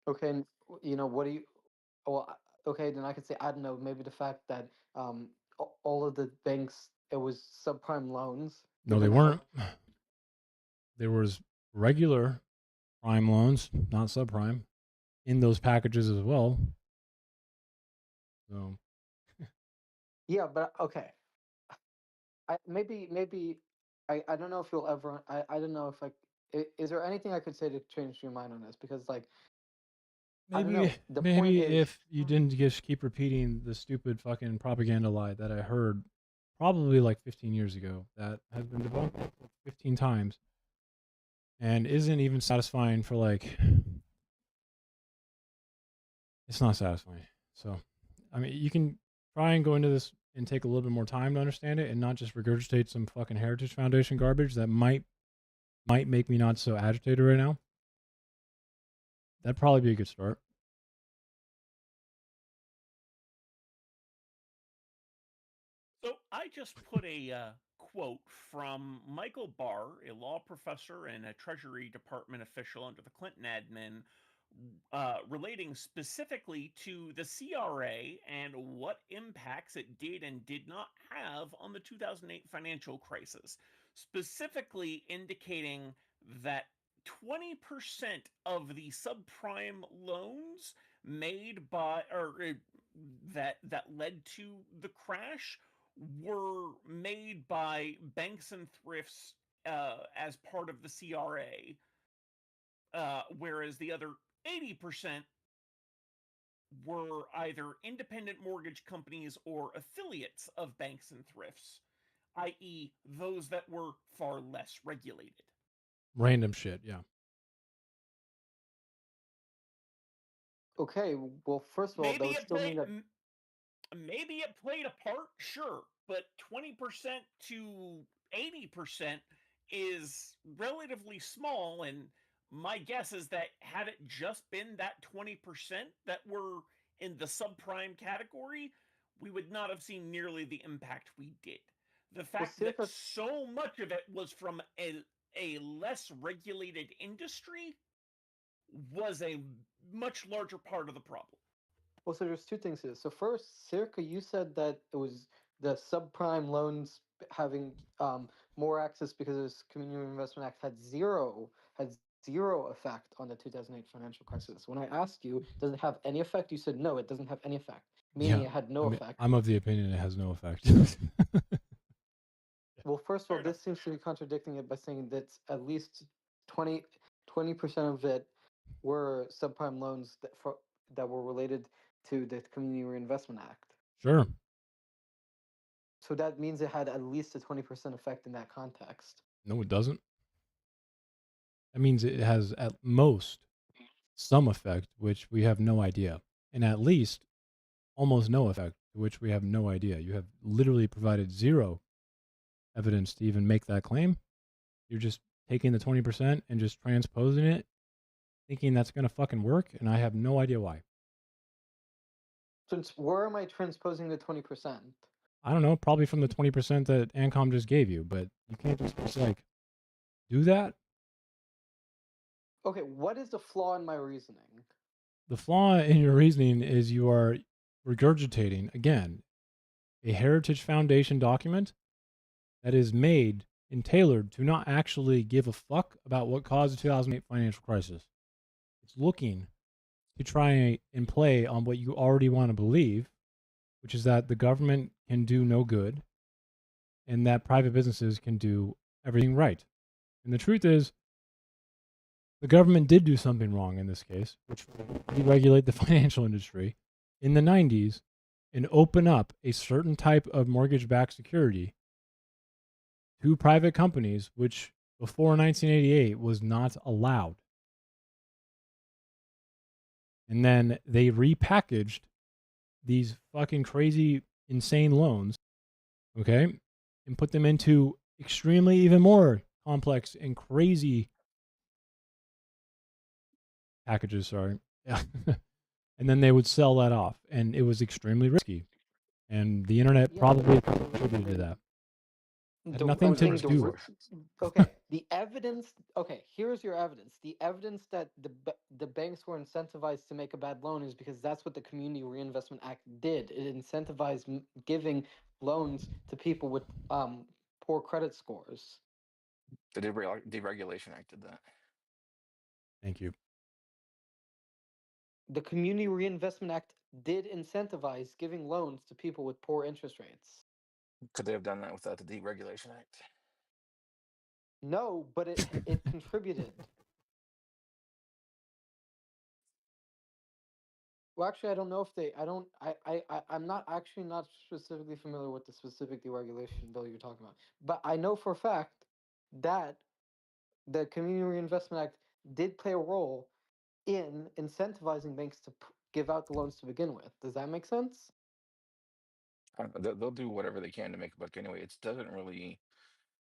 Okay, and what do you? Well, okay, then I could say I don't know. Maybe the fact that all of the banks it was subprime loans. No, they weren't. There was regular prime loans, not subprime, in those packages as well. So Yeah, but okay. Maybe I don't know if you'll ever I don't know if is there anything I could say to change your mind on this because like I don't know the point maybe is if you didn't just keep repeating the stupid fucking propaganda lie that I heard probably like 15 years ago that has been debunked 15 times and isn't even satisfying for like it's not satisfying. So I mean you can try and go into this and take a little bit more time to understand it and not just regurgitate some fucking Heritage Foundation garbage that might make me not so agitated right now. That'd probably be a good start. So I just put a quote from Michael Barr, a law professor and a Treasury Department official under the Clinton admin, relating specifically to the CRA and what impacts it did and did not have on the 2008 financial crisis, specifically indicating that 20% of the subprime loans made by that led to the crash were made by banks and thrifts as part of the CRA, whereas the other 80% were either independent mortgage companies or affiliates of banks and thrifts, i.e., those that were far less regulated. Random shit, yeah. Okay, well, first of all, that Maybe would it still mean played. that. Maybe it played a part, sure, but 20% to 80% is relatively small, and my guess is that had it just been that 20% that were in the subprime category, we would not have seen nearly the impact we did. The Well, fact that so much of it was from a less regulated industry was a much larger part of the problem. Well, so there's two things here. So first, Circa, you said that it was the subprime loans having more access because this Community Investment Act had zero effect on the 2008 financial crisis. When I asked you, does it have any effect? You said no, it doesn't have any effect, meaning Yeah, it had no I mean, effect. I'm of the opinion it has no effect. Well, first of all, this seems to be contradicting it by saying that at least 20% of it were subprime loans that were related to the Community Reinvestment Act. Sure. So that means it had at least a 20% effect in that context. No, it doesn't. That means it has at most some effect, which we have no idea, and at least almost no effect, which we have no idea. You have literally provided zero evidence to even make that claim. You're just taking the 20% and just transposing it, thinking that's going to fucking work, and I have no idea why. So where am I transposing the 20%? I don't know, probably from the 20% that AnCom just gave you, but you can't just like do that. Okay, what is the flaw in my reasoning? The flaw in your reasoning is you are regurgitating, again, a Heritage Foundation document that is made and tailored to not actually give a fuck about what caused the 2008 financial crisis. It's looking to try and play on what you already want to believe, which is that the government can do no good and that private businesses can do everything right. And the truth is, the government did do something wrong in this case, which would deregulate the financial industry in the 90s and open up a certain type of mortgage-backed security to private companies, which before 1988 was not allowed. And then they repackaged these fucking crazy, insane loans, okay, and put them into extremely even more complex and crazy packages, sorry. Yeah. And then they would sell that off, and it was extremely risky. And the internet probably contributed to that. Had nothing to do with. Okay, the evidence. Okay, here's your evidence. The evidence that the banks were incentivized to make a bad loan is because that's what the Community Reinvestment Act did. It incentivized giving loans to people with poor credit scores. The Deregulation Act did that. Thank you. The Community Reinvestment Act did incentivize giving loans to people with poor interest rates. Could they have done that without the Deregulation Act? No, but it contributed. Well, actually, I don't know if they. I don't. I'm not actually not specifically familiar with the specific deregulation bill you're talking about. But I know for a fact that the Community Reinvestment Act did play a role in incentivizing banks to give out the loans to begin with. Does that make sense? They'll do whatever they can to make a buck anyway. It doesn't really.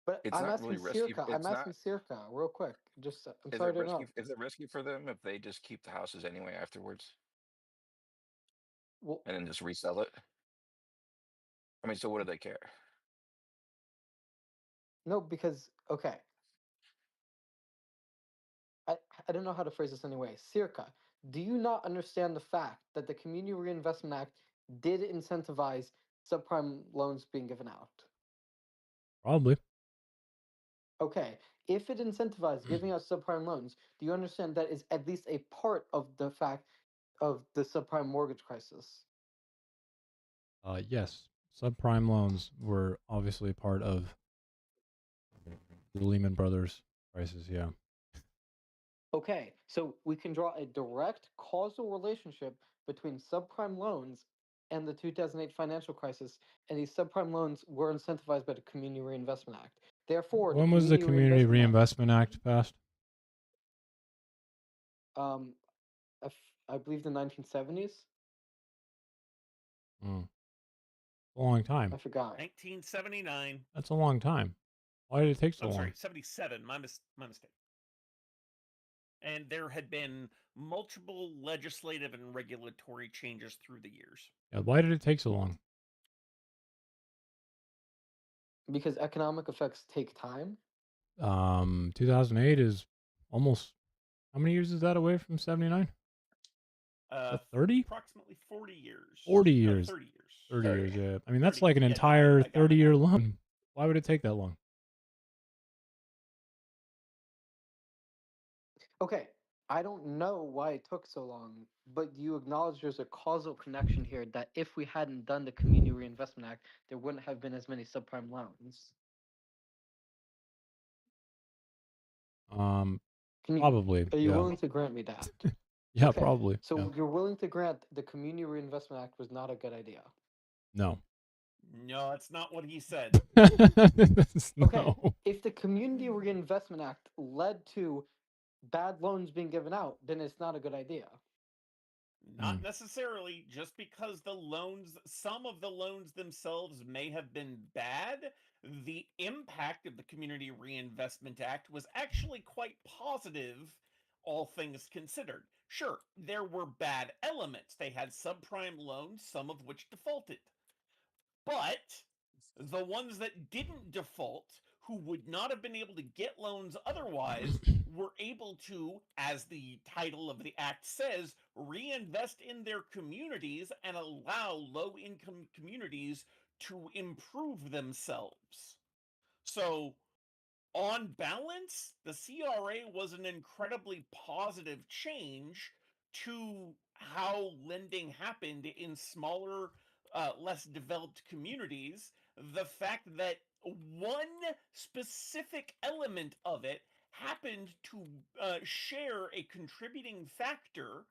But It's I'm not asking really risky. Circa. I'm It's not. asking Circa real quick. Just I'm Is sorry it to risky? interrupt. Is it risky for them if they just keep the houses anyway afterwards Well, and then just resell it? I mean, so what do they care? no, because okay. I, I don't know how to phrase this anyway. Circa, do you not understand the fact that the Community Reinvestment Act did incentivize subprime loans being given out? Probably. Okay, if it incentivized giving out subprime loans, do you understand that is at least a part of the fact of the subprime mortgage crisis? Yes, subprime loans were obviously part of the Lehman Brothers crisis. Yeah. Okay, so we can draw a direct causal relationship between subprime loans and the 2008 financial crisis, and these subprime loans were incentivized by the Community Reinvestment Act. Therefore, the When was the Community Community Reinvestment Act, Reinvestment Act passed? um, I believe the 1970s. Mm, a long I time. forgot. 1979. That's a long time. Why did it take so I'm long? sorry, 77. My mistake. And there had been multiple legislative and regulatory changes through the years. Yeah, why did it take so long? Because economic effects take time. 2008 is almost, how many years is that away from 79? 30? Approximately 40 years. 40 No, years. 30 years. 30 years, yeah. I mean, that's 30 like an years. Yeah, no, entire I got my 30-year math. loan. Why would it take that long? Okay, I don't know why it took so long, but you acknowledge there's a causal connection here that if we hadn't done the Community Reinvestment Act, there wouldn't have been as many subprime loans. Can you, Probably, are you yeah. willing to grant me that? Yeah, Okay, probably. so Yeah. you're willing to grant the Community Reinvestment Act was not a good idea. No. No, that's not what he said. Okay, No. if the Community Reinvestment Act led to bad loans being given out, then it's not a good idea. Not necessarily. Just because some of the loans themselves may have been bad, the impact of the Community Reinvestment Act was actually quite positive, all things considered. Sure, there were bad elements. They had subprime loans, some of which defaulted. But the ones that didn't default, who would not have been able to get loans otherwise, were able to, as the title of the act says, reinvest in their communities and allow low income communities to improve themselves. So, on balance, the CRA was an incredibly positive change to how lending happened in smaller, less developed communities. The fact that one specific element of it happened to share a contributing factor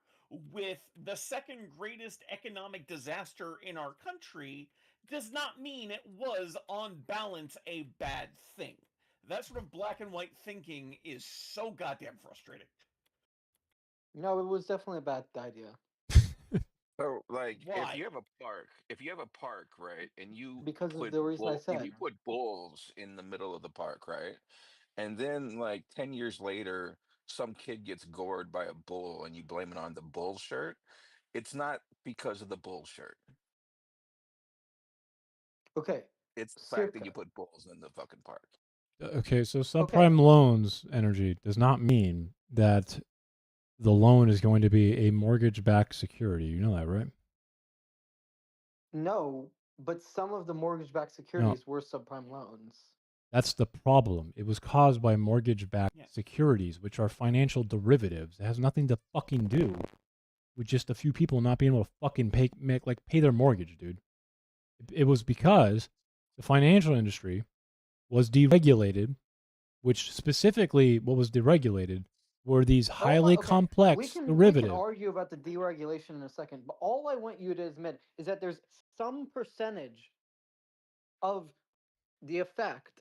with the second greatest economic disaster in our country does not mean it was, on balance, a bad thing. That sort of black and white thinking is so goddamn frustrating. No, it was definitely a bad idea. So, like, Why? if you have a park, right, and you Because of put the reason I if said. you put bulls in the middle of the park, right, and then like 10 years later, some kid gets gored by a bull, and you blame it on the bull shirt, it's not because of the bull shirt. Okay, It's the fact that circa. you put bulls in the fucking park. Okay, so Okay, subprime loans energy does not mean that the loan is going to be a mortgage-backed security. You know that, right? no, but some of the mortgage-backed No, securities were subprime loans. that's the problem. It was caused by mortgage-backed Yeah. securities, which are financial derivatives. It has nothing to fucking do with just a few people not being able to fucking pay their mortgage, dude. It was because the financial industry was deregulated, which specifically what was deregulated were these highly Okay, we complex can derivatives. argue about the deregulation in a second, but all I want you to admit is that there's some percentage of the effect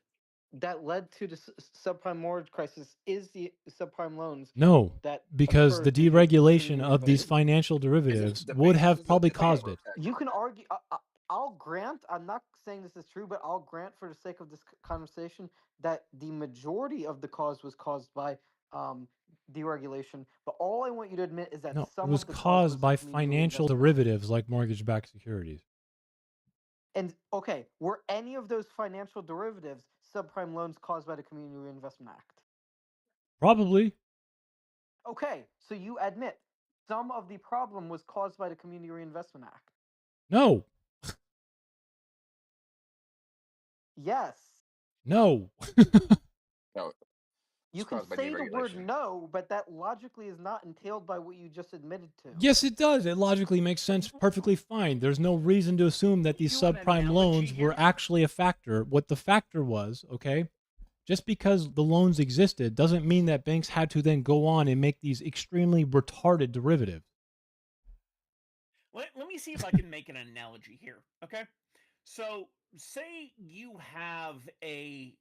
that led to the subprime mortgage crisis is the subprime loans No, that because the occurred due to deregulation community of these reinvestment. financial Is it derivatives the would have basis probably of the caused paper it. tech? You can argue. I'll grant. I'm not saying this is true, but I'll grant, for the sake of this conversation, that the majority of the cause was caused by um, deregulation. But all I want you to admit is that No, it some was of the cause caused was the by Community financial Reinvestment Act. derivatives like mortgage-backed securities. And okay, were any of those financial derivatives subprime loans caused by the Community Reinvestment Act? Probably. Okay, so you admit some of the problem was caused by the Community Reinvestment Act. No. Yes. No. No, You it's can caused by say the word deregulation. no, but that logically is not entailed by what you just admitted to. Yes, it does. It logically makes sense perfectly fine. There's no reason to assume that these Do an subprime analogy loans were here. actually a factor. What the factor was, okay? Just because the loans existed doesn't mean that banks had to then go on and make these extremely retarded derivatives. Let me see if I can make an analogy here. Okay, so say you have a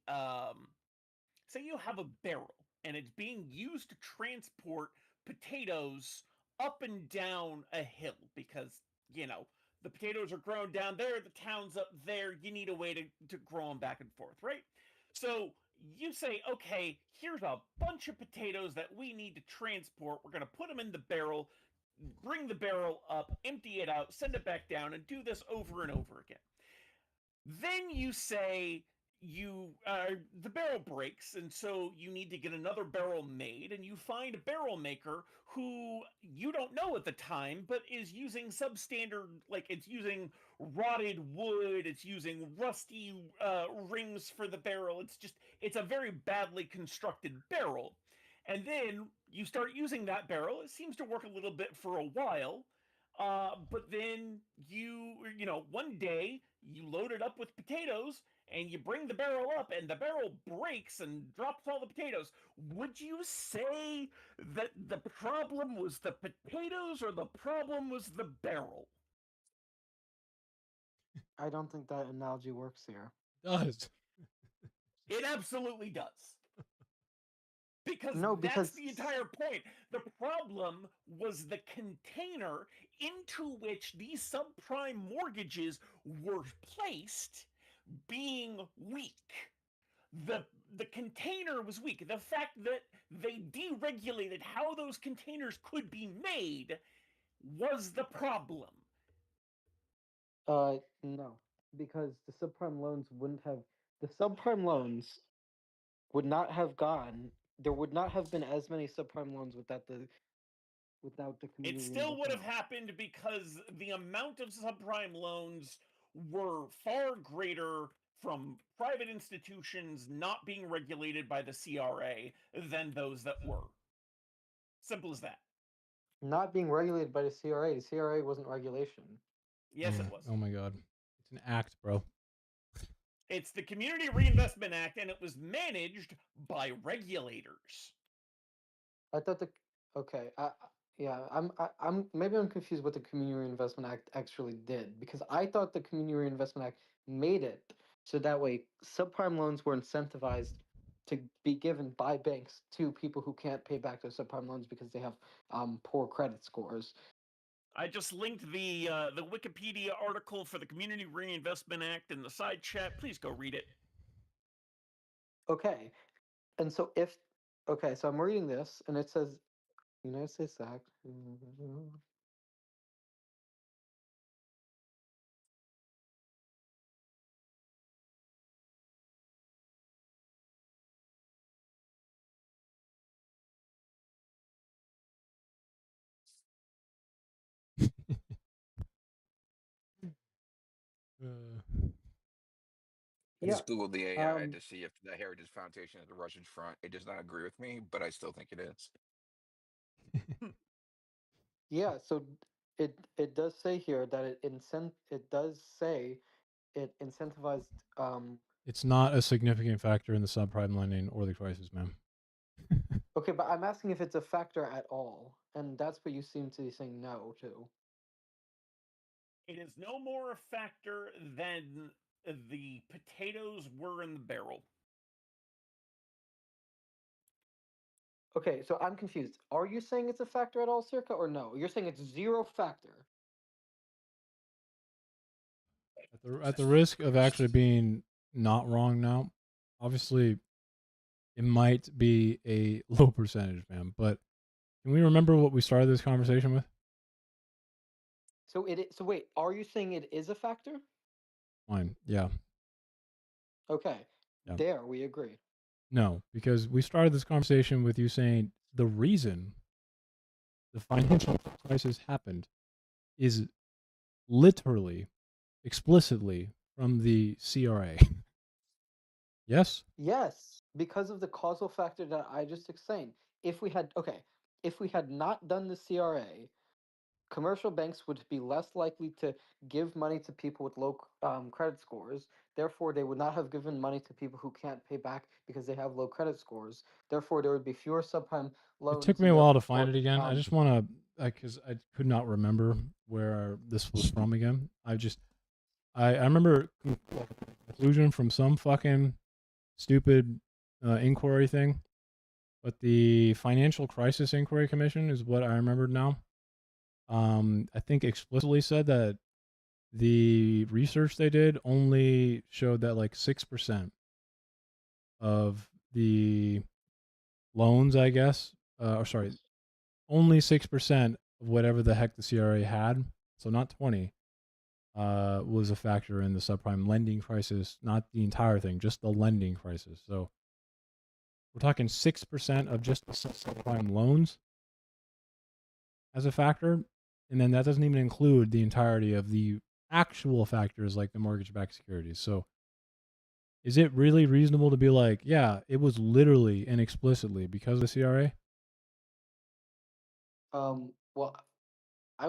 barrel and it's being used to transport potatoes up and down a hill because the potatoes are grown down there, the town's up there, you need a way to grow them back and forth, right? So you say, okay, here's a bunch of potatoes that we need to transport, we're going to put them in the barrel, bring the barrel up, empty it out, send it back down, and do this over and over again. Then you say the barrel breaks, and so you need to get another barrel made, and you find a barrel maker who you don't know at the time, but is using substandard, like it's using rotted wood, it's using rusty rings for the barrel. It's a very badly constructed barrel. And then you start using that barrel. It seems to work a little bit for a while. But then one day you load it up with potatoes and you bring the barrel up and the barrel breaks and drops all the potatoes. Would you say that the problem was the potatoes or the problem was the barrel? I don't think that analogy works here. It does. It absolutely does. Because No, that's because the entire point. The problem was the container into which these subprime mortgages were placed being weak. The container was weak. The fact that they deregulated how those containers could be made was the problem. No, because the subprime loans would not have gone. There would not have been as many subprime loans without the It Community still would Reinvestment have Act. happened because the amount of subprime loans were far greater from private institutions not being regulated by the CRA than those that were. Simple as that. Not being regulated by the CRA. The CRA wasn't regulation. Yes, it was. Oh my god. It's an act, bro. It's the Community Reinvestment Act, and it was managed by regulators. I thought the okay. Yeah. I'm maybe I'm confused what the Community Reinvestment Act actually did because I thought the Community Reinvestment Act made it so that way subprime loans were incentivized to be given by banks to people who can't pay back their subprime loans because they have poor credit scores. I just linked the Wikipedia article for the Community Reinvestment Act in the side chat. Please go read it. Okay, and so so I'm reading this and it says United States Act. I Yeah. just googled the AI to see if the Heritage Foundation is the Russian front. It does not agree with me, but I still think it is. Yeah, so it does say here that it does say it incentivized It's not a significant factor in the subprime lending or the crisis, man. okay, but I'm asking if it's a factor at all, and that's what you seem to be saying no to. It is no more a factor than the potatoes were in the barrel. Okay, so I'm confused. Are you saying it's a factor at all, Circa, or no? You're saying it's zero factor. At the risk of actually being not wrong now, obviously it might be a low percentage, man. But can we remember what we started this conversation with? So wait, are you saying it is a factor? Fine. Yeah. Okay. Yeah. There we agree. No, because we started this conversation with you saying the reason the financial crisis happened is literally, explicitly from the CRA. Yes? Yes, because of the causal factor that I just explained. If we had not done the CRA, commercial banks would be less likely to give money to people with low credit scores. Therefore, they would not have given money to people who can't pay back because they have low credit scores. Therefore, there would be fewer subprime It took loans. me And a while to therefore, find it again. I just want to, because I could not remember where this was from again. I remember conclusion from some fucking stupid inquiry thing, but the Financial Crisis Inquiry Commission is what I remembered now. I think explicitly said that the research they did only showed that like 6% of the loans, I guess, or sorry, only 6% of whatever the heck the CRA had, so not 20, was a factor in the subprime lending crisis, not the entire thing, just the lending crisis. So we're talking 6% of just the subprime loans as a factor, and then that doesn't even include the entirety of the actual factors like the mortgage-backed securities. So is it really reasonable to be like, yeah, it was literally and explicitly because of the CRA? well, I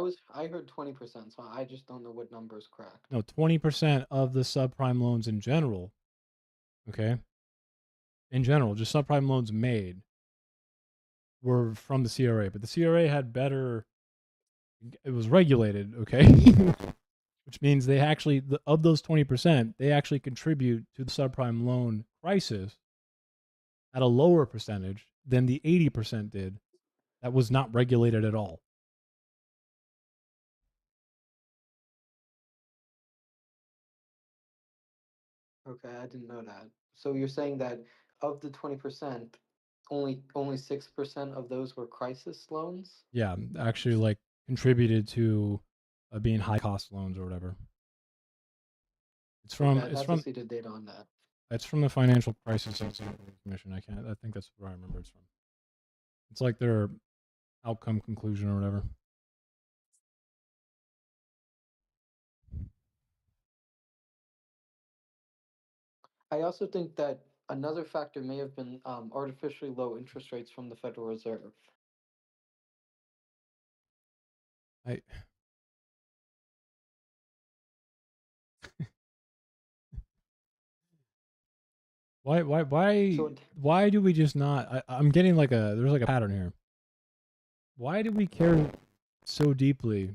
heard 20%, so I just don't know what number is correct. No, 20% of the subprime loans in general, okay? In general, just subprime loans made were from the CRA, but the CRA had better, it was regulated, okay? Which means they actually, of those 20%, they actually contribute to the subprime loan crisis at a lower percentage than the 80% did that was not regulated at all. Okay, I didn't know that. So you're saying that of the 20%, only 6% of those were crisis loans? Yeah, actually like contributed to being high cost loans or whatever. Okay, I'd have to see the data on that. It's from the Financial Crisis Commission. I think that's where I remember it's from. It's like their outcome conclusion or whatever. I also think that another factor may have been artificially low interest rates from the Federal Reserve. I why do we just not? I'm getting like there's like a pattern here. Why do we care so deeply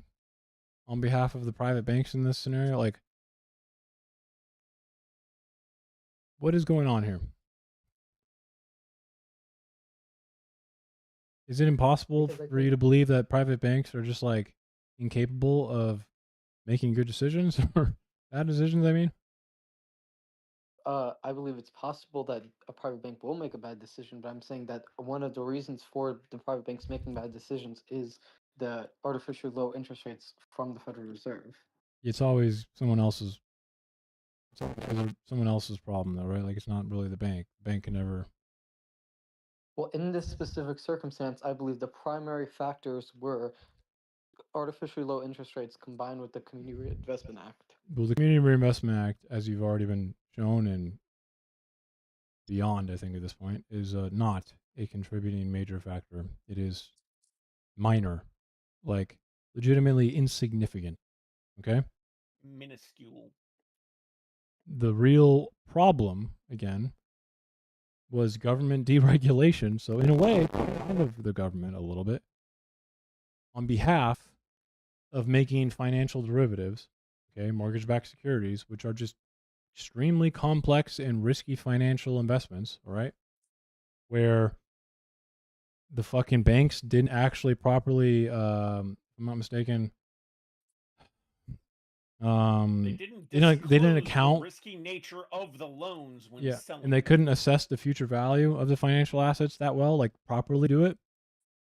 on behalf of the private banks in this scenario? Like, what is going on here? Is it impossible for you to believe that private banks are just like incapable of making good decisions or bad decisions? I mean, I believe it's possible that a private bank will make a bad decision, but I'm saying that one of the reasons for the private banks making bad decisions is the artificially low interest rates from the Federal Reserve. it's always someone else's. Someone else's problem, though, right? Like it's not really the bank. The bank can never. Well, in this specific circumstance, I believe the primary factors were artificially low interest rates combined with the Community Reinvestment Act. Well, the Community Reinvestment Act, as you've already been shown and beyond, I think at this point, is not a contributing major factor. It is minor, like legitimately insignificant. Okay. Minuscule. The real problem, again, was government deregulation. So in a way, kind of the government a little bit on behalf of making financial derivatives, okay, mortgage-backed securities, which are just extremely complex and risky financial investments, all right, where the fucking banks didn't actually properly, if I'm not mistaken, they didn't account the risky nature of the loans when yeah, selling. and they couldn't assess the future value of the financial assets that well, like properly do it.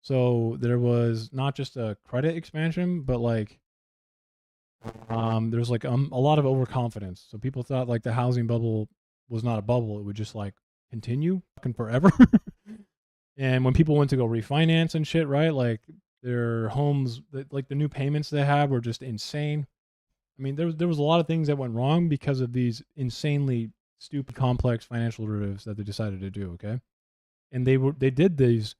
So there was not just a credit expansion, but like there's like a lot of overconfidence. So people thought like the housing bubble was not a bubble; it would just like continue fucking forever. And when people went to go refinance and shit, right? Like Their homes, like the new payments they have, were just insane. I mean, there was a lot of things that went wrong because of these insanely stupid, complex financial derivatives that they decided to do. Okay, and they did these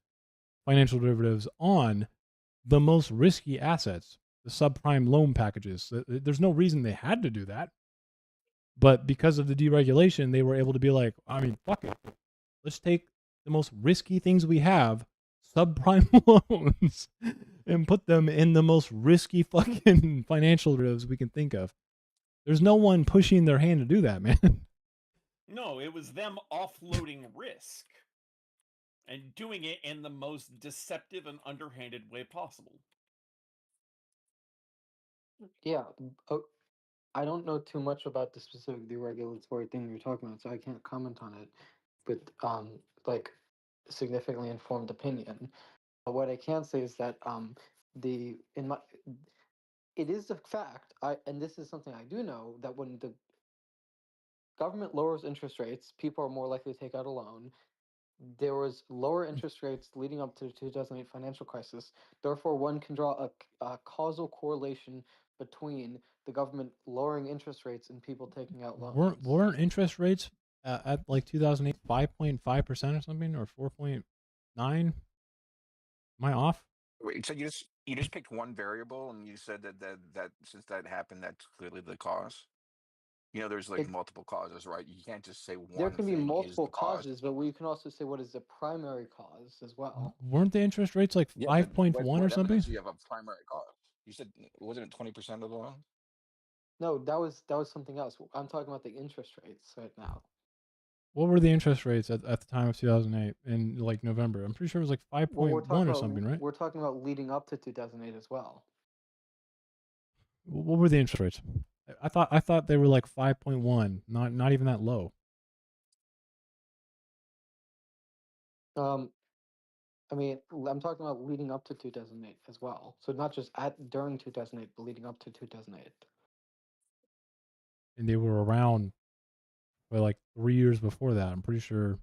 financial derivatives on the most risky assets, the subprime loan packages. There's no reason they had to do that, but because of the deregulation, they were able to be like, I mean, fuck it, let's take the most risky things we have, subprime loans, and put them in the most risky fucking financial derivatives we can think of. There's no one pushing their hand to do that, man. No, it was them offloading risk and doing it in the most deceptive and underhanded way possible. Yeah, I don't know too much about the specific deregulatory thing you're talking about, so I can't comment on it with like significantly informed opinion. But what I can say is that the in my it is a fact, and this is something I do know, that when the government lowers interest rates, people are more likely to take out a loan. There was lower interest rates leading up to the 2008 financial crisis. Therefore, one can draw a causal correlation between the government lowering interest rates and people taking out loans. Weren't interest rates at like 2008 5.5% or something, or 4.9? Am I off? Wait, so you just picked one variable and you said that since that happened, that's clearly the cause. There's like It multiple causes, right? You can't just say There one can be thing is multiple the cause. causes, but we can also say what is the primary cause as well. Weren't the interest rates like Yeah, but 5.1 or what something? evidence do you have of primary cause? You said wasn't it 20% of the loan? No, that was something else. I'm talking about the interest rates right now. What were the interest rates at the time of 2008 in like November? I'm pretty sure it was like Well, 5.1 or something, right? we're talking about leading up to 2008 as well. What were the interest rates? I thought they were like 5.1, not even that low. Um, I mean, I'm talking about leading up to 2008 as well. So not just at during 2008, but leading up to 2008. And they were around for like 3 years before that. I'm pretty sure.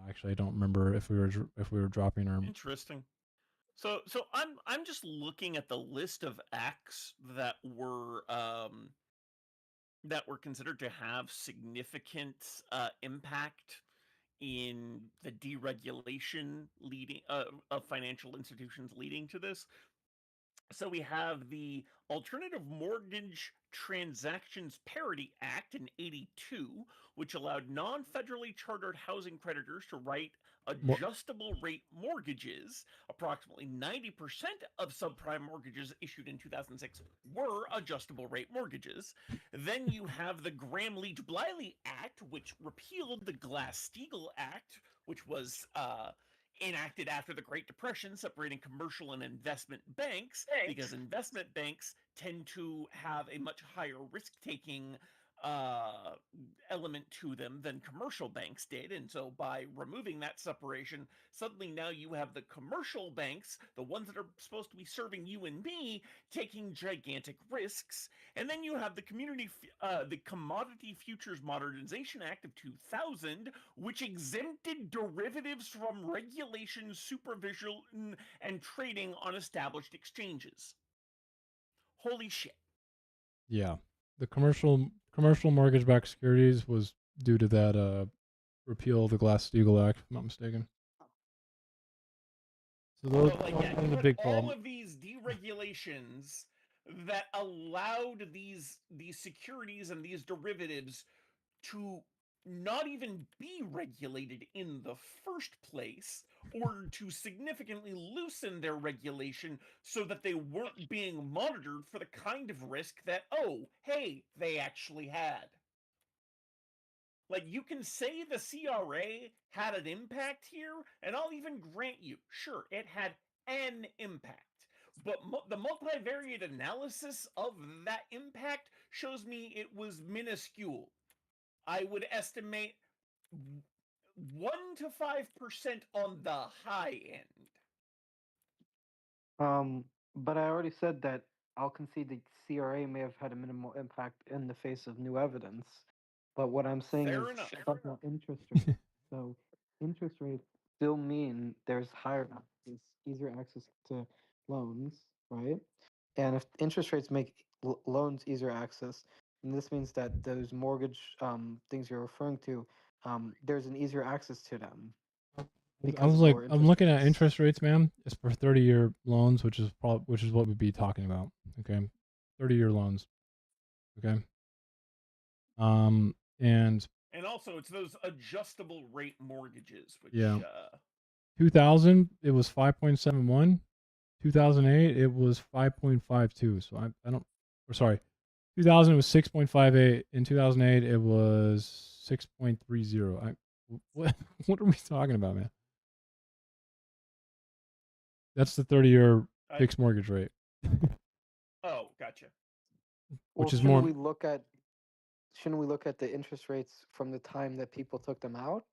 Actually, I don't remember if we were dropping or. Interesting. So I'm just looking at the list of acts that were considered to have significant impact in the deregulation leading of financial institutions leading to this. So we have the Alternative Mortgage Transactions Parity Act in 82, which allowed non federally chartered housing creditors to write adjustable rate mortgages. Approximately 90% of subprime mortgages issued in 2006 were adjustable rate mortgages. Then you have the Graham Leach Bliley Act, which repealed the Glass Steagall Act, which was enacted after the Great Depression, separating commercial and investment banks, because investment banks tend to have a much higher risk taking uh, element to them than commercial banks did. And so by removing that separation, suddenly now you have the commercial banks, the ones that are supposed to be serving you and me, taking gigantic risks. And then you have the Commodity Futures Modernization Act of 2000, which exempted derivatives from regulation, supervision, and trading on established exchanges. Holy shit. Yeah, the commercial mortgage-backed securities was due to that repeal of the Glass-Steagall Act, if I'm not mistaken. So those are the big all problem. of these deregulations that allowed these securities and these derivatives to not even be regulated in the first place, or to significantly loosen their regulation so that they weren't being monitored for the kind of risk that, oh, hey, they actually had. Like, you can say the CRA had an impact here, and I'll even grant you, sure, it had an impact. But the multivariate analysis of that impact shows me it was minuscule. I would estimate 1 to 5% on the high end. But I already said that I'll concede the CRA may have had a minimal impact in the face of new evidence. But what I'm saying is Fair enough. talking about interest rates. So interest rates still mean there's higher easier access to loans, right? And if interest rates make loans easier access, then this means that those mortgage things you're referring to, there's an easier access to them I because was of like, lower I'm interest looking at rates. interest rates, man. It's for 30-year loans, which is what we'd be talking about. Okay, 30-year loans. Okay, and And also, it's those adjustable rate mortgages, yeah, which 2000 it was 5.71. 2008 it was 5.52. So I don't. Or sorry, 2000 was 6.58. In 2008 it was 6.30. What what are we talking about, man? That's the 30-year I fixed mortgage rate, oh, gotcha. Well, which is more. shouldn't we look at the interest rates from the time that people took them out?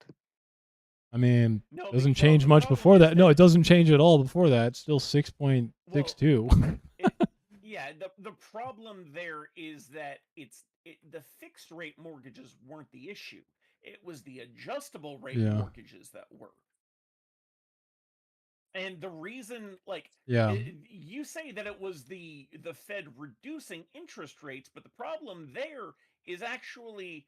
I mean, No, doesn't well, change the much problem before is that. No, that it doesn't change at all before that. It's still well, 6.62. it yeah, the problem there is that the fixed rate mortgages weren't the issue. It was the adjustable rate Yeah. mortgages that were. And the reason, like, Yeah. you say that it was the Fed reducing interest rates, but the problem there is actually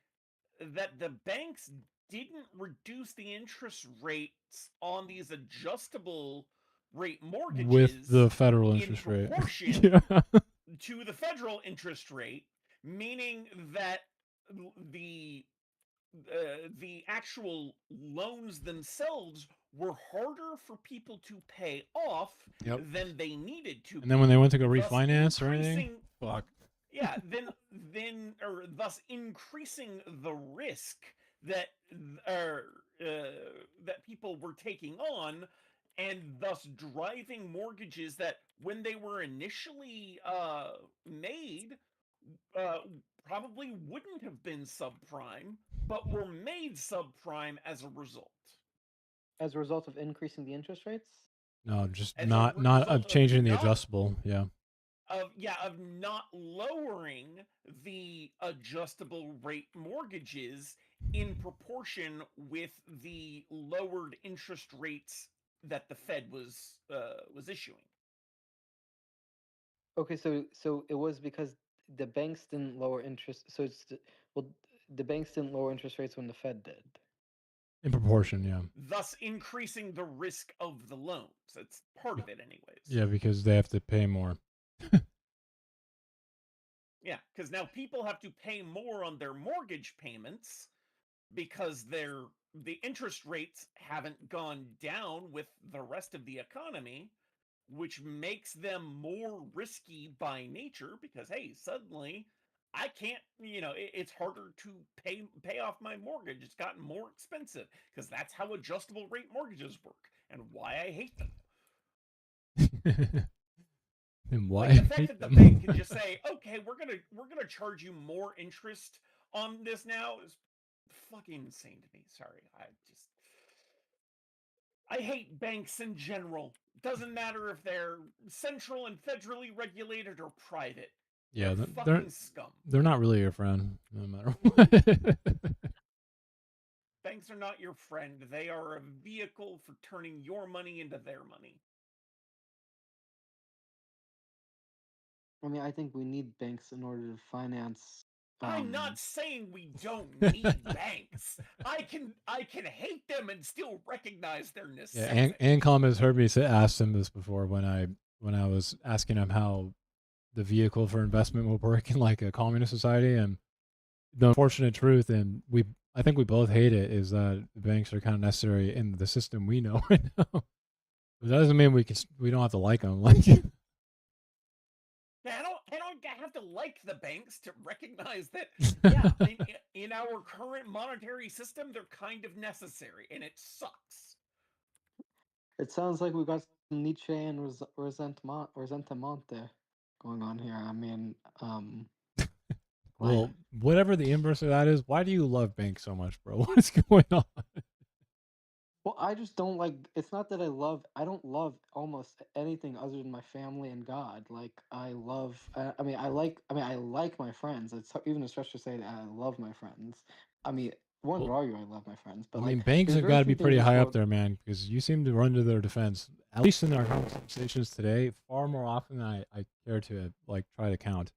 that the banks didn't reduce the interest rates on these adjustable rate With mortgages the federal in interest rate. proportion Yeah. to the federal interest rate, meaning that the the actual loans themselves were harder for people to pay off Yep. than they needed to And then when they be, went to go thus refinance or anything, increasing fuck. yeah, then or thus increasing the risk that that people were taking on, and thus driving mortgages that when they were initially made uh, probably wouldn't have been subprime, but were made subprime as a result. As a result of increasing the interest rates? No, just As a not result of of changing the not adjustable. Yeah. of not lowering the adjustable rate mortgages in proportion with the lowered interest rates that the Fed was issuing. Okay, so it was because the banks didn't lower interest. So well, the banks didn't lower interest rates when the Fed did. In proportion, yeah. Thus increasing the risk of the loans. That's part of it, anyways. Yeah, because they have to pay more. Yeah, because now people have to pay more on their mortgage payments because the interest rates haven't gone down with the rest of the economy, which makes them more risky by nature because hey, suddenly I can't, it's harder to pay off my mortgage. It's gotten more expensive because that's how adjustable rate mortgages work and why I hate them. And why Like the I fact hate that the them. bank can just say, "Okay, we're gonna charge you more interest on this now," is fucking insane to me. Sorry, I hate banks in general. Doesn't matter if they're central and federally regulated or private. Yeah, They're they're fucking scum. they're not really your friend, no matter what. Banks are not your friend. They are a vehicle for turning your money into their money. I mean, I think we need banks in order to finance. I'm not saying we don't need banks. I can hate them and still recognize their Yeah, necessity. AnCom has heard me ask him this before when I was asking him how the vehicle for investment will work in like a communist society, and the unfortunate truth, and I think we both hate it, is that the banks are kind of necessary in the system we know right now. But that doesn't mean we don't have to like them. Like, I don't have to like the banks to recognize that. Yeah, in our current monetary system, they're kind of necessary, and it sucks. It sounds like we got some Nietzschean resentment there going on here. I mean, like, well, whatever the inverse of that is, why do you love banks so much, bro? What's going on? well, I just don't like. It's not that I don't love almost anything other than my family and God. Like, I love. I mean, I like my friends. It's even a stretch to say that I love my friends. I mean, One Well, would argue I love my friends, but I like mean, banks there's have very got to few be pretty things this high up world. there, man, because you seem to run to their defense, at least in our conversations today, far more often than I care to like try to count.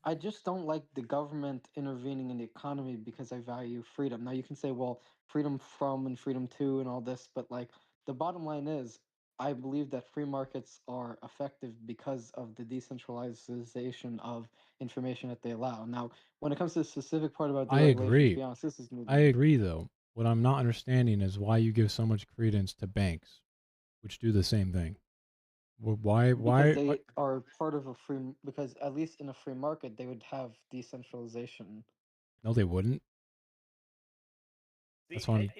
I just don't like the government intervening in the economy because I value freedom. Now you can say, well, freedom from and freedom to and all this, but like the bottom line is, I believe that free markets are effective because of the decentralization of information that they allow. Now, when it comes to the specific part about I deregulation, to agree. be honest, this is new to I me. agree, though. What I'm not understanding is why you give so much credence to banks, which do the same thing. Why? Because Why? they are part of a because at least in a free market, they would have decentralization. No, they wouldn't. See, That's why I'm.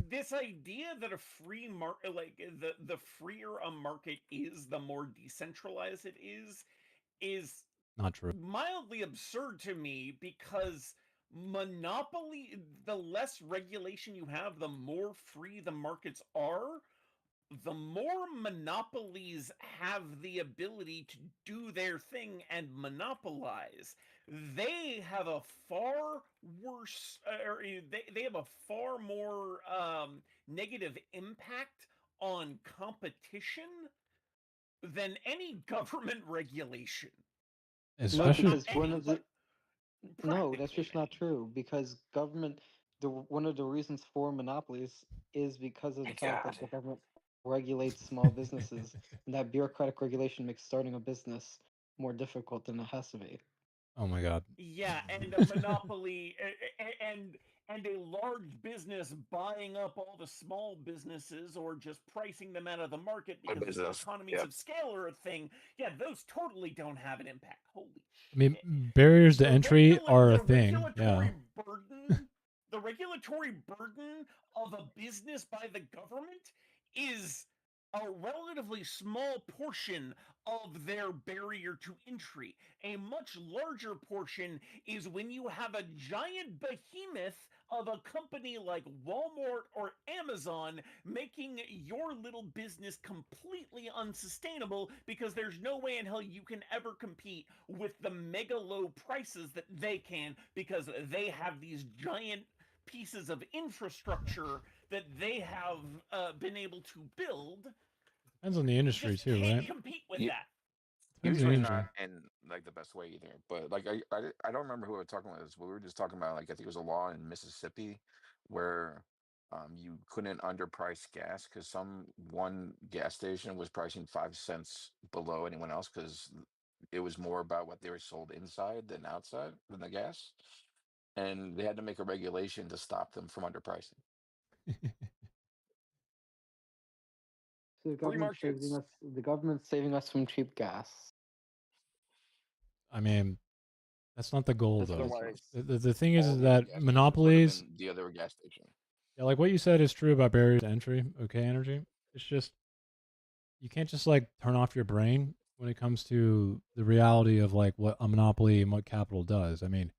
this idea that a free market, like the freer a market is, the more decentralized it is Not true. mildly absurd to me, because monopoly, the less regulation you have, the more free the markets are, the more monopolies have the ability to do their thing and monopolize. They have a far worse, or they have a far more negative impact on competition than any government regulation. No, Especially. Not because one any, of the but no, that's practically just not any. true. Because government, one of the reasons for monopolies is because of My the fact God. that the government regulates small businesses, and that bureaucratic regulation makes starting a business more difficult than it has to be. Oh my god. Yeah, and a monopoly, and a large business buying up all the small businesses, or just pricing them out of the market My because business. economies Yep. of scale are a thing. Yeah, those totally don't have an impact. Holy I mean, shit. barriers to entry are a The thing. Yeah. regulatory burden, the regulatory burden of a business by the government is a relatively small portion of their barrier to entry. A much larger portion is when you have a giant behemoth of a company like Walmart or Amazon making your little business completely unsustainable, because there's no way in hell you can ever compete with the mega low prices that they can, because they have these giant pieces of infrastructure that they have been able to build. Depends on the industry Just too, can't right? compete with Yeah, that. Depends on the usually not industry. in like the best way either. But like I don't remember who we were talking about this, but we were just talking about like I think it was a law in Mississippi where you couldn't underprice gas because some one gas station was pricing 5 cents below anyone else because it was more about what they were sold inside than outside than the gas, and they had to make a regulation to stop them from underpricing. So Free markets. the government's saving us from cheap gas. I mean, that's not the goal, That's though. Otherwise, ridiculous. The thing is all the other that gas stations would have monopolies, been the other gas station. yeah, like what you said is true about barriers to entry. Okay, energy. It's just you can't just like turn off your brain when it comes to the reality of like what a monopoly and what capital does. I mean,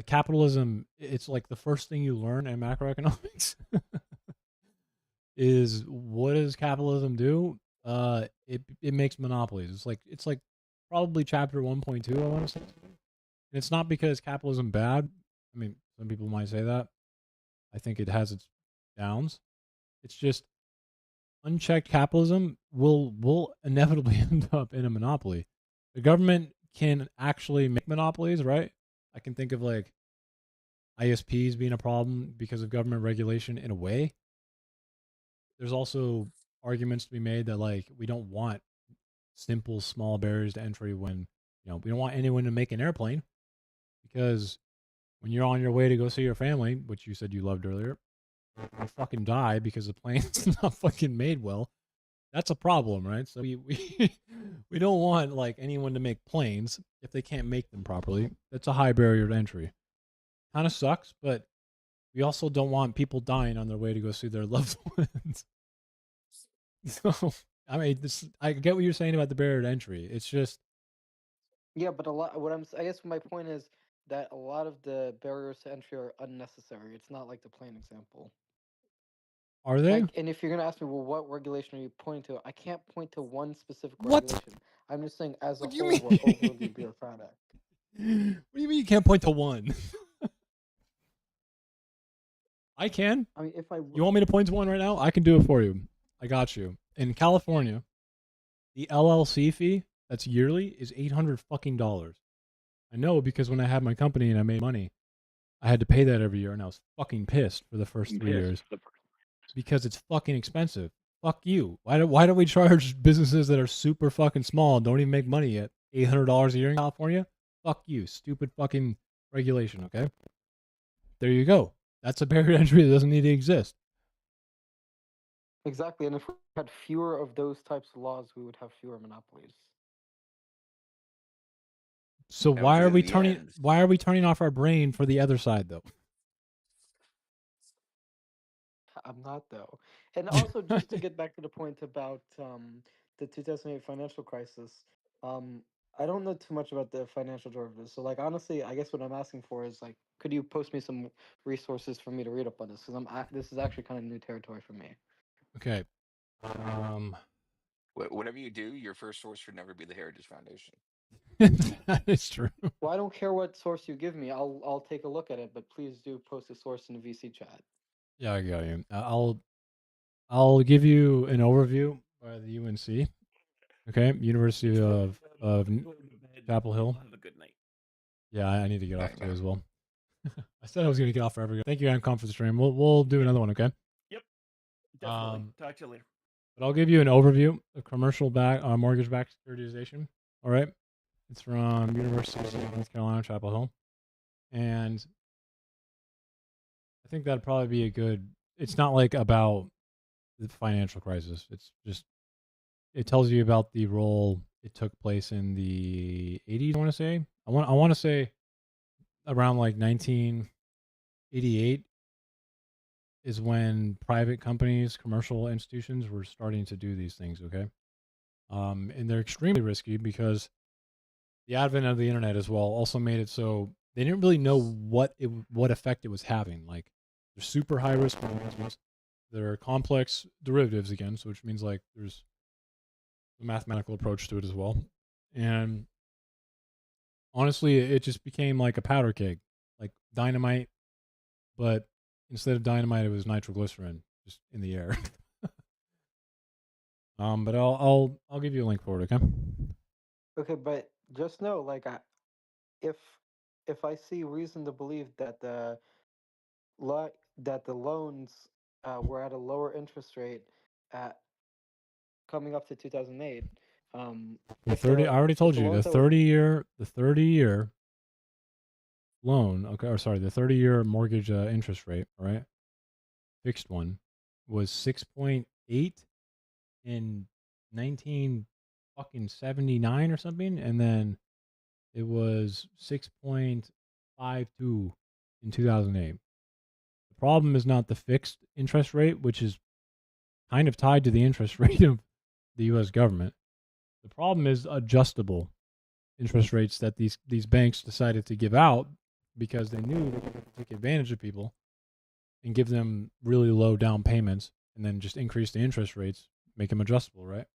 capitalism. It's like the first thing you learn in macroeconomics is what does capitalism do? It makes monopolies. It's like probably chapter 1.2. I want to say. And it's not because capitalism bad. I mean, some people might say that. I think it has its downs. It's just unchecked capitalism will inevitably end up in a monopoly. The government can actually make monopolies, right? I can think of like ISPs being a problem because of government regulation in a way. There's also arguments to be made that like we don't want simple small barriers to entry when we don't want anyone to make an airplane because when you're on your way to go see your family, which you said you loved earlier, you fucking die because the plane's not fucking made well. That's a problem, right? So we don't want like anyone to make planes if they can't make them properly. That's a high barrier to entry. Kind of sucks, but we also don't want people dying on their way to go see their loved ones. So I mean, I get what you're saying about the barrier to entry. It's just, Yeah, but a lot. I guess my point is that a lot of the barriers to entry are unnecessary. It's not like the plane example. are they? Like, and if you're gonna ask me, well, what regulation are you pointing to? I can't point to one specific What? regulation. I'm just saying, as a What do you whole, we're overly mean? bureaucratic. What do you mean you can't point to one? I can. I mean, if I You want me to point to one right now? I can do it for you. I got you. In California, the LLC fee that's yearly is $800 fucking. I know because when I had my company and I made money, I had to pay that every year, and I was fucking pissed for the first 3 years because it's fucking expensive. Fuck you. Why do we charge businesses that are super fucking small and don't even make money at $800 a year in California? Fuck you. Stupid fucking regulation, okay? There you go. That's a barrier to entry that doesn't need to exist. Exactly, and if we had fewer of those types of laws, we would have fewer monopolies. So Yeah, why because are in we the turning end, why are we turning off our brain for the other side though? I'm not though. And also, just to get back to the point about the 2008 financial crisis, um, I don't know too much about the financial derivatives. So, like, honestly, I guess what I'm asking for is like, could you post me some resources for me to read up on this? Because this is actually kind of new territory for me. Okay. whatever you do, your first source should never be the Heritage Foundation. That is true. Well, I don't care what source you give me. I'll take a look at it, but please do post a source in the VC chat. Yeah, I got you. I'll give you an overview by the UNC. Okay, University of Chapel Hill. Have a good night. Yeah, I need to get off too as well. I said I was going to get off forever. Thank you, AnCom, for the stream. We'll do another one, okay? Yep. Definitely. Talk to you later. But I'll give you an overview of commercial mortgage-backed securitization. All right, it's from University of North Carolina, Chapel Hill, and I think that'd probably be a good. It's not like about the financial crisis. It's just it tells you about the role it took place in the 80s. I want to say. I want to say around like 1988 is when private companies, commercial institutions were starting to do these things. Okay, and they're extremely risky because the advent of the internet as well also made it so they didn't really know what effect it was having. Like they're super high risk investments. They're complex derivatives again, so which means like there's a mathematical approach to it as well. And honestly, it just became like a powder keg, like dynamite, but instead of dynamite, it was nitroglycerin just in the air. But I'll give you a link for it, okay? Okay, but just know, like, if if I see reason to believe that the loans were at a lower interest rate at coming up to 2008, The 30 I already told you the 30-year loan, okay, or sorry, the 30-year mortgage interest rate, all right? Fixed one was 6.8 in 1979 or something, and then it was 6.52 in 2008. The problem is not the fixed interest rate, which is kind of tied to the interest rate of the US government. The problem is adjustable interest rates that these banks decided to give out because they knew they could take advantage of people and give them really low down payments and then just increase the interest rates, make them adjustable, right?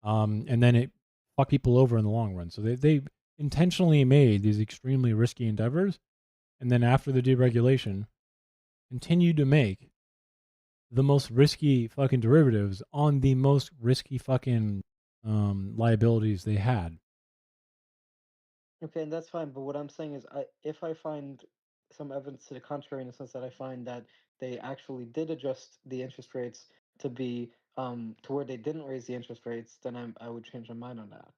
And then it fuck people over in the long run. So they intentionally made these extremely risky endeavors, and then after the deregulation, continued to make the most risky fucking derivatives on the most risky fucking liabilities they had. Okay, and that's fine. But what I'm saying is, if I find some evidence to the contrary, in the sense that I find that they actually did adjust the interest rates to be to where they didn't raise the interest rates, then I would change my mind on that.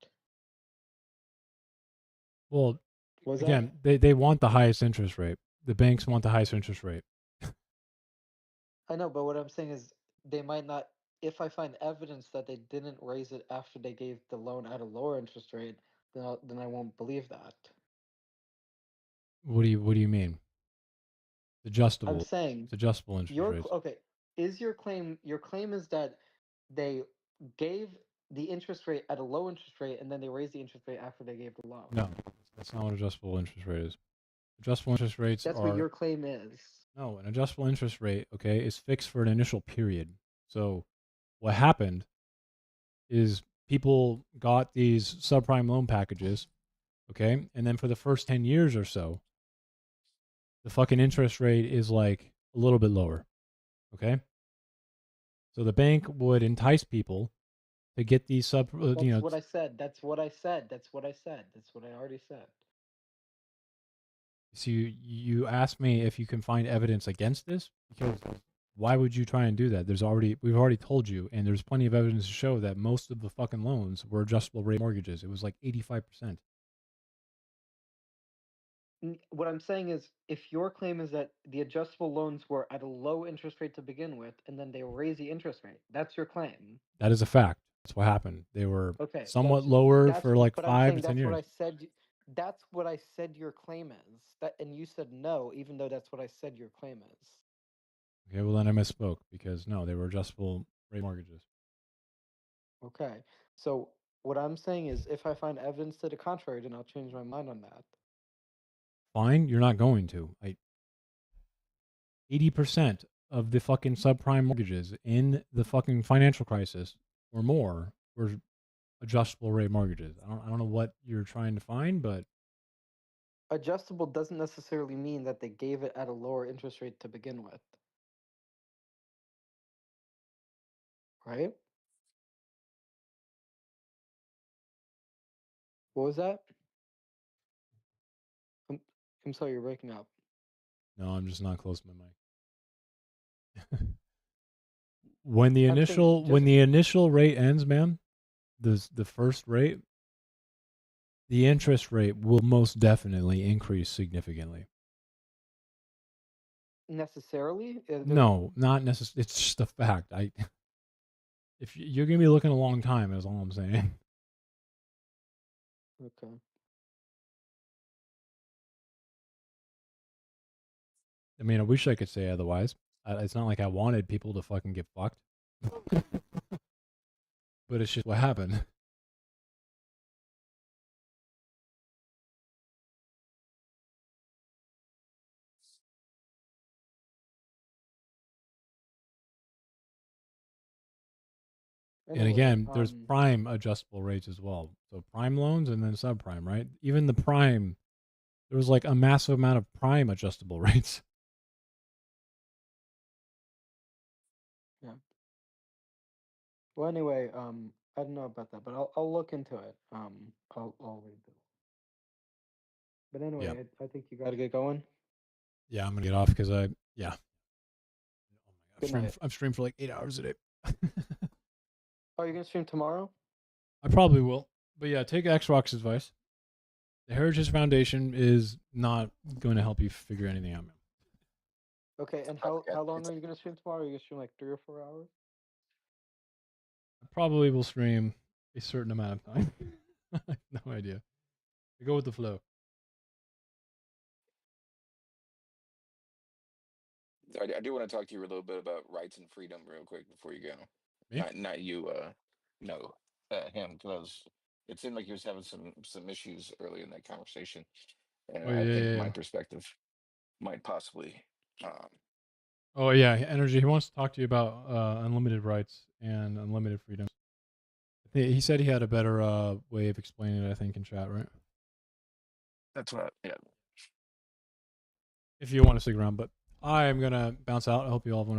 Well, Was again, they want the highest interest rate. The banks want the highest interest rate. I know, but what I'm saying is they might not. If I find evidence that they didn't raise it after they gave the loan at a lower interest rate, then I won't believe that. What do you mean? I'm Adjustable. saying It's adjustable interest rates. okay. Is your claim is that they gave the interest rate at a low interest rate and then they raised the interest rate after they gave the loan? No, that's not what adjustable interest rate is. Adjustable interest rates That's what your claim is. No, an adjustable interest rate, okay, is fixed for an initial period. So what happened is people got these subprime loan packages, okay, and then for the first 10 years or so, the fucking interest rate is like a little bit lower. Okay? So the bank would entice people to get these That's what I said. That's what I said. That's what I said. That's what I already said. So you asked me if you can find evidence against this, because why would you try and do that? We've already told you, and there's plenty of evidence to show that most of the fucking loans were adjustable rate mortgages. It was like 85%. What I'm saying is, if your claim is that the adjustable loans were at a low interest rate to begin with, and then they raise the interest rate, that's your claim. That is a fact. That's what happened. They were Okay, somewhat lower for like but I'm 5 saying to 10 that's what years. I said. That's what I said your claim is. That, and you said no, even though that's what I said your claim is. Okay, well then I misspoke, because no, they were adjustable rate mortgages. Okay, so what I'm saying is, if I find evidence to the contrary, then I'll change my mind on that. Fine, you're not going to. 80% of the fucking subprime mortgages in the fucking financial crisis or more were adjustable rate mortgages. I don't know what you're trying to find, but Adjustable doesn't necessarily mean that they gave it at a lower interest rate to begin with. Right? What was that? I'm sorry, you're breaking up. no, I'm just not close to my mic. when the I'm saying initial rate ends, man, the first rate, the interest rate will most definitely increase significantly. necessarily? No, not necessarily. It's just a fact. If you're gonna be looking a long time, is all I'm saying. Okay. I mean, I wish I could say otherwise. It's not like I wanted people to fucking get fucked, but it's just what happened. Anyway, And again, there's prime adjustable rates as well. So prime loans and then subprime, right? Even the prime, there was like a massive amount of prime adjustable rates. Yeah. Well, anyway, I don't know about that, but I'll look into it. I'll read it. But anyway, Yep. I think you got to get going. Yeah, I'm gonna get off because yeah. Good night. I've streamed for like 8 hours a day. Oh, you're gonna stream tomorrow? I probably will, but yeah, take Xbox advice. The Heritage Foundation is not going to help you figure anything out, man. Okay, and how long are you gonna stream tomorrow? Are you gonna stream like 3 or 4 hours? I probably will stream a certain amount of time. I have no idea. I go with the flow. I do want to talk to you a little bit about rights and freedom real quick before you go. Me? Not you, no, him, because it seemed like he was having some issues early in that conversation, and Oh I think yeah. my perspective might possibly. Oh yeah, Energy. He wants to talk to you about unlimited rights and unlimited freedoms. He said he had a better way of explaining it, I think, in chat, right? That's what. Yeah. If you want to stick around, but I am gonna bounce out. I hope you all have a wonderful